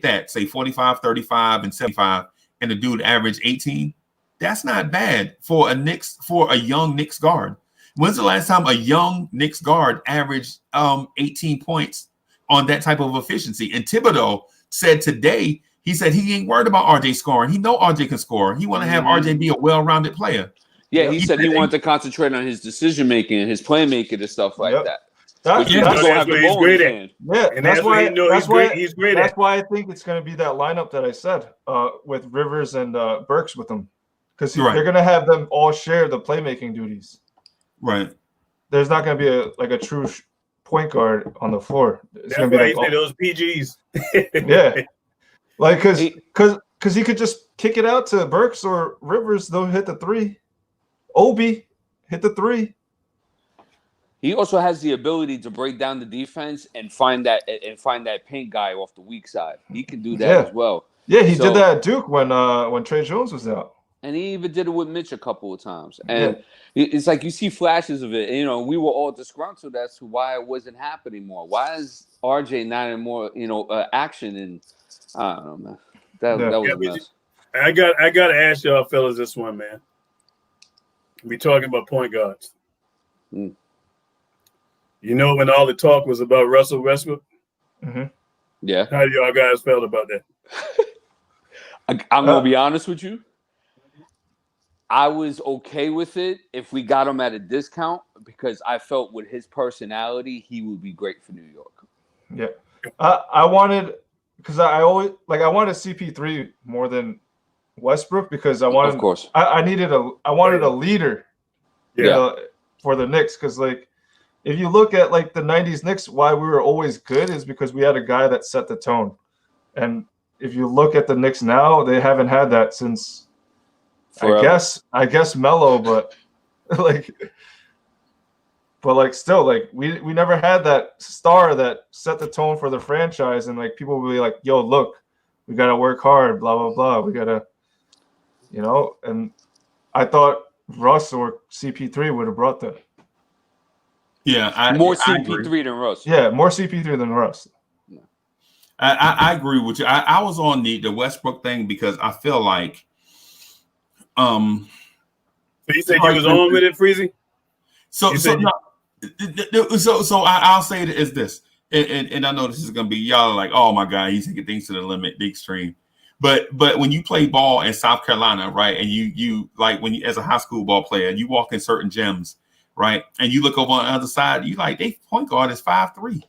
that, say 45, 35, and 75, and the dude average 18, that's not bad for a young Knicks guard. When's the last time a young Knicks guard averaged 18 points on that type of efficiency? And Thibodeau said today, he said he ain't worried about RJ scoring. He know RJ can score. He want to have RJ be a well-rounded player. Yeah, he said he wanted to concentrate on his decision making and his playmaking and stuff like that. That's great at. Yeah, and that's why he's great That's why I think it's going to be that lineup that I said with Rivers and Burks with them, because they're going to have them all share the playmaking duties. Right. There's not going to be a true point guard on the floor. It's going to be like those PGs. Yeah, like because he could just kick it out to Burks or Rivers. They'll hit the three. Obi hit the three. He also has the ability to break down the defense and find that paint guy off the weak side. He can do that as well. Yeah, he did that at Duke when Trey Jones was out. And he even did it with Mitch a couple of times. And it's like you see flashes of it. And, we were all disgruntled as to why it wasn't happening more. Why is RJ not in more, action? And I don't know, man. That was a mess. I got to ask y'all fellas this one, man. We talking about point guards. Mm. When all the talk was about Russell Westbrook? Mm-hmm. Yeah. How do y'all guys felt about that? I'm going to be honest with you. I was okay with it if we got him at a discount because I felt with his personality, he would be great for New York. Yeah. I wanted – because I wanted CP3 more than Westbrook because I wanted – of course. I wanted a leader for the Knicks because, if you look at, the 90s Knicks, why we were always good is because we had a guy that set the tone. And if you look at the Knicks now, they haven't had that since – I guess Melo, but still, we never had that star that set the tone for the franchise, and people will be like, "Yo, look, we gotta work hard, blah blah blah. We gotta, And I thought Russ or CP3 would have brought that. Yeah, more CP3 than Russ. Yeah, more CP3 than Russ. I agree with you. I was on the Westbrook thing because I feel like. So you said you was on with it, Freezy? I'll say it as this, and I know this is gonna be y'all like, oh my god, he's taking things to the limit, the extreme. But when you play ball in South Carolina, right, and you when you as a high school ball player, you walk in certain gyms, right, and you look over on the other side, you they point guard is 5'3".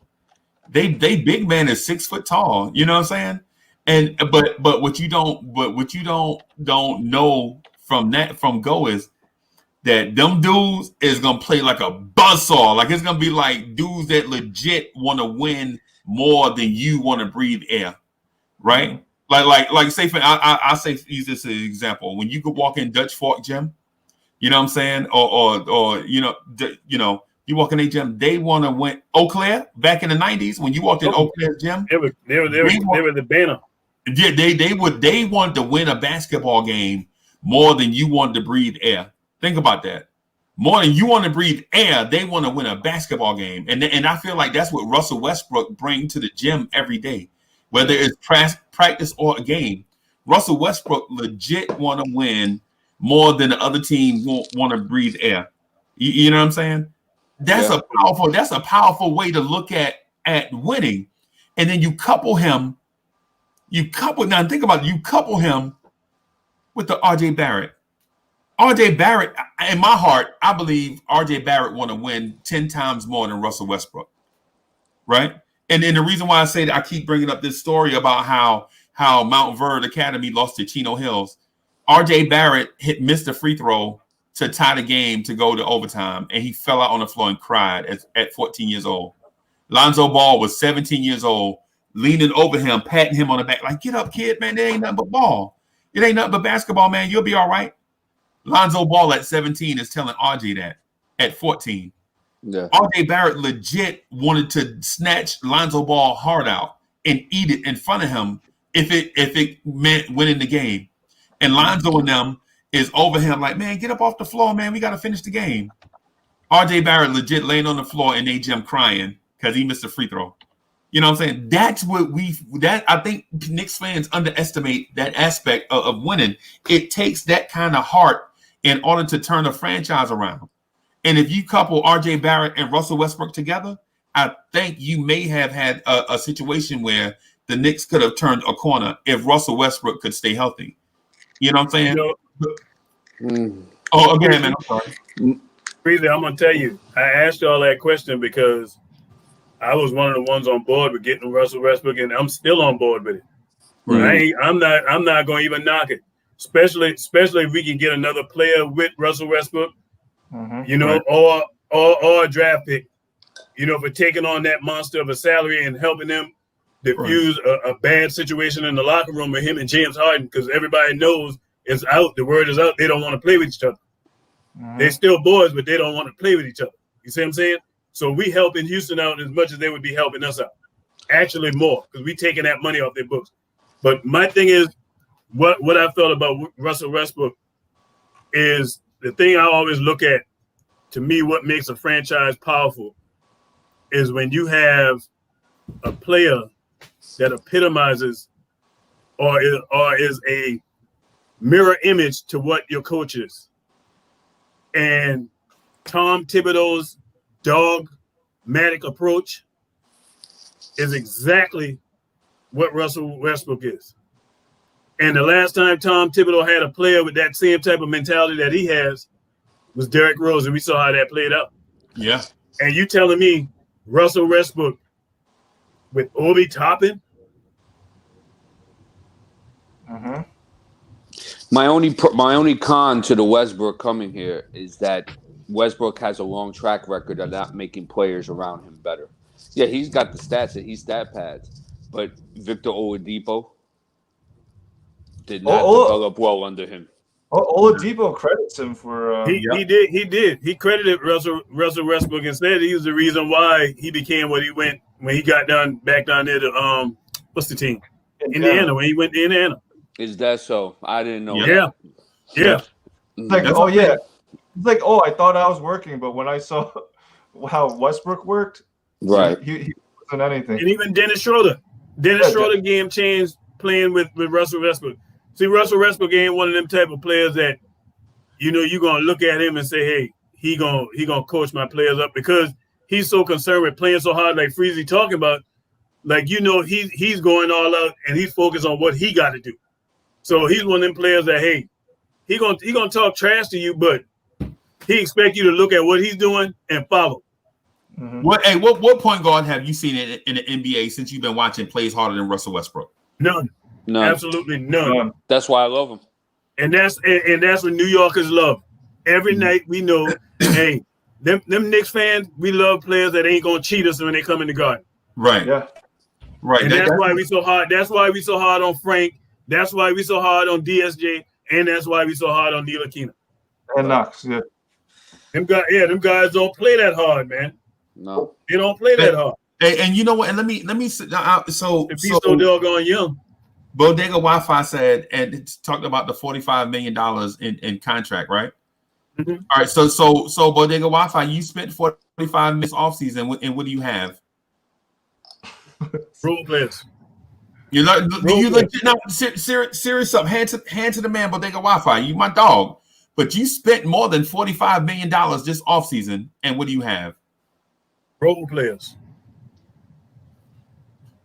They big man is 6 foot tall. You know what I'm saying? And but what you don't know from Go is that them dudes is gonna play like a buzzsaw. Like it's gonna be like dudes that legit want to win more than you want to breathe air, right? Like say for I say use this as an example. When you could walk in Dutch Fork Gym, you know what I'm saying, or you walk in a gym, they want to win. Eau Claire back in the 90s when you walked in Eau Claire's gym, they were the banner. Yeah, they wanted to win a basketball game more than you wanted to breathe air. Think about that. More than you want to breathe air, they want to win a basketball game. And I feel like that's what Russell Westbrook brings to the gym every day, whether it's practice or a game. Russell Westbrook legit want to win more than the other team want to breathe air. You know what I'm saying? That's a powerful way to look at winning. And then you couple him with the RJ Barrett. RJ Barrett, in my heart, I believe RJ Barrett want to win 10 times more than Russell Westbrook, right? And then the reason why I say that I keep bringing up this story about how Mount Verde Academy lost to Chino Hills. RJ Barrett missed a free throw to tie the game to go to overtime, and he fell out on the floor and cried at 14 years old. Lonzo Ball was 17 years old, leaning over him, patting him on the back, like, get up, kid, man, there ain't nothing but ball. It ain't nothing but basketball, man. You'll be all right. Lonzo Ball at 17 is telling RJ that at 14. Yeah. RJ Barrett legit wanted to snatch Lonzo Ball hard out and eat it in front of him if it meant winning the game. And Lonzo and them is over him like, man, get up off the floor, man. We got to finish the game. RJ Barrett legit laying on the floor in their gym crying because he missed a free throw. You know what I'm saying? That's what I think Knicks fans underestimate that aspect of winning. It takes that kind of heart in order to turn a franchise around. And if you couple R.J. Barrett and Russell Westbrook together, I think you may have had a situation where the Knicks could have turned a corner if Russell Westbrook could stay healthy. You know what I'm saying? Oh, again, man. I'm sorry. Breezy, I'm gonna tell you. I asked y'all that question because I was one of the ones on board with getting Russell Westbrook, and I'm still on board with it. Right. I'm not going to even knock it, especially if we can get another player with Russell Westbrook, you know, or a draft pick, you know, for taking on that monster of a salary and helping them diffuse a bad situation in the locker room with him and James Harden, because everybody knows it's out. The word is out. They don't want to play with each other. They're still boys, but they don't want to play with each other. You see what I'm saying? So we helping Houston out as much as they would be helping us out. Actually more, because we taking that money off their books. But my thing is, what I felt about Russell Westbrook is the thing I always look at. To me, what makes a franchise powerful is when you have a player that epitomizes or is a mirror image to what your coach is. And Tom Thibodeau's dogmatic approach is exactly what Russell Westbrook is. And the last time Tom Thibodeau had a player with that same type of mentality that he has was Derrick Rose, and we saw how that played out. Yeah. And you telling me Russell Westbrook with Obi Toppin? My only con to the Westbrook coming here is that Westbrook has a long track record of not making players around him better. Yeah, he's got the stats that he's stat pads, but Victor Oladipo did not develop well under him. Oladipo credits him for he did. He credited Russell Westbrook and said he was the reason why he became what he went when he got back down there to what's the team? Indiana, when he went to Indiana. Is that so? I didn't know. Yeah. Yeah. Like, oh yeah. It's like, oh, I thought I was working, but when I saw how Westbrook worked, right, he wasn't anything. And even Dennis Schroeder game changed playing with Russell Westbrook. See, Russell Westbrook ain't one of them type of players that, you know, you're gonna look at him and say, hey, he gonna coach my players up, because he's so concerned with playing so hard, like Freezy talking about. Like, you know, he's going all out and he's focused on what he got to do. So he's one of them players that, hey, he gonna talk trash to you, but he expect you to look at what he's doing and follow. What point guard have you seen in the NBA since you've been watching plays harder than Russell Westbrook? None. Absolutely none. That's why I love him. And that's what New Yorkers love. Every night we know, hey, them Knicks fans, we love players that ain't gonna cheat us when they come in the garden. Right. Yeah. Right. And that's why we so hard. That's why we so hard on Frank. That's why we so hard on DSJ, and that's why we so hard on Ntilikina. And Knox, yeah. Them guys don't play that hard, man. No, they don't play that hard. And you know what? And let me so if he's so doggone young. Bodega Wi-Fi said and talked about the $45 million in contract, right? All right. So Bodega Wi-Fi, you spent $45 million offseason, and what do you have? Role players. You legit now serious up. Hand to the man, Bodega Wi-Fi. You my dog. But you spent more than $45 million this offseason, and what do you have? Role players.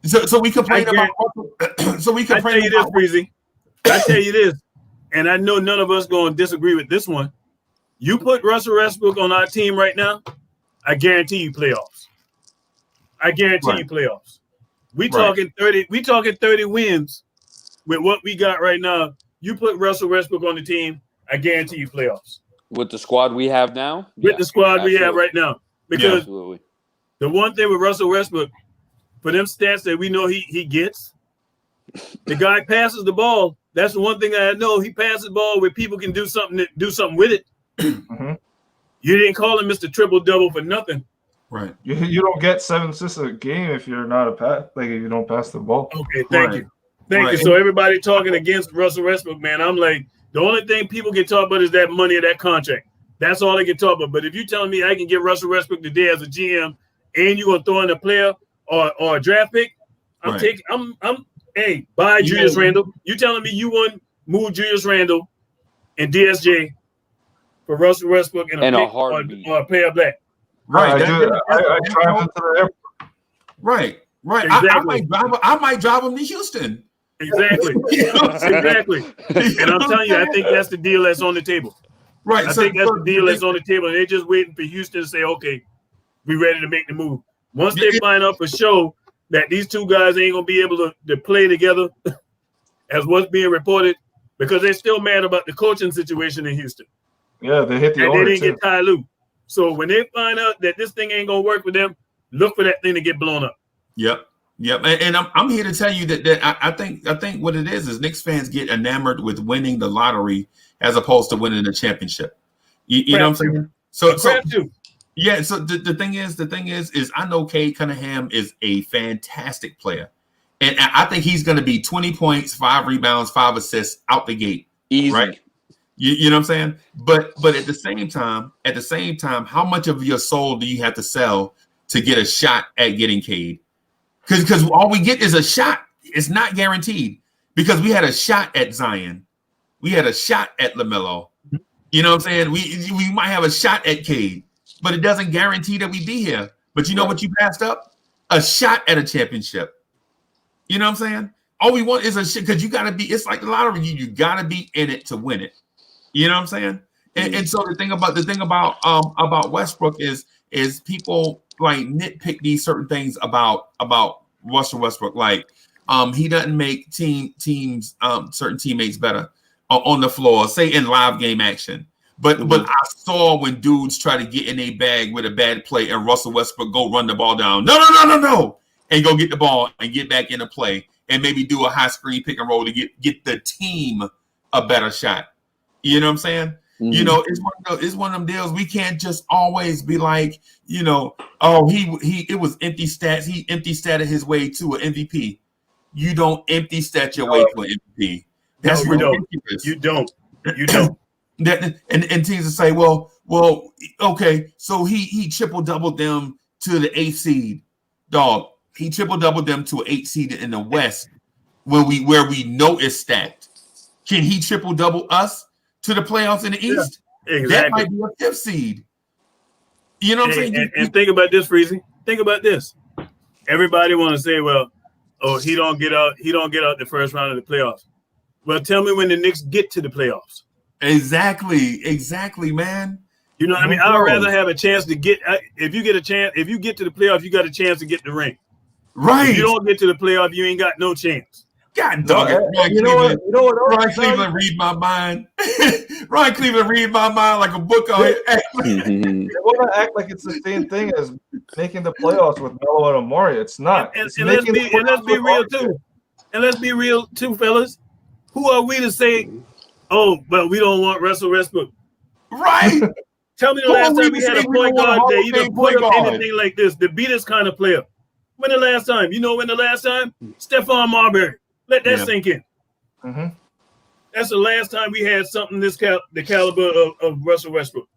So we complain about. So we complain. I tell you this, Breezy. I tell you this, and I know none of us going to disagree with this one. You put Russell Westbrook on our team right now, I guarantee you playoffs. I guarantee you playoffs. We talking 30. We talking 30 wins with what we got right now. You put Russell Westbrook on the team, I guarantee you playoffs. With the squad we have now? With the squad we have right now. Because the one thing with Russell Westbrook, for them stats that we know he gets, the guy passes the ball. That's the one thing I know. He passes the ball where people can do something with it. You didn't call him Mr. Triple Double for nothing. Right. You don't get 7 assists a game if you're not if you don't pass the ball. Okay, thank you. So everybody talking against Russell Westbrook, man, I'm like, the only thing people can talk about is that money of that contract. That's all they can talk about. But if you're telling me I can get Russell Westbrook today as a GM and you're gonna throw in a player or a draft pick, buy Julius Randle. You telling me you wouldn't move Julius Randle and DSJ for Russell Westbrook and And a pick heartbeat. or a pair of black. Right. Right. I drive into the airport. Right. Exactly. I might drive him to Houston. Exactly. Exactly. And I'm telling you, I think that's the deal that's on the table. Right. I think that's the deal that's on the table, and they're just waiting for Houston to say, "Okay, we ready to make the move." Once they find out for sure that these two guys ain't gonna be able to play together, as what's being reported, because they're still mad about the coaching situation in Houston. Yeah, they hit the and owner they didn't too. get Ty Lue. So when they find out that this thing ain't gonna work with them, look for that thing to get blown up. Yep. And I'm here to tell you that I think what it is Knicks fans get enamored with winning the lottery as opposed to winning the championship. You know what I'm saying? So yeah. So the thing is I know Cade Cunningham is a fantastic player, and I think he's going to be 20 points, 5 rebounds, 5 assists out the gate. Easy. Right? You know what I'm saying? But at the same time, how much of your soul do you have to sell to get a shot at getting Cade? Because all we get is a shot. It's not guaranteed. Because we had a shot at Zion. We had a shot at LaMelo. You know what I'm saying? We might have a shot at Cade, but it doesn't guarantee that we be here. But you know what you passed up? A shot at a championship. You know what I'm saying? All we want is a shit, because you got to be, it's like the lottery. You got to be in it to win it. You know what I'm saying? And so the thing about Westbrook is people like nitpick these certain things about Russell Westbrook. Like he doesn't make teams certain teammates better on the floor, say in live game action. But I saw when dudes try to get in a bag with a bad play and Russell Westbrook go run the ball down. No. And go get the ball and get back into play and maybe do a high screen pick and roll to get the team a better shot. You know what I'm saying? Mm-hmm. You know, it's one of them deals. We can't just always be like, you know, oh, it was empty stats. He empty statted his way to an MVP. You don't empty stat your way to an MVP. That's ridiculous. You don't. And teams will say, well, okay, so he triple doubled them to the 8th seed. Dog, he triple doubled them to an 8th seed in the West where we know it's stacked. Can he triple double us to the playoffs in the East? Yeah, exactly. That might be a 5th seed. You know what I'm saying? And think about this, Freezy. Think about this. Everybody want to say, well, oh, he don't get out the first round of the playoffs. Well, tell me when the Knicks get to the playoffs. Exactly, man. You know what I mean? I'd rather have a chance to get if you get to the playoffs, you got a chance to get the ring. Right. If you don't get to the playoff, you ain't got no chance. God dog it. You know what? Ron Cleveland read my mind. Ron Cleveland read my mind like a book on it. They want to act like it's the same thing as making the playoffs with Melo and Amari. It's not. And let's be real too. And let's be real too, fellas. Who are we to say, oh, but we don't want Russell Westbrook? Right. Tell me the last time we had a point guard that even put up anything like this to be this kind of player. When the last time? You know when the last time? Stephon Marbury. Let that sink in. Mm-hmm. That's the last time we had something the caliber of Russell Westbrook.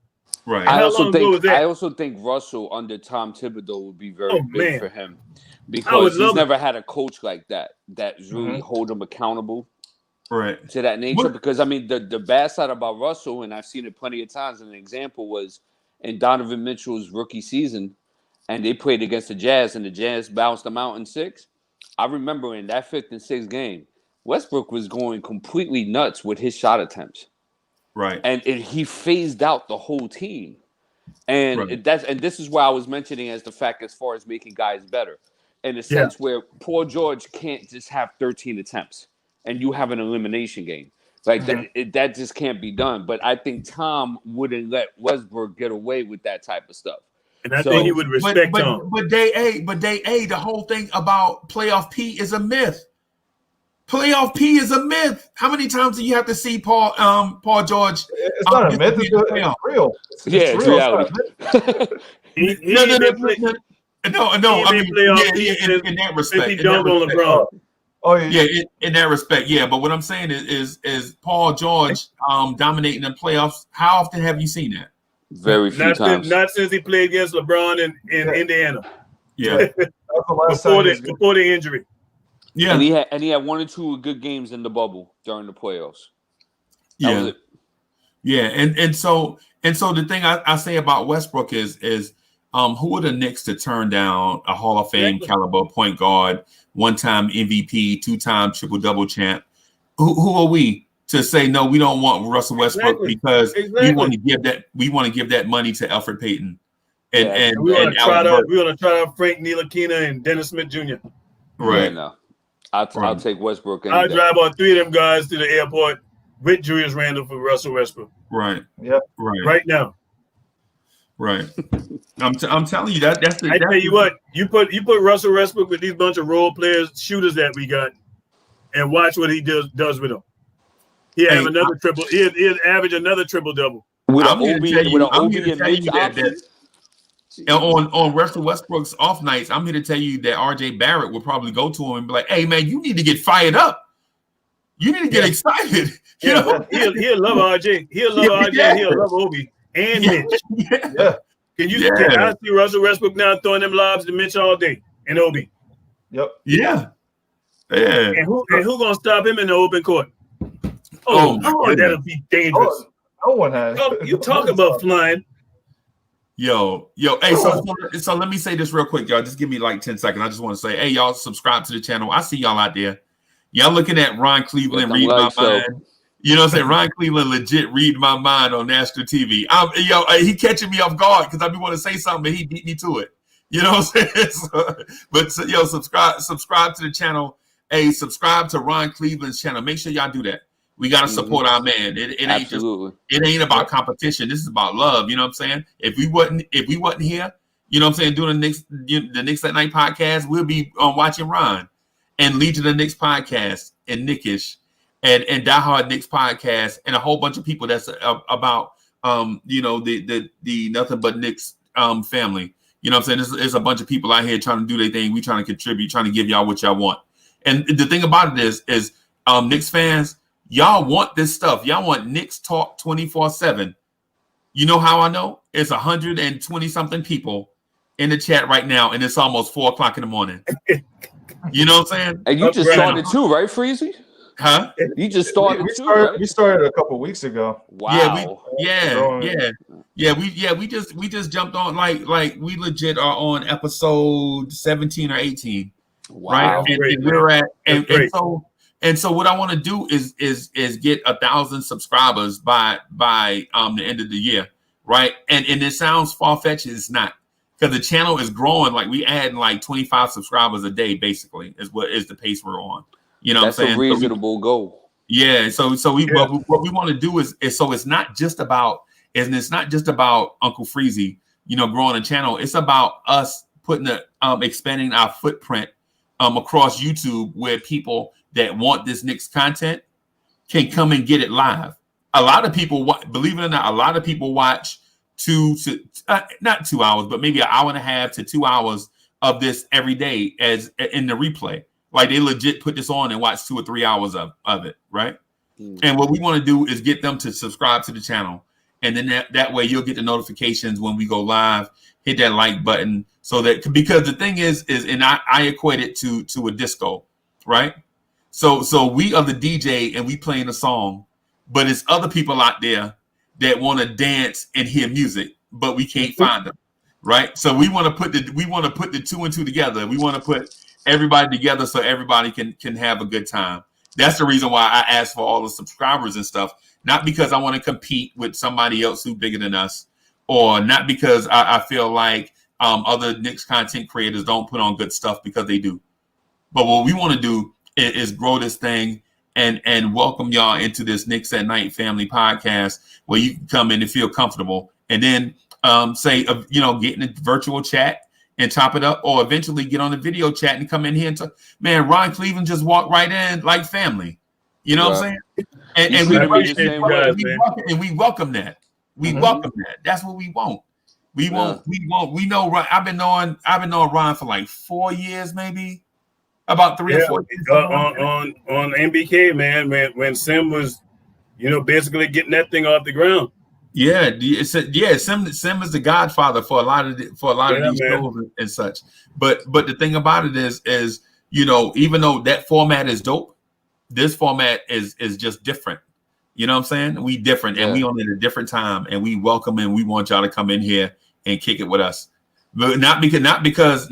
Right. I also think Russell under Tom Thibodeau would be very big for him because he's never had a coach like that really hold him accountable. Right. To that nature. Because I mean the bad side about Russell, and I've seen it plenty of times, an example was in Donovan Mitchell's rookie season, and they played against the Jazz, and the Jazz bounced them out in 6. I remember in that 5th and 6th game, Westbrook was going completely nuts with his shot attempts. Right. And he phased out the whole team. And this is why I was mentioning as the fact as far as making guys better. In a sense where Paul George can't just have 13 attempts and you have an elimination game. Like that just can't be done. But I think Tom wouldn't let Westbrook get away with that type of stuff. And I think he would respect Tom. But day A, the whole thing about playoff P is a myth. Playoff P is a myth. How many times do you have to see Paul George? It's not a myth. It's real. It's reality. No. I mean, in that respect. He dunked on LeBron. Oh yeah. In that respect, yeah. But what I'm saying is Paul George dominating the playoffs. How often have you seen that? Very few times. Not since he played against LeBron in Indiana. Yeah. Before the injury. Yeah. And he had 1 or 2 good games in the bubble during the playoffs. That was it. Yeah. And so so the thing I say about Westbrook is who are the Knicks to turn down a Hall of Fame caliber point guard, one-time MVP, two-time triple-double champ? Who are we to say no? We don't want Russell Westbrook because we want to give that money to Elfrid Payton, and we want to try out Frank Ntilikina and Dennis Smith Jr. Right. No, I'll take Westbrook. I'll drive on 3 of them guys to the airport with Julius Randle for Russell Westbrook. Right. Yep. Right now. Right. I'm telling you that's the. I tell you what, you put Russell Westbrook with these bunch of role players, shooters that we got, and watch what he does with them. He'll have another triple. He'll average another triple double. I'm here to tell you that on Russell Westbrook's off nights, I'm here to tell you that RJ Barrett will probably go to him and be like, "Hey man, you need to get fired up. You need to get excited." You know? He'll love RJ. He'll love RJ. Yeah. He'll love Obi and Mitch. Yeah. Can I see Russell Westbrook now throwing them lobs to Mitch all day and Obi? Yep. Yeah. And who gonna stop him in the open court? Oh that'll be dangerous. No one has. You talk about flying. Yo. Hey, so let me say this real quick, y'all. Just give me like 10 seconds. I just want to say, hey, y'all, subscribe to the channel. I see y'all out there. Y'all looking at Ron Cleveland read my mind. You know what I'm saying? Ron Cleveland legit read my mind on national TV. He catching me off guard because I be want to say something, and he beat me to it. You know what I'm saying? Subscribe to the channel. Hey, subscribe to Ron Cleveland's channel. Make sure y'all do that. We gotta support our man. It ain't about competition. This is about love. You know what I'm saying? If we wasn't here, you know what I'm saying, doing the Knicks at Night podcast, we'll be watching Ron and Lead to the Knicks podcast and Nickish and Die Hard Knicks podcast and a whole bunch of people that's about the Nothing But Knicks family. You know what I'm saying? There's a bunch of people out here trying to do their thing. We trying to contribute, trying to give y'all what y'all want. And the thing about it is Knicks fans, y'all want this stuff. Y'all want Knicks talk 24/7. You know how I know? It's 120 something people in the chat right now, and it's almost 4:00 in the morning. You know what I'm saying? And you just started too, right, Freezy? Huh? You just started We started a couple weeks ago. Wow. We just jumped on like we legit are on episode 17 or 18. Wow. Right? And we're at and so what I want to do is get 1,000 subscribers by the end of the year, right? And it sounds far-fetched, it's not, because the channel is growing. Like we add like 25 subscribers a day, basically, is the pace we're on. You know, that's what I'm saying? A reasonable goal. Yeah. So what we want to do is so it's not just about Uncle Freezy, growing a channel. It's about us expanding our footprint across YouTube, where people that want this Knicks content can come and get it live. A lot of people, believe it or not, a lot of people watch not 2 hours, but maybe an hour and a half to 2 hours of this every day as in the replay. Like they legit put this on and watch 2 or 3 hours of it, right? And what we want to do is get them to subscribe to the channel. And then that way you'll get the notifications when we go live. Hit that like button so that, because the thing is and I equate it to a disco, right? So we are the DJ and we playing a song, but it's other people out there that want to dance and hear music, but we can't find them, right? So we want to put the 2 and 2 together. We want to put everybody together so everybody can have a good time. That's the reason why I asked for all the subscribers and stuff, not because I want to compete with somebody else who's bigger than us, or not because I feel like other Knicks content creators don't put on good stuff, because they do. But what we want to do is grow this thing and welcome y'all into this Knicks at Night family podcast, where you can come in and feel comfortable, and then get in a virtual chat and chop it up, or eventually get on the video chat and come in here and talk. Man, Ron Cleveland just walked right in like family. You know what I'm saying? And we welcome that. We welcome that. That's what we want. We know Ron. I've been knowing Ron for like 4 years, maybe. About 3 or 4 years. On MBK, man, when Sim was, basically getting that thing off the ground. Yeah, Sim is the godfather for a lot of these shows and such. But the thing about it is even though that format is dope, this format is just different. You know what I'm saying? We different, and we on at a different time, and we welcome and we want y'all to come in here and kick it with us. But not because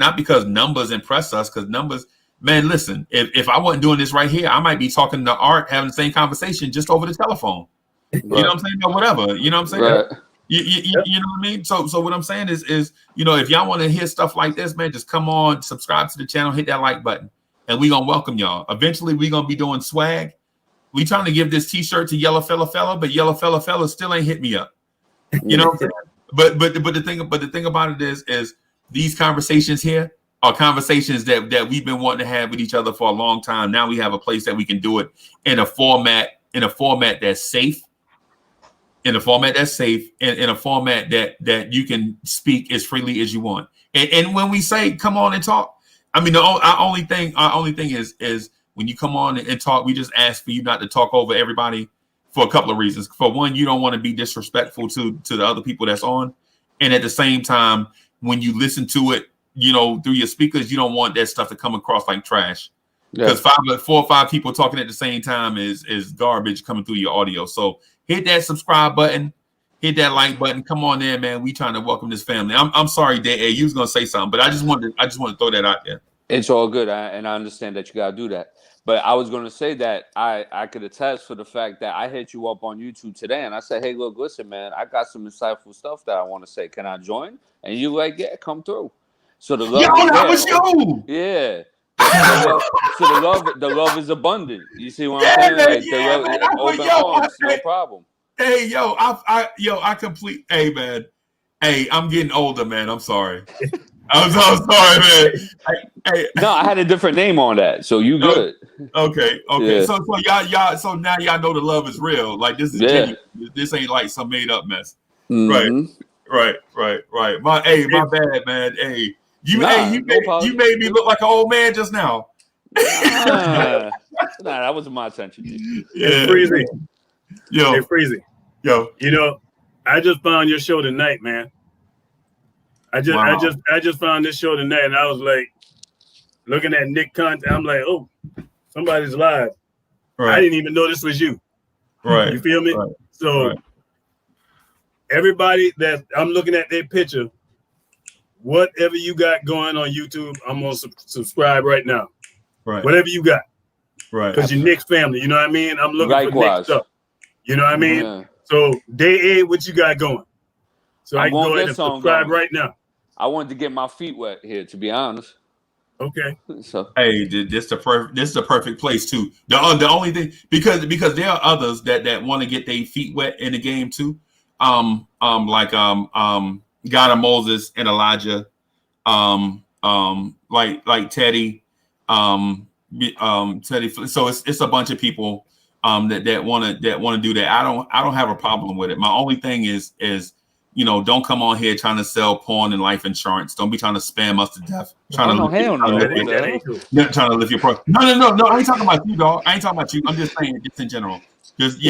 numbers impress us, because numbers, man, listen, if I wasn't doing this right here, I might be talking to Art, having the same conversation just over the telephone. Right. You know what I'm saying? Or whatever. You know what I'm saying? Right. You know what I mean? So what I'm saying is if y'all want to hear stuff like this, man, just come on, subscribe to the channel, hit that like button, and we gonna welcome y'all. Eventually, we gonna be doing swag. We trying to give this T-shirt to Yellow Fella, but Yellow Fella still ain't hit me up. You know what I'm saying? But the thing about it is these conversations here are conversations that we've been wanting to have with each other for a long time. Now we have a place that we can do it in a format that's safe. In a format that you can speak as freely as you want. And when we say come on and talk, I mean our only thing is when you come on and talk, we just ask for you not to talk over everybody for a couple of reasons. For one, you don't want to be disrespectful to the other people that's on. And at the same time, when you listen to it, through your speakers, you don't want that stuff to come across like trash. Because 4 or 5 people talking at the same time is garbage coming through your audio. So hit that subscribe button, hit that like button. Come on there, man. We trying to welcome this family. I'm sorry, Day. You was gonna say something, but I just want to throw that out there. It's all good, and I understand that you gotta do that. But I was going to say that I could attest for the fact that I hit you up on YouTube today, and I said, hey, look, listen, man, I got some insightful stuff that I want to say. Can I join? And you like, yeah, come through. So the love that was you. Yeah. So the love is abundant. You see what I'm saying? Like open arms, no problem. Hey, hey, man. Hey, I'm getting older, man. I'm sorry. I'm so sorry, man. Hey. No, I had a different name on that, so you good. Okay. Yeah. So y'all, so now y'all know the love is real. Like this is genuine. This ain't like some made up mess. Mm-hmm. Right. My bad, man. Hey, you made me look like an old man just now. Nah, that wasn't my intention. Yeah, Freezy. Hey, Freezy. Yo. I just found your show tonight, man. I just found this show tonight, and I was like, looking at Nick content. I'm like, oh, somebody's live. Right. I didn't even know this was you. Right. You feel me? Right. So everybody that I'm looking at their picture, whatever you got going on YouTube, I'm gonna subscribe right now. Right. Whatever you got. Right. Because you're Nick's family. You know what I mean? I'm looking for Nick stuff. You know what I mean? Yeah. So Day A, what you got going? So I can go ahead and subscribe right now. I wanted to get my feet wet here, to be honest. Okay. So hey, this is the perfect place too. The only thing because there are others that want to get their feet wet in the game too. Like God of Moses and Elijah, like Teddy, Teddy. So it's a bunch of people that want to do that. I don't have a problem with it. My only thing is don't come on here trying to sell porn and life insurance. Don't be trying to spam us to death. Trying to lift your pro. No. I ain't talking about you, dog. I ain't talking about you. I'm just saying, just in general. Just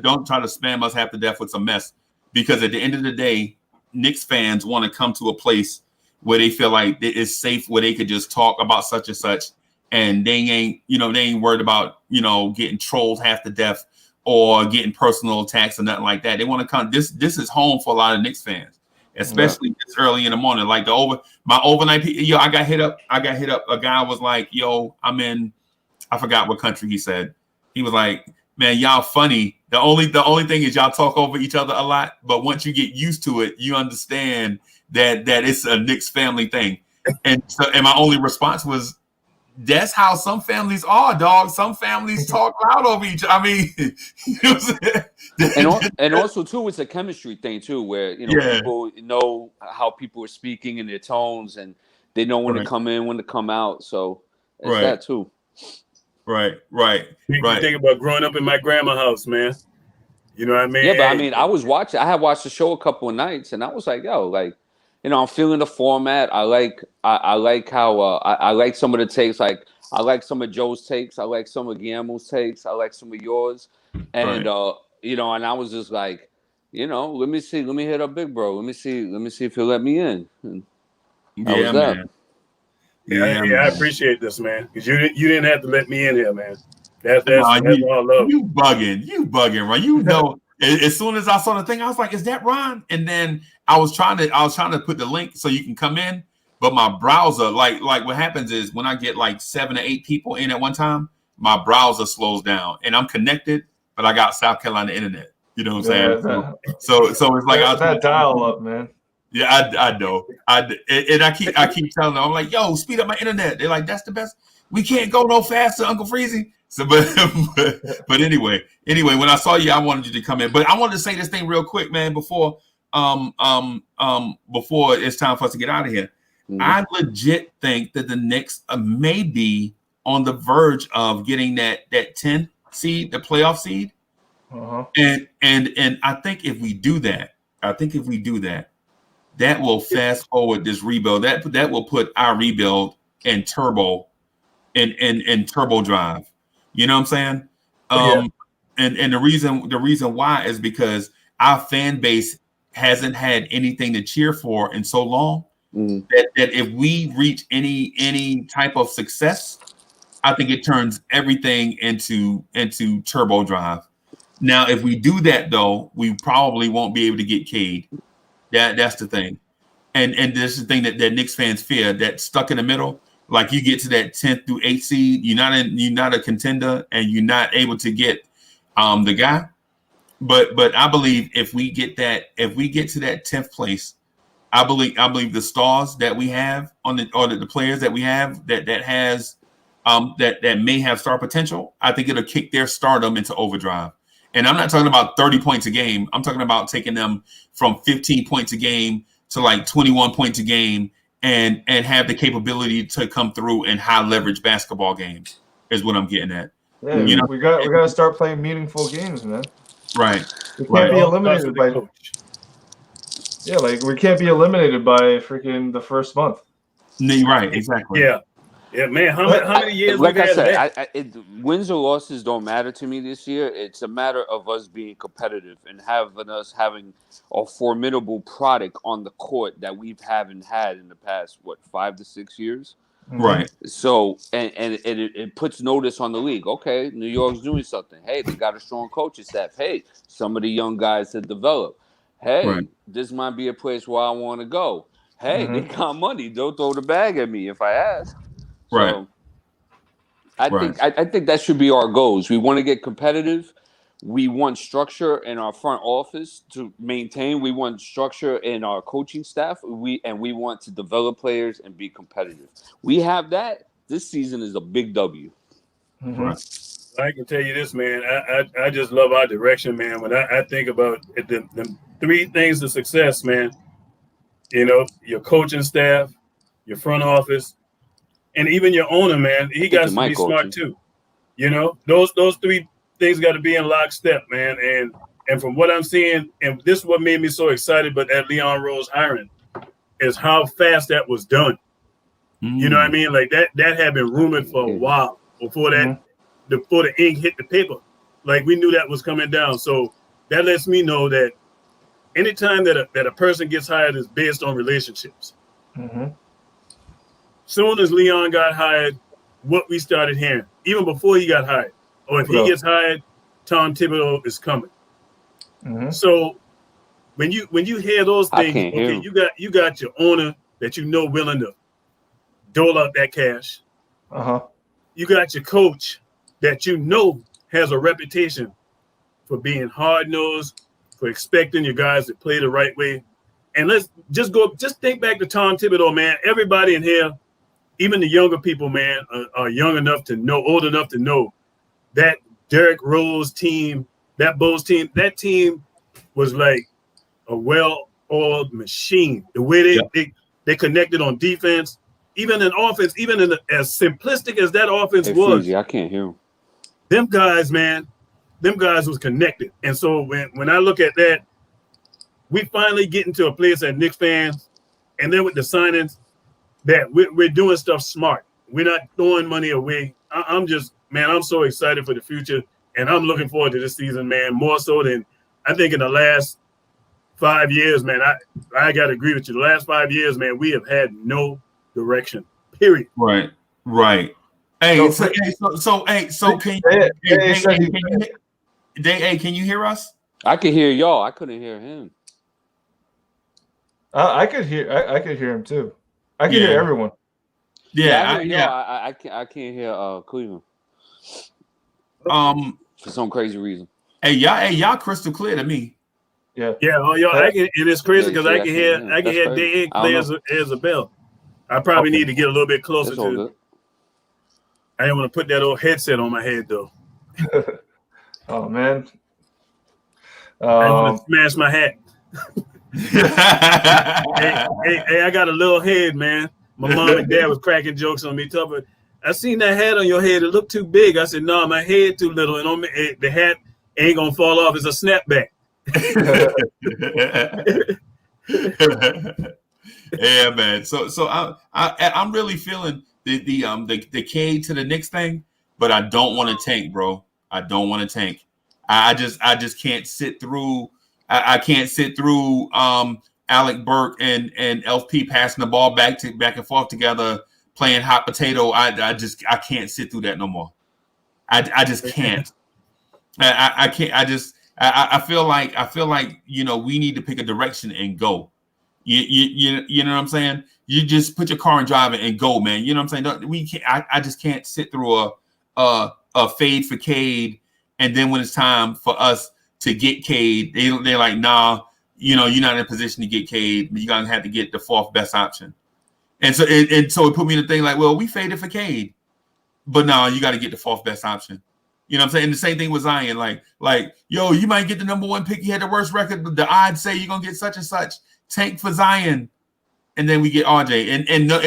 don't try to spam us half to death with some mess. Because at the end of the day, Knicks fans want to come to a place where they feel like it's safe, where they could just talk about such and such, and they ain't worried about getting trolled half to death or getting personal attacks or nothing like that. They want to come. This is home for a lot of Knicks fans, especially this early in the morning. Like my overnight. I got hit up. A guy was like, "Yo, I'm in." I forgot what country he said. He was like, "Man, y'all funny. The only thing is y'all talk over each other a lot. But once you get used to it, you understand that it's a Knicks family thing." And my only response was, that's how some families are, dog. Some families talk loud over each other. I mean, and also too, it's a chemistry thing too, where people know how people are speaking and their tones, and they know when to come in, when to come out. So it's that too. Right. You think about growing up in my grandma's house, man. You know what I mean? Yeah, but I mean, I had watched the show a couple of nights, and I was like, yo, like. I'm feeling the format. I like how I like some of the takes. Like I like some of Joe's takes. I like some of Guillermo's takes. I like some of yours. And and I was just like, let me see. Let me hit up Big Bro. Let me see if he'll let me in. And man. Yeah, I appreciate this, man. Because you didn't have to let me in here, man. That's all love. You bugging, right? You know, as soon as I saw the thing, I was like, "Is that Ron?" And then I was trying to put the link so you can come in, but my browser, like what happens is when I get like 7 or 8 people in at one time, my browser slows down, and I'm connected, but I got South Carolina internet. You know what I'm saying? So it's like that dial up, man. Yeah, I know. And I keep telling them, I'm like, "Yo, speed up my internet." They're like, "That's the best. We can't go no faster, Uncle Freezy." So, but anyway, when I saw you, I wanted you to come in. But I wanted to say this thing real quick, man, before it's time for us to get out of here. Mm-hmm. I legit think that the Knicks may be on the verge of getting that 10 seed, the playoff seed. Uh-huh. And I think if we do that, that will fast forward this rebuild. That will put our rebuild in turbo drive. You know what I'm saying? And the reason why is because our fan base hasn't had anything to cheer for in so long that if we reach any type of success, I think it turns everything into turbo drive. Now, if we do that though, we probably won't be able to get Cade. That's the thing. And this is the thing that Knicks fans fear, that stuck in the middle. Like you get to that 10th through 8th seed, you're not a contender, and you're not able to get the guy. But I believe if we get to that 10th place, I believe the stars that we have the players that we have that has that may have star potential, I think it'll kick their stardom into overdrive. And I'm not talking about 30 points a game. I'm talking about taking them from 15 points a game to like 21 points a game. And have the capability to come through in high leverage basketball games is what I'm getting at. Yeah, you know, we got to start playing meaningful games, man. Right. We can't be eliminated by. Yeah, like we can't be eliminated by freaking the first month. Right. Exactly. Yeah, man. How many years? Like I said, wins or losses don't matter to me this year. It's a matter of us being competitive and having a formidable product on the court that we haven't had in the past 5 to 6 years. Right. So and it puts notice on the league. Okay, New York's doing something. Hey, they got a strong coaching staff. Hey, some of the young guys to develop. Hey, this might be a place where I want to go. Hey, they got money. Don't throw the bag at me if I ask. Right. So I think that should be our goals. We want to get competitive. We want structure in our front office to maintain. We want structure in our coaching staff. We want to develop players and be competitive. We have that. This season is a big W. Right. I can tell you this, man. I just love our direction, man. When I think about the 3 things to success, man, you know, your coaching staff, your front office, and even your owner, man, he got to be smart too. You know, those 3 things got to be in lockstep, man. And from what I'm seeing, and this is what made me so excited about that Leon Rose hiring, is how fast that was done. You know what I mean? Like that had been rumored for a while before the ink hit the paper. Like we knew that was coming down. So that lets me know that anytime that a person gets hired is based on relationships. Soon as Leon got hired, what we started hearing, even before he got hired, or if he gets hired, Tom Thibodeau is coming. So when you hear those things, you got your owner that you know willing to dole out that cash. You got your coach that you know has a reputation for being hard-nosed, for expecting your guys to play the right way. And let's just think back to Tom Thibodeau, man. Everybody in here, even the younger people, man, are old enough to know that Derrick Rose team, that Bulls team, that team was like a well-oiled machine. The way they connected on defense, even in offense, as simplistic as that offense was. Freezy, I can't hear him. Them guys, man, was connected. And so when I look at that, we finally get into a place as Knicks fans, and then with the signings, that we're doing stuff smart. We're not throwing money away. I'm so excited for the future, and I'm looking forward to this season, man, more so than I think in the last 5 years, man. I got to agree with you. The last 5 years, man, we have had no direction, period. Right. Hey, so can you hear us? I could hear y'all. I couldn't hear him. I could hear him too. I can hear everyone. I hear y'all. I can't hear Cleveland. For some crazy reason. Hey, y'all crystal clear to me. Yeah. Oh, y'all. I can, and it's crazy because I can hear Day clear as a bell. I probably need to get a little bit closer to it. I didn't want to put that old headset on my head though. Oh man. I want to smash my hat. hey, I got a little head, man. My mom and dad was cracking jokes on me. Toppin, I seen that hat on your head. It looked too big. I said, no, my head too little, and on me, the hat ain't gonna fall off. It's a snapback. Yeah, man. So I'm really feeling the K to the Knicks thing, but I don't want to tank, bro. I don't want to tank. I just can't sit through. I can't sit through Alec Burke and LP passing the ball back and forth together, playing hot potato. I can't sit through that no more. I just can't. I can't. I feel like we need to pick a direction and go. You know what I'm saying? You just put your car and drive it and go, man. You know what I'm saying? We can't. I just can't sit through a fade for Cade, and then when it's time for us to get Cade, they're like, nah, you're not in a position to get Cade. You're gonna have to get the fourth best option. And so it put me in the thing like, well, we faded for Cade, but no, you got to get the fourth best option. You know what I'm saying? And the same thing with Zion, like, yo, you might get the number one pick. He had the worst record. The odds say you're gonna get such and such. Tank for Zion, and then we get RJ. And no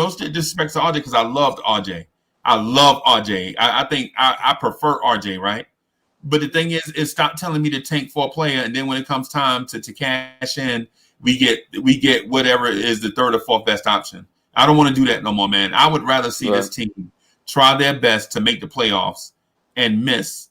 disrespect to RJ because I loved RJ. I love RJ. I think I prefer RJ, right? But the thing is stop telling me to tank for a player, and then when it comes time to cash in, we get whatever is the third or fourth best option. I don't want to do that no more, man. I would rather see this team try their best to make the playoffs and miss,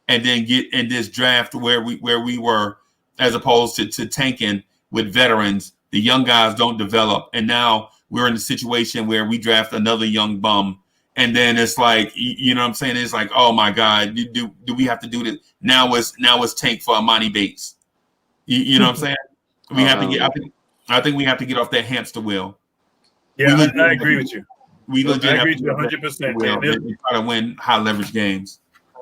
and then get in this draft where we were, as opposed to tanking with veterans. The young guys don't develop, and now we're in a situation where we draft another young bum, and then it's like, you know what I'm saying? It's like, oh my God, do we have to do this? Now it's tank for Amani Bates. You know what I'm saying? We have to get. I think we have to get off that hamster wheel. Yeah, I agree with you. We legit I agree with have you 100%. try to win high leverage games.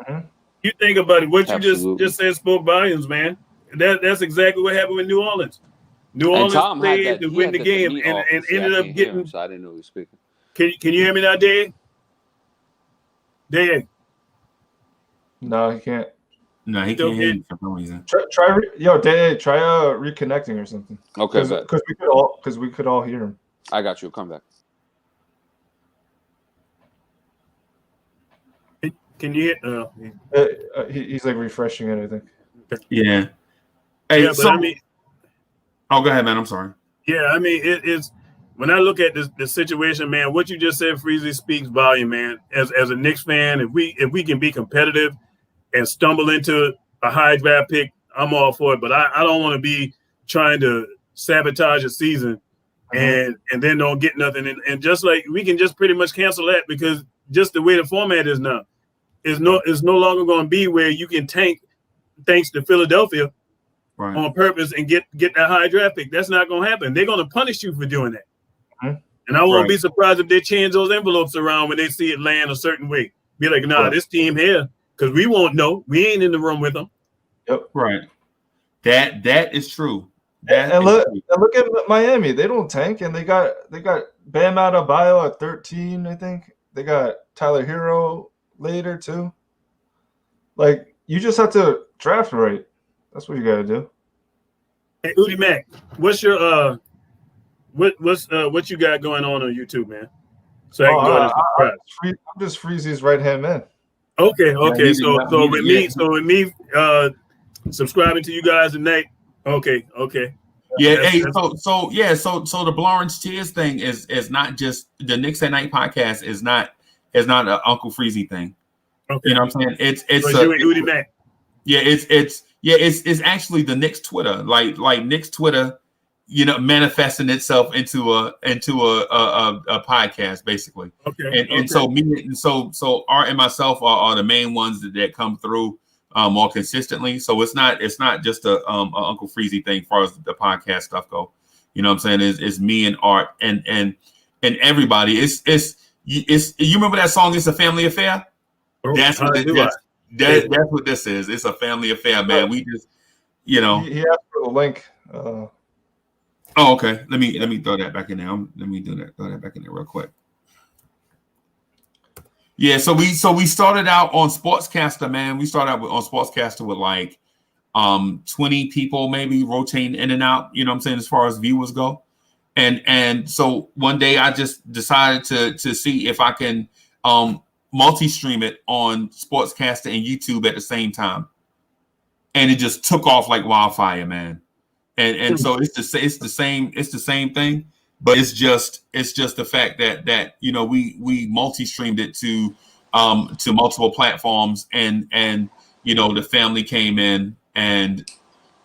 Mm-hmm. You think about it. What you just said spoke volumes, man. That's exactly what happened with New Orleans. New Orleans played to win the game and ended up getting. So I didn't know he was speaking. Can you hear me now, Dave? Dave? No, he can't. No, he can't hear you for some reason. Try reconnecting or something. Okay, because we could all hear him. I got you. Come back. Can you hear? He's like refreshing it, I think. Yeah. Hey, yeah, but I mean, oh, go ahead, man. I'm sorry. Yeah, I mean, it's when I look at the situation, man. What you just said, Freezy, speaks volume, man. As a Knicks fan, if we can be competitive and stumble into a high draft pick, I'm all for it. But I don't want to be trying to sabotage a season and then don't get nothing. And just like we can just pretty much cancel that because just the way the format is now, is no longer going to be where you can tank thanks to Philadelphia on purpose and get that high draft pick. That's not going to happen. They're going to punish you for doing that. And I won't be surprised if they change those envelopes around when they see it land a certain way. Be like, nah, this team here, because we won't know. We ain't in the room with them. Yep. Right. That is true. Look at Miami. They don't tank, and they got Bam Adebayo at 13, I think. They got Tyler Hero later too. Like, you just have to draft right. That's what you got to do. Hey, Udi Mac, what's your what you got going on YouTube, man? So I can go to subscribe. I'm just Freezy's right hand man. Okay. So with me subscribing to you guys tonight. Okay. Yeah. So the Lawrence Tears thing is not just the Knicks at Night podcast is not an Uncle Freezy thing. Okay. You know what I'm saying? It's you and Udi Mac. Yeah, it's actually the Knicks Twitter. Like Knicks Twitter manifesting itself into a podcast basically. Okay. And so Art and myself are the main ones that come through more consistently. So it's not just a Uncle Freezy thing as far as the podcast stuff go. You know what I'm saying? It's me and Art and everybody. It's you remember that song? It's a family affair. That's what that's what this is. It's a family affair, man. We just He asked for the link. Oh, okay. Let me throw that back in there. Throw that back in there real quick. Yeah, so we started out on Sportscaster, man. We started out on Sportscaster with like 20 people maybe rotating in and out, you know what I'm saying, as far as viewers go. And so one day I just decided to see if I can multi-stream it on Sportscaster and YouTube at the same time. And it just took off like wildfire, man. And so it's the same thing, but it's just the fact that we multi-streamed it to multiple platforms and the family came in and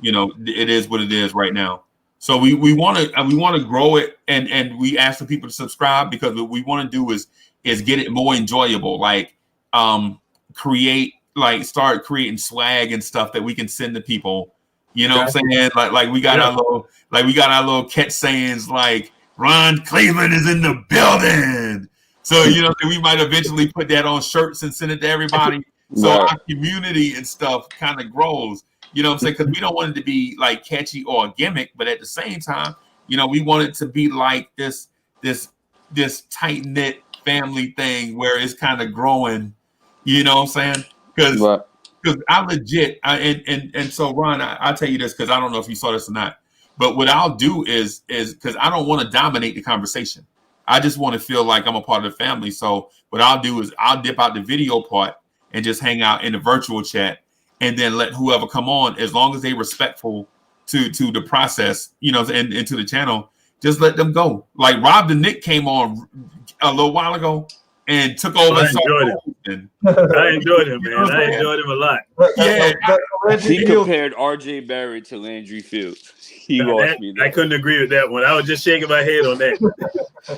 it is what it is right now. So we want to grow it and we ask the people to subscribe because what we want to do is get it more enjoyable, like start creating swag and stuff that we can send to people. You know what I'm saying? Like we got our little catch sayings like Ron Cleveland is in the building. So we might eventually put that on shirts and send it to everybody. So our community and stuff kind of grows. You know what I'm saying? Because we don't want it to be like catchy or a gimmick, but at the same time, we want it to be like this tight knit family thing where it's kind of growing. You know what I'm saying? Because I legit, and so Ron, I'll tell you this because I don't know if you saw this or not, but what I'll do is because I don't want to dominate the conversation. I just want to feel like I'm a part of the family. So what I'll do is I'll dip out the video part and just hang out in the virtual chat and then let whoever come on, as long as they're respectful to the process, and to the channel, just let them go. Like Rob the Knick came on a little while ago and took over. I enjoyed him, man. I enjoyed him a lot. Yeah, he compared RJ Barrett to Landry Fields. I couldn't agree with that one. I was just shaking my head on that.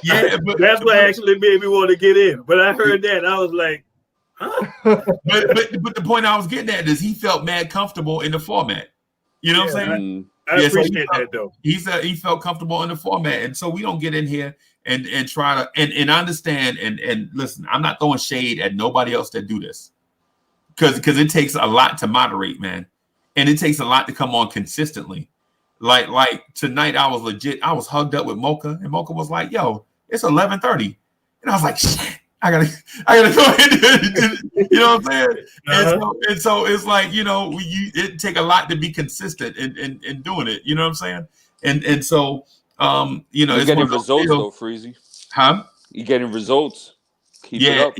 Yeah, but that's what actually made me want to get in. But I heard that and I was like, huh? But the point I was getting at is he felt mad comfortable in the format. You know what I'm saying? I appreciate that though. He felt comfortable in the format, and so we don't get in here and try to and understand and listen. I'm not throwing shade at nobody else that do this because it takes a lot to moderate, man, and it takes a lot to come on consistently. Like tonight, I was hugged up with Mocha, and Mocha was like, "Yo, it's 11:30," and I was like, "Shit, I gotta go ahead." You know what I'm saying? And so it's like it take a lot to be consistent in doing it. You know what I'm saying? And so you're it's getting results though, Freezy. Huh? You're getting results. Keep it up.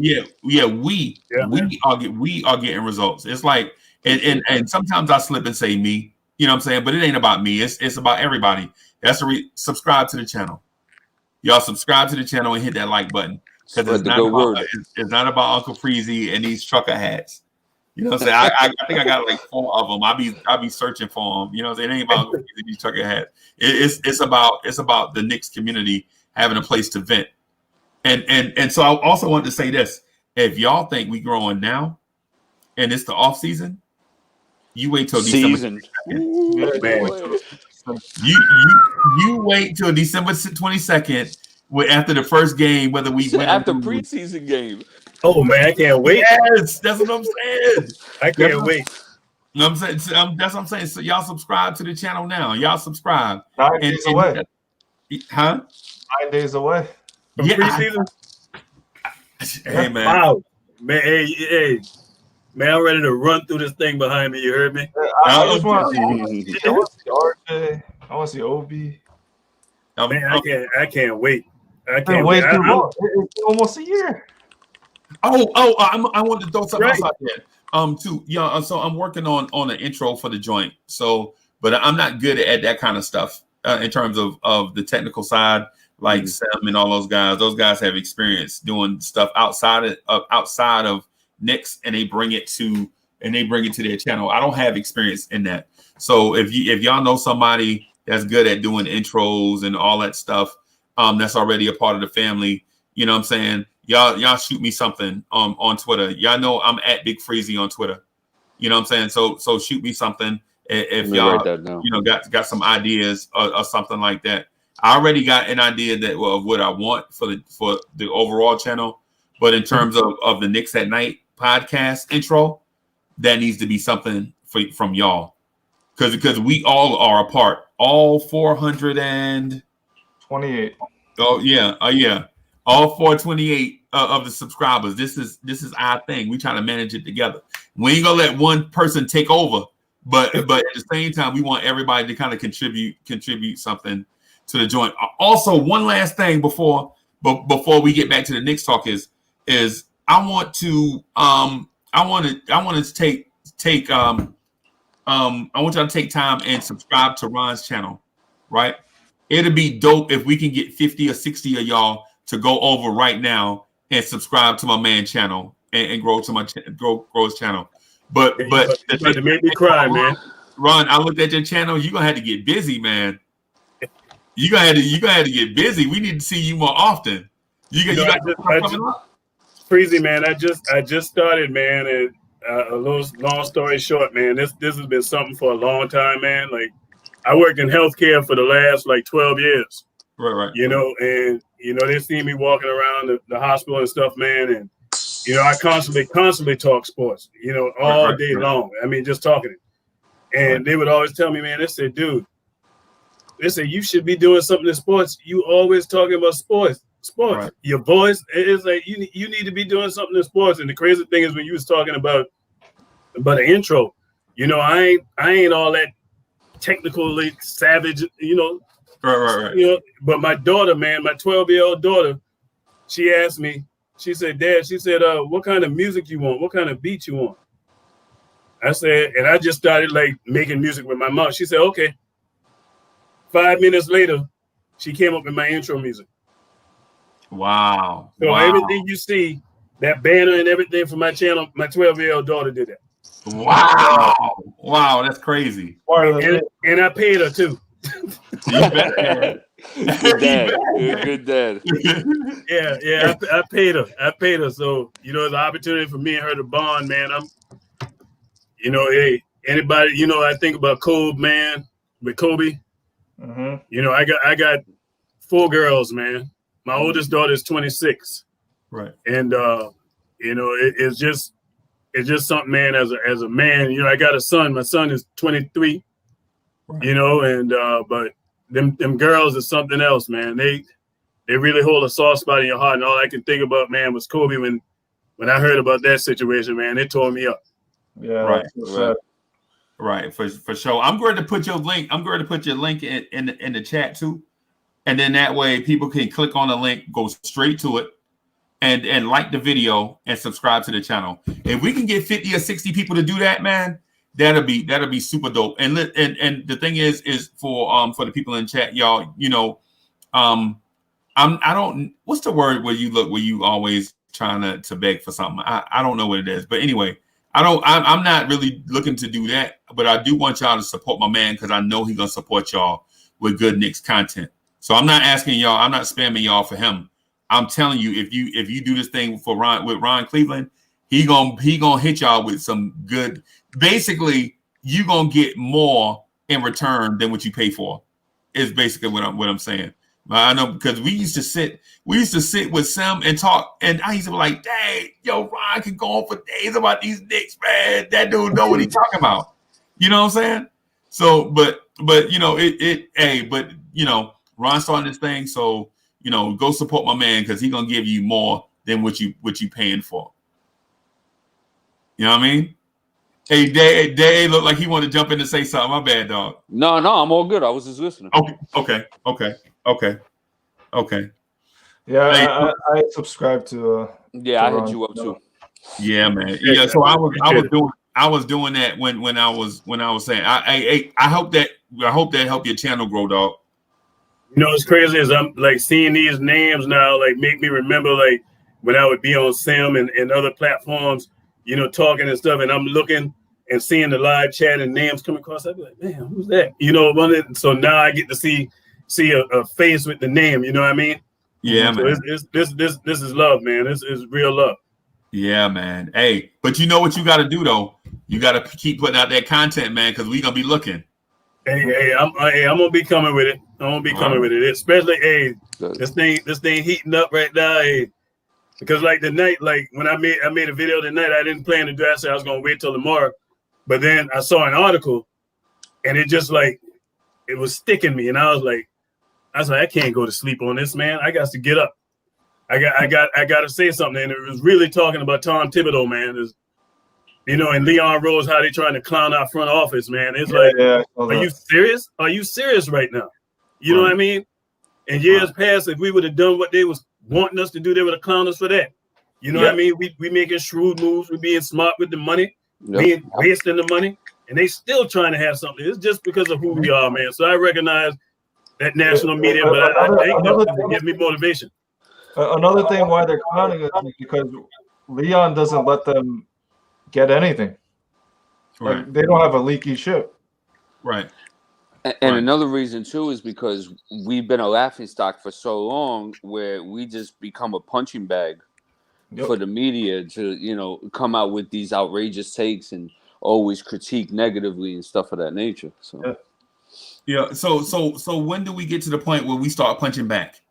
We are getting results. It's like and sometimes I slip and say me. You know what I'm saying? But it ain't about me. It's about everybody. That's subscribe to the channel. Y'all subscribe to the channel and hit that like button. Because it's not about Uncle Freezy and these trucker hats. You know what I'm saying? I think I got like 4 of them. I'll be searching for them. You know what I'm saying? It ain't about Uncle Freezy and these trucker hats. It's about the Knicks community having a place to vent. And so I also wanted to say this. If y'all think we growing now and it's the off season, you wait till December. You wait till December 22nd after the first game, whether we win after preseason game. Oh man, I can't wait. Yes, that's what I'm saying. I can't wait. You know what I'm saying? That's what I'm saying. So y'all subscribe to the channel now. Y'all subscribe. 9 days away. Huh? 9 days away. From preseason? Hey man. Wow. Man, hey. Man, I'm ready to run through this thing behind me. You heard me? I just want to see RJ. I want to see Obi. Man, I can't wait. I can't wait too long. It's almost a year. I want to throw something else out there. Too. Yeah. So I'm working on an intro for the joint. So, but I'm not good at that kind of stuff in terms of the technical side. Like Sam and all those guys. Those guys have experience doing stuff outside of Knicks, and they bring it to their channel. I don't have experience in that. So if y'all know somebody that's good at doing intros and all that stuff. That's already a part of the family. You know what I'm saying? Y'all shoot me something on Twitter. Y'all know I'm at Big Freezy on Twitter. You know what I'm saying? So shoot me something if y'all got some ideas or something like that. I already got an idea of what I want for the overall channel, but in terms of the Knicks at Night podcast intro, that needs to be something from y'all, because we all are a part. All 428. Oh yeah. All 428 of the subscribers. This is our thing. We trying to manage it together. We ain't gonna let one person take over, but at the same time, we want everybody to kind of contribute something to the joint. Also, one last thing before we get back to the Knicks talk is I want to take time and subscribe to Ron's channel, right? It'd be dope if we can get 50 or 60 of y'all to go over right now and subscribe to my man channel and grow his channel. But to make me cry, man. Ron, I looked at your channel. You're gonna have to get busy, man. You gonna have to get busy. We need to see you more often. Freezy, man. I just started, man, and a little long story short, man. This has been something for a long time, man. Like, I worked in healthcare for the last 12 years. Right. You know, and they see me walking around the hospital and stuff, man, and I constantly talk sports, all day long. I mean, just talking it. And they would always tell me, man, they said, dude, you should be doing something in sports. You always talking about sports. Right. Your voice is like you need to be doing something in sports. And the crazy thing is when you was talking about the intro, I ain't all that technically savage, Right. But my daughter, man, my 12-year-old daughter, she asked me, she said, Dad, what kind of music you want? What kind of beat you want? I said, and I just started making music with my mom. She said, okay. 5 minutes later, she came up with my intro music. Wow. So everything you see, that banner and everything for my channel, my 12-year-old daughter did that. Wow, that's crazy. And I paid her too. Good dad. Yeah, I paid her. So, it's an opportunity for me and her to bond, man. Hey, anybody, I think about Kobe, man, with Kobe. Mm-hmm. I got 4 girls, man. My oldest daughter is 26. Right. And it's just something, man, as a man, I got a son. My son is 23. Right. And but them girls is something else, man. They really hold a soft spot in your heart. And all I can think about, man, was Kobe when I heard about that situation, man. It tore me up. Yeah. Right. For sure. I'm going to put your link. I'm going to put your link in the chat too. And then that way people can click on the link, go straight to it, and like the video and subscribe to the channel. If we can get 50 or 60 people to do that, man, that'll be super dope. And the thing is for the people in chat, y'all, I don't, what's the word where you always trying to beg for something? I don't know what it is, but anyway, I'm not really looking to do that, but I do want y'all to support my man because I know he's gonna support y'all with good Knicks content. So I'm not asking y'all, I'm not spamming y'all for him. I'm telling you, if you do this thing with Ron Cleveland, he gonna hit y'all with some good. Basically, you gonna get more in return than what you pay for. Is basically what I'm saying. I know because we used to sit with Sam and talk, and I used to be like, "Dang, yo, Ron can go on for days about these Knicks, man. That dude know what he's talking about." You know what I'm saying? So, but Ron starting this thing, so go support my man because he's gonna give you more than what you paying for. You know what I mean? Hey, Day looked like he wanted to jump in and say something. My bad, dog. No, I'm all good. I was just listening. Okay. Yeah, hey, I subscribe to. I hit you up too. Yeah, man. Yeah, so I was doing that when I was saying I hope that helped your channel grow, dog. What's crazy is I'm seeing these names now, make me remember when I would be on Sim and other platforms, talking and stuff, and I'm looking and seeing the live chat and names come across, I'd be like, man, who's that? You know, so now I get to see a face with the name. You know what I mean? Yeah, so man. This is love, man. This is real love. Yeah, man. Hey, but you know what you got to do though? You got to keep putting out that content, man, because we're gonna be looking. Hey, I'm gonna be coming with it. I'm gonna be coming with it. Especially, this thing heating up right now. Hey, because like the night, like when I made a video tonight, I didn't plan to do that. I was gonna wait till tomorrow, but then I saw an article, and it just like it was sticking me, and I was like, I can't go to sleep on this, man. I got to get up. I got to say something, and it was really talking about Tom Thibodeau, man. You know, and Leon Rose, how they trying to clown our front office, man. It's are you serious? Are you serious right now? You know what I mean? In years past, if we would have done what they was wanting us to do, they would have clowned us for that. You know what I mean? We making shrewd moves. We being smart with the money, being wasting the money, and they still trying to have something. It's just because of who we are, man. So I recognize that national media, but I think that gives me motivation. Another thing why they're clowning us is because Leon doesn't let them get anything. Like, they don't have a leaky ship. Right. And another reason too is because we've been a laughingstock for so long, where we just become a punching bag for the media to, you know, come out with these outrageous takes and always critique negatively and stuff of that nature. So yeah. So when do we get to the point where we start punching back?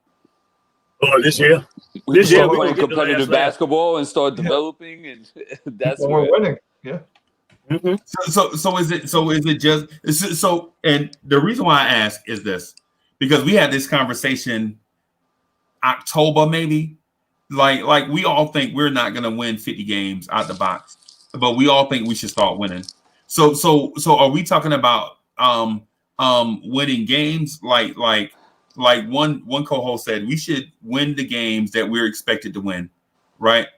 Oh, this year. We start playing competitive basketball and start developing, and that's when we're winning. Yeah. Mm-hmm. So is it just so? And the reason why I ask is this, because we had this conversation October maybe, like we all think we're not gonna win 50 games out the box, but we all think we should start winning. So are we talking about winning games like one co-host said we should win the games that we're expected to win, right?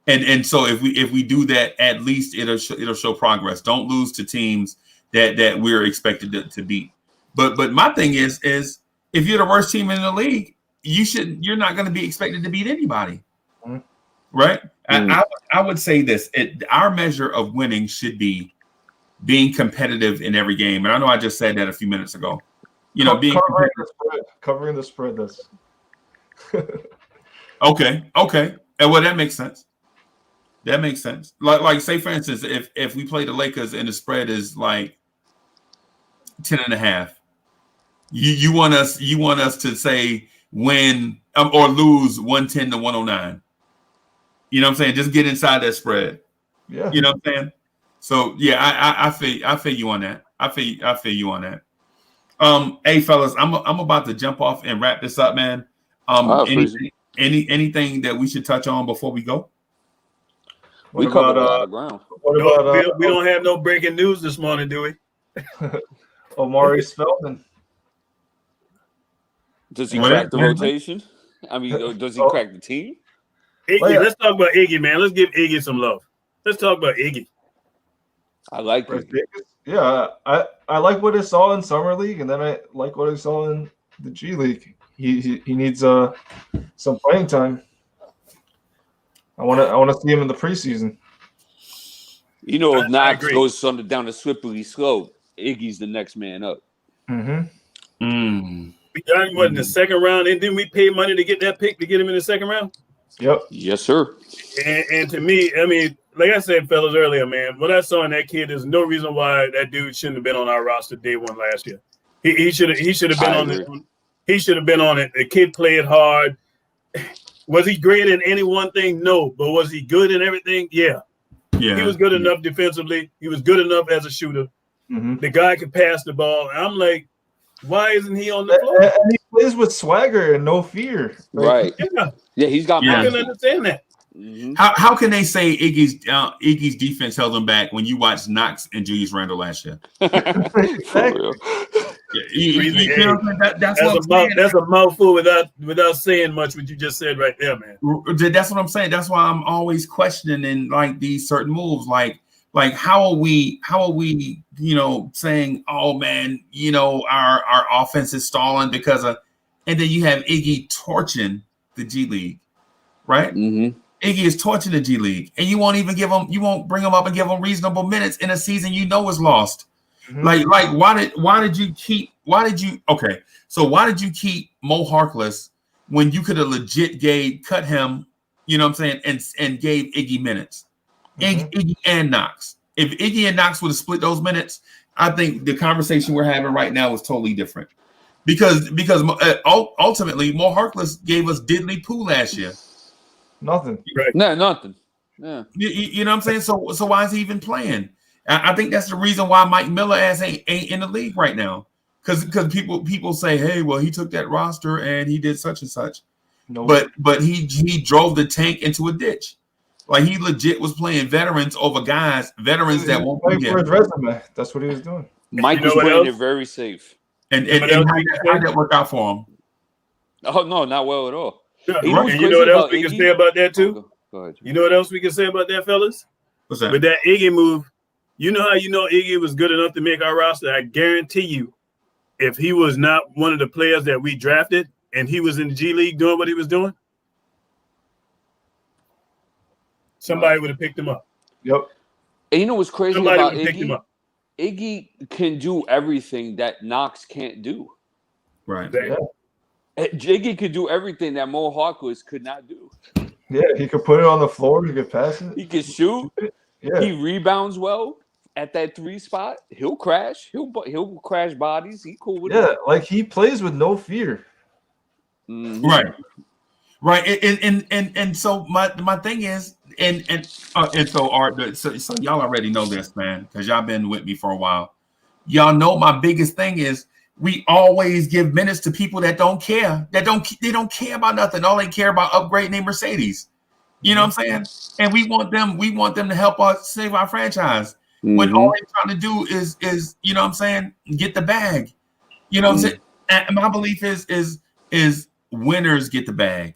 And so if we do that, at least it'll show progress. Don't lose to teams that we're expected to beat. But my thing is if you're the worst team in the league, you're not going to be expected to beat anybody, right? I would say this: our measure of winning should be being competitive in every game. And I know I just said that a few minutes ago. You know, being covering the spread. That's okay. And well, that makes sense. That makes sense. Like say for instance, if we play the Lakers and the spread is like 10.5, you want us to say win or lose 110 to 109. You know what I'm saying? Just get inside that spread. Yeah. You know what I'm saying? So yeah, I feel you on that. I feel you on that. Hey fellas, I'm about to jump off and wrap this up, man. Anything that we should touch on before we go? We covered a lot of ground. We don't have no breaking news this morning, do we? Omari Spellman. Does he crack the rotation? I mean, does he crack the team? Iggy, let's talk about Iggy, man. Let's give Iggy some love. Let's talk about Iggy. I like it. Yeah, I like what I saw in Summer League, and then I like what I saw in the G League. He needs some playing time. I want to see him in the preseason. You know, if Knox goes down the slippery slope, Iggy's the next man up. Mm-hmm. We got him in the second round, and then we paid money to get that pick to get him in the second round. Yep. Yes, sir. And to me, I mean, like I said, fellas, earlier, man, what I saw in that kid, there's no reason why that dude shouldn't have been on our roster day one last year. He should have been on it. He should have been on it. The kid played hard. Was he great in any one thing? No. But was he good in everything? Yeah. He was good enough defensively. He was good enough as a shooter. Mm-hmm. The guy could pass the ball. And I'm like, why isn't he on the floor? And he plays with swagger and no fear. Right. Yeah, he's got. I can understand that. Mm-hmm. How can they say Iggy's defense held him back when you watched Knox and Julius Randle last year? Exactly. That's a mouthful without saying much. What you just said right there, man. That's what I'm saying. That's why I'm always questioning like these certain moves. Like how are we saying, oh man, our offense is stalling because of, and then you have Iggy torching the G League, right? Mm-hmm. Iggy is torching the G League, and you won't bring him up and give him reasonable minutes in a season is lost. Mm-hmm. Why did you keep Mo Harkless when you could have legit cut him, you know what I'm saying, and gave Iggy minutes, Iggy and Knox. If Iggy and Knox would have split those minutes, I think the conversation we're having right now is totally different. Because ultimately, Mo Harkless gave us diddly poo last year. Nothing. Right. No, nothing. Yeah. You know what I'm saying? So why is he even playing? I think that's the reason why Mike Miller ain't in the league right now. Because people say, hey, well, he took that roster and he did such and such. No. But he drove the tank into a ditch. Like he legit was playing veterans over veterans that won't play for his resume. That's what he was doing. Mike was playing it very safe. And how did that work out for him? Oh no, not well at all. Yeah, and you know what else we can say about that too? Go ahead. You know what else we can say about that, fellas? What's that? With that Iggy move, you know how Iggy was good enough to make our roster? I guarantee you, if he was not one of the players that we drafted and he was in the G League doing what he was doing, somebody would have picked him up. Yep. And you know what's crazy about Iggy? Iggy can do everything that Knox can't do. Right. Yeah. Iggy could do everything that Mo Harkless could not do. Yeah, he could put it on the floor. He could pass it. He can shoot. Yeah. He rebounds well at that 3 spot. He'll crash. He'll crash bodies. He cool with it. Yeah, like he plays with no fear. Mm-hmm. Right. And so my thing is, so Art, so y'all already know this, man, because y'all been with me for a while. Y'all know my biggest thing is we always give minutes to people that don't care. They don't care about nothing. All they care about upgrading their Mercedes. You know what I'm saying? And we want them to help us save our franchise. Mm-hmm. When all they're trying to do is you know what I'm saying, get the bag. You know what I'm saying? And my belief is winners get the bag.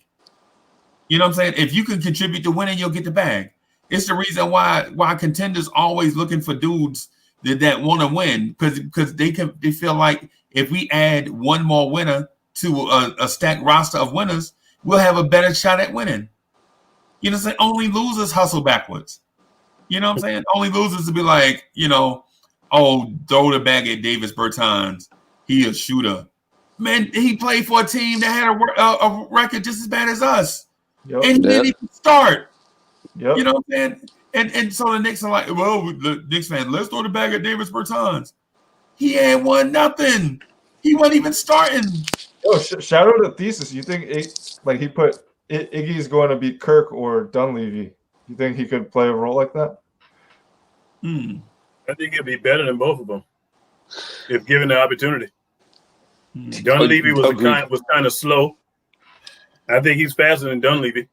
You know what I'm saying? If you can contribute to winning, you'll get the bag. It's the reason why contenders always looking for dudes that want to win, because they feel like if we add one more winner to a stacked roster of winners, we'll have a better shot at winning. You know what I'm saying? Only losers hustle backwards. You know what I'm saying? Only losers to be like, throw the bag at Davis Bertans. He a shooter. Man, he played for a team that had a record just as bad as us. Yep. And he didn't even start. Yep. You know what I'm saying? And so the Knicks are like, well, the Knicks fan, let's throw the bag at Davis Bertans. He ain't won nothing. He wasn't even starting. Yo, shout out to Thesis. You think he put Iggy's going to beat Kirk or Dunleavy? You think he could play a role like that? I think it'd be better than both of them if given the opportunity. Dunleavy was kind of slow. I think he's faster than Dunleavy.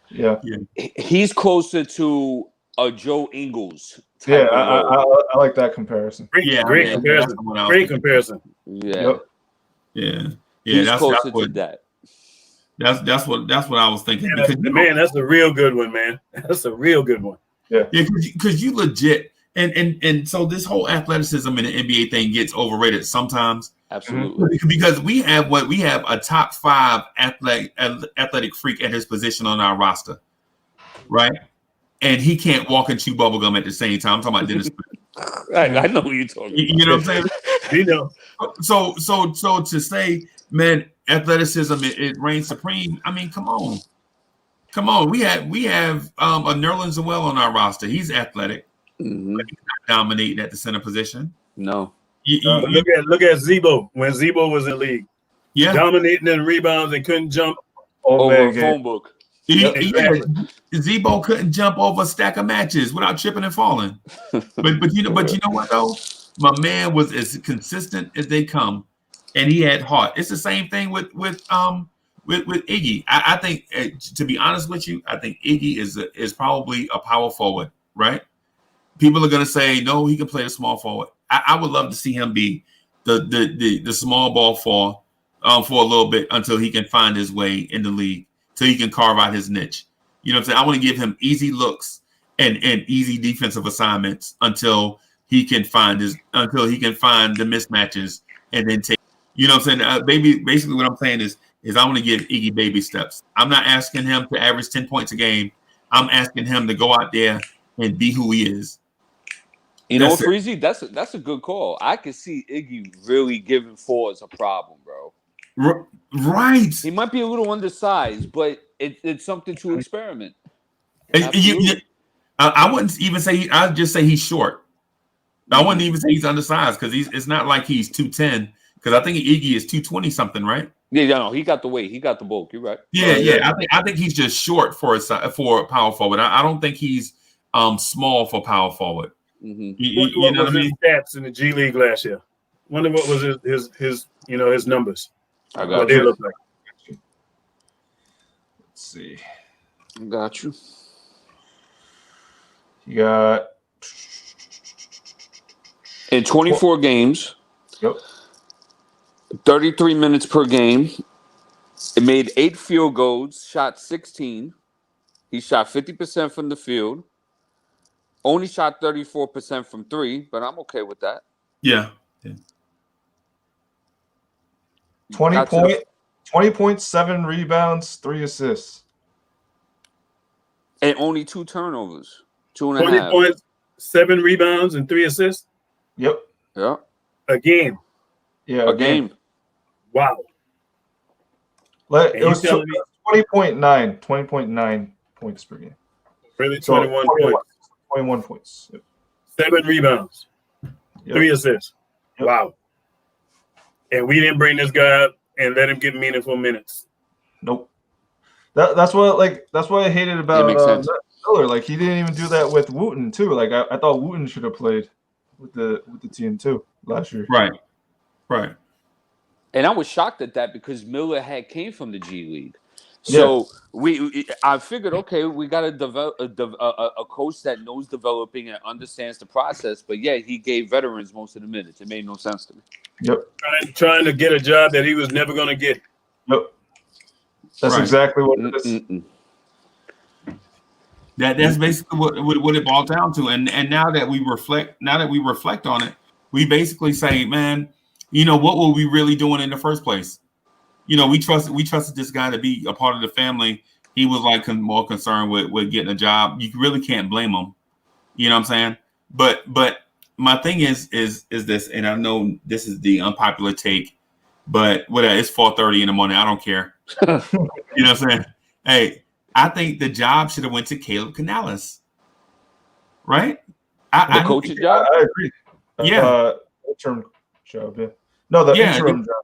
Yeah. He's closer to a Joe Ingles. Yeah, I like that comparison. Great comparison. Great comparison. Yeah. Yeah. He's closer to that. That's what I was thinking. Yeah, man, that's a real good one, man. That's a real good one. Yeah. Because you legit and so this whole athleticism in the NBA thing gets overrated sometimes. Absolutely. Because we have a top 5 athletic freak at his position on our roster, right? And he can't walk and chew bubblegum at the same time. I'm talking about Dennis. I know what you're talking about. You know what I'm saying? You know. So to say, man, athleticism it reigns supreme. I mean, come on. We have a Nerlens Noel on our roster. He's athletic, but he's not dominating at the center position. No. Look at Zebo when Zebo was in the league. Yeah, dominating in rebounds and couldn't jump over a phone book. Zebo couldn't jump over a stack of matches without tripping and falling. But you know what though? My man was as consistent as they come, and he had heart. It's the same thing with Iggy. I think, to be honest with you, I think Iggy is probably a power forward, right? People are gonna say no, he can play the small forward. I would love to see him be the small ball for a little bit until he can find his way in the league, till he can carve out his niche. You know what I'm saying? I want to give him easy looks and easy defensive assignments until he can find the mismatches and then take. You know what I'm saying? Basically what I'm saying is I want to give Iggy baby steps. I'm not asking him to average 10 points a game. I'm asking him to go out there and be who he is. You know, Freezy, that's a good call. I could see Iggy really giving Forbes a problem, bro. Right. He might be a little undersized, but it's something to experiment. I wouldn't even say. I'd just say he's short. I wouldn't even say he's undersized because it's not like he's 210. Because I think Iggy is 220 something, right? Yeah, no, he got the weight. He got the bulk. You're right. Yeah. I think he's just short for a power forward. I don't think he's small for power forward. What was his stats in the G League last year? Wonder what was his numbers. I got what they look like. Let's see. I got you. You got in 24 games. Yep. 33 minutes per game. It made 8 field goals, shot 16. He shot 50% from the field. Only shot 34% from 3, but I'm okay with that. Yeah. 20.7 rebounds, 3 assists. And only 2 turnovers. 2.5. 20.7 rebounds and 3 assists? Yep. Yeah. A game. Yeah. A game. Wow. It was 20.9 points per game. Really? 21 points. 21 points. Yep. 7 rebounds. Yep. 3 assists. Yep. Wow. And we didn't bring this guy up and let him get meaningful minutes. Nope. That's what I hated about Miller. Like he didn't even do that with Wooten too. Like I thought Wooten should have played with the team too last year. Right. And I was shocked at that because Miller came from the G League. So I figured, okay, we got to develop a coach that knows developing and understands the process. But yeah, he gave veterans most of the minutes. It made no sense to me. Yep. Trying to get a job that he was never going to get. Yep. That's exactly what it is. That's basically what it boiled down to. And now that we reflect on it, we basically say, man, what were we really doing in the first place? We trusted this guy to be a part of the family. He was like more concerned with getting a job. You really can't blame him. You know what I'm saying? But my thing is this, and I know this is the unpopular take, but whatever, it's 4:30 in the morning. I don't care. You know what I'm saying? Hey, I think the job should have went to Caleb Canales. Right? The coaching job? I agree. Yeah. Interim job, yeah. No, the interim job.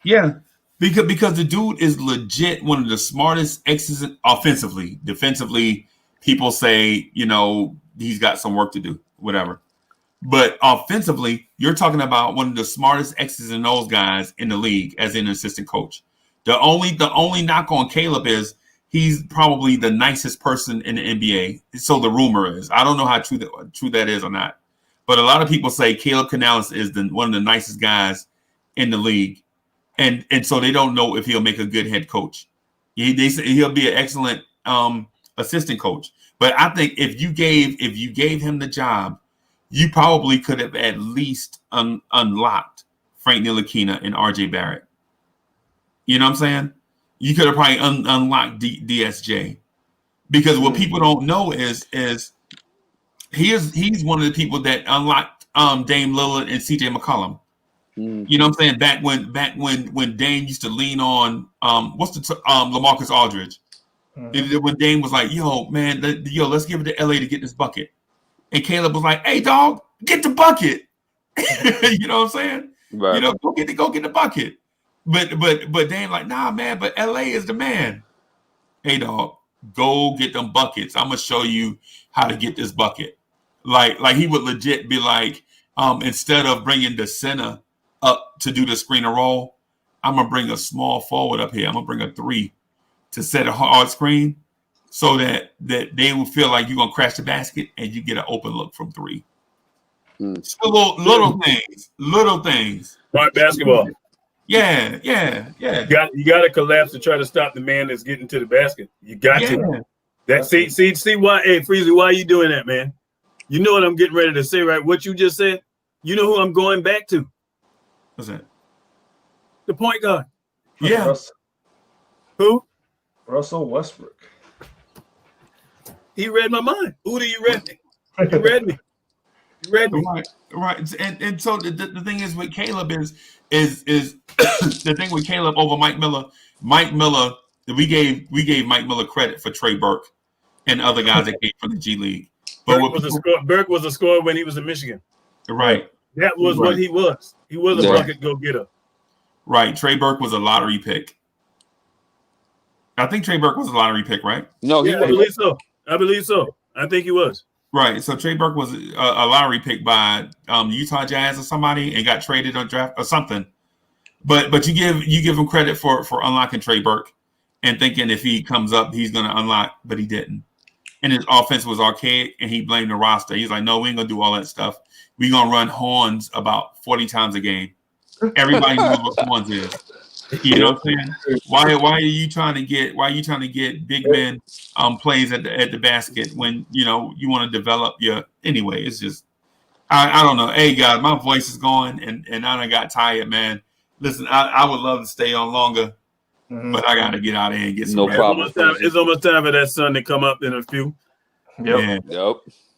Yeah. Because the dude is legit one of the smartest X's offensively. Defensively, people say, he's got some work to do, whatever. But offensively, you're talking about one of the smartest X's and O's guys in the league as an assistant coach. The only knock on Caleb is he's probably the nicest person in the NBA. So the rumor is. I don't know how true that is or not. But a lot of people say Caleb Canales is one of the nicest guys in the league. And so they don't know if he'll make a good head coach. They say he'll be an excellent assistant coach. But I think if you gave him the job, you probably could have at least unlocked Frank Ntilikina and RJ Barrett. You know what I'm saying? You could have probably unlocked DSJ. Because what people don't know is he's one of the people that unlocked Dame Lillard and CJ McCollum. You know what I'm saying? Back when Dame used to lean on LaMarcus Aldridge. When Dame was like, let's give it to LA to get this bucket. And Caleb was like, hey dog, get the bucket. You know what I'm saying? Right. Go get the bucket. But Dame like, nah, man, but LA is the man. Hey dog, go get them buckets. I'm gonna show you how to get this bucket. Like he would legit be like, instead of bringing the center up to do the screen and roll, I'm gonna bring a small forward up here. I'm gonna bring a 3 to set a hard screen so that they will feel like you're gonna crash the basket and you get an open look from 3. So little things. Smart basketball. Yeah. You got to collapse to try to stop the man that's getting to the basket. You got to. See why? Hey, Freezy, why are you doing that, man? You know what I'm getting ready to say, right? What you just said. You know who I'm going back to? What's that? The point guard. Yeah. Who? Russell Westbrook. He read my mind. Uda, you read me. You read me. You read me. Right. And so the thing is with Caleb is the thing with Caleb over Mike Miller. Mike Miller, we gave Mike Miller credit for Trey Burke and other guys that came from the G League. But Burke was a scorer when he was in Michigan. Right. That was what he was. He was a bucket go-getter. Right. Trey Burke was a lottery pick. I think Trey Burke was a lottery pick, right? No, I believe so. I think he was. Right. So Trey Burke was a lottery pick by Utah Jazz or somebody and got traded on draft or something. But you give him credit for unlocking Trey Burke and thinking if he comes up, he's going to unlock, but he didn't. And his offense was archaic, and he blamed the roster. He's like, no, we ain't going to do all that stuff. We're going to run horns about 40 times a game. Everybody knows what horns is. You know what I'm saying? Why are you trying to get big men plays at the basket when you want to develop your anyway? It's just I don't know. Hey guys, my voice is going and I done got tired, man. Listen, I would love to stay on longer, but I gotta get out of here and get some rest. Problem. It's almost time for that sun to come up in a few. Yep.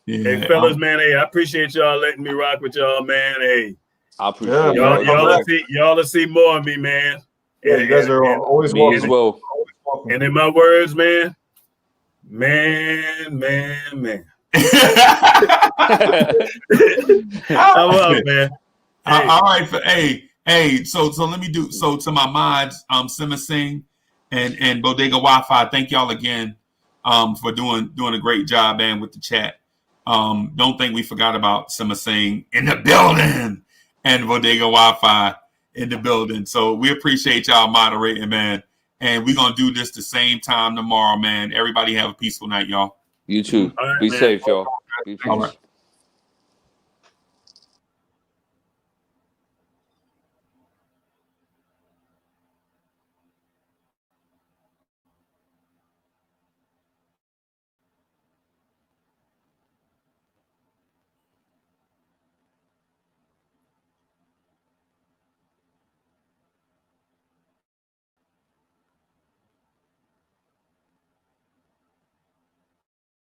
Hey fellas, man. Hey, I appreciate y'all letting me rock with y'all, man. Hey, I appreciate y'all to see more of me, man. Yeah, you guys are always welcome. As well. And in my words, man. I'm up, man. Hey. All right, hey. So let me do so to my mods, Simma Singh and Bodega Wi-Fi. Thank y'all again, for doing a great job, man, with the chat. Don't think we forgot about Simma Singh in the building and Bodega Wi-Fi in the building. So we appreciate y'all moderating, man. And we're gonna do this the same time tomorrow, man. Everybody have a peaceful night, y'all. You too. All right, Be man. safe, y'all. Be All right.